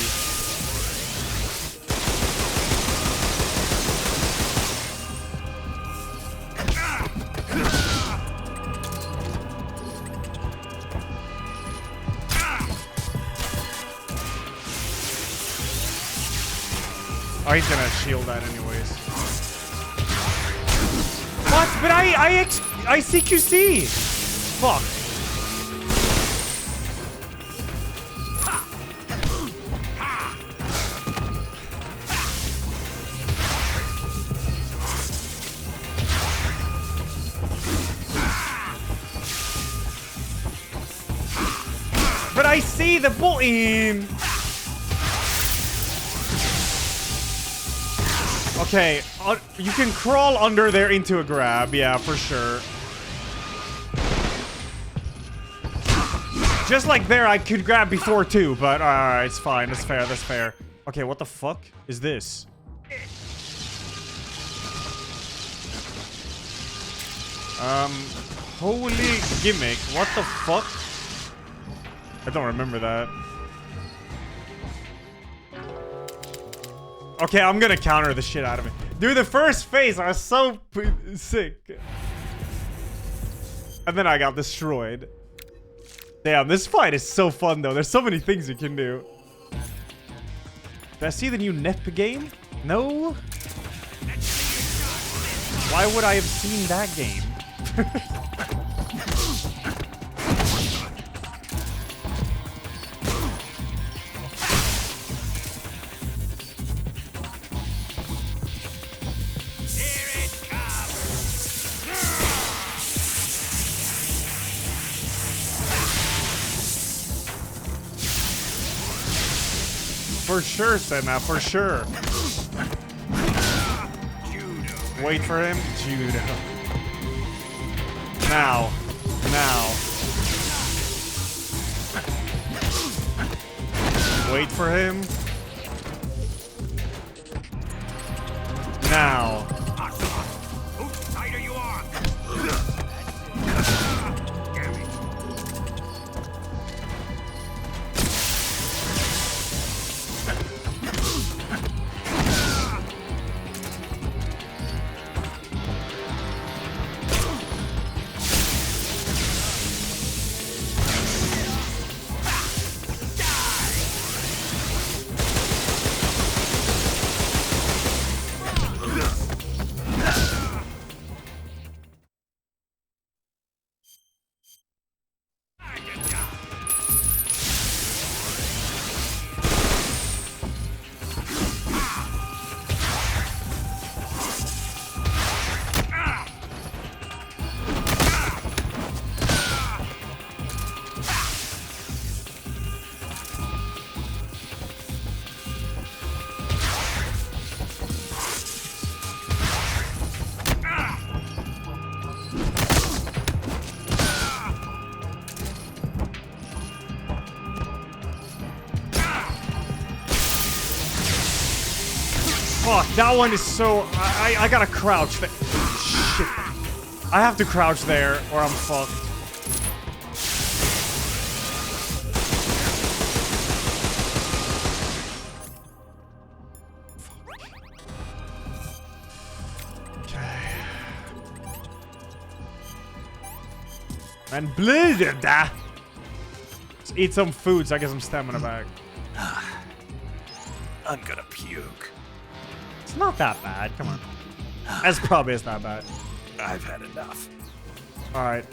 Oh, he's gonna shield that anyways. What? But I CQC. Fuck. I see the button. Okay, you can crawl under there into a grab. Yeah, for sure. Just like there, I could grab before too, but alright, it's fine. That's fair. That's fair. Okay, what the fuck is this? Holy gimmick. What the fuck? I don't remember that. Okay, I'm gonna counter the shit out of it. Dude, the first phase, I was so sick. And then I got destroyed. Damn, this fight is so fun though. There's so many things you can do. Did I see the new NEP game? No? Why would I have seen that game? For sure, Senna, for sure. Wait for him. Judo. Now. Now. Wait for him. Now. Whose side are you on? Fuck, that one is so... I gotta crouch. Shit. I have to crouch there or I'm fucked. And bleeded. Let's eat some food so I get some stamina back. I'm gonna puke. It's not that bad. Come on. That's probably it's not bad. I've had enough. All right.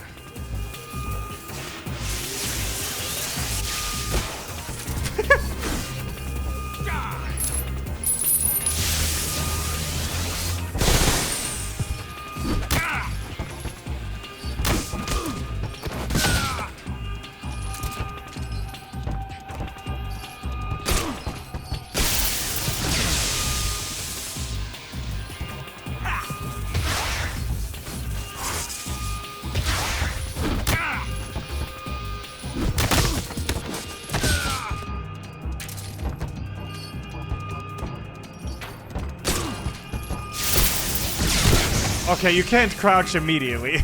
Okay, you can't crouch immediately.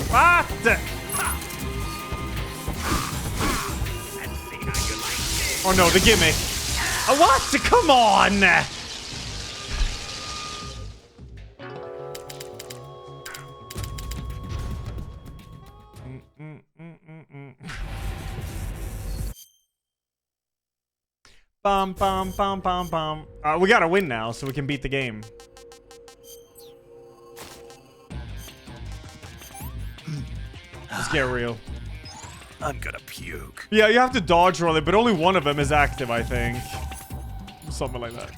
What? Oh no, the gimmick. What? Come on! Bum bum bum bum bum. We gotta win now so we can beat the game. Let's get real. I'm gonna puke. Yeah, you have to dodge roll it, but only one of them is active, I think. Something like that.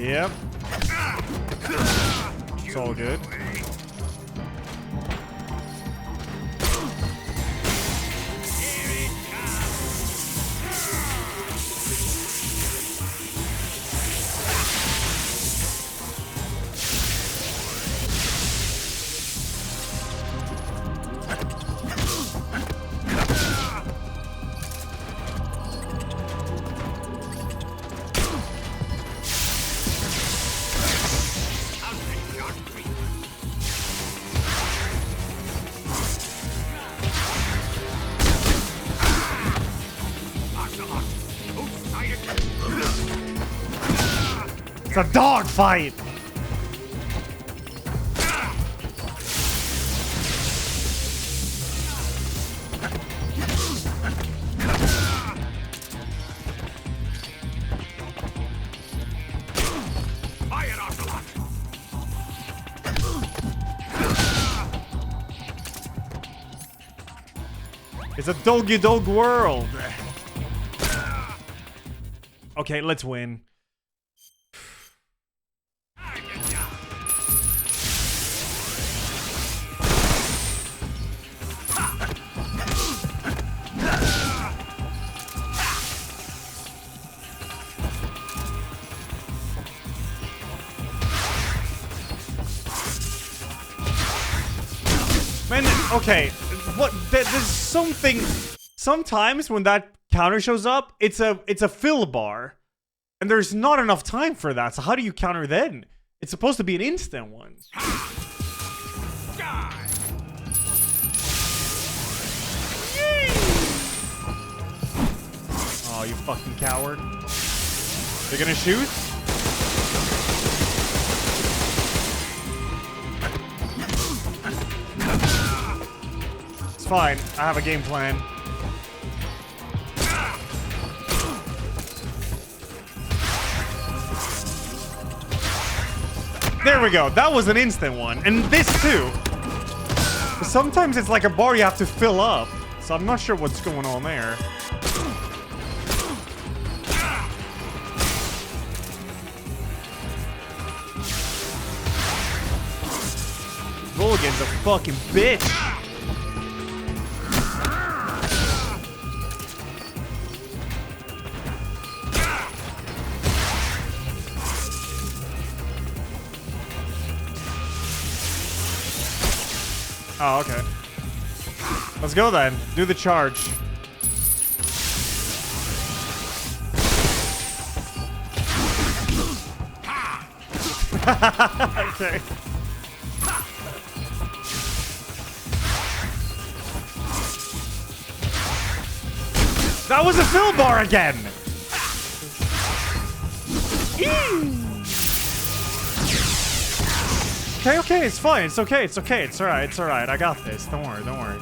Yep. It's all good. It's a dog fight. It's a doggy dog world. Okay, let's win. Man, okay, what? There's something. Sometimes when that counter shows up, it's a fill bar, and there's not enough time for that. So how do you counter then? It's supposed to be an instant one. Oh, you fucking coward! They're gonna shoot? It's fine. I have a game plan. There we go. That was an instant one. And this too. But sometimes it's like a bar you have to fill up. So I'm not sure what's going on there. Mulligan's a fucking bitch. Oh, okay. Let's go then. Do the charge. Okay. That was a fill bar again. Okay, okay, it's fine. It's okay. It's okay. It's all right. It's all right. I got this. Don't worry. Don't worry.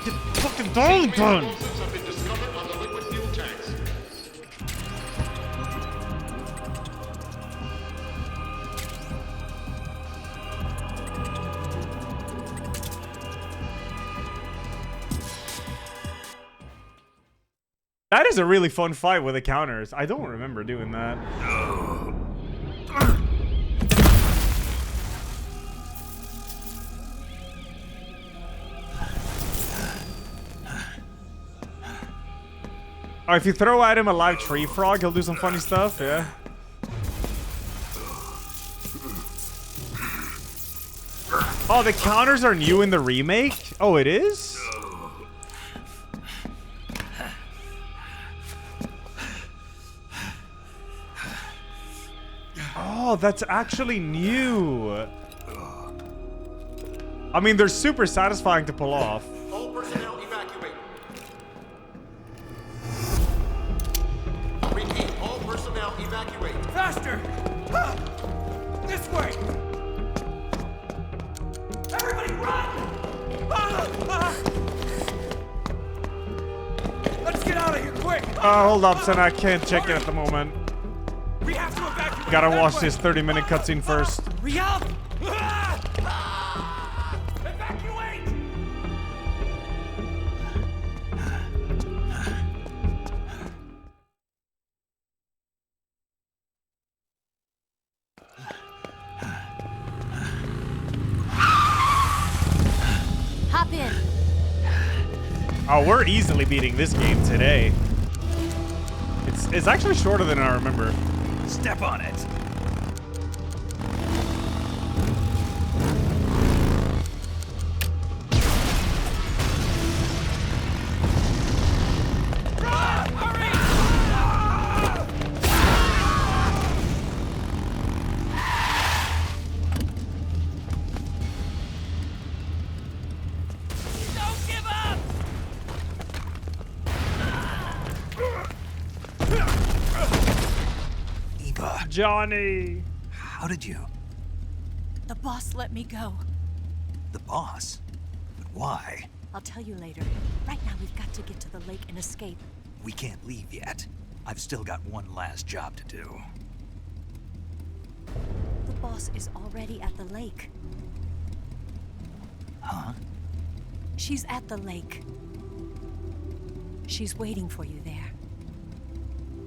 Get fucking Darlington. Have been discovered on the liquid fuel tanks. That is a really fun fight with the counters. I don't remember doing that. Oh, if you throw at him a live tree frog, he'll do some funny stuff, yeah. Oh, the counters are new in the remake? Oh, it is? Oh, that's actually new. I mean, they're super satisfying to pull off. All personnel evacuate. Repeat, all personnel evacuate. Faster! Ah! This way! Everybody run! Let's get out of here quick! Hold up, son. I can't check it at the moment. We have to evacuate. Gotta watch this 30-minute cutscene first. Hurry up! Oh, we're easily beating this game today. It's actually shorter than I remember. Step on it. Johnny! How did you? The boss let me go. The boss? But why? I'll tell you later. Right now, we've got to get to the lake and escape. We can't leave yet. I've still got one last job to do. The boss is already at the lake. Huh? She's at the lake. She's waiting for you there.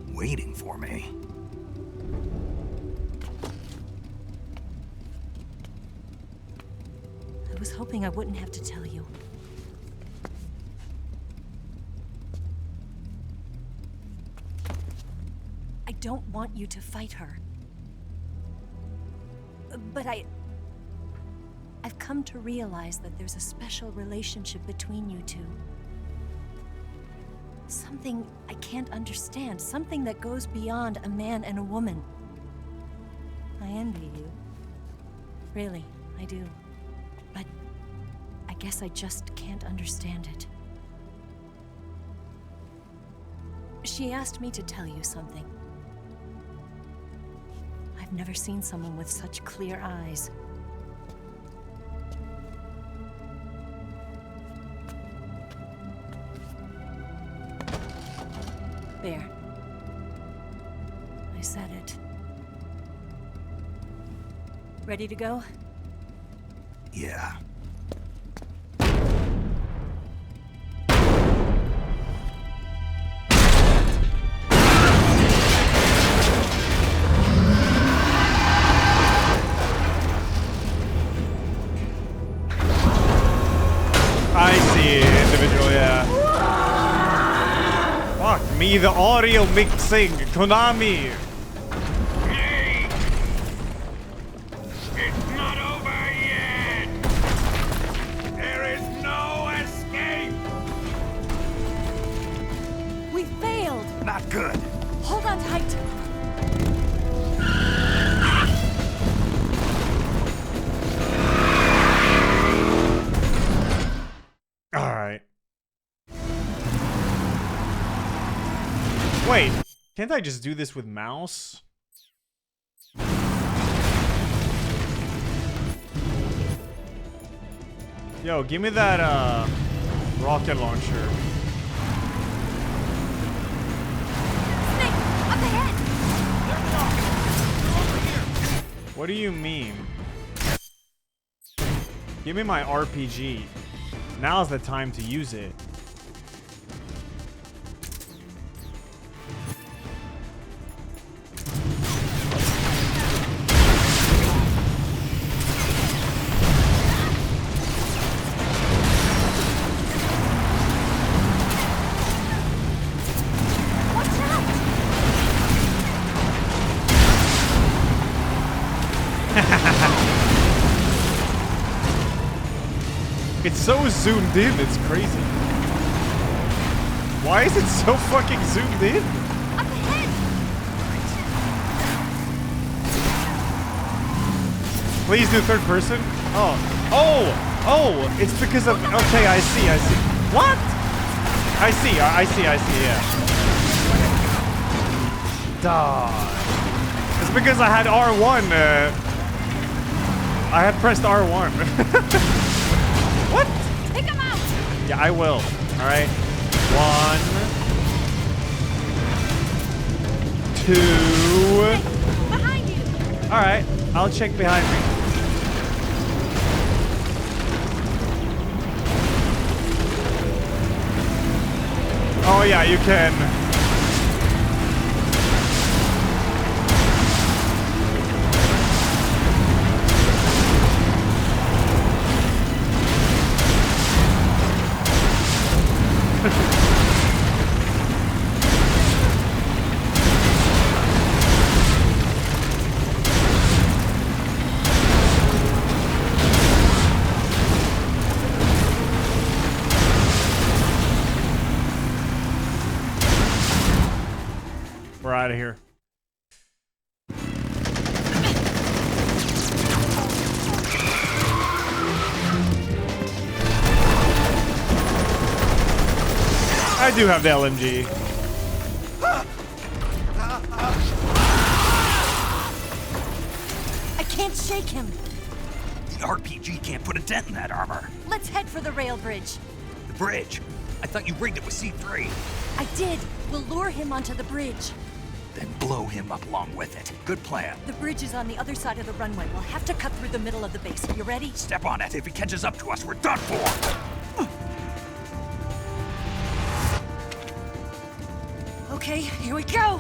Waiting for me? I was hoping I wouldn't have to tell you. I don't want you to fight her. But I've come to realize that there's a special relationship between you two. Something I can't understand. Something that goes beyond a man and a woman. I envy you. Really, I do. But I guess I just can't understand it. She asked me to tell you something. I've never seen someone with such clear eyes. There. I said it. Ready to go? Yeah. I see individual, yeah. Fuck me, the audio mixing, Konami. It's not over yet! There is no escape! We failed! Not good. Hold on tight! Alright. Wait, can't I just do this with mouse? Yo, give me that, rocket launcher. Snake, up ahead! What do you mean? Give me my RPG. Now's the time to use it. It's so zoomed in, it's crazy. Why is it so fucking zoomed in? Up ahead! Please do third person. Oh, it's because of, okay, I see. What? I see, yeah. Duh. It's because I had R1, I had pressed R1. What? Take him out! Yeah, I will. All right. 1, 2. Behind you! All right. I'll check behind me. Oh yeah, you can. We're out of here. I do have the LMG. I can't shake him. The RPG can't put a dent in that armor. Let's head for the rail bridge. The bridge? I thought you rigged it with C3. I did. We'll lure him onto the bridge. Then blow him up along with it. Good plan. The bridge is on the other side of the runway. We'll have to cut through the middle of the base. You ready? Step on it. If he catches up to us, we're done for. Okay, here we go.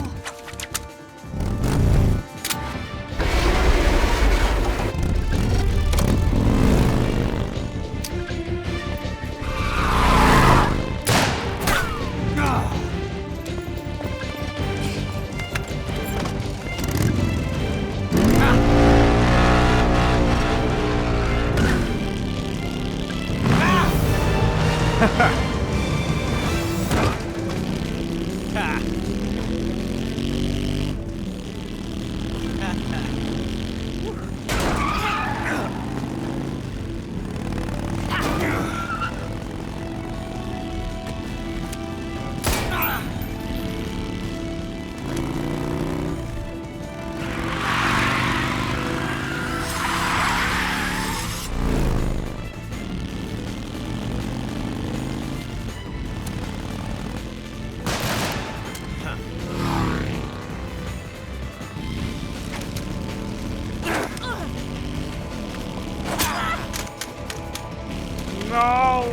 No!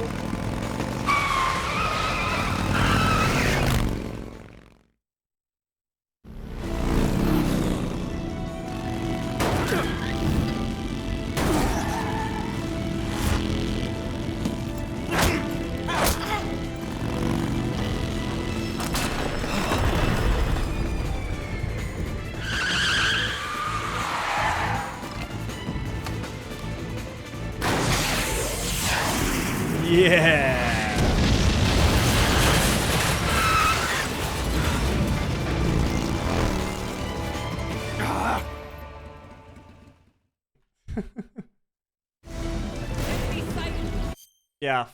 Yeah. Yeah.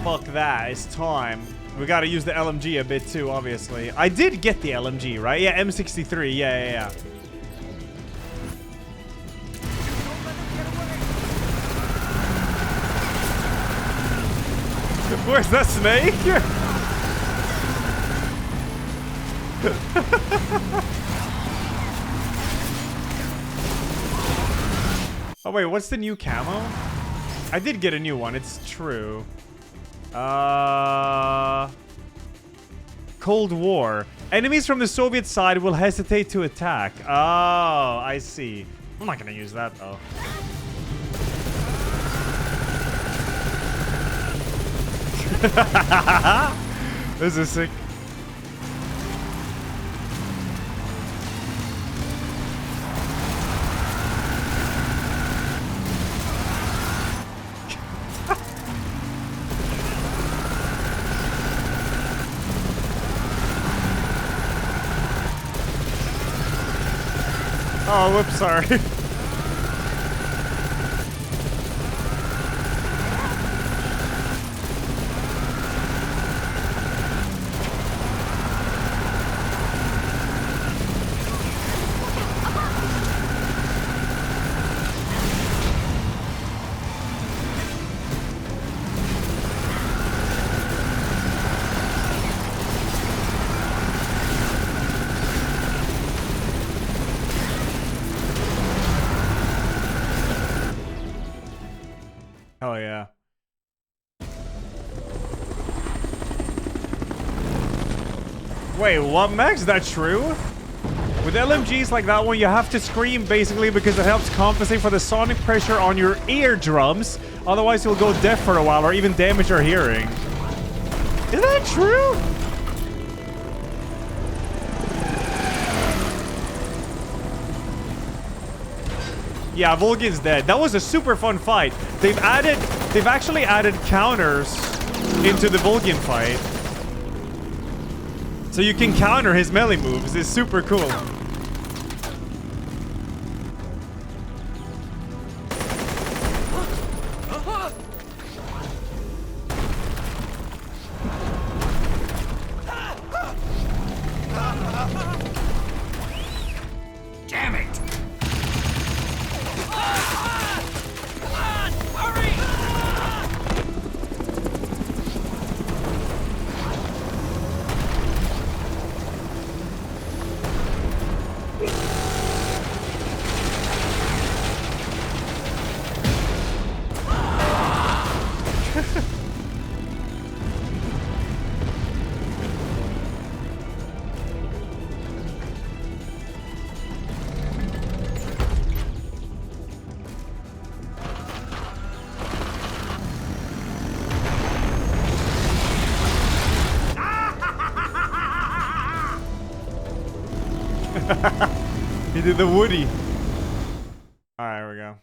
Fuck that. It's time. We gotta use the LMG a bit too, obviously. I did get the LMG, right? Yeah, M63. Yeah. Where's that snake? Oh wait, what's the new camo? I did get a new one, it's true. Cold War. Enemies from the Soviet side will hesitate to attack. Oh, I see. I'm not gonna use that though. This is sick. Oh, whoops, sorry. Hell yeah. Wait, what, Max? Is that true? With LMGs like that one, you have to scream basically because it helps compensate for the sonic pressure on your eardrums. Otherwise, you'll go deaf for a while or even damage your hearing. Is that true? Yeah, Volgin's dead. That was a super fun fight. They've actually added counters into the Volgin fight. So you can counter his melee moves. It's super cool. Damn it! He did the Woody. Alright, here we go.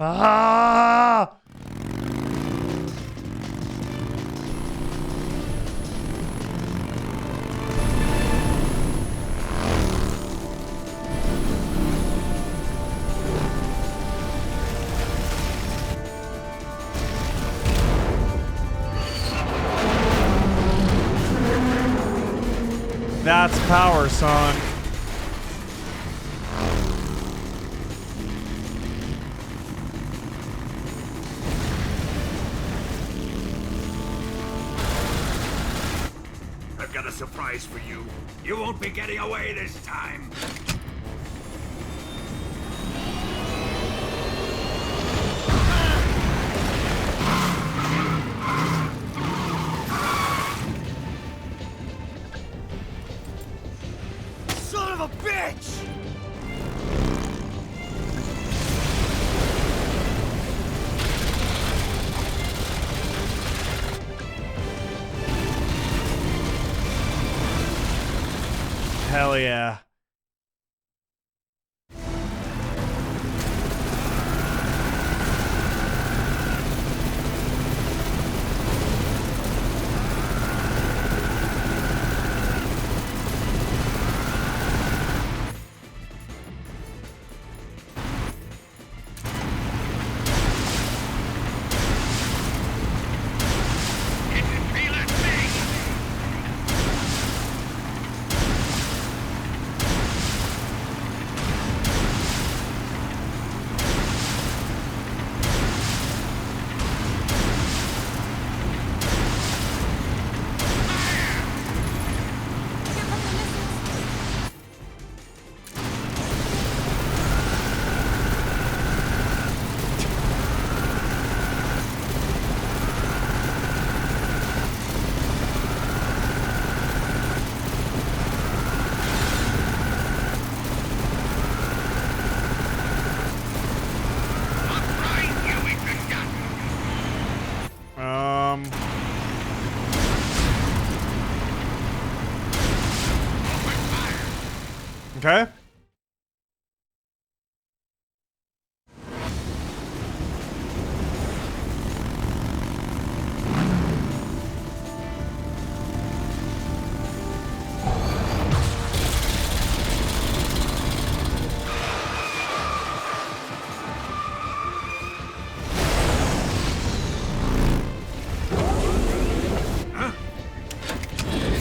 Ah! That's power, son. I've got a surprise for you. You won't be getting away this time. Son of a bitch! Hell yeah. Okay.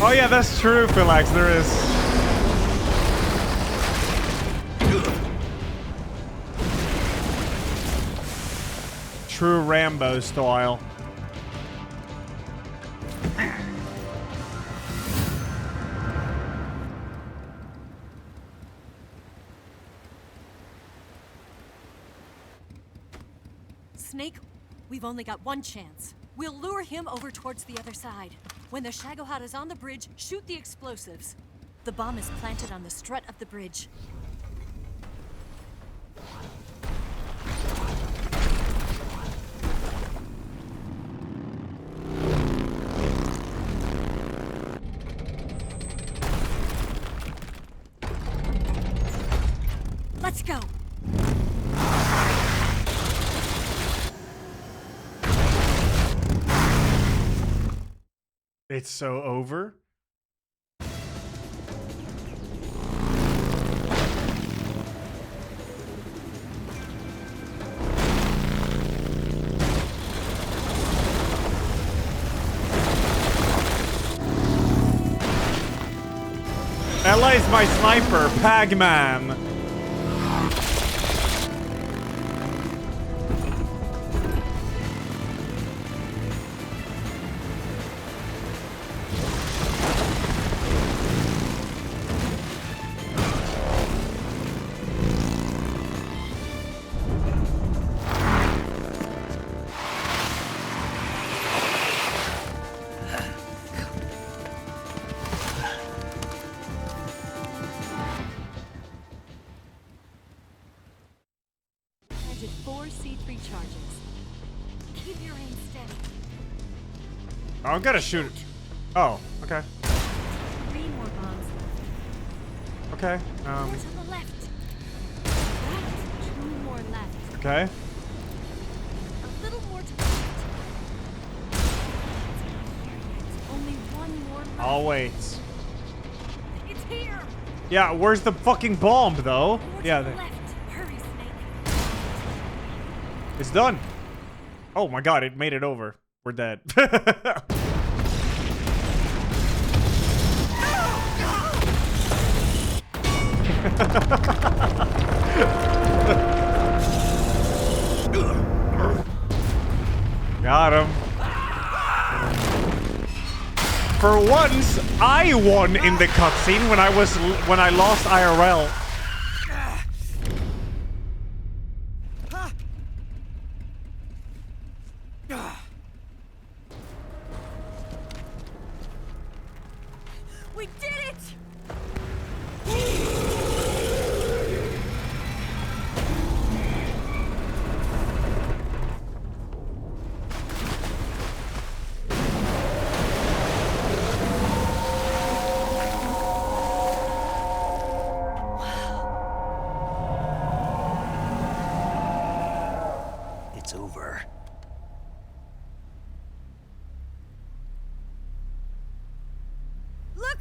Oh yeah, that's true, Philax. There is. True Rambo style. Snake, we've only got one chance. We'll lure him over towards the other side. When the Shagohod is on the bridge, shoot the explosives. The bomb is planted on the strut of the bridge. Let's go. It's so over. LA is my sniper, Pagman. Planted 4 C3 charges. Keep your aim steady. Oh, I'm gonna shoot it. Oh, okay. 3 more bombs. Okay. More to the left. Right. 2 more left. Okay. A little more to the left. Only 1 more left. I'll wait. It's here. Yeah, where's the fucking bomb though? More Yeah, to the there. left. Hurry, Snake. It's done. Oh my god, it made it over. We're dead. Got him. For once, I won in the cutscene when I lost IRL. We did it! It's over. Look!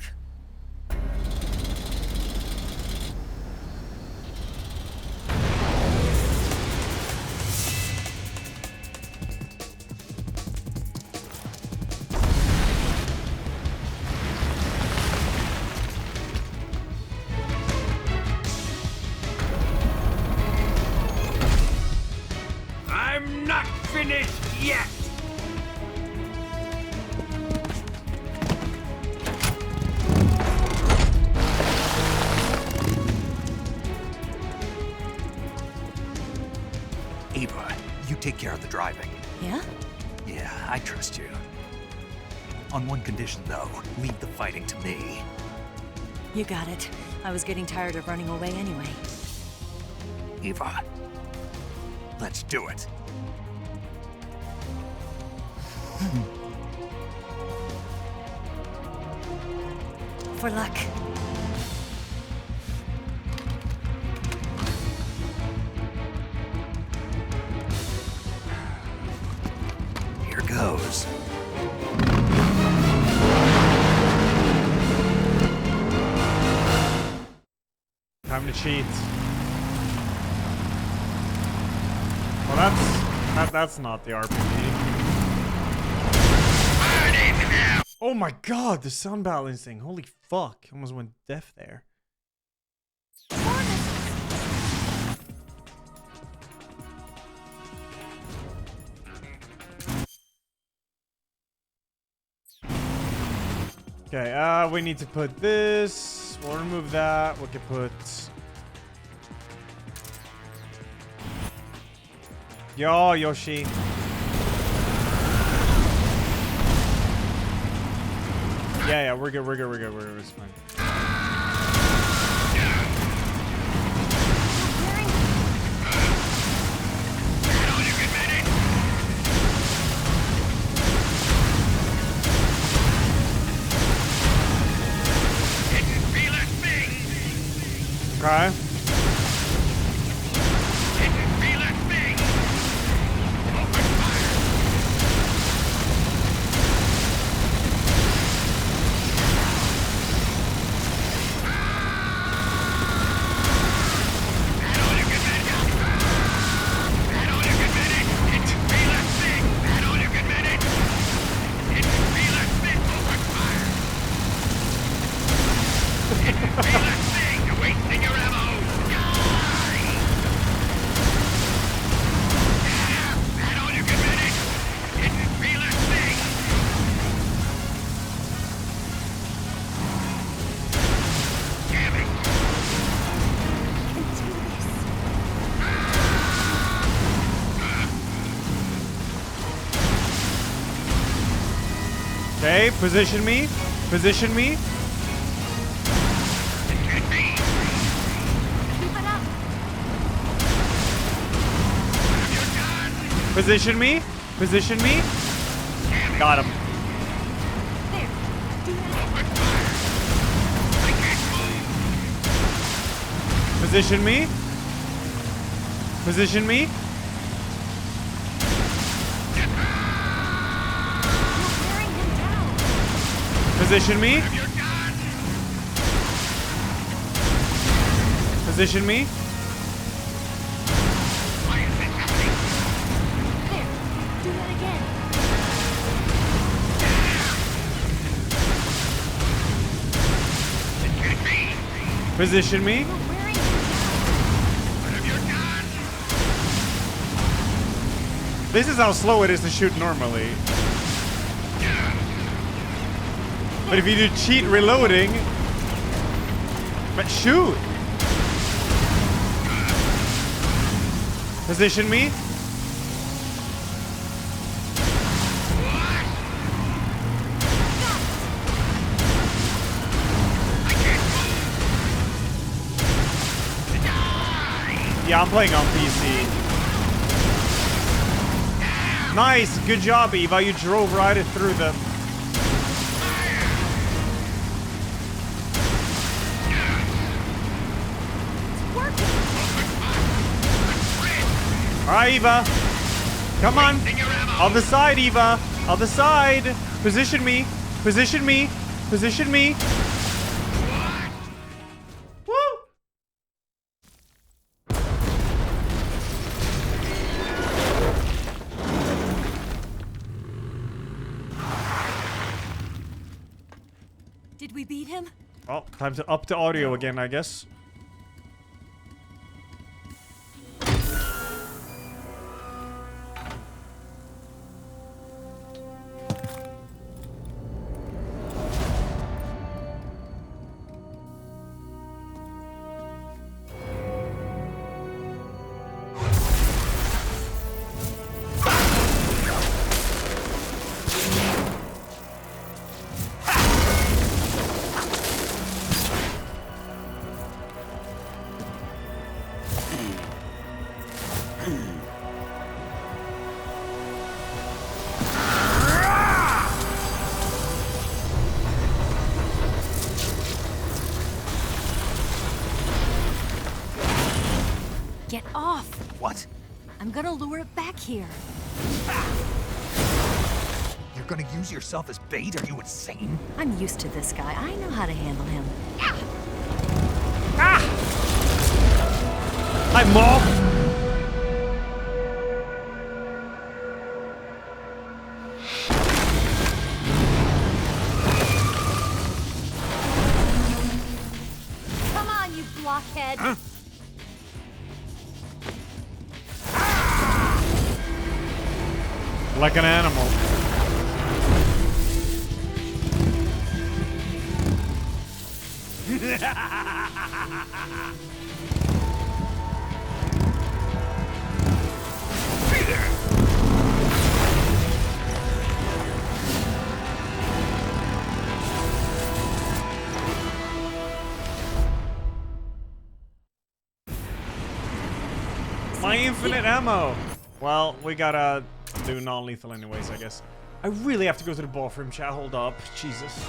I'm not finished yet! Ava, you take care of the driving. Yeah? Yeah, I trust you. On one condition, though, leave the fighting to me. You got it. I was getting tired of running away anyway. Ava, let's do it. For luck. Here goes. Time to cheat. Well, that's not the RPG. Oh my god, the sound balancing. Holy fuck. Almost went deaf there. Okay, we need to put this. We'll remove that. We can put... Yo, Yoshi. Yeah, we're good, it's fine. Okay. Okay, position me. Position me. Position me. Position me. Got him. Position me. Position me. Position me. Position me. Position me. This is how slow it is to shoot normally. But if you do cheat reloading, but shoot. Position me. Yeah, I'm playing on PC. Nice, good job, Eva. You drove right through them. All right, Eva. Come on. On the side, Eva. On the side. Position me. Position me. Position me. Woo! Did we beat him? Well, time to up the audio again, I guess. Get off! What? I'm gonna lure it back here. You're gonna use yourself as bait? Are you insane? I'm used to this guy. I know how to handle him. Hi, Mom. you blockhead! Huh? Like an animal. My infinite ammo. Well, we gotta do non-lethal anyways, I guess. I really have to go to the bathroom, chat. Hold up. Jesus.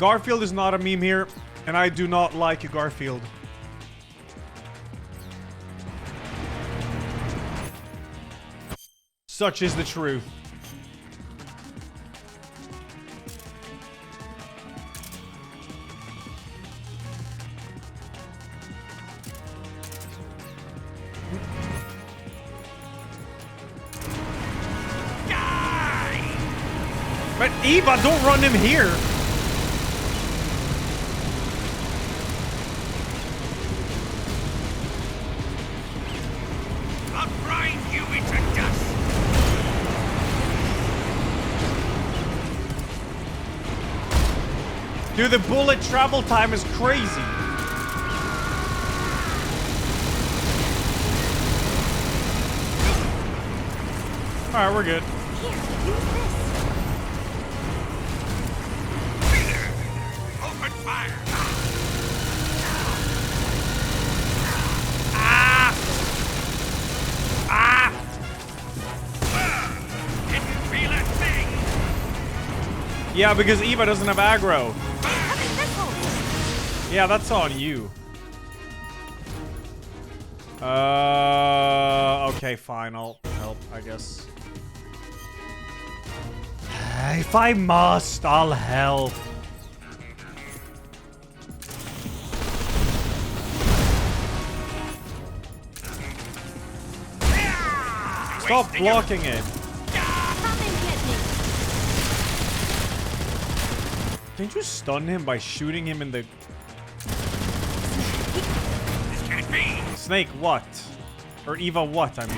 Garfield is not a meme here, and I do not like Garfield. Such is the truth. But Eva, don't run him here. I'll grind you into dust. Dude, the bullet travel time is crazy. Alright, we're good. Here, use this. Open fire. Ah! Ah! Didn't feel a thing. Yeah, because Eva doesn't have aggro. Yeah, that's on you. Okay, fine. I'll help, I guess. If I must, I'll help. Stop blocking it. Can't you stun him by shooting him in the... This can't be. Snake, what? Or Eva, what, I mean.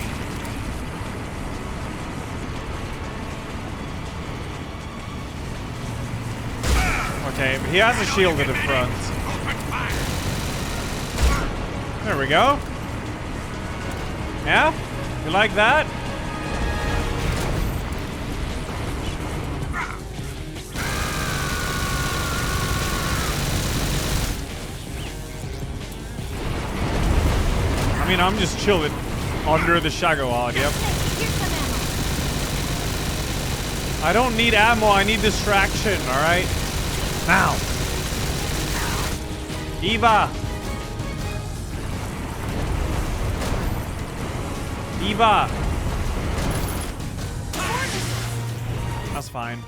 Okay, he has a shield at the front. There we go. Yeah? You like that? I mean, I'm just chilling under the Shagawad, yep. I don't need ammo, I need distraction, alright? Now. Eva. Eva. That's fine.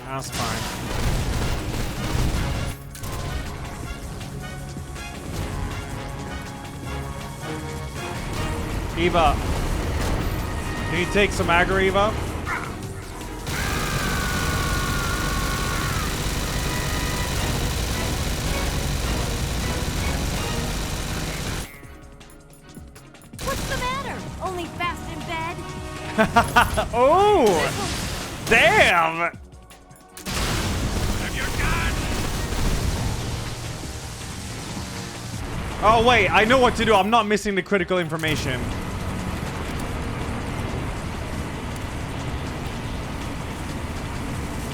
That's fine. Eva. Can you take some aggro, Eva? What's the matter? Only fast in bed? Oh! Damn! Oh, wait. I know what to do. I'm not missing the critical information.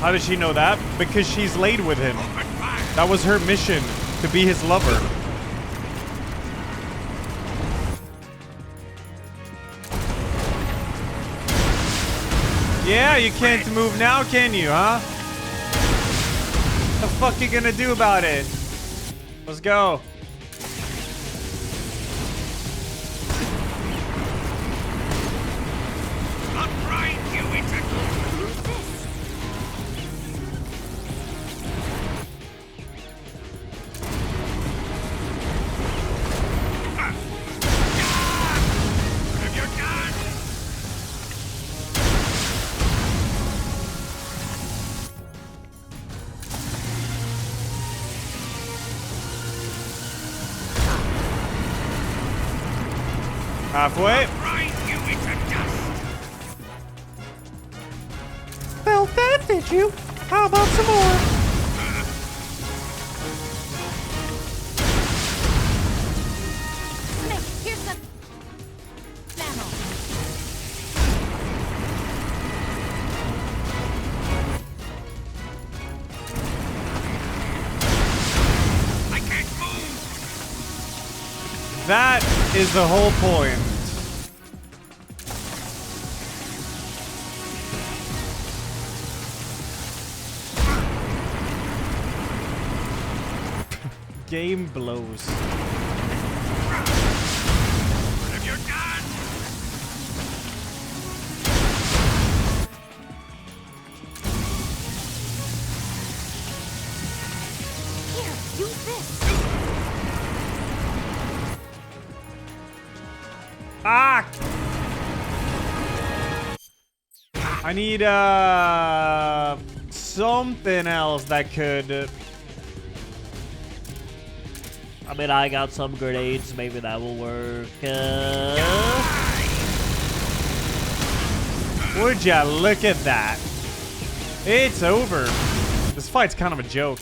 How does she know that? Because she's laid with him. That was her mission, to be his lover. Yeah, you can't move now, can you, huh? What the fuck you gonna do about it? Let's go. I'll grind you into Halfway. Well, that did you. How about some more? Snake, here's some ammo. I can't move. That is the whole point. game blows. Have your gun! Here, use this. Ah! I need something else that could. I mean, I got some grenades. Maybe that will work. Would ya look at that? It's over. This fight's kind of a joke.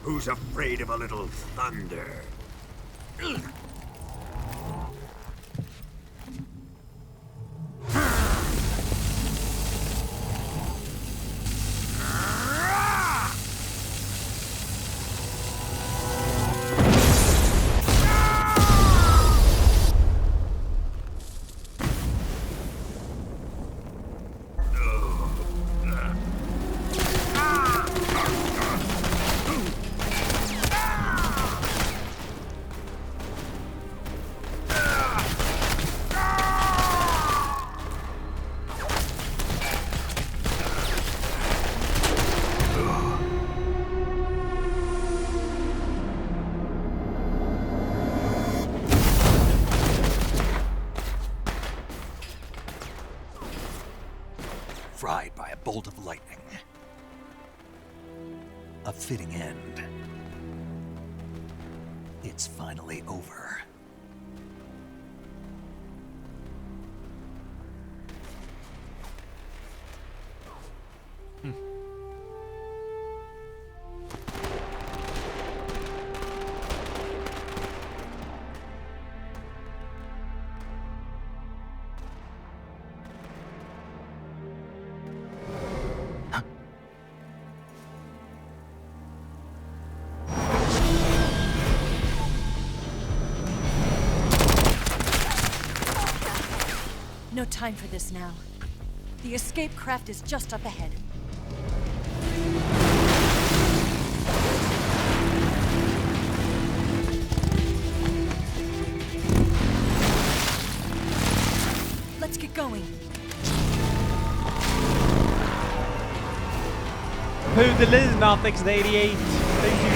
Who's afraid of a little thunder? Fried by a bolt of lightning. A fitting end. It's finally over. No time for this now. The escape craft is just up ahead. Let's get going. Who the Liz Nothics 88? Thank you.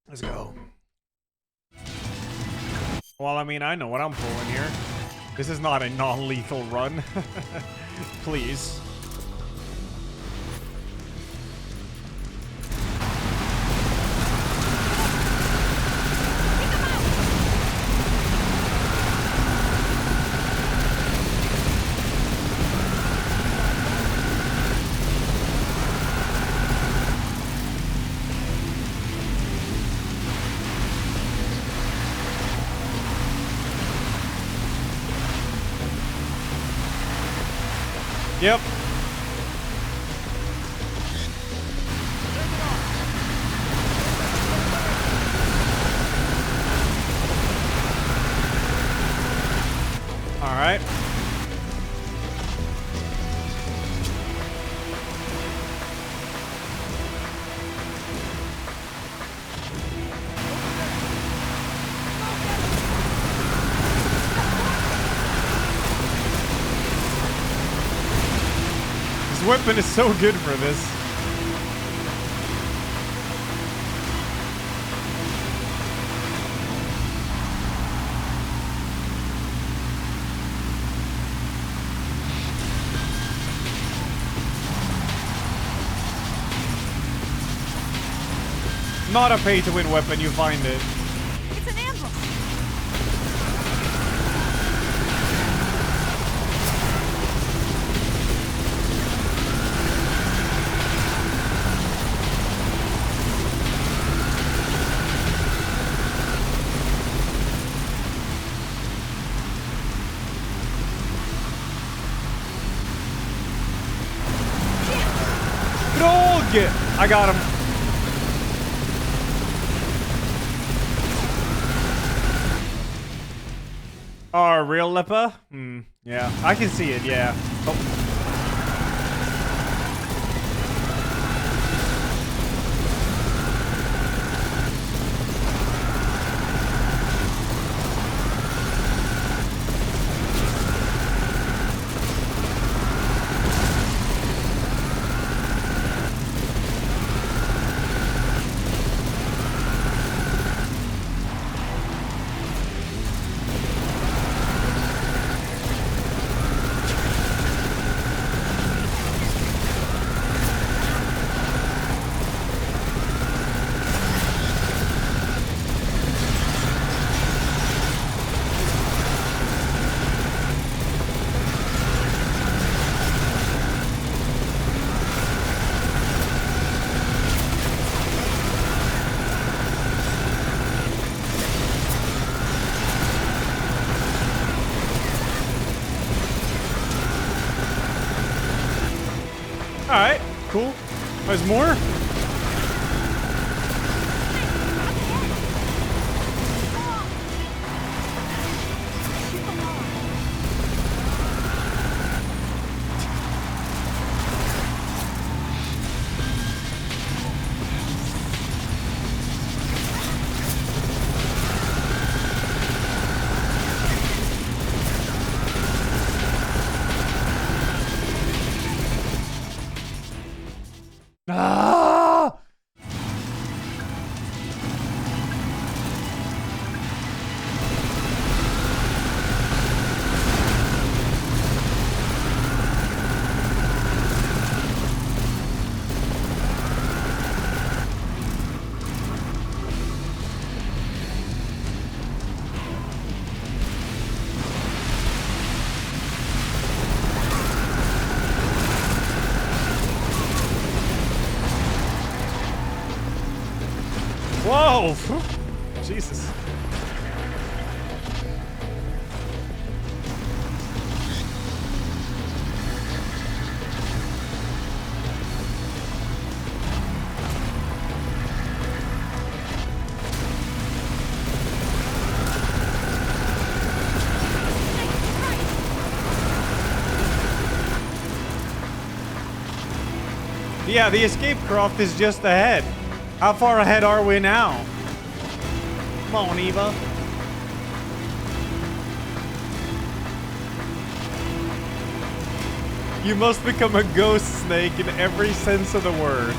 Let's go. Well, I mean, I know what I'm pulling here. This is not a non-lethal run. Please. Yep. All right. This weapon is so good for this. not a pay-to-win weapon, you find it. It's an ambush. Drog! I got him. Oh, real leper? Hmm, yeah. I can see it, yeah. Oh. Alright, cool. There's more? Ah! Whoa! Jesus. Yeah, the escape craft is just ahead. How far ahead are we now? Come on, Eva. You must become a ghost snake in every sense of the word.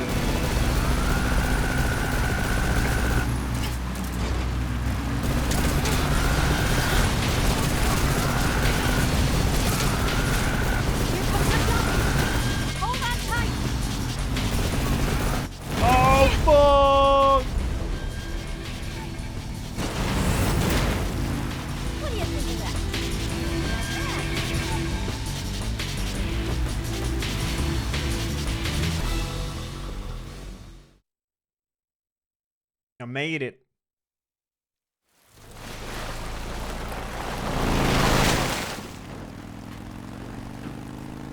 I made it.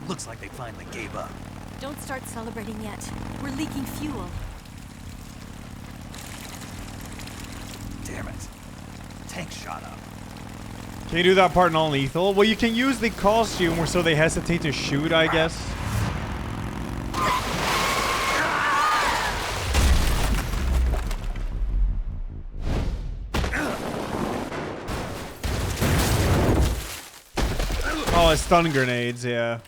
Looks like they finally gave up. Don't start celebrating yet. We're leaking fuel. Damn it. Tank shot up. Can you do that part non-lethal? Well, you can use the costume so they hesitate to shoot, I guess. Oh, it's stun grenades, yeah.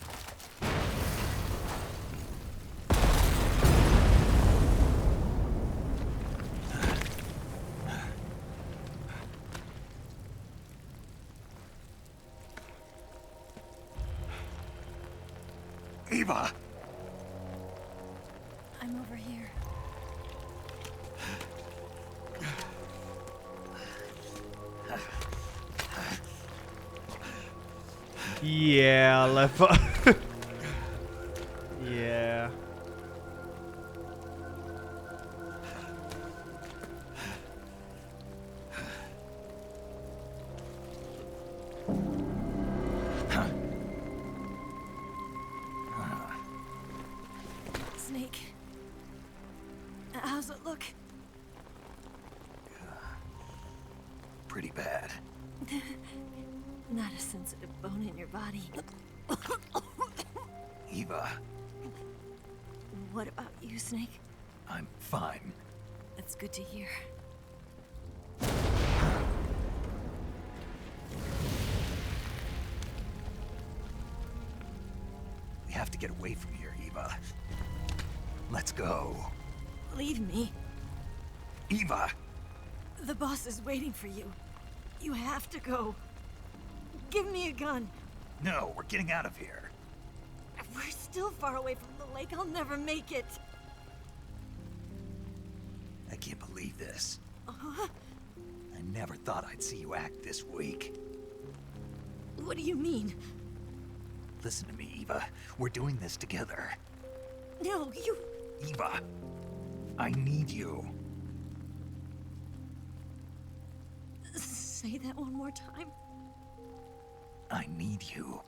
Eva! I'm over here. Yeah, left. Yeah. Snake. How's it look? Pretty bad. Not a sensitive bone in your body. Eva, What about you, Snake? I'm fine. That's good to hear. We have to get away from here, Eva. Let's go. Leave me. Eva! The boss is waiting for you. You have to go. Give me a gun. No, we're getting out of here. We're still far away from the lake. I'll never make it. I can't believe this. Uh-huh. I never thought I'd see you act this weak. What do you mean? Listen to me, Eva. We're doing this together. No, you... Eva, I need you. Say that one more time. I need you.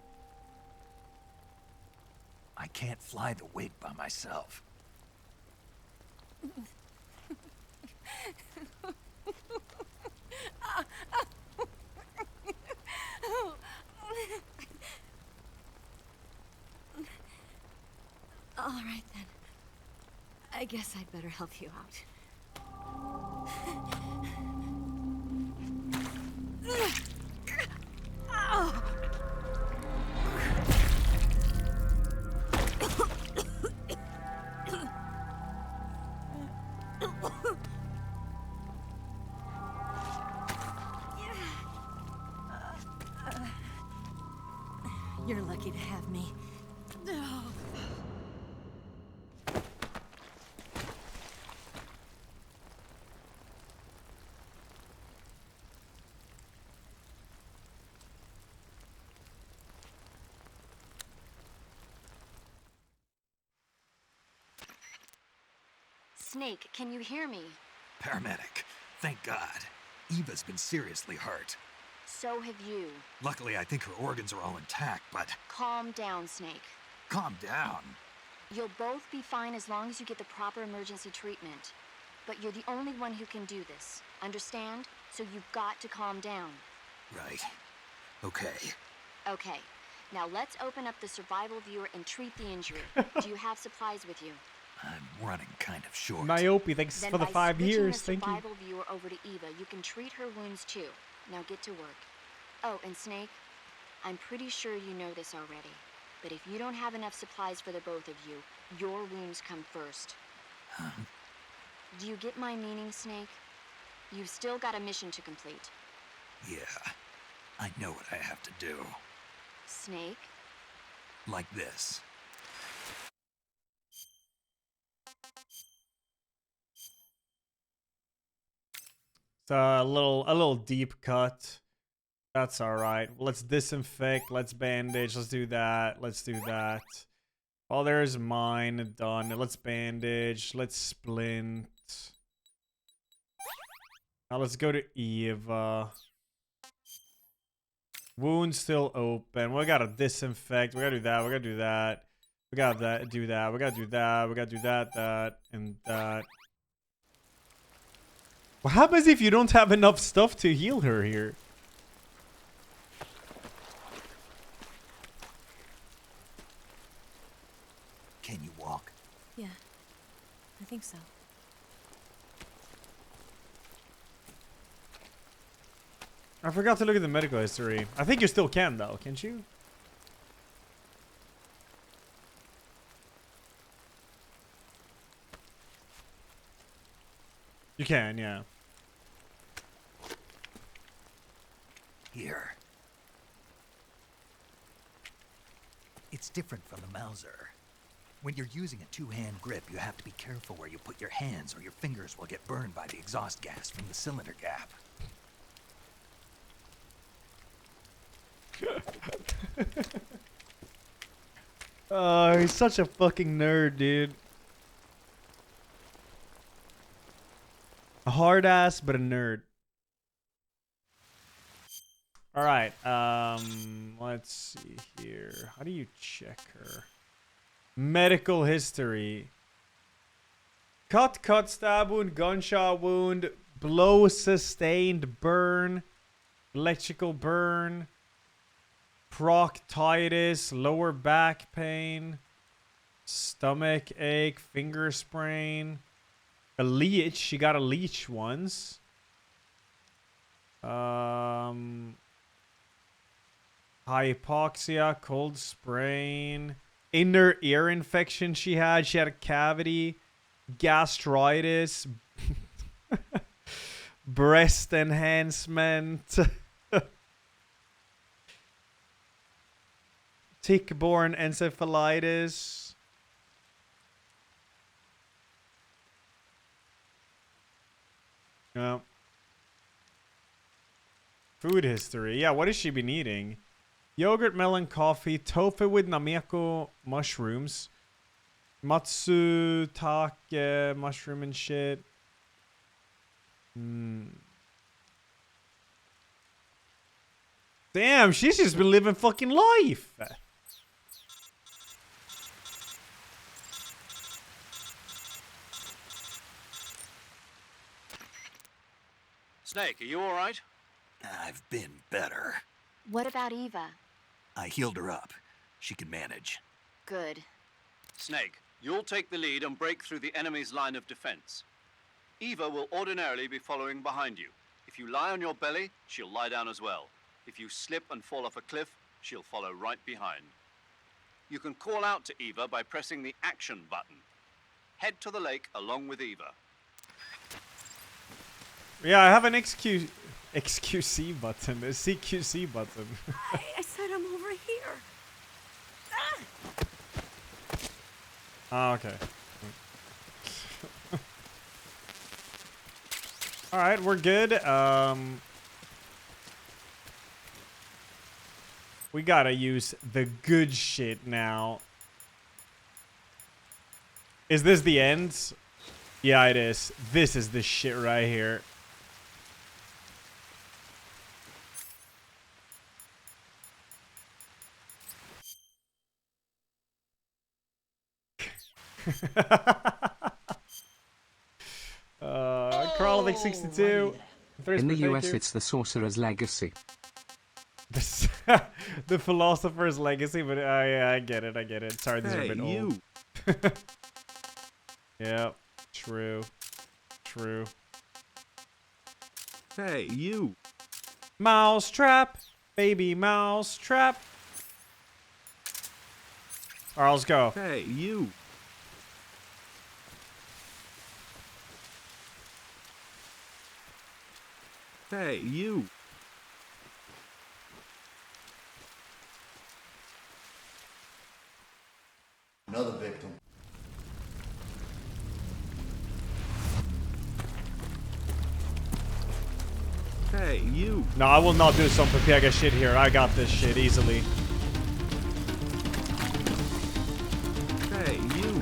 I can't fly the wig by myself. All right, then. I guess I'd better help you out. You're lucky to have me. Snake, can you hear me? Paramedic, thank God. Eva's been seriously hurt. So have you. Luckily, I think her organs are all intact, but... Calm down, Snake. Calm down. You'll both be fine as long as you get the proper emergency treatment. But you're the only one who can do this. Understand? So you've got to calm down. Right. Okay. Okay. Now let's open up the survival viewer and treat the injury. Do you have supplies with you? I'm running kind of short. Niobe, thanks Then for the by 5 switching years. the Thank you. survival viewer over to Eva, you can treat her wounds too. Now get to work. Oh, and Snake, I'm pretty sure you know this already, but if you don't have enough supplies for the both of you, your wounds come first. Do you get my meaning, Snake? You've still got a mission to complete. Yeah, I know what I have to do. Snake? Like this. It's a little deep cut. That's all right. Let's disinfect. Let's bandage. Let's do that. Let's do that. Oh, there's mine. Done. Let's bandage. Let's splint. Now let's go to Eva. Wound still open. We gotta disinfect. We gotta do that. We gotta do that. We gotta do that. We gotta do that. We gotta do that, and that. What happens if you don't have enough stuff to heal her here? Can you walk? Yeah, I think so. I forgot to look at the medical history. I think you still can, though, can't you? You can, yeah. Here. It's different from the Mauser. When you're using a two-hand grip, you have to be careful where you put your hands or your fingers will get burned by the exhaust gas from the cylinder gap. Oh, he's such a fucking nerd, dude. A hard ass, but a nerd. All right. Let's see here. How do you check her? Medical history. Cut, stab wound, gunshot wound, blow sustained, burn, electrical burn, proctitis, lower back pain, stomach ache, finger sprain, a leech. She got a leech once. Hypoxia, cold sprain, inner ear infection she had. She had a cavity. Gastritis, breast enhancement, tick-borne encephalitis. Yeah. Food history. Yeah, what has she been eating? Yogurt, melon, coffee, tofu with nameko mushrooms. Matsutake mushroom and shit. Damn, she's just been living fucking life. Snake, are you all right? I've been better. What about Eva? I healed her up. She can manage. Good. Snake, you'll take the lead and break through the enemy's line of defense. Eva will ordinarily be following behind you. If you lie on your belly, she'll lie down as well. If you slip and fall off a cliff, she'll follow right behind. You can call out to Eva by pressing the action button. Head to the lake along with Eva. Yeah, I have an XQC button, a CQC button. I said I'm over here. Oh, okay. All right, we're good. We gotta use the good shit now. Is this the end? Yeah, it is. This is the shit right here. Crawling 62. In the US, it's the Sorcerer's Legacy. The Philosopher's Legacy, but yeah, I get it. I get it. Sorry, these are a bit old. Yeah, true. True. Hey, you. Mouse trap. Baby mouse trap. All right, let's go. Hey, you. Hey, you. Another victim. Hey, you. No, I will not do some Pepega shit here. I got this shit easily. Hey, you.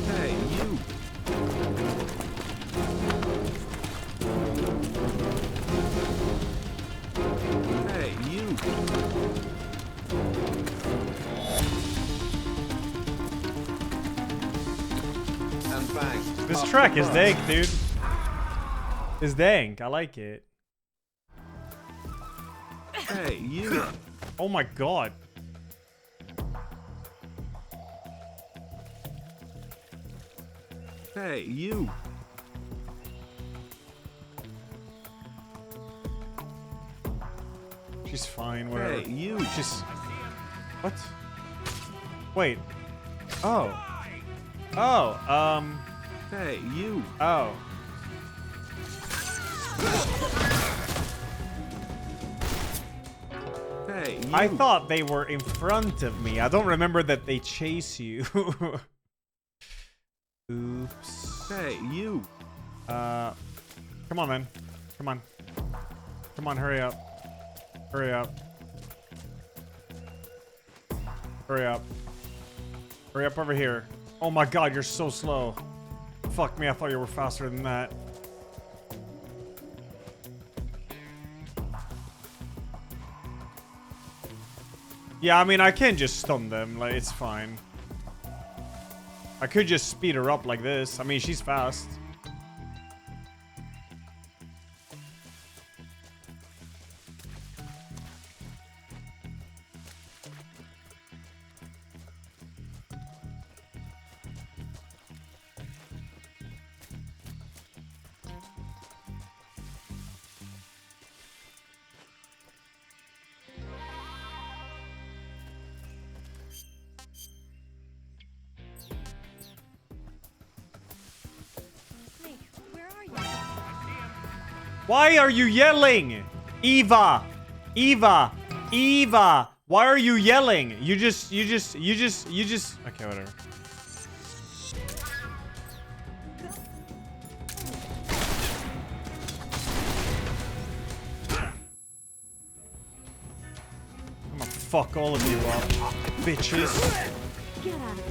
Hey, you. Hey, you. And bang. This track is dank, dude. It's dank. I like it. Hey, you. Oh my god. Hey, you. She's fine, whatever. Hey, you. She's... What? Wait. Oh. Oh, Hey, you. Oh. Hey, you. I thought they were in front of me. I don't remember that they chase you. Oops. Hey, you. Come on, man. Come on. Come on, hurry up. Hurry up. Hurry up. Hurry up over here. Oh my god, you're so slow. Fuck me, I thought you were faster than that. Yeah, I mean, I can just stun them. Like, it's fine. I could just speed her up like this. I mean, she's fast. Why are you yelling? Eva! Eva! Eva! Why are you yelling? You just... Okay, whatever. I'm gonna fuck all of you up, bitches. Get out of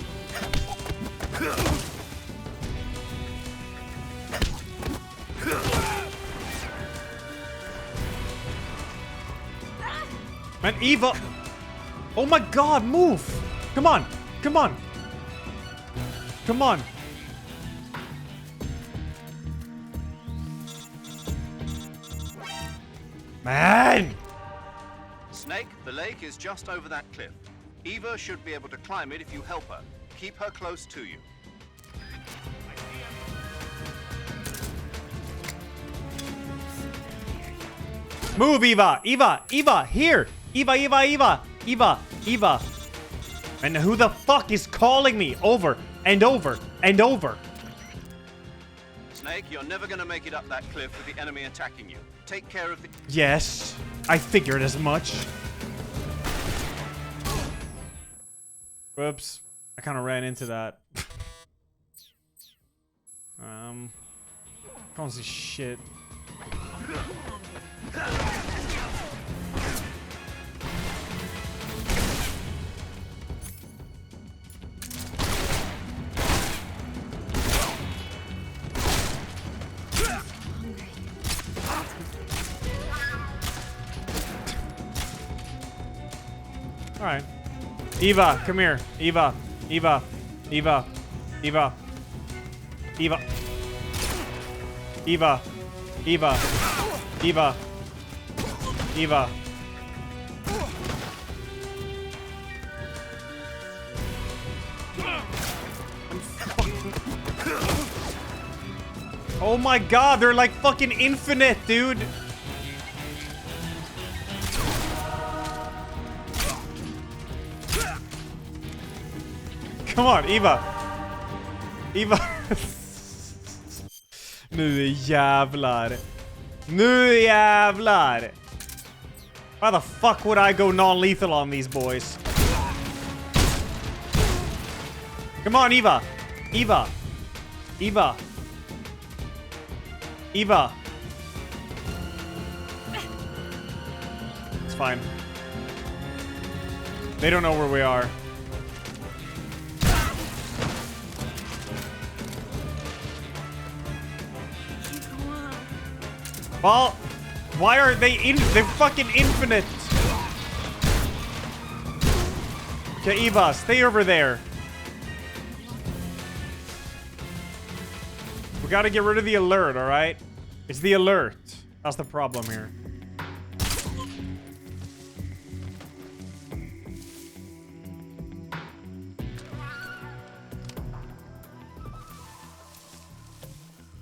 Man, Eva! Oh my god, move! Come on! Come on! Come on! Man! Snake, the lake is just over that cliff. Eva should be able to climb it if you help her. Keep her close to you. Move, Eva! Eva! Eva! Here! Eva! Eva! Eva! Eva! Eva! And who the fuck is calling me over and over and over? Snake, you're never gonna make it up that cliff with the enemy attacking you. Take care of the... Yes, I figured as much. Whoops. I kind of ran into that. Can't see shit. All right. Eva, come here. Eva. Eva. Eva. Eva. Eva. Eva. Eva. Eva. Eva. Oh my god, they're like fucking infinite, dude. Come on, Eva. Eva. Nu jävlar. Nu jävlar. Why the fuck would I go non-lethal on these boys? Come on, Eva. Eva. Eva. Eva. It's fine. They don't know where we are. Well, why are they they're fucking infinite. Okay, Eva, stay over there. We gotta get rid of the alert, alright? It's the alert. That's the problem here.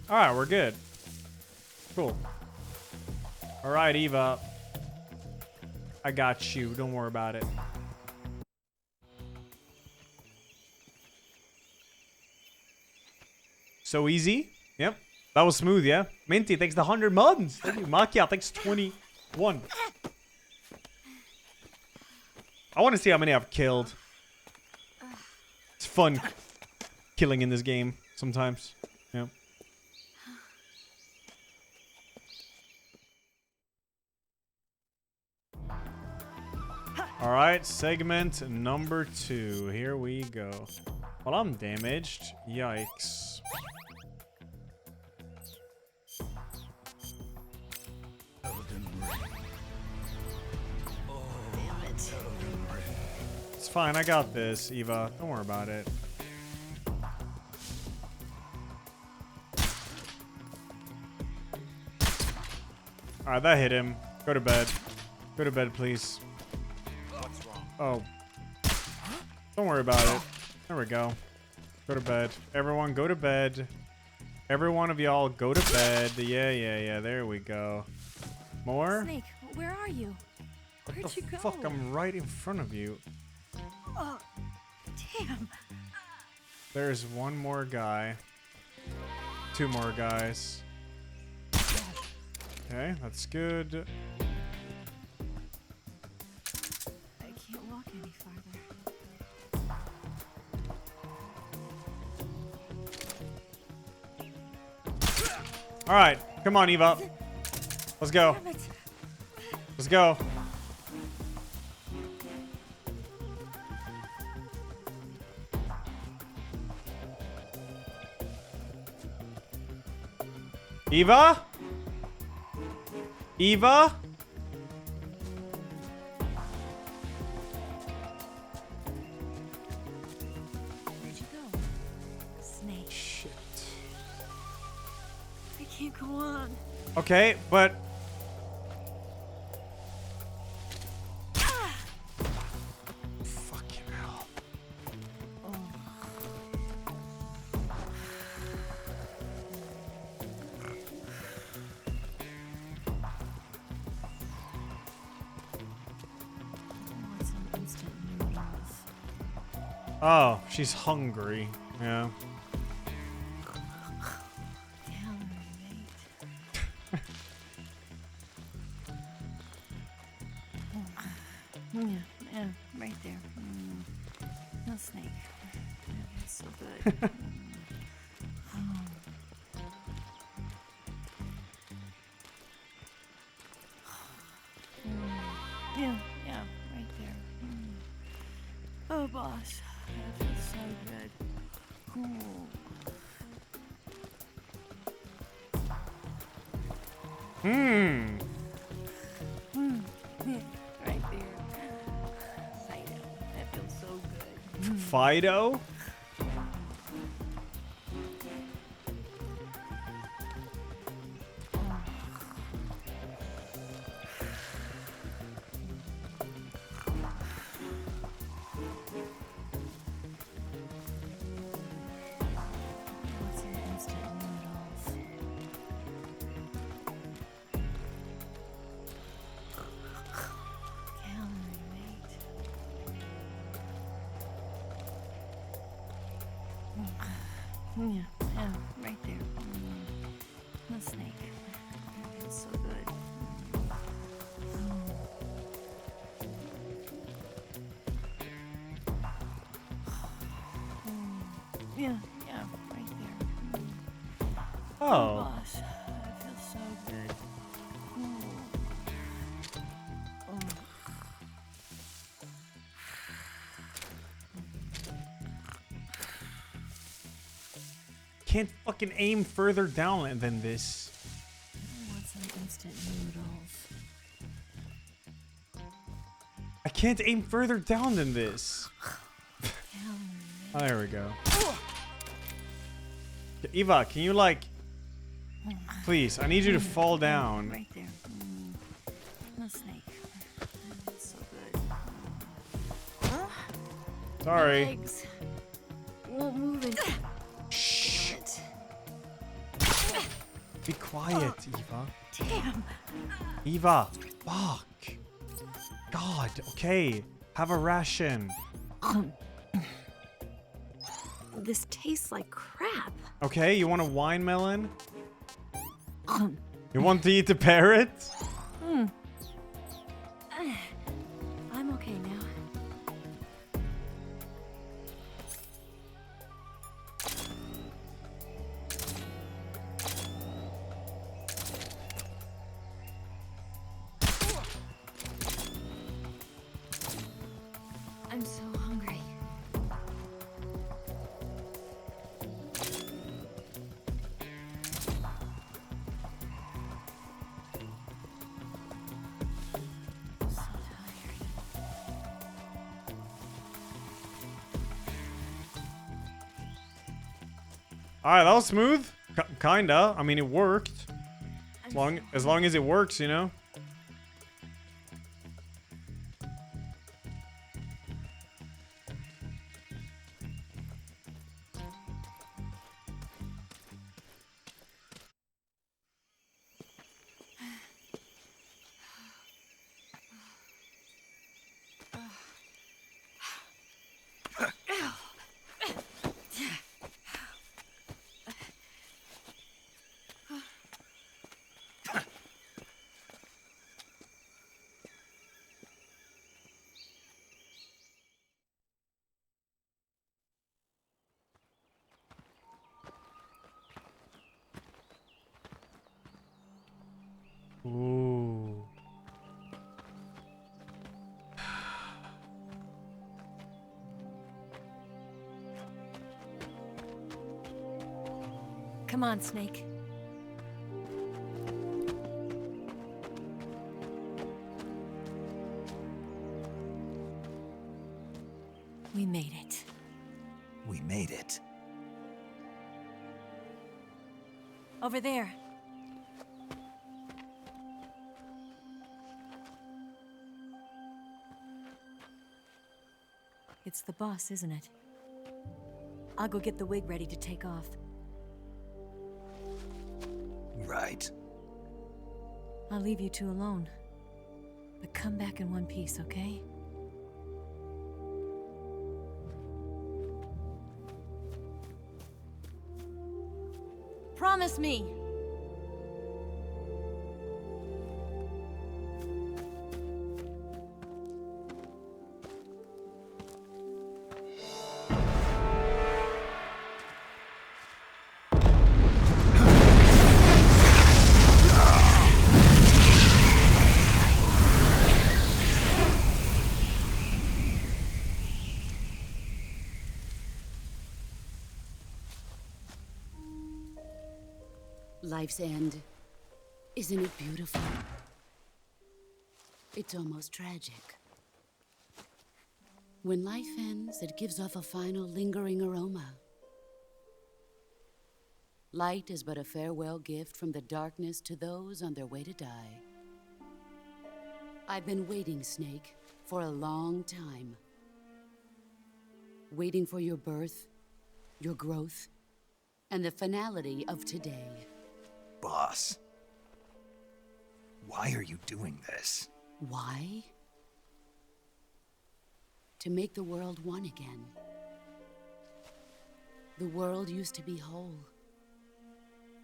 Alright, we're good. Cool. Alright, Eva. I got you. Don't worry about it. So easy. Yep. That was smooth, yeah? Minty, thanks the 100 mods. Thank you. Makia, thanks 21. I want to see how many I've killed. It's fun killing in this game sometimes. Yeah. All right, segment number 2. Here we go. Well, I'm damaged. Yikes. Damn it. It's fine. I got this, Eva. Don't worry about it. All right, that hit him. Go to bed. Go to bed, please. What's wrong? Oh. Don't worry about it. There we go. Go to bed. Everyone, go to bed. Every one of y'all, go to bed. Yeah. There we go. More? Snake, where are you? Where'd you go? Fuck, I'm right in front of you. Oh, damn. There's one more guy. 2 more guys. Okay, that's good. I can't walk any farther. All right, come on, Eva. Let's go. Damn it. Let's go. Eva? Eva? Where'd you go? Snake. Shit. I can't go on. Okay, but... Fucking hell. Oh, she's hungry. Yeah. Yeah, right there. No snake. It's so good. Yeah, right there. Oh, boss. That feels so good. Right there. Fido. That feels so good. Fido? What's an instant noodles? Calorie weight. Yeah, right there. No snake. It's so good. Yeah, right there. Oh. Boss, that feels so good. Can't fucking aim further down than this. Want some instant noodles? I can't aim further down than this. Oh, there we go. Eva, can you like... Please, I need you to fall down. Right there. No snake. It's so good. Sorry. Legs won't move it. Shh. Be quiet, Eva. Damn. Eva, fuck. God, okay. Have a ration. This tastes like crap. Okay, you want a wine melon? You want to eat the parrot? I'm okay now. I'm so hungry. Alright, that was smooth. Kinda. I mean, it worked. As long as it works, you know? Ooh. Come on, Snake. We made it. We made it. Over there. It's the boss, isn't it? I'll go get the wig ready to take off. Right. I'll leave you two alone. But come back in one piece, okay? Promise me! Life's end. Isn't it beautiful? It's almost tragic. When life ends, it gives off a final lingering aroma. Light is but a farewell gift from the darkness to those on their way to die. I've been waiting, Snake, for a long time. Waiting for your birth, your growth, and the finality of today. Boss. Why are you doing this? Why? To make the world one again. The world used to be whole.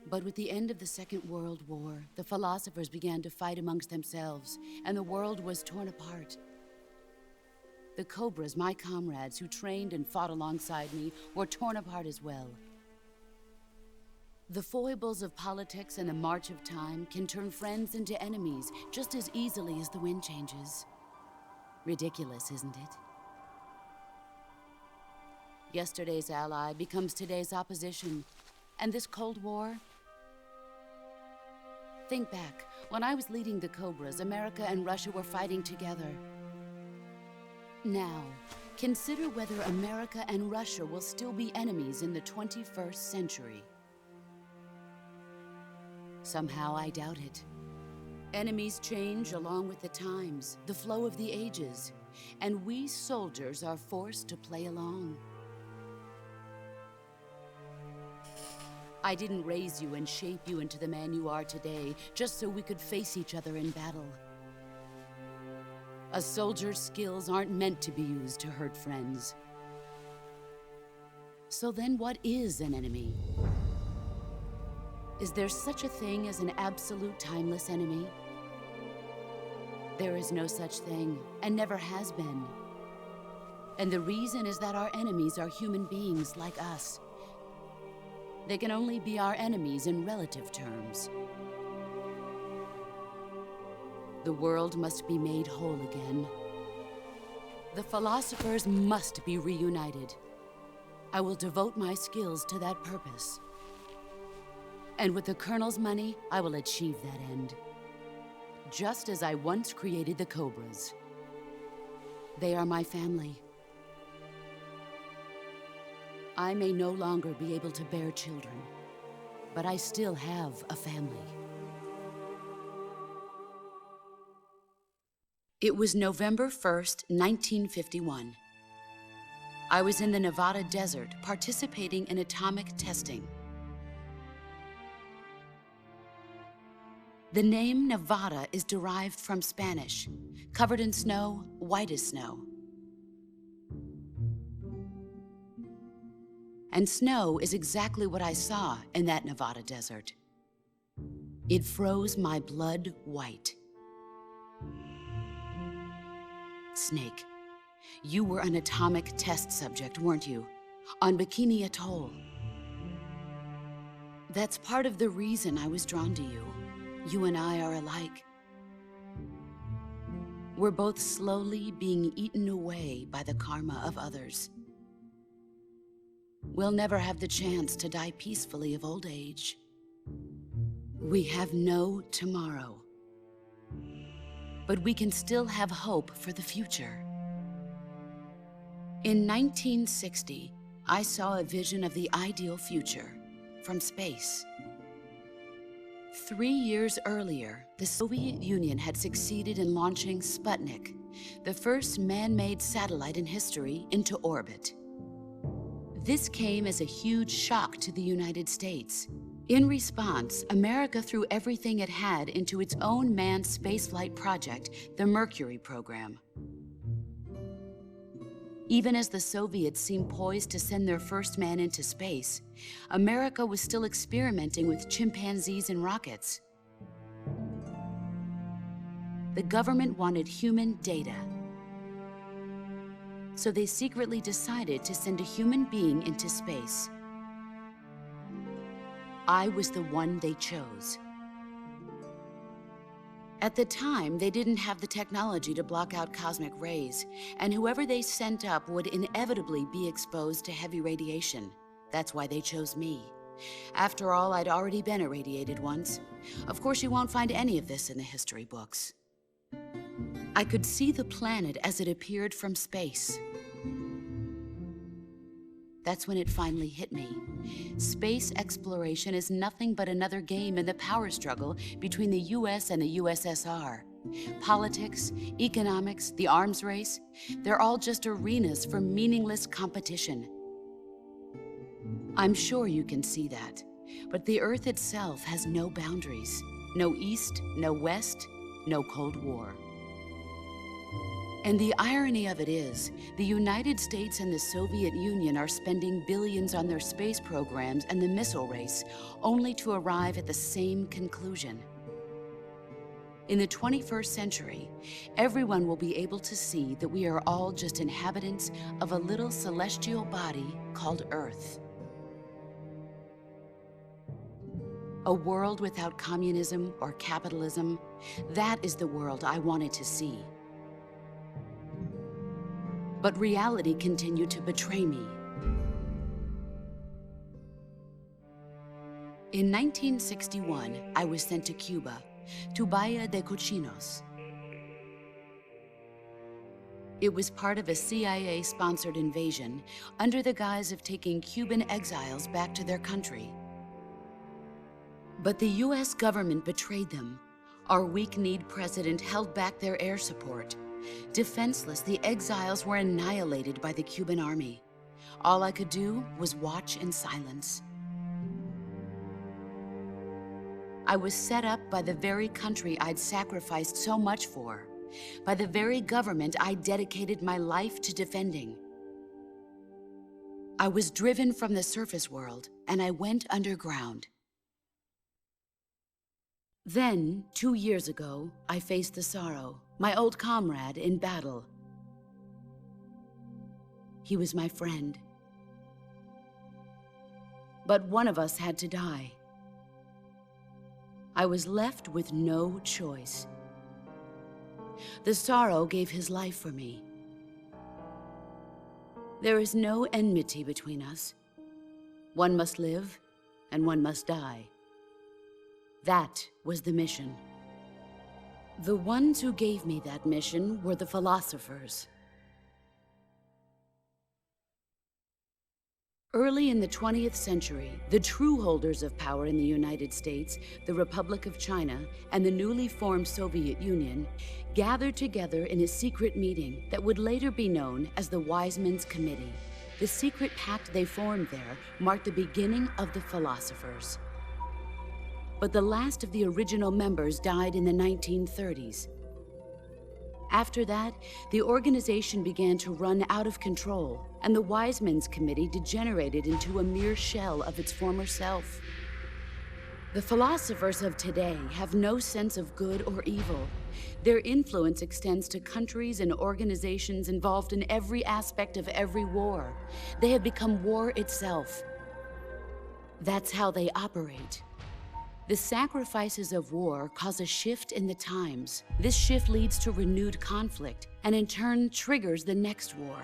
But with the end of the Second World War, the philosophers began to fight amongst themselves, and the world was torn apart. The Cobras, my comrades who trained and fought alongside me, were torn apart as well. The foibles of politics and the march of time can turn friends into enemies just as easily as the wind changes. Ridiculous, isn't it? Yesterday's ally becomes today's opposition. And this Cold War? Think back. When I was leading the Cobras, America and Russia were fighting together. Now, consider whether America and Russia will still be enemies in the 21st century. Somehow I doubt it. Enemies change along with the times, the flow of the ages, and we soldiers are forced to play along. I didn't raise you and shape you into the man you are today just so we could face each other in battle. A soldier's skills aren't meant to be used to hurt friends. So then what is an enemy? Is there such a thing as an absolute timeless enemy? There is no such thing, and never has been. And the reason is that our enemies are human beings like us. They can only be our enemies in relative terms. The world must be made whole again. The philosophers must be reunited. I will devote my skills to that purpose. And with the Colonel's money, I will achieve that end. Just as I once created the Cobras. They are my family. I may no longer be able to bear children, but I still have a family. It was November 1st, 1951. I was in the Nevada desert participating in atomic testing. The name Nevada is derived from Spanish, covered in snow, white as snow. And snow is exactly what I saw in that Nevada desert. It froze my blood white. Snake, you were an atomic test subject, weren't you? On Bikini Atoll. That's part of the reason I was drawn to you. You and I are alike. We're both slowly being eaten away by the karma of others. We'll never have the chance to die peacefully of old age. We have no tomorrow. But we can still have hope for the future. In 1960, I saw a vision of the ideal future from space. 3 years earlier, the Soviet Union had succeeded in launching Sputnik, the first man-made satellite in history, into orbit. This came as a huge shock to the United States. In response, America threw everything it had into its own manned spaceflight project, the Mercury program. Even as the Soviets seemed poised to send their first man into space, America was still experimenting with chimpanzees and rockets. The government wanted human data. So they secretly decided to send a human being into space. I was the one they chose. At the time, they didn't have the technology to block out cosmic rays, and whoever they sent up would inevitably be exposed to heavy radiation. That's why they chose me. After all, I'd already been irradiated once. Of course, you won't find any of this in the history books. I could see the planet as it appeared from space. That's when it finally hit me. Space exploration is nothing but another game in the power struggle between the US and the USSR. Politics, economics, the arms race, they're all just arenas for meaningless competition. I'm sure you can see that, but the Earth itself has no boundaries. No East, no West, no Cold War. And the irony of it is, the United States and the Soviet Union are spending billions on their space programs and the missile race, only to arrive at the same conclusion. In the 21st century, everyone will be able to see that we are all just inhabitants of a little celestial body called Earth. A world without communism or capitalism, that is the world I wanted to see. But reality continued to betray me. In 1961, I was sent to Cuba, to Bahia de Cochinos. It was part of a CIA-sponsored invasion under the guise of taking Cuban exiles back to their country. But the US government betrayed them. Our weak-kneed president held back their air support. Defenseless, the exiles were annihilated by the Cuban army. All I could do was watch in silence. I was set up by the very country I'd sacrificed so much for, by the very government I dedicated my life to defending. I was driven from the surface world, and I went underground. Then, 2 years ago, I faced the Sorrow, my old comrade in battle. He was my friend. But one of us had to die. I was left with no choice. The Sorrow gave his life for me. There is no enmity between us. One must live, and one must die. That was the mission. The ones who gave me that mission were the philosophers. Early in the 20th century, the true holders of power in the United States, the Republic of China, and the newly formed Soviet Union gathered together in a secret meeting that would later be known as the Wise Men's Committee. The secret pact they formed there marked the beginning of the philosophers. But the last of the original members died in the 1930s. After that, the organization began to run out of control, and the Wise Men's Committee degenerated into a mere shell of its former self. The philosophers of today have no sense of good or evil. Their influence extends to countries and organizations involved in every aspect of every war. They have become war itself. That's how they operate. The sacrifices of war cause a shift in the times. This shift leads to renewed conflict, and in turn triggers the next war.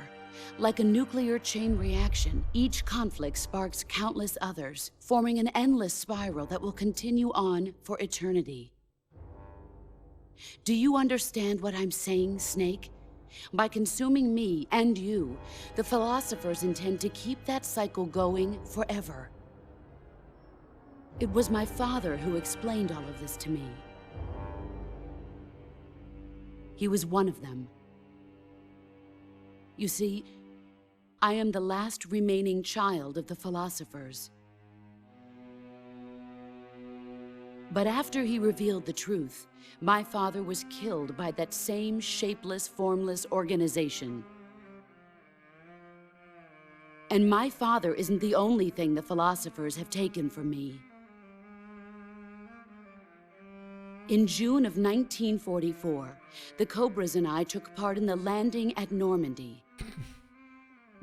Like a nuclear chain reaction, each conflict sparks countless others, forming an endless spiral that will continue on for eternity. Do you understand what I'm saying, Snake? By consuming me and you, the philosophers intend to keep that cycle going forever. It was my father who explained all of this to me. He was one of them. You see, I am the last remaining child of the philosophers. But after he revealed the truth, my father was killed by that same shapeless, formless organization. And my father isn't the only thing the philosophers have taken from me. In June of 1944, the Cobras and I took part in the landing at Normandy.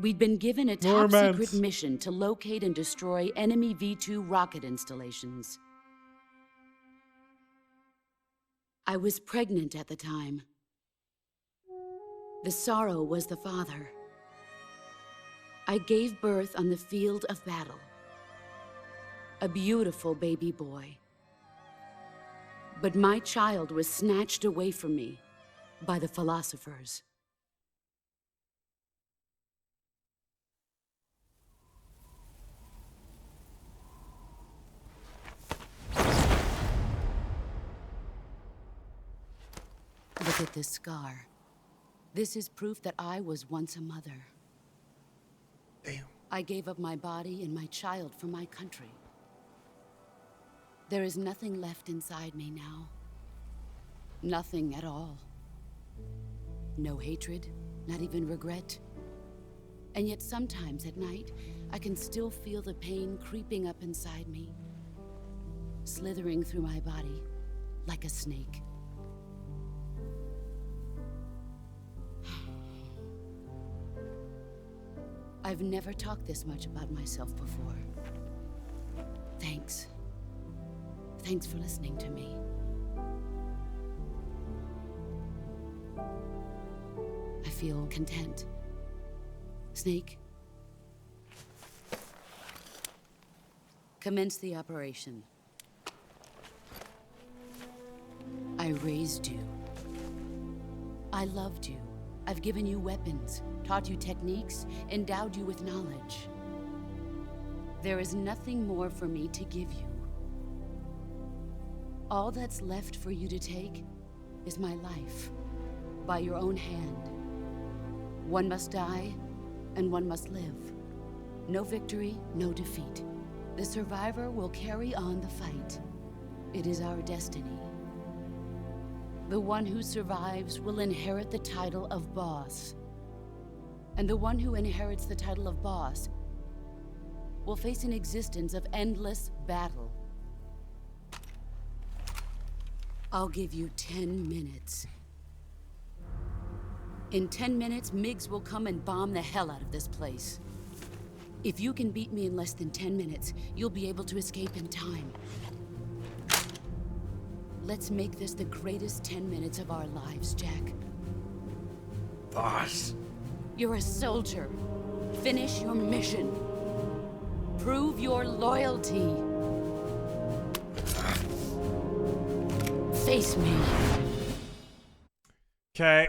We'd been given a top-secret mission to locate and destroy enemy V-2 rocket installations. I was pregnant at the time. The sorrow was the father. I gave birth on the field of battle. A beautiful baby boy. But my child was snatched away from me by the philosophers. Look at this scar. This is proof that I was once a mother. Damn. I gave up my body and my child for my country. There is nothing left inside me now. Nothing at all. No hatred, not even regret. And yet sometimes at night, I can still feel the pain creeping up inside me, slithering through my body like a snake. I've never talked this much about myself before. Thanks. Thanks for listening to me. I feel content. Snake? Commence the operation. I raised you. I loved you. I've given you weapons, taught you techniques, endowed you with knowledge. There is nothing more for me to give you. All that's left for you to take is my life, by your own hand. One must die, and one must live. No victory, no defeat. The survivor will carry on the fight. It is our destiny. The one who survives will inherit the title of boss. And the one who inherits the title of boss will face an existence of endless battle. I'll give you 10 minutes. In 10 minutes, MiGs will come and bomb the hell out of this place. If you can beat me in less than 10 minutes, you'll be able to escape in time. Let's make this the greatest 10 minutes of our lives, Jack. Boss. You're a soldier. Finish your mission. Prove your loyalty. Face me. Okay.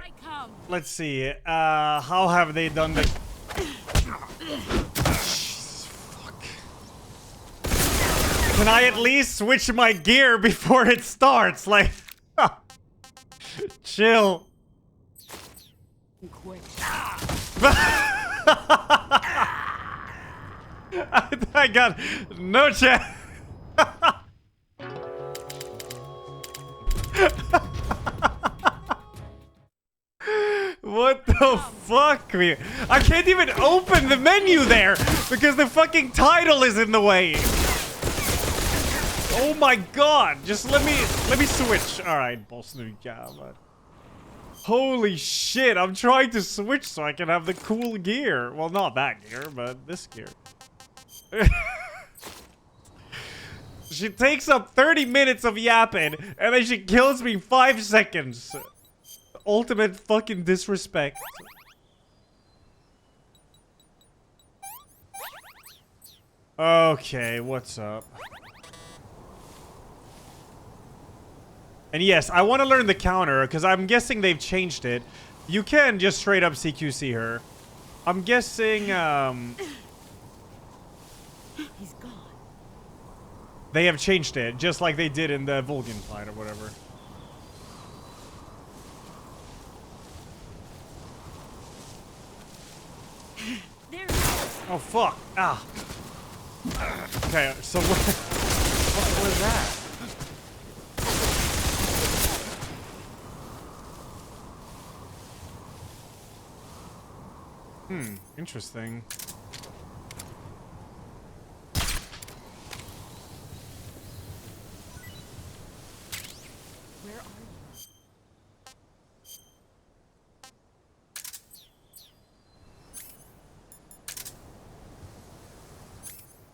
Let's see. How have they done the... Jesus, fuck. Can I at least switch my gear before it starts? Like... Chill. I got no chance. What the fuck? I can't even open the menu there because the fucking title is in the way. Oh my god! Just let me switch. All right, boss. Holy shit! I'm trying to switch so I can have the cool gear. Well, not that gear, but this gear. She takes up 30 minutes of yapping, and then she kills me 5 seconds. Ultimate fucking disrespect. Okay, what's up? And yes, I want to learn the counter, because I'm guessing they've changed it. You can just straight up CQC her. I'm guessing, He's gone. they have changed it, just like they did in the Vulcan fight or whatever. Oh, fuck. Ah. Okay, so what was that? Interesting. Where are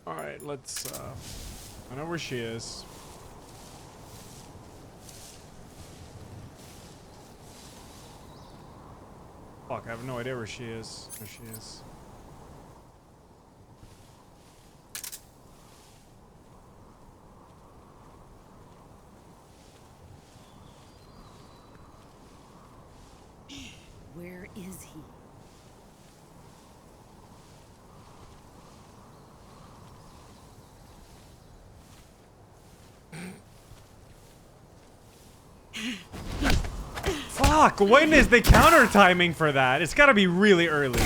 you? Alright, let's, I know where she is. Fuck, I have no idea where she is. Where she is. Where is he? Fuck, when is the counter timing for that? It's gotta be really early.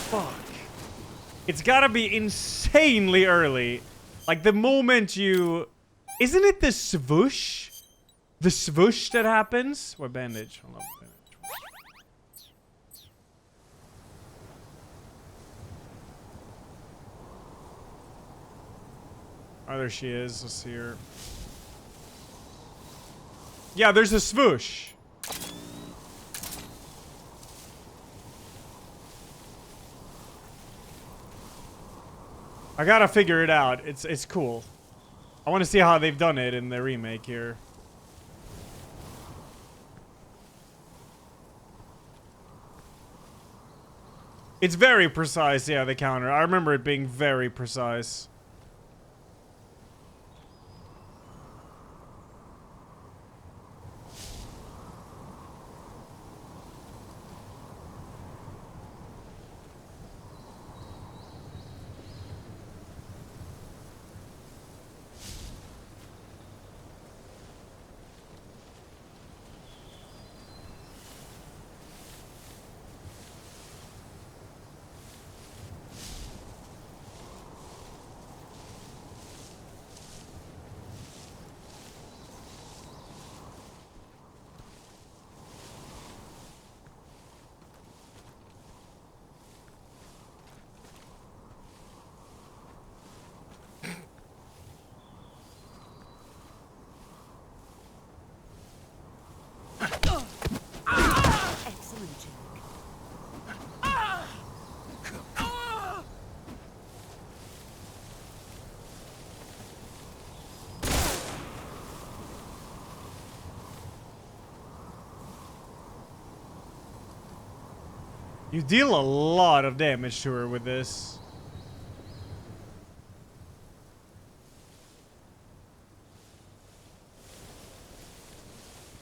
Fuck. It's gotta be insanely early. Like the moment you... Isn't it the swoosh? The swoosh that happens? What bandage? Hold on, bandage. Oh, there she is. Let's see her. Yeah, there's a swoosh. I gotta figure it out. It's cool. I want to see how they've done it in the remake here. It's very precise, yeah, the counter. I remember it being very precise. You deal a lot of damage to her with this.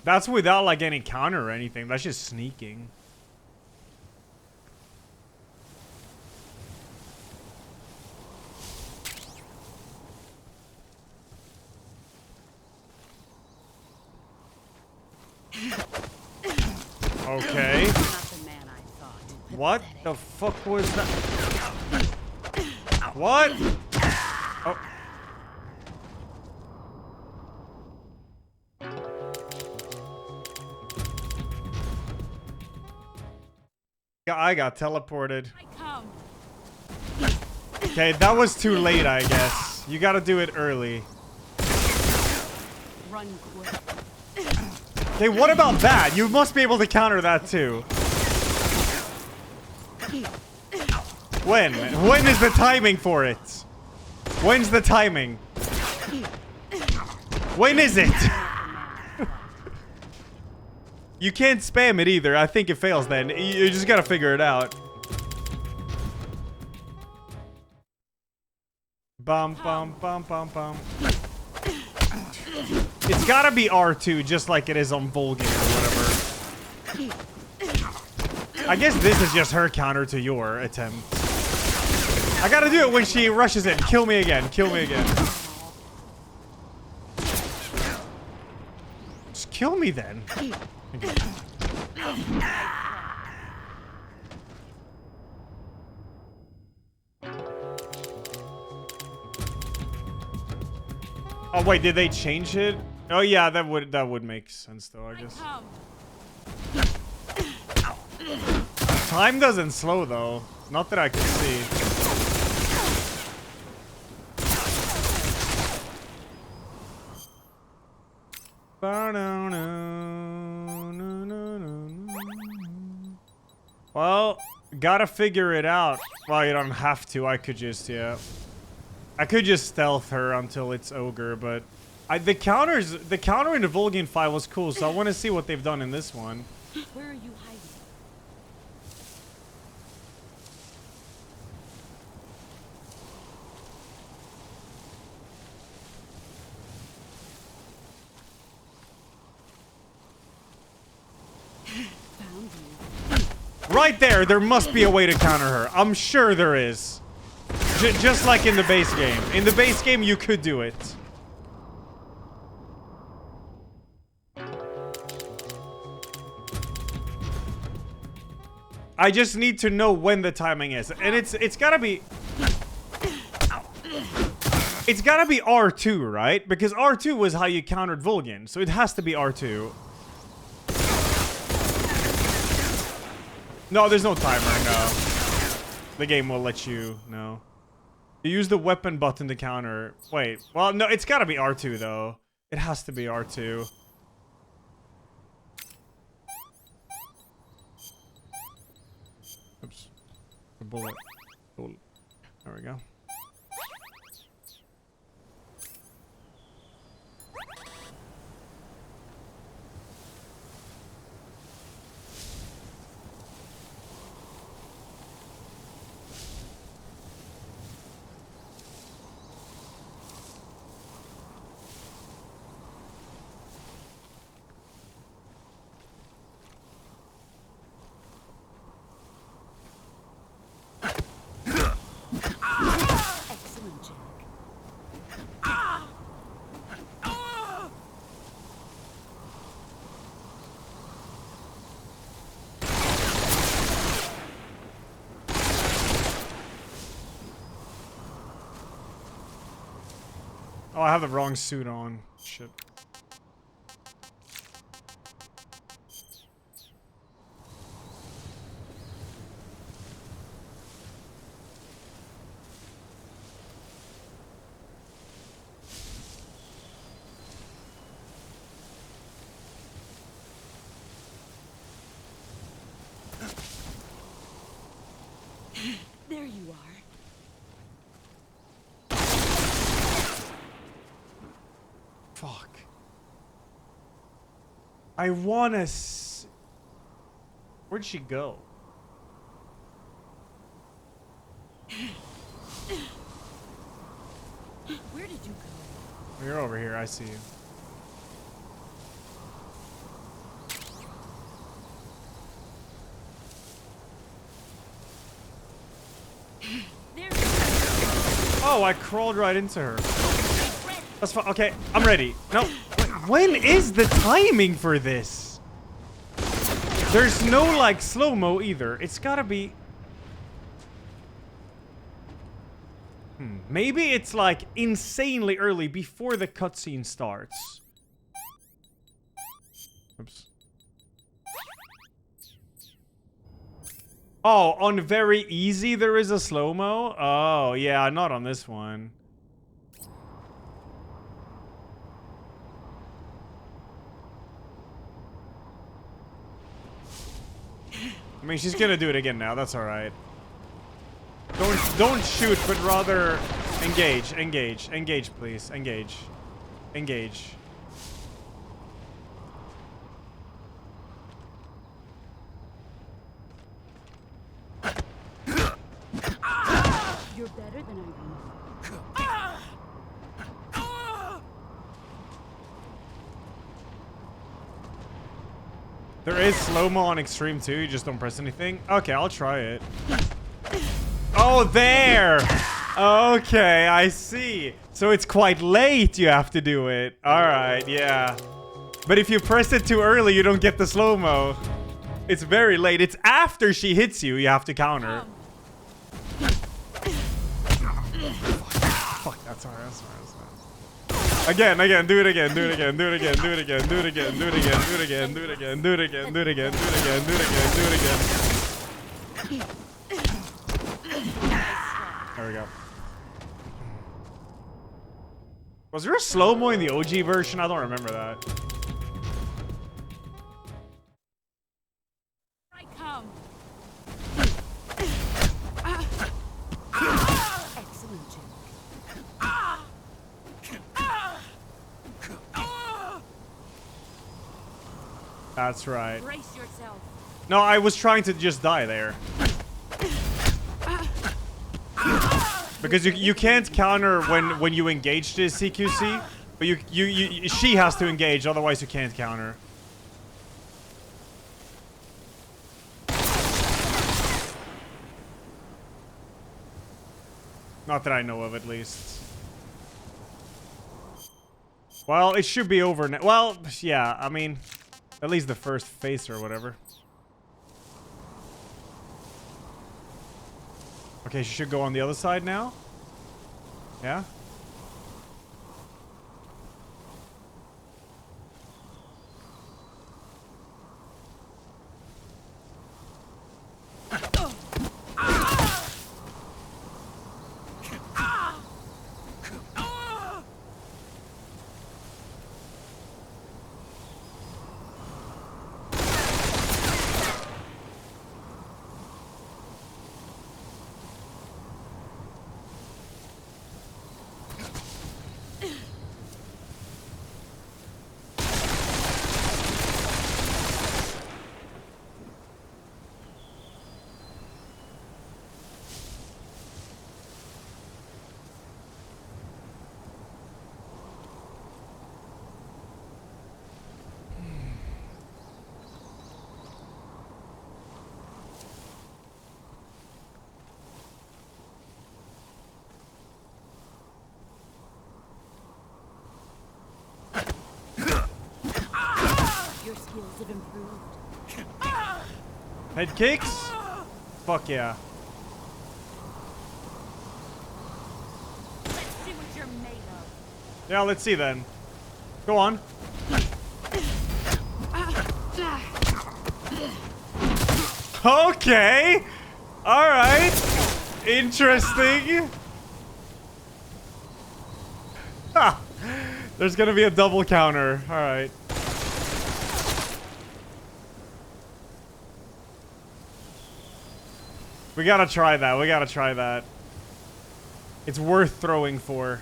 That's without like any counter or anything. That's just sneaking. Okay. What the fuck was that? What? Oh. I got teleported. Okay, that was too late, I guess. You gotta do it early. Run quick. Okay, what about that? You must be able to counter that too. When? When is the timing for it? When's the timing? When is it? You can't spam it either. I think it fails then. You just gotta figure it out. Bum bum bum bum bum. It's gotta be R2 just like it is on Vulcan or whatever. I guess this is just her counter to your attempt. I gotta do it when she rushes in. Kill me again. Kill me again. Just kill me then. Oh wait, did they change it? Oh yeah, that would make sense though, I guess. Time doesn't slow though. Not that I can see. Well, gotta figure it out. Well, you don't have to. I could just, yeah. I could just stealth her until it's ogre, but the counter in the Vulcan fight was cool, so I want to see what they've done in this one. Where are you hiding? Found you. Right there, there must be a way to counter her. I'm sure there is. Just like in the base game. In the base game, you could do it. I just need to know when the timing is. And it's gotta be... It's gotta be R2, right? Because R2 was how you countered Vulcan. So it has to be R2. No, there's no timer, no. The game will let you know. You use the weapon button to counter. Wait, well, no, it's gotta be R2, though. It has to be R2. Oops. A bullet. Bullet. There we go. Oh, I have the wrong suit on. Shit. There you are. Fuck. I wanna Where'd she go? Where did you go? You're over here. I see you. Oh, I crawled right into her. That's fine. Okay, I'm ready. No. When is the timing for this? There's no, like, slow-mo either. It's gotta be... Maybe it's, like, insanely early before the cutscene starts. Oops. Oh, on very easy there is a slow-mo? Oh, yeah, not on this one. I mean, she's gonna do it again now. That's all right. Don't shoot, but rather engage, engage, engage, please, engage, engage. You're better than I There is slow-mo on extreme too. You just don't press anything. Okay, I'll try it. Oh, there. Okay, I see. So it's quite late you have to do it. All right, yeah. But if you press it too early, you don't get the slow-mo. It's very late. It's after she hits you, you have to counter. Fuck, that's alright, that's alright, that's alright. Again, do it again, do it again, do it again, do it again, do it again, do it again, do it again, do it again, do it again, do it again, do it again, do it again, do it again. There we go. Was there a slow-mo in the OG version? I don't remember that. I come. Excellent, Jim. That's right. Brace yourself. No, I was trying to just die there. Because you can't counter when you engage this CQC, but she has to engage, otherwise you can't counter. Not that I know of, at least. Well, it should be over now. Well, yeah, I mean, at least the first phase or whatever. Okay, she should go on the other side now. Yeah? Your skills have improved. Head kicks? Fuck yeah. Let's see what you're made of. Yeah, let's see then. Go on. Okay. All right. Interesting. Ha. There's gonna be a double counter. All right. We gotta try that. We gotta try that. It's worth throwing for.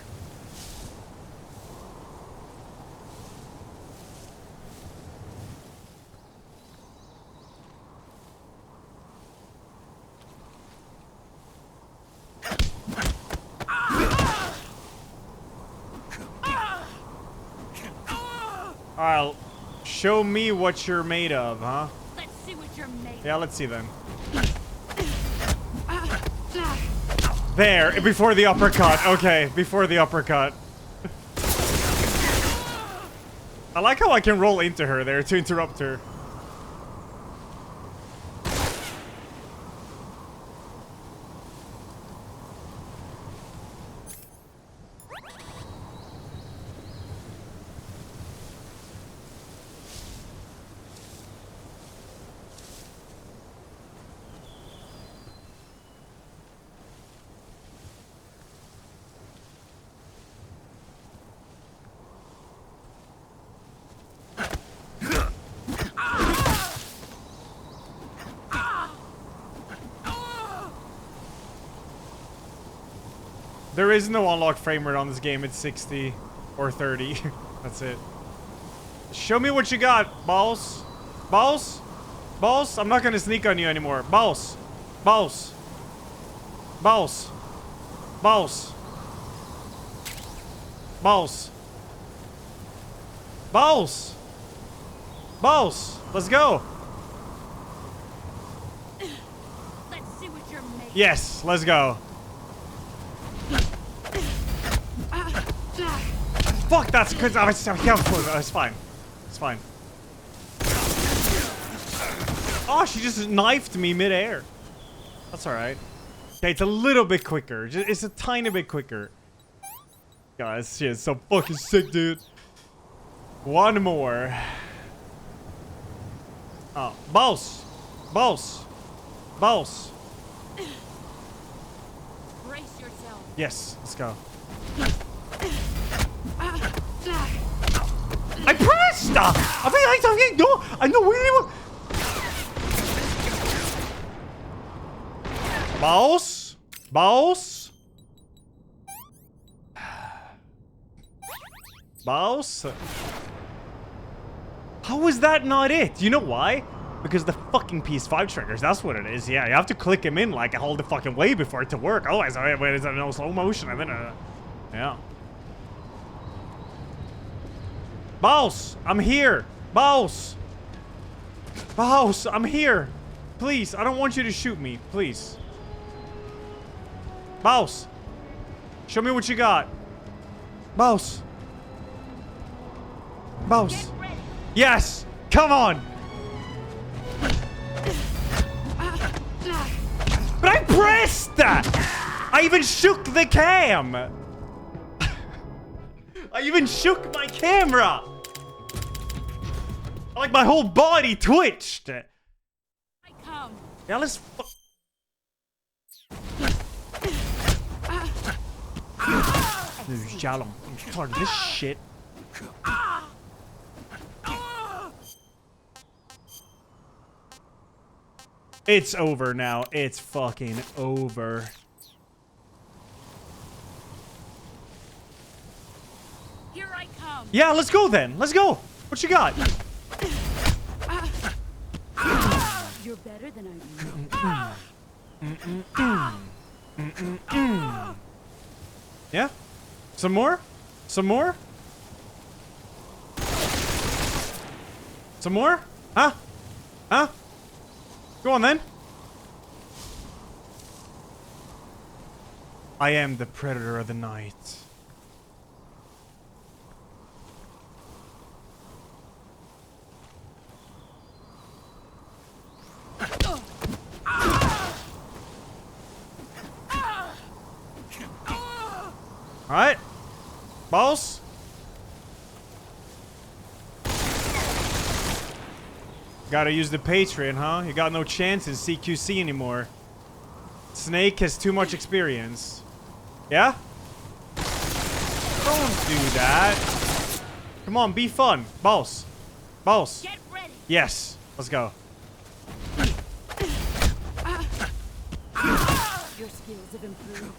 Alright, show me what you're made of, huh? Let's see what you're made of. Yeah, let's see then. There, before the uppercut. Okay, before the uppercut. I like how I can roll into her there to interrupt her. There is no unlocked frame rate on this game. It's 60 or 30. That's it. Show me what you got, boss. Boss? Boss? I'm not gonna sneak on you anymore. Boss. Boss. Boss. Boss. Boss. Boss. Boss. Let's go. Let's see what you're made of. Yes, let's go. Fuck, that's because I was careful. It's fine. It's fine. Oh, she just knifed me midair. That's alright. Okay, it's a little bit quicker. It's a tiny bit quicker. Guys, she is so fucking sick, dude. One more. Oh, boss. Boss. Boss. Brace yourself. Yes, let's go. I pressed! I know really. Boss? Boss? Boss? How is that not it? You know why? Because the fucking PS5 triggers. That's what it is. Yeah, you have to click him in like a whole the fucking way before it to work. Otherwise, it's no slow motion. And then, yeah. Boss, I'm here. Boss. Boss, I'm here. Please, I don't want you to shoot me. Please. Boss. Show me what you got. Boss. Boss. Yes. Come on. But I pressed that. I even shook the cam. I even shook my camera. Like my whole body twitched. I come. Yeah, let's. I'm tired of this shit. It's over now. It's fucking over. Here I come. Yeah, let's go then. Let's go. What you got? You're better than I am. Yeah? Some more? Some more? Some more? Huh? Huh? Go on then. I am the predator of the night. Alright. Boss. Gotta use the Patreon, huh? You got no chance in CQC anymore. Snake has too much experience. Yeah? Don't do that. Come on, be fun. Boss. Boss. Get ready. Yes. Let's go. Your skills have improved.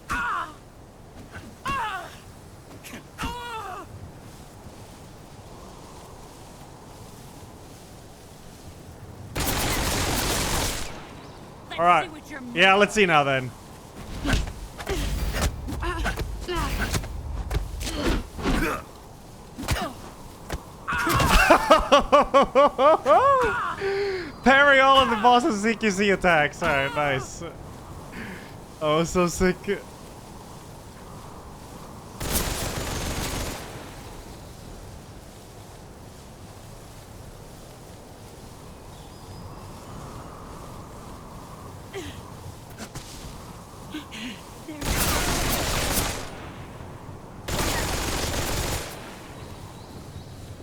All right. Yeah, let's see now then. Parry all of the boss's CQC attacks. Alright, nice. Oh, so sick.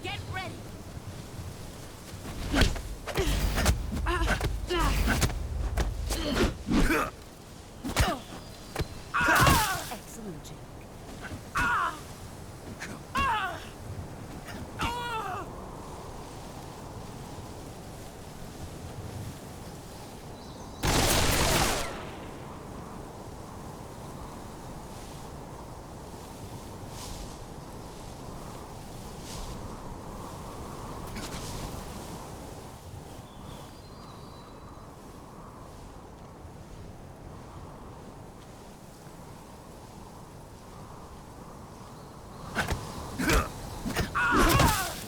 Get ready. Excellent, Jack.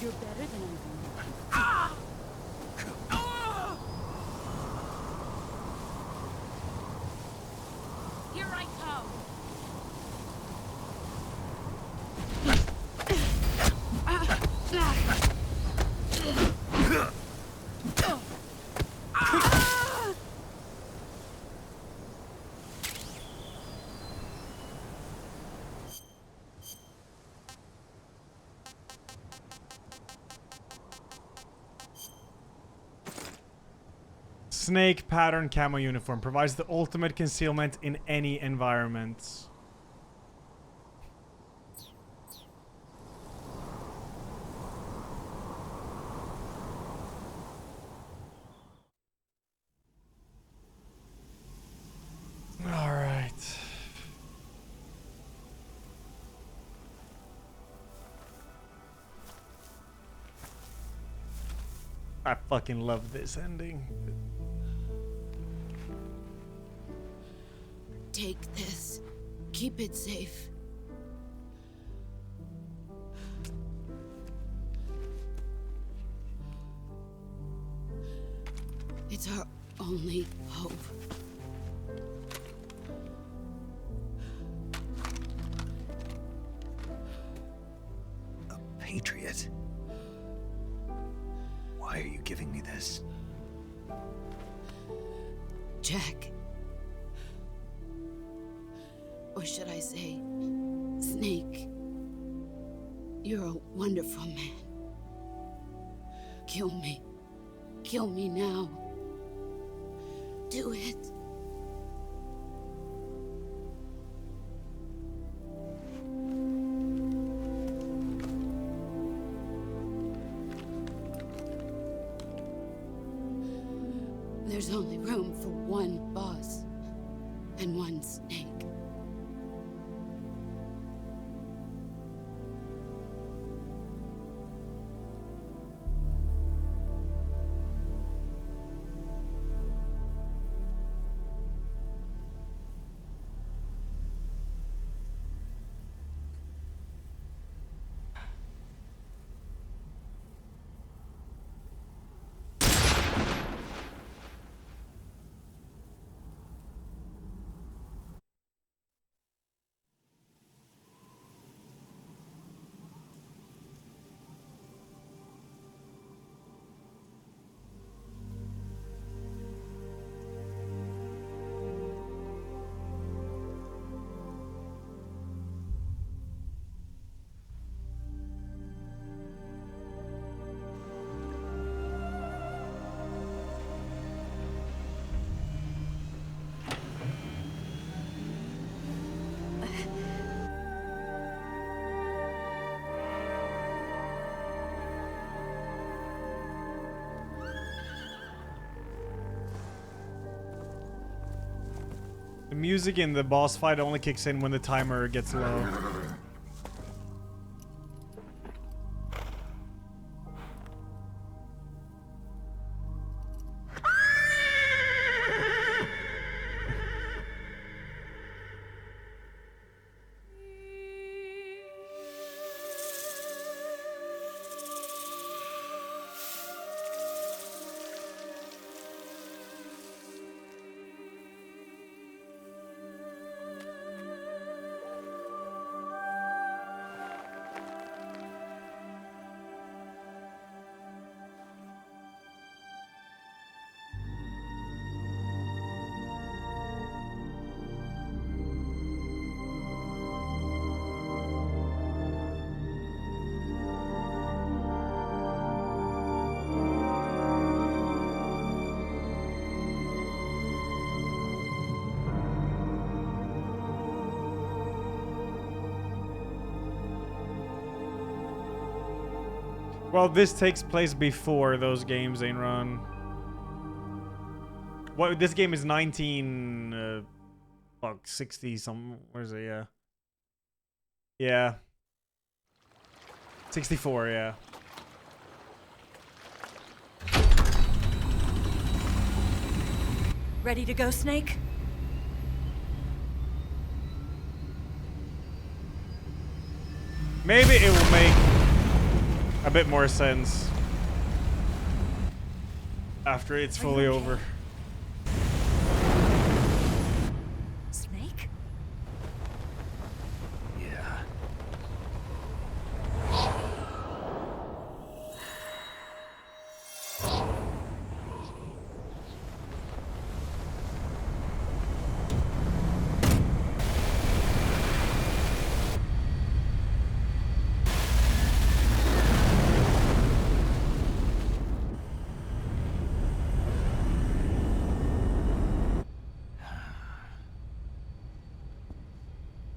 You're better than I think. Here I come. Snake pattern camo uniform provides the ultimate concealment in any environment. All right. I fucking love this ending. Take this. Keep it safe. It's our only hope. Patriot. Why are you giving me this? Jack. Or should I say, Snake. You're a wonderful man. Kill me. Kill me now. Do it. There's only room for one boss and one Snake. The music in the boss fight only kicks in when the timer gets low. Well, this takes place before those games ain't run. What? This game is 60 something. Where's it? Yeah. Yeah. 64. Yeah. Ready to go, Snake? Maybe it will make a bit more sense after it's fully over. Snake? Yeah.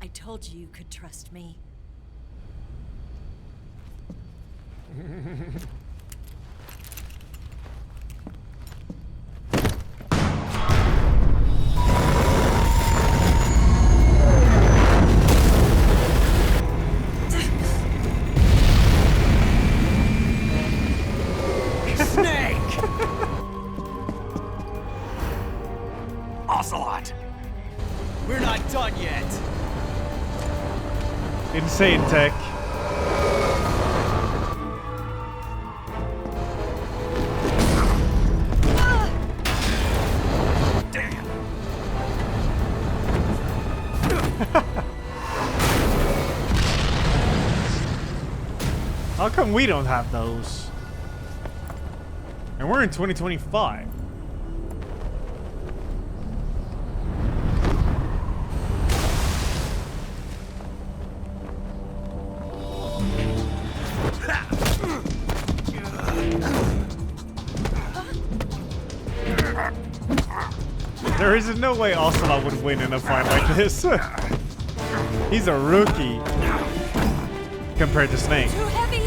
I told you you could trust me. Snake! Ocelot! We're not done yet. Insane tech. Damn. How come we don't have those? And we're in 2025. There is no way Ocelot would win in a fight like this. He's a rookie compared to Snake. Too heavy!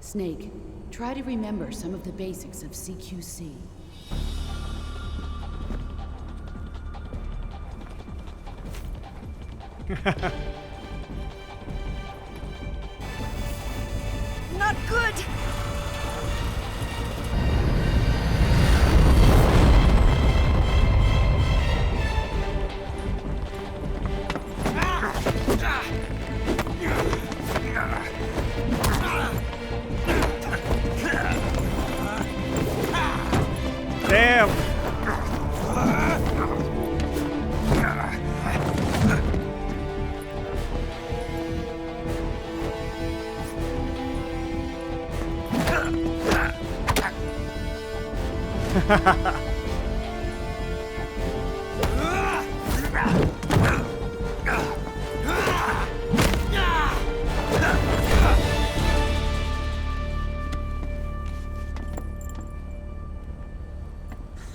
Snake, try to remember some of the basics of CQC. Not good! Damn!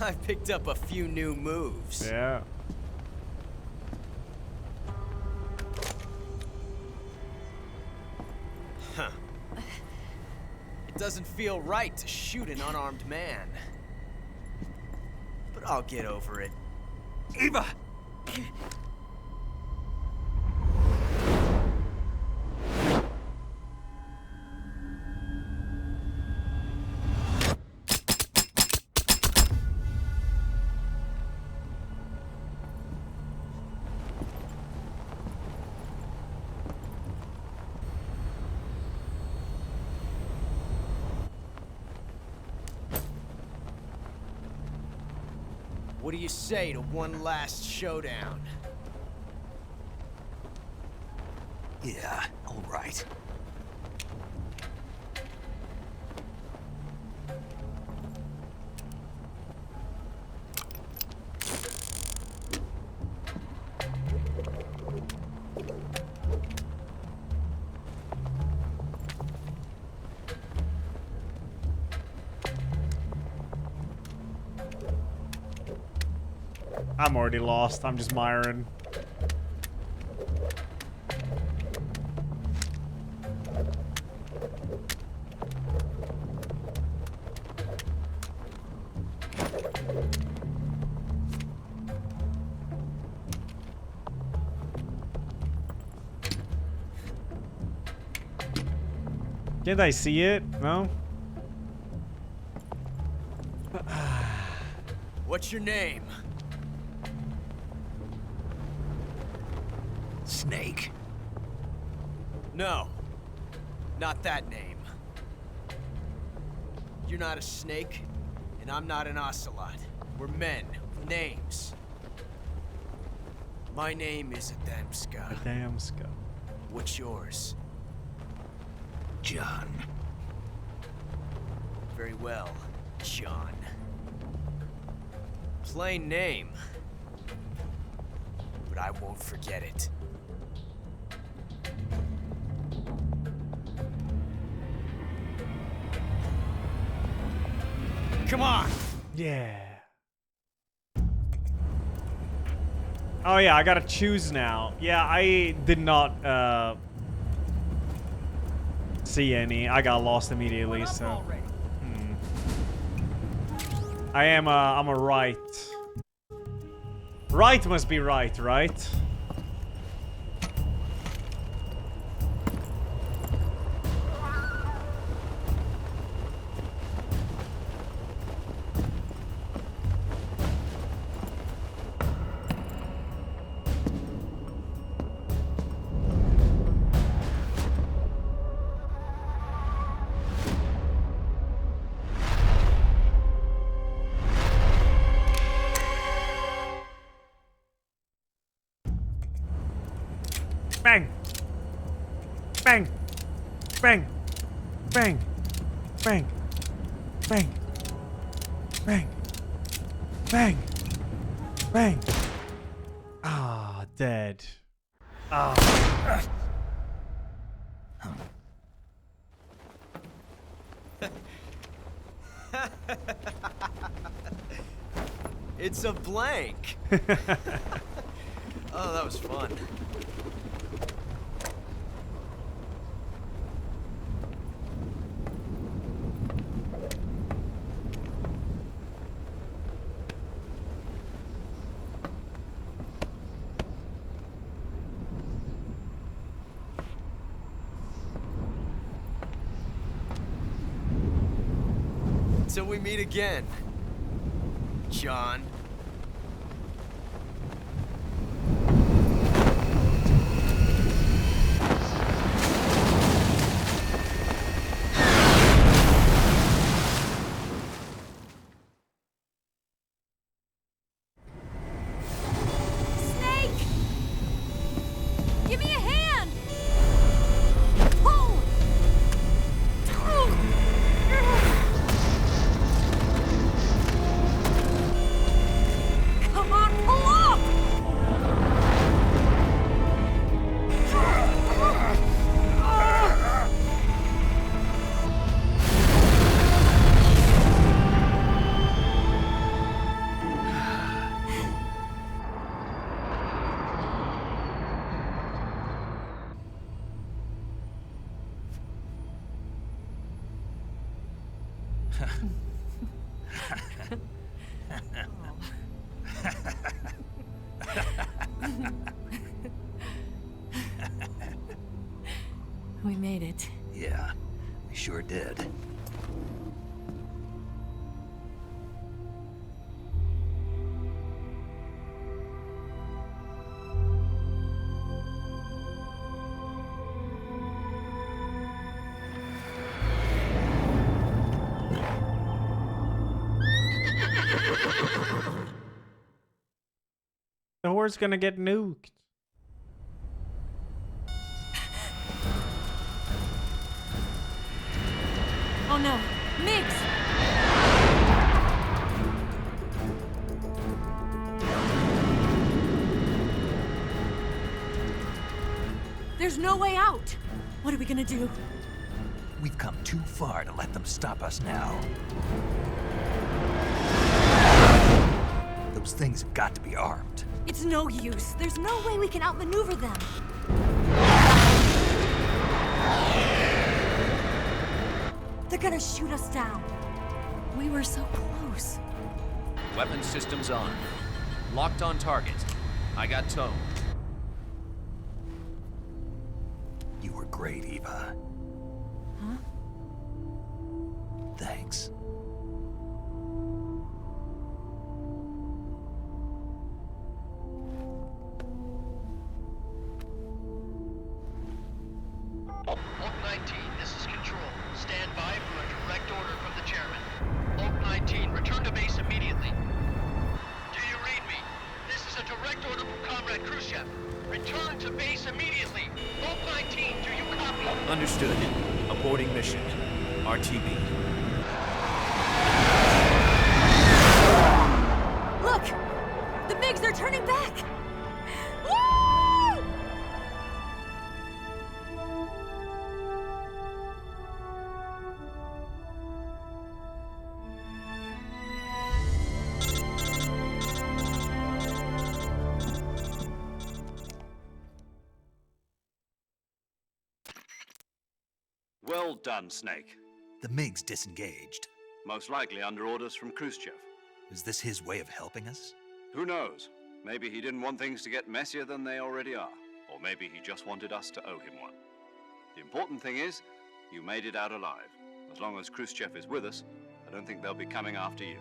I picked up a few new moves. Yeah. Huh. It doesn't feel right to shoot an unarmed man. But I'll get over it. Eva! What do you say to one last showdown? Yeah, all right. I'm already lost. I'm just miring. Can't I see it? No? What's your name? Snake. No. Not that name. You're not a snake, and I'm not an ocelot. We're men with names. My name is Adamska. Adamska. What's yours? John. Very well, John. Plain name. But I won't forget it. Come on! Yeah. Oh yeah, I gotta choose now. Yeah, I did not see any. I got lost immediately, so. I'm a right. Right must be right, right? Bang! Bang! Bang! Bang! Bang! Bang! Bang! Bang! Bang! Ah, dead. Ah. It's a blank. Oh, that was fun. Till we meet again, John. Snake! Give me a hand! Pull! Come on, pull up! We made it. Yeah, we sure did. The horse gonna get nuked. Oh no, Miggs! There's no way out! What are we gonna do? We've come too far to let them stop us now. Those things have got to be armed. It's no use. There's no way we can outmaneuver them. They're gonna shoot us down. We were so close. Weapon systems on. Locked on target. I got tone. You were great, Eva. Huh? Thanks. Oak 19, this is Control. Stand by for a direct order from the chairman. Oak 19, return to base immediately. Do you read me? This is a direct order from Comrade Khrushchev. Return to base immediately. Oak 19, do you copy? Understood. Aborting mission. RTB. Look! The MiGs are turning back! Woo! Well done, Snake. The MiGs disengaged. Most likely under orders from Khrushchev. Is this his way of helping us? Who knows? Maybe he didn't want things to get messier than they already are. Or maybe he just wanted us to owe him one. The important thing is, you made it out alive. As long as Khrushchev is with us, I don't think they'll be coming after you.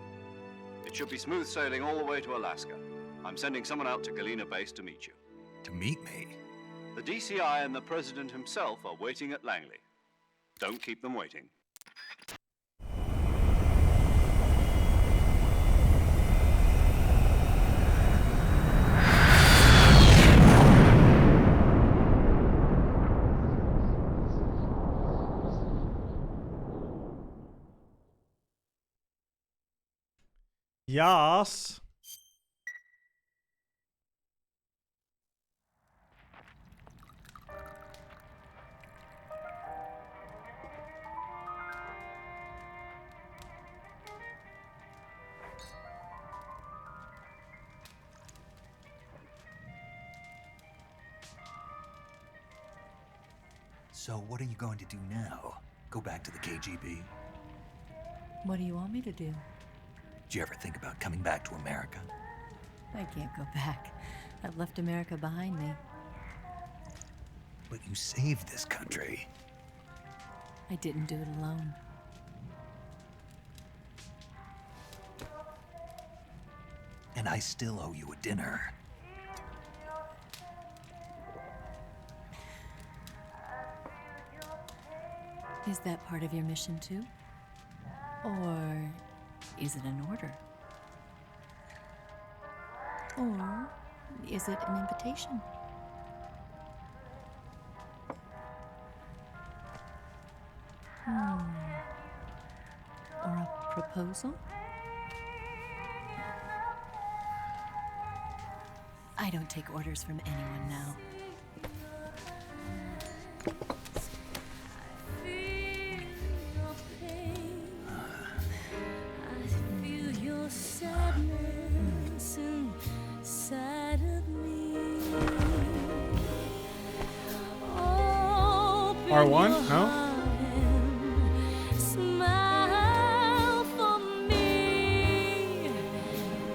It should be smooth sailing all the way to Alaska. I'm sending someone out to Galena Base to meet you. To meet me? The DCI and the President himself are waiting at Langley. Don't keep them waiting. Yes. So what are you going to do now? Go back to the KGB? What do you want me to do? Did you ever think about coming back to America? I can't go back. I've left America behind me. But you saved this country. I didn't do it alone. And I still owe you a dinner. Is that part of your mission too? Or is it an order? Or is it an invitation? Or a proposal? I don't take orders from anyone now. R1? No? Smile for me.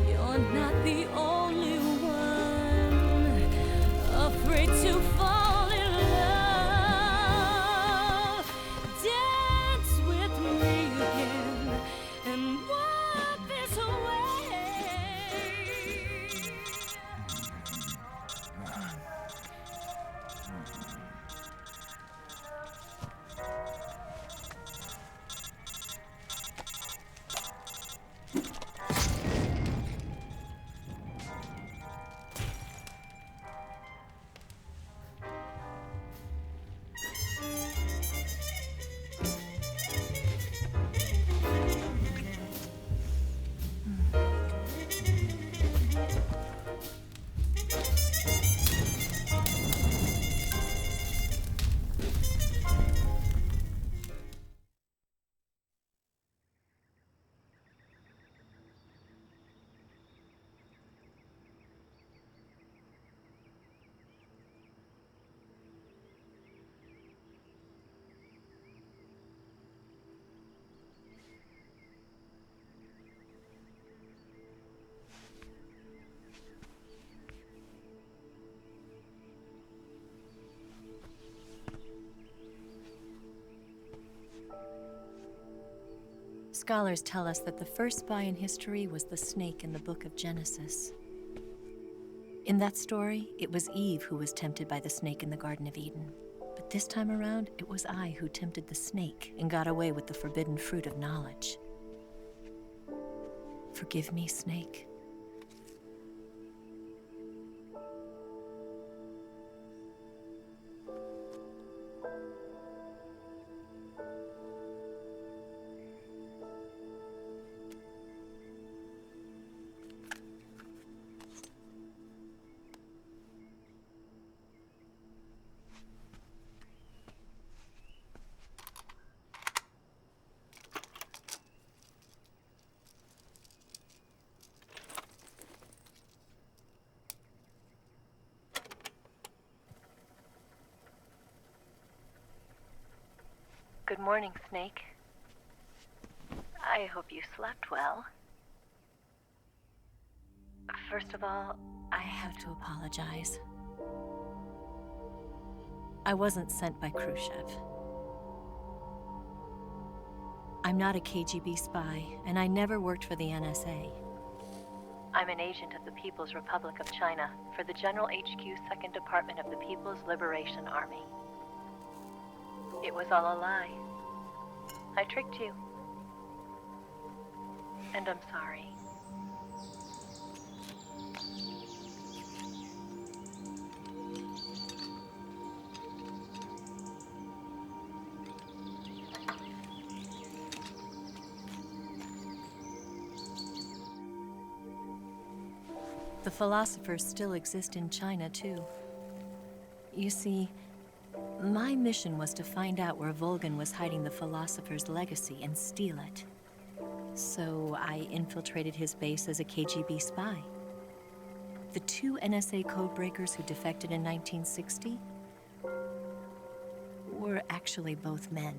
You're not the only one afraid to fall in love. Dance with me again and walk this way. Scholars tell us that the first spy in history was the snake in the book of Genesis. In that story, it was Eve who was tempted by the snake in the Garden of Eden. But this time around, it was I who tempted the snake and got away with the forbidden fruit of knowledge. Forgive me, Snake. Good morning, Snake. I hope you slept well. First of all, I have to apologize. I wasn't sent by Khrushchev. I'm not a KGB spy, and I never worked for the NSA. I'm an agent of the People's Republic of China for the General HQ 2nd Department of the People's Liberation Army. It was all a lie. I tricked you. And I'm sorry. The philosophers still exist in China, too. You see, my mission was to find out where Volgan was hiding the philosopher's legacy and steal it. So I infiltrated his base as a KGB spy. The 2 NSA codebreakers who defected in 1960 were actually both men.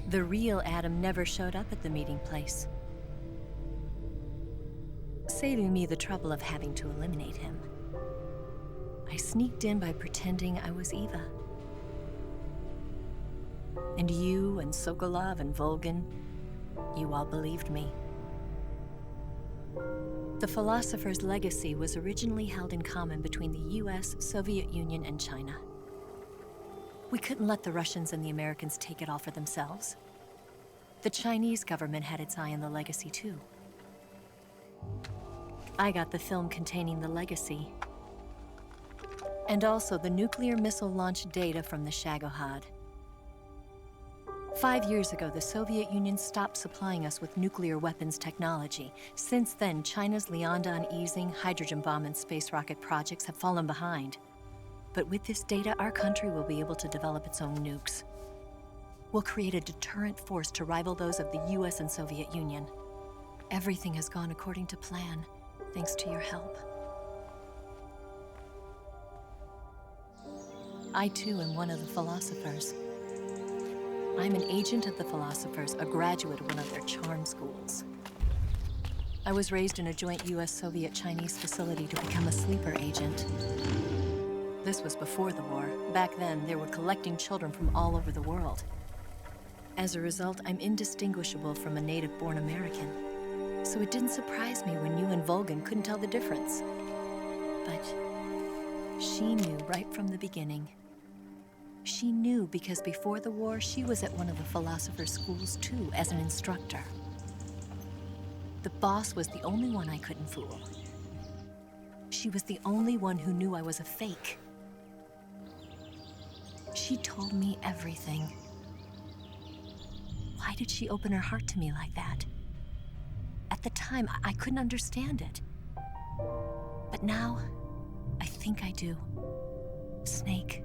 The real Adam never showed up at the meeting place, saving me the trouble of having to eliminate him. I sneaked in by pretending I was Eva. And you and Sokolov and Volgan, you all believed me. The philosopher's legacy was originally held in common between the US, Soviet Union, and China. We couldn't let the Russians and the Americans take it all for themselves. The Chinese government had its eye on the legacy, too. I got the film containing the legacy, and also the nuclear missile launch data from the Shagohod. 5 years ago, the Soviet Union stopped supplying us with nuclear weapons technology. Since then, China's Liaodong easing, hydrogen bomb, and space rocket projects have fallen behind. But with this data, our country will be able to develop its own nukes. We'll create a deterrent force to rival those of the US and Soviet Union. Everything has gone according to plan, thanks to your help. I, too, am one of the philosophers. I'm an agent of the philosophers, a graduate of one of their charm schools. I was raised in a joint US-Soviet-Chinese facility to become a sleeper agent. This was before the war. Back then, they were collecting children from all over the world. As a result, I'm indistinguishable from a native-born American. So it didn't surprise me when you and Volgan couldn't tell the difference. But she knew right from the beginning. She knew because before the war, she was at one of the philosopher's schools too, as an instructor. The boss was the only one I couldn't fool. She was the only one who knew I was a fake. She told me everything. Why did she open her heart to me like that? At the time, I couldn't understand it. But now, I think I do. Snake.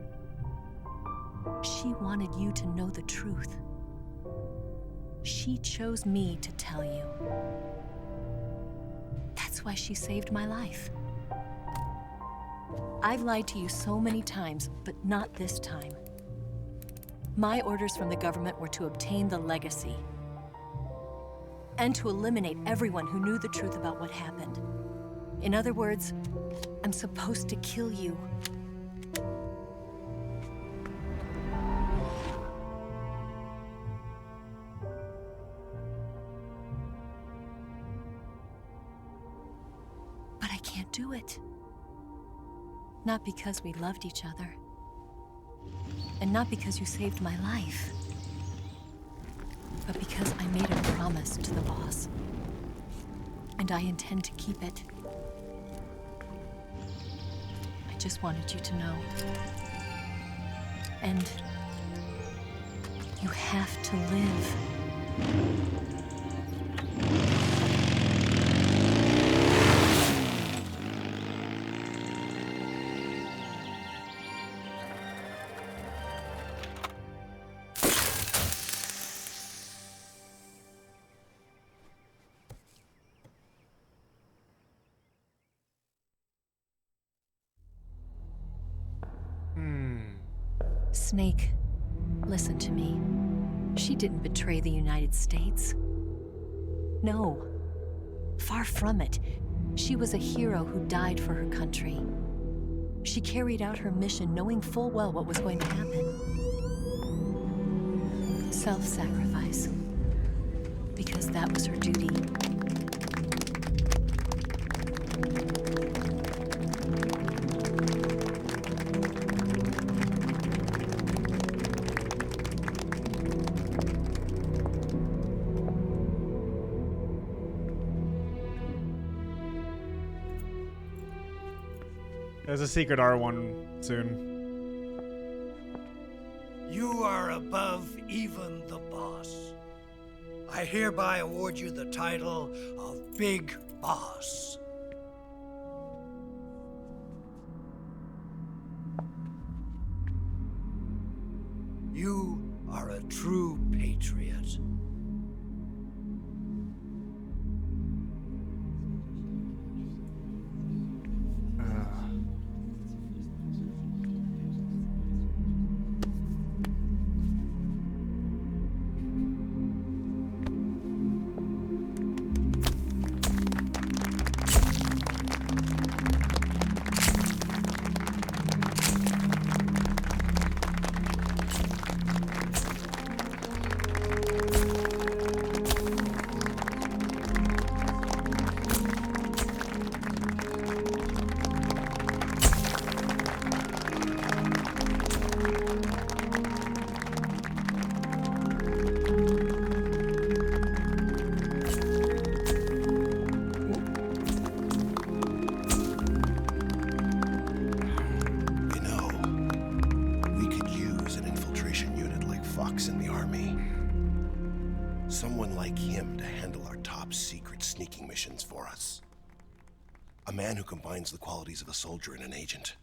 She wanted you to know the truth. She chose me to tell you. That's why she saved my life. I've lied to you so many times, but not this time. My orders from the government were to obtain the legacy and to eliminate everyone who knew the truth about what happened. In other words, I'm supposed to kill you. can't do it. Not because we loved each other. And not because you saved my life. But because I made a promise to the boss. And I intend to keep it. I just wanted you to know. And you have to live. Snake, listen to me. She didn't betray the United States. No. Far from it. She was a hero who died for her country. She carried out her mission knowing full well what was going to happen. Self-sacrifice. Because that was her duty. There's a secret R1 soon. You are above even the boss. I hereby award you the title of Big Boss. You are a true patriot. Someone like him to handle our top secret sneaking missions for us. A man who combines the qualities of a soldier and an agent.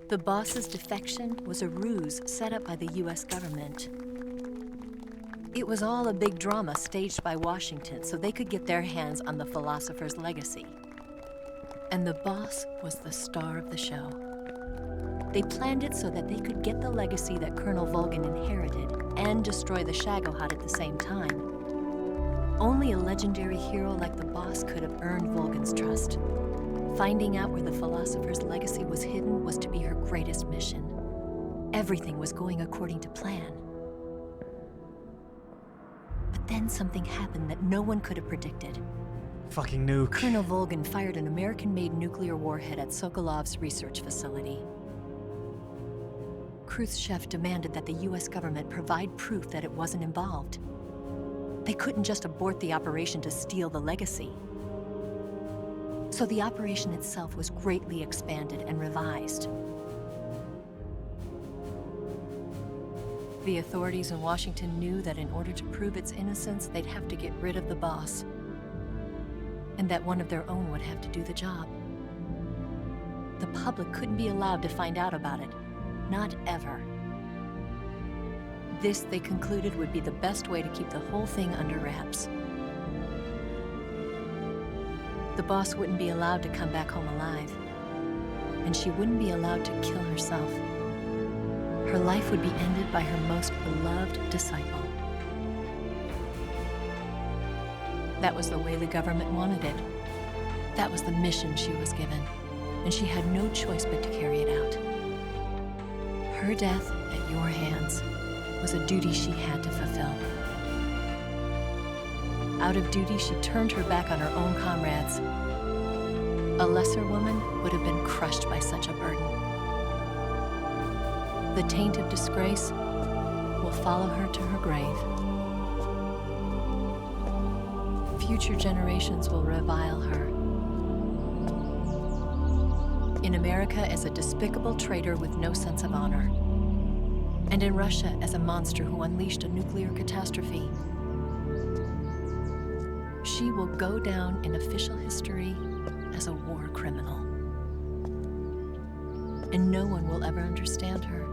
The boss's defection was a ruse set up by the US government. It was all a big drama staged by Washington so they could get their hands on the philosopher's legacy. And the boss was the star of the show. They planned it so that they could get the legacy that Colonel Volgin inherited and destroy the Shagohod at the same time. Only a legendary hero like the boss could have earned Volgin's trust. Finding out where the philosopher's legacy was hidden was to be her greatest mission. Everything was going according to plan. But then something happened that no one could have predicted. Fucking nuke. Colonel Volgin fired an American-made nuclear warhead at Sokolov's research facility. Khrushchev demanded that the US government provide proof that it wasn't involved. They couldn't just abort the operation to steal the legacy. So the operation itself was greatly expanded and revised. The authorities in Washington knew that in order to prove its innocence, they'd have to get rid of the boss. And that one of their own would have to do the job. The public couldn't be allowed to find out about it. Not ever. This, they concluded, would be the best way to keep the whole thing under wraps. The boss wouldn't be allowed to come back home alive. And she wouldn't be allowed to kill herself. Her life would be ended by her most beloved disciple. That was the way the government wanted it. That was the mission she was given. And she had no choice but to carry it out. Her death at your hands was a duty she had to fulfill. Out of duty, she turned her back on her own comrades. A lesser woman would have been crushed by such a burden. The taint of disgrace will follow her to her grave. Future generations will revile her. In America as a despicable traitor with no sense of honor. And in Russia as a monster who unleashed a nuclear catastrophe. She will go down in official history as a war criminal. And no one will ever understand her.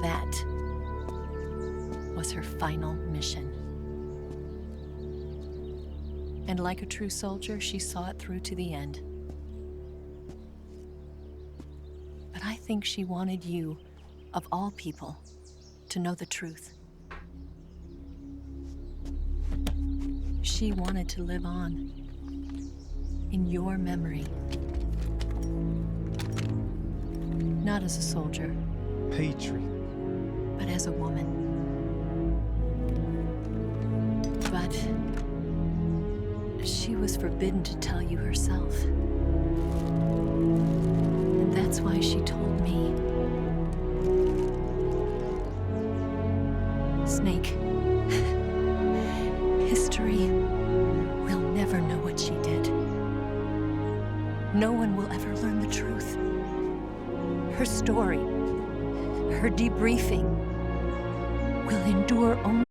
That was her final mission. And like a true soldier, she saw it through to the end. But I think she wanted you, of all people, to know the truth. She wanted to live on in your memory. Not as a soldier. Patriot. But as a woman. But she was forbidden to tell you herself. And that's why she told me. Snake, history will never know what she did. No one will ever learn the truth. Her story, her debriefing, will endure only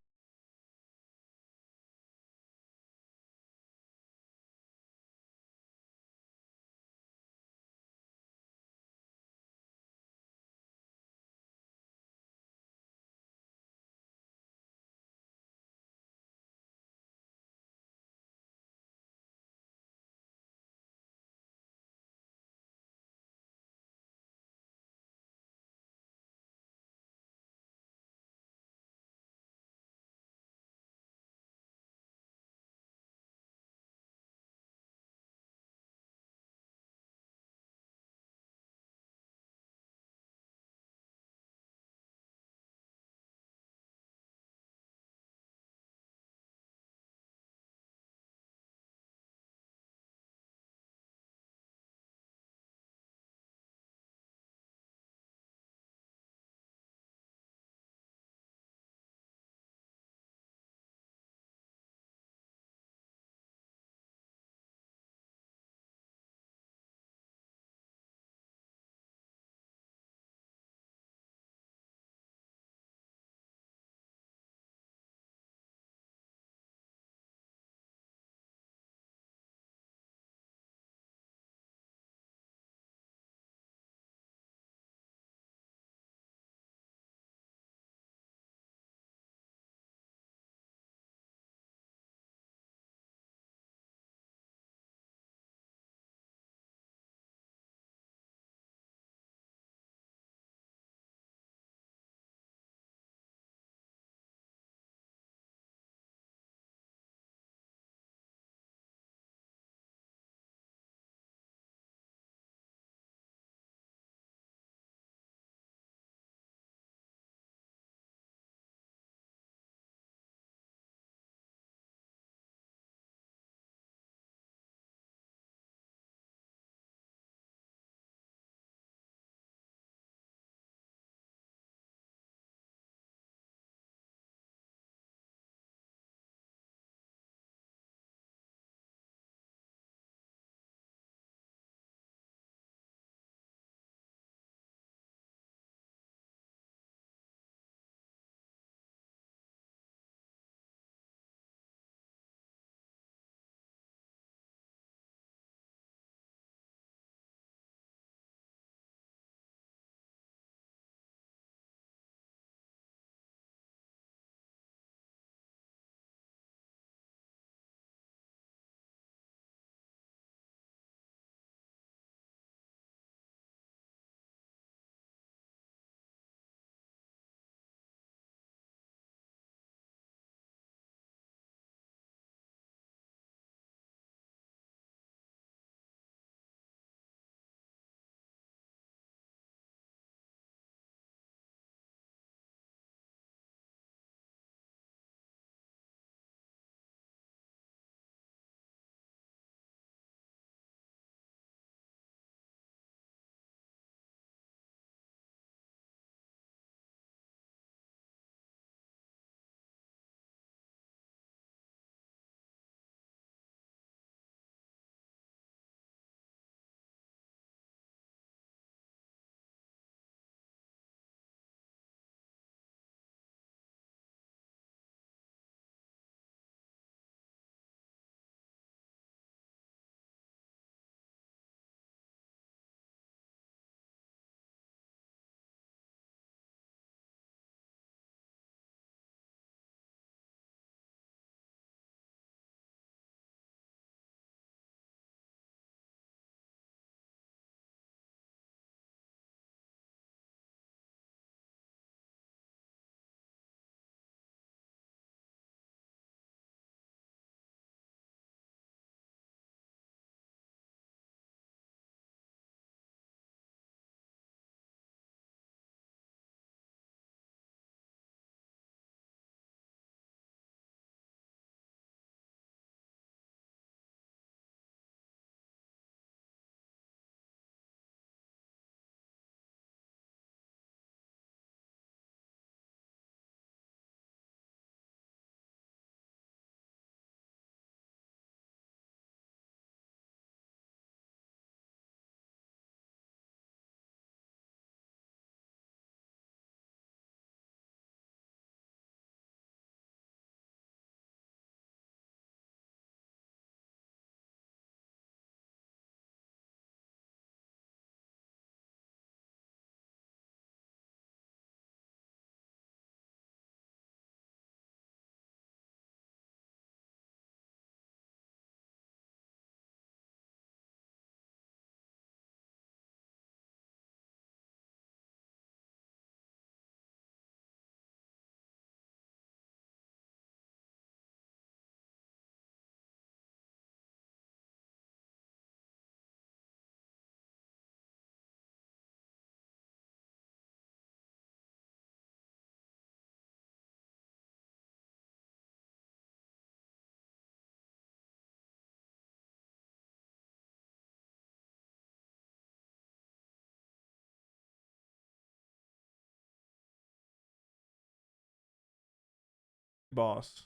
boss.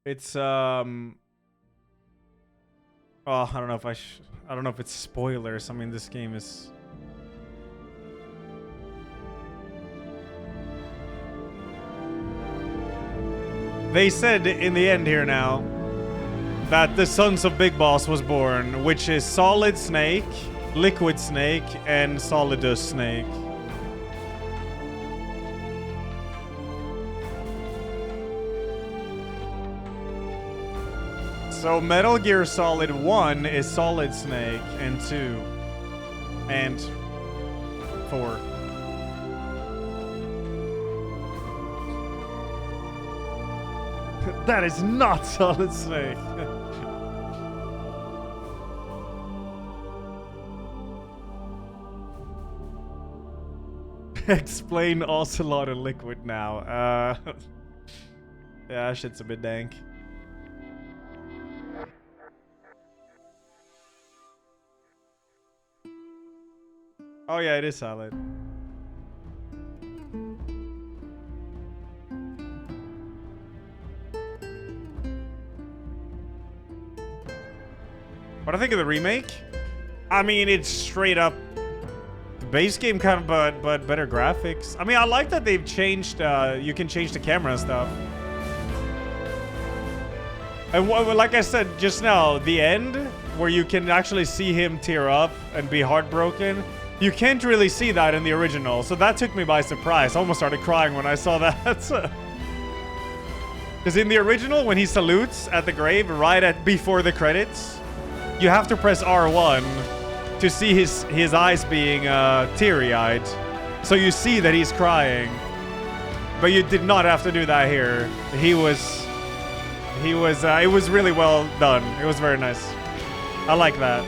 It's Oh, I don't know if I don't know if it's spoilers. I mean, this game is. They said in the end here now that the Sons of Big Boss was born, which is Solid Snake, Liquid Snake, and Solidus Snake. So Metal Gear Solid 1 is Solid Snake, and 2, and 4. That is not Solid Snake. Explain Ocelot and Liquid now. Yeah, that shit's a bit dank. Oh yeah, it is solid. What I think of the remake? I mean, it's straight up the base game kind of, but better graphics. I mean, I like that they've changed. You can change the camera and stuff. And like I said just now, the end where you can actually see him tear up and be heartbroken. You can't really see that in the original, so that took me by surprise. I almost started crying when I saw that. Because in the original, when he salutes at the grave right before the credits, you have to press R1 to see his eyes being teary-eyed. So you see that he's crying. But you did not have to do that here. It was really well done. It was very nice. I like that.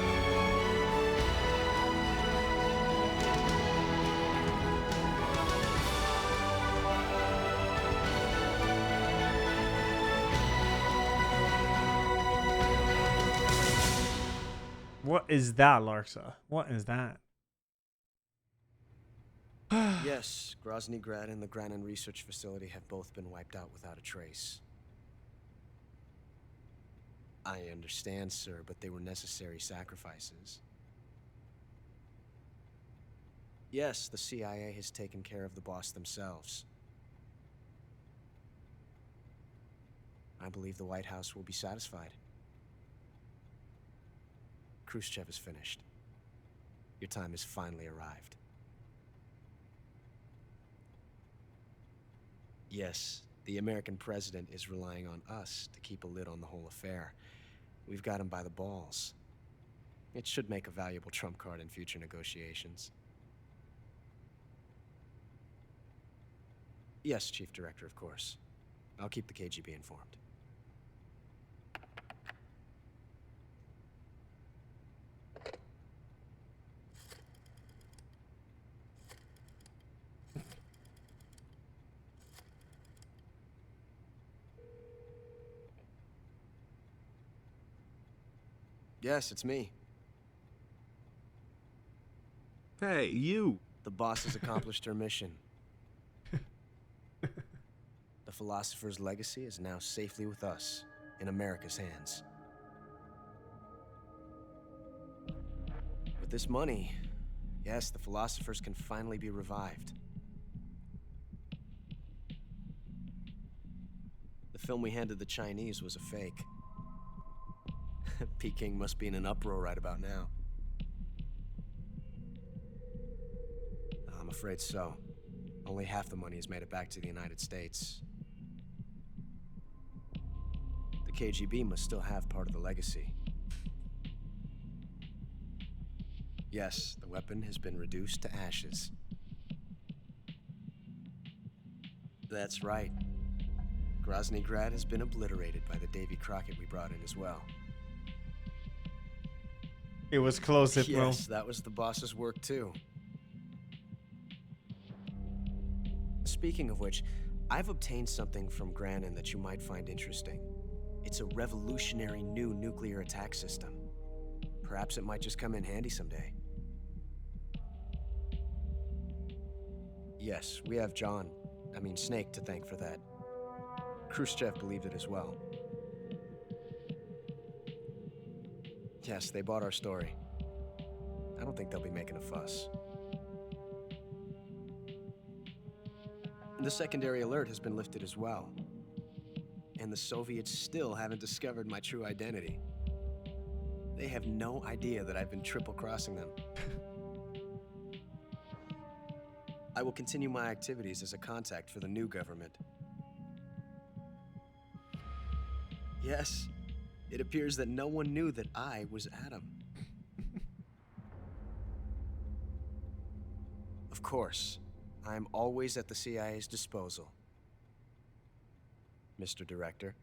What is that, Larsa? What is that? Yes, Grozny Grad and the Granin Research Facility have both been wiped out without a trace. I understand, sir, but they were necessary sacrifices. Yes, the CIA has taken care of the boss themselves. I believe the White House will be satisfied. Khrushchev is finished. Your time has finally arrived. Yes, the American president is relying on us to keep a lid on the whole affair. We've got him by the balls. It should make a valuable trump card in future negotiations. Yes, Chief Director, of course. I'll keep the KGB informed. Yes, it's me. Hey, you! The boss has accomplished her mission. The philosopher's legacy is now safely with us, in America's hands. With this money, yes, the philosophers can finally be revived. The film we handed the Chinese was a fake. Peking must be in an uproar right about now. I'm afraid so. Only half the money has made it back to the United States. The KGB must still have part of the legacy. Yes, the weapon has been reduced to ashes. That's right. Grozny Grad has been obliterated by the Davy Crockett we brought in as well. It was close, Hypno. Yes, that was the boss's work too. Speaking of which, I've obtained something from Granin that you might find interesting. It's a revolutionary new nuclear attack system. Perhaps it might just come in handy someday. Yes, we have Snake to thank for that. Khrushchev believed it as well. Yes, they bought our story. I don't think they'll be making a fuss. The secondary alert has been lifted as well. And the Soviets still haven't discovered my true identity. They have no idea that I've been triple-crossing them. I will continue my activities as a contact for the new government. Yes, it appears that no one knew that I was Adam. Of course, I am always at the CIA's disposal, Mr. Director.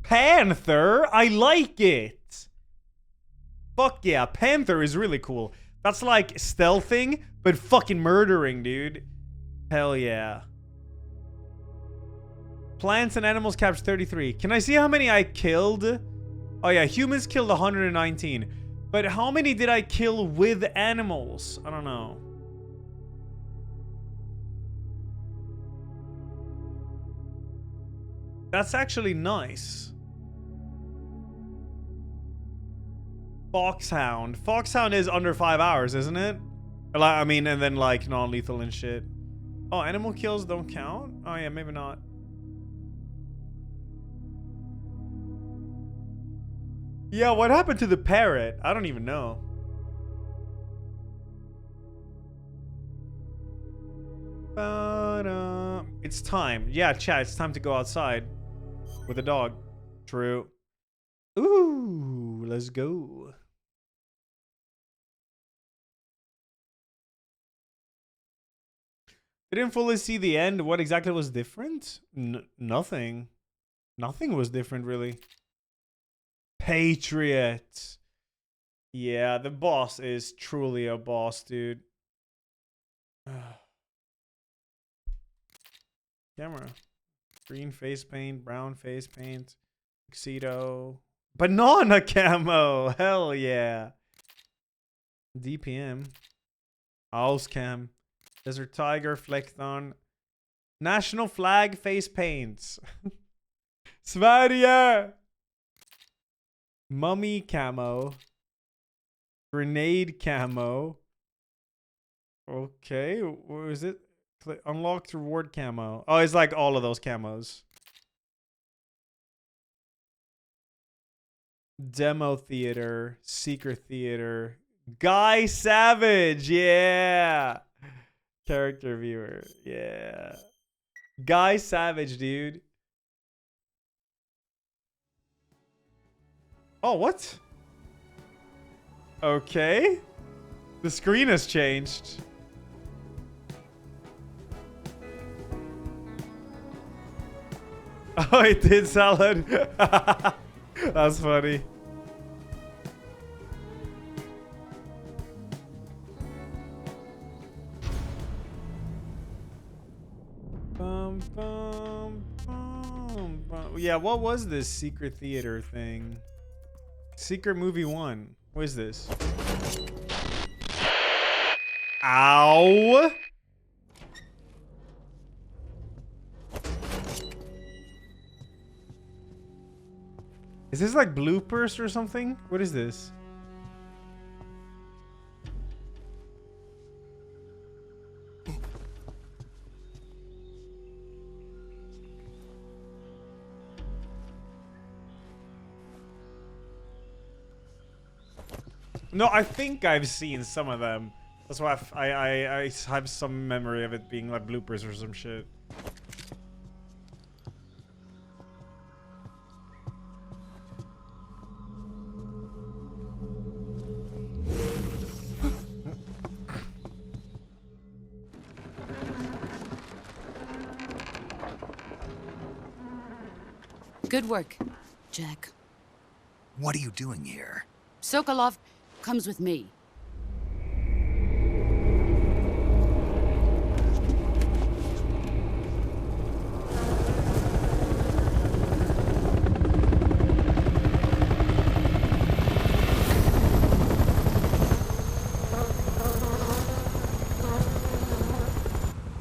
Panther? I like it! Fuck yeah, Panther is really cool. That's like stealthing, but fucking murdering, dude. Hell yeah. Plants and animals captured 33. Can I see how many I killed? Oh yeah, humans killed 119. But how many did I kill with animals? I don't know. That's actually nice. Foxhound. Foxhound is under 5 hours, isn't it? I mean, and then like non-lethal and shit. Oh, animal kills don't count? Oh yeah, maybe not. Yeah, what happened to the parrot? I don't even know. It's time. Yeah, chat, it's time to go outside with a dog. True. Ooh, let's go. Didn't fully see the end. What exactly was different? Nothing. Nothing was different, really. Patriot. Yeah, the boss is truly a boss, dude. Camera. Green face paint, brown face paint, tuxedo. Banana camo! Hell yeah. DPM. Owls cam. Desert tiger, Fleckthorn. National flag face paints. Sverige! Mummy camo. Grenade camo. Okay, what is it? Unlocked reward camo. Oh, it's like all of those camos. Demo theater. Secret theater. Guy Savage. Yeah. Character viewer. Yeah. Guy Savage, dude. Oh, what? Okay. The screen has changed. Oh, it did, Salad. That's funny. Bum, bum, bum, bum. Yeah, what was this secret theater thing? Secret movie 1. What is this? Ow! Is this like bloopers or something? What is this? No, I think I've seen some of them. That's why I have some memory of it being like bloopers or some shit. Good work, Jack. What are you doing here? Sokolov comes with me.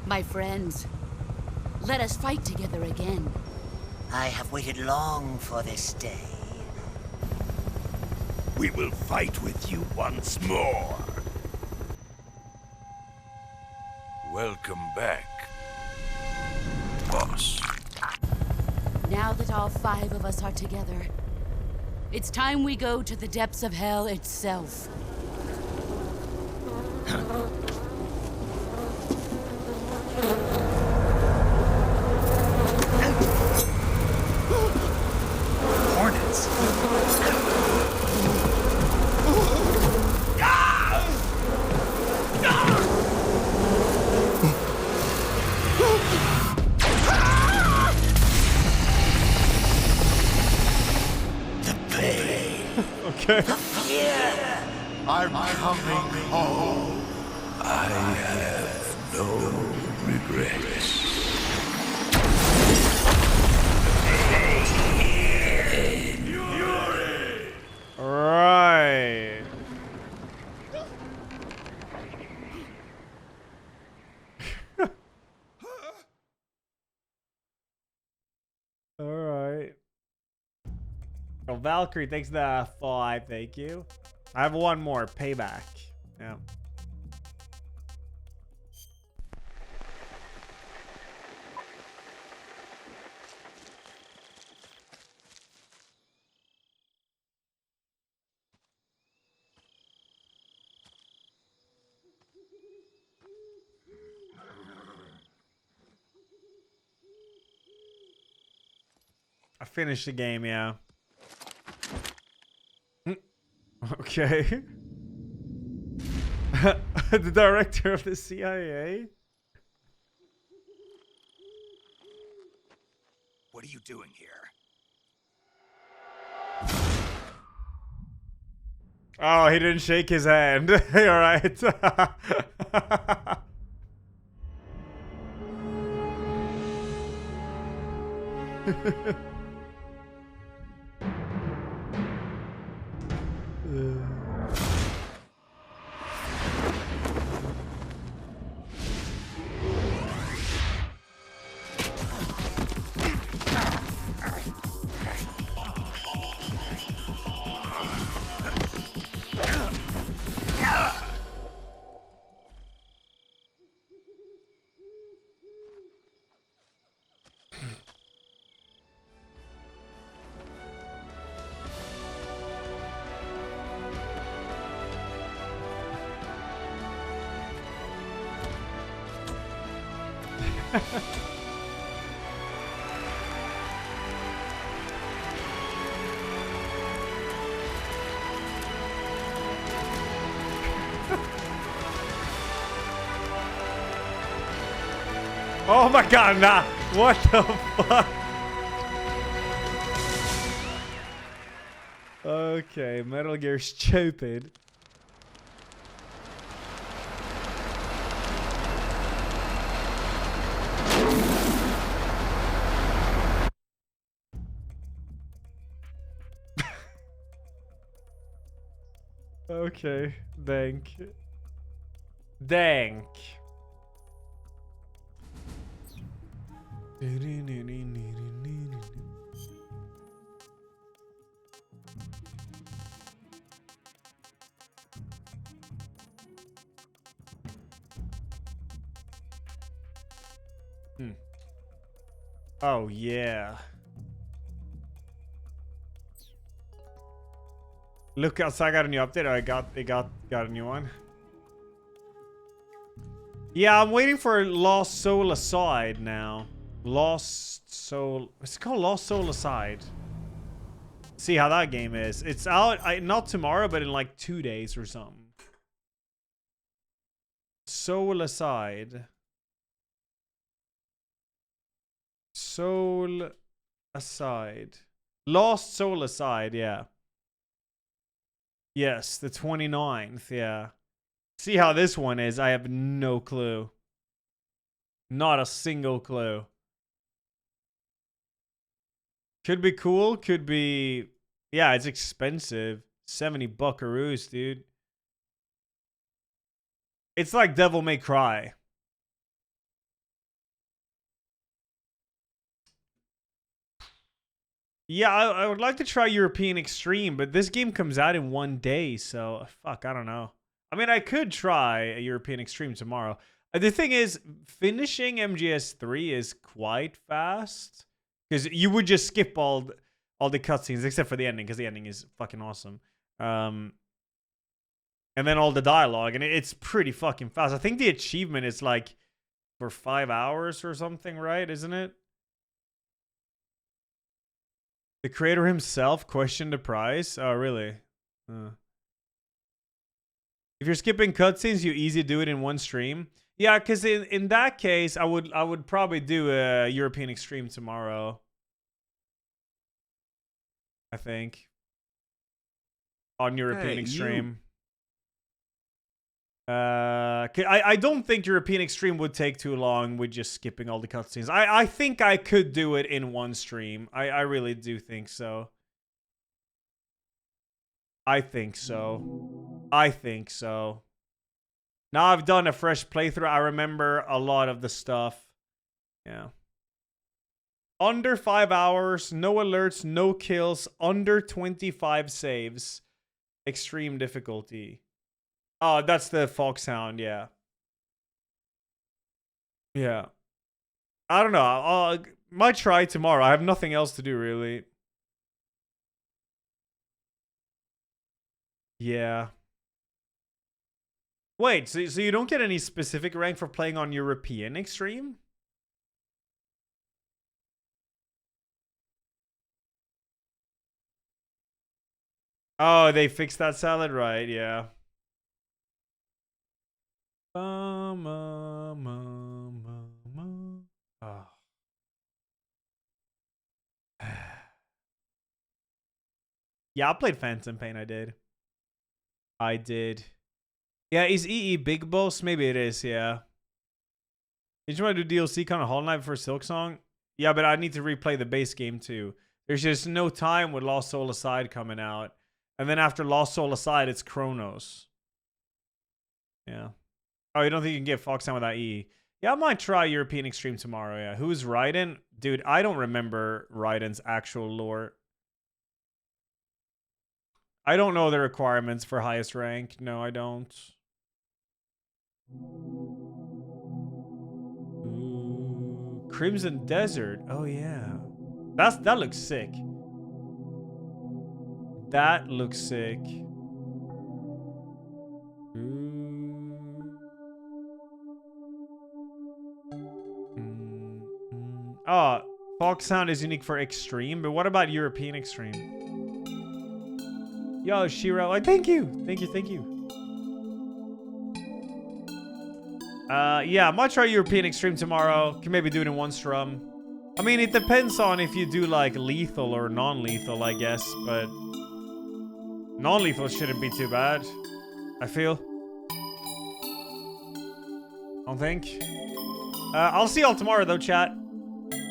My friends, let us fight together again. I have waited long for this day. We will fight with you once more. Welcome back, boss. Now that all 5 of us are together, it's time we go to the depths of hell itself. Hornets. Okay. I'm coming home. I have no regrets. Right. All right. Oh, Valkyrie, thanks for the 5. Thank you. I have one more. Payback. Yeah. I finished the game, yeah. Okay. The director of the CIA? What are you doing here? Oh, he didn't shake his hand. All right. Oh my god, nah. What the fuck? Okay, Metal Gear stupid. Okay, dank. Dank. Oh yeah. Look outside, I got a new update. I got a new one. Yeah, I'm waiting for Lost Soul Aside now. Lost Soul. What's it called? Lost Soul Aside. See how that game is. It's out not tomorrow, but in like 2 days or something. Soul Aside. Soul Aside. Lost Soul Aside, yeah. Yes, the 29th, yeah. See how this one is. I have no clue. Not a single clue. Could be cool. Could be... Yeah, it's expensive. 70 buckaroos, dude. It's like Devil May Cry. Yeah, I would like to try European Extreme, but this game comes out in 1 day, so fuck, I don't know. I mean, I could try a European Extreme tomorrow. The thing is, finishing MGS3 is quite fast because you would just skip all the cutscenes except for the ending, because the ending is fucking awesome. And then all the dialogue, and it's pretty fucking fast. I think the achievement is like for 5 hours or something, right? Isn't it? The creator himself questioned the price. Oh, really? If you're skipping cutscenes, you easy do it in one stream. Yeah, because in that case, I would probably do a European Extreme tomorrow. I think on European Extreme. I don't think European Extreme would take too long with just skipping all the cutscenes. I think I could do it in one stream. I really do think so. I think so. Now I've done a fresh playthrough. I remember a lot of the stuff. Yeah. Under 5 hours, no alerts, no kills, under 25 saves. Extreme difficulty. Oh, that's the foxhound, yeah. Yeah. I don't know. I might try tomorrow. I have nothing else to do, really. Yeah. Wait, so you don't get any specific rank for playing on European Extreme? Oh, they fixed that salad, right? Yeah. Oh. Yeah, I played Phantom Pain. I did. Yeah, is EE Big Boss? Maybe it is, yeah. Did you want to do DLC kind of Hollow Knight for Silk Song? Yeah, but I need to replay the base game too. There's just no time with Lost Soul Aside coming out. And then after Lost Soul Aside, it's Chronos. Yeah. Oh, you don't think you can get Foxhound without EE? Yeah, I might try European Extreme tomorrow, yeah. Who's Raiden? Dude, I don't remember Raiden's actual lore. I don't know the requirements for highest rank. No, I don't. Ooh, Crimson Desert. Oh yeah. That looks sick. That looks sick. Oh, Foxhound is unique for Extreme, but what about European Extreme? Yo, Shiro, thank you. Yeah, I might try European Extreme tomorrow. Can maybe do it in one strum. I mean, it depends on if you do like lethal or non-lethal, I guess, but non-lethal shouldn't be too bad, I feel. I don't think. I'll see y'all tomorrow though, chat.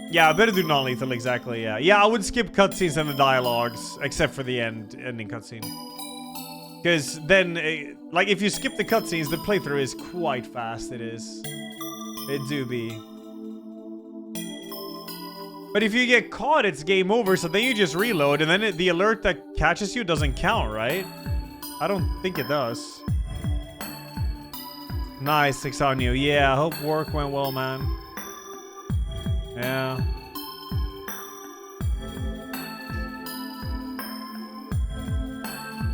Yeah, I better do non-lethal, exactly, yeah. Yeah, I would skip cutscenes and the dialogues, except for the ending cutscene. Because then, like, if you skip the cutscenes, the playthrough is quite fast, it is. It do be. But if you get caught, it's game over, so then you just reload, and then the alert that catches you doesn't count, right? I don't think it does. Nice, 6 on you. Yeah, I hope work went well, man. Yeah.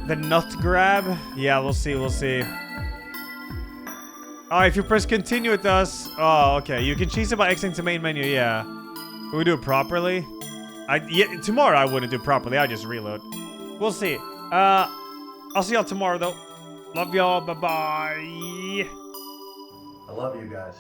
The nut grab? Yeah, we'll see. Oh, if you press continue with us. Oh, okay. You can change it by exiting to main menu, yeah. Can we do it properly? Yeah, tomorrow I wouldn't do it properly. I just reload. We'll see. I'll see y'all tomorrow, though. Love y'all. Bye-bye. I love you guys.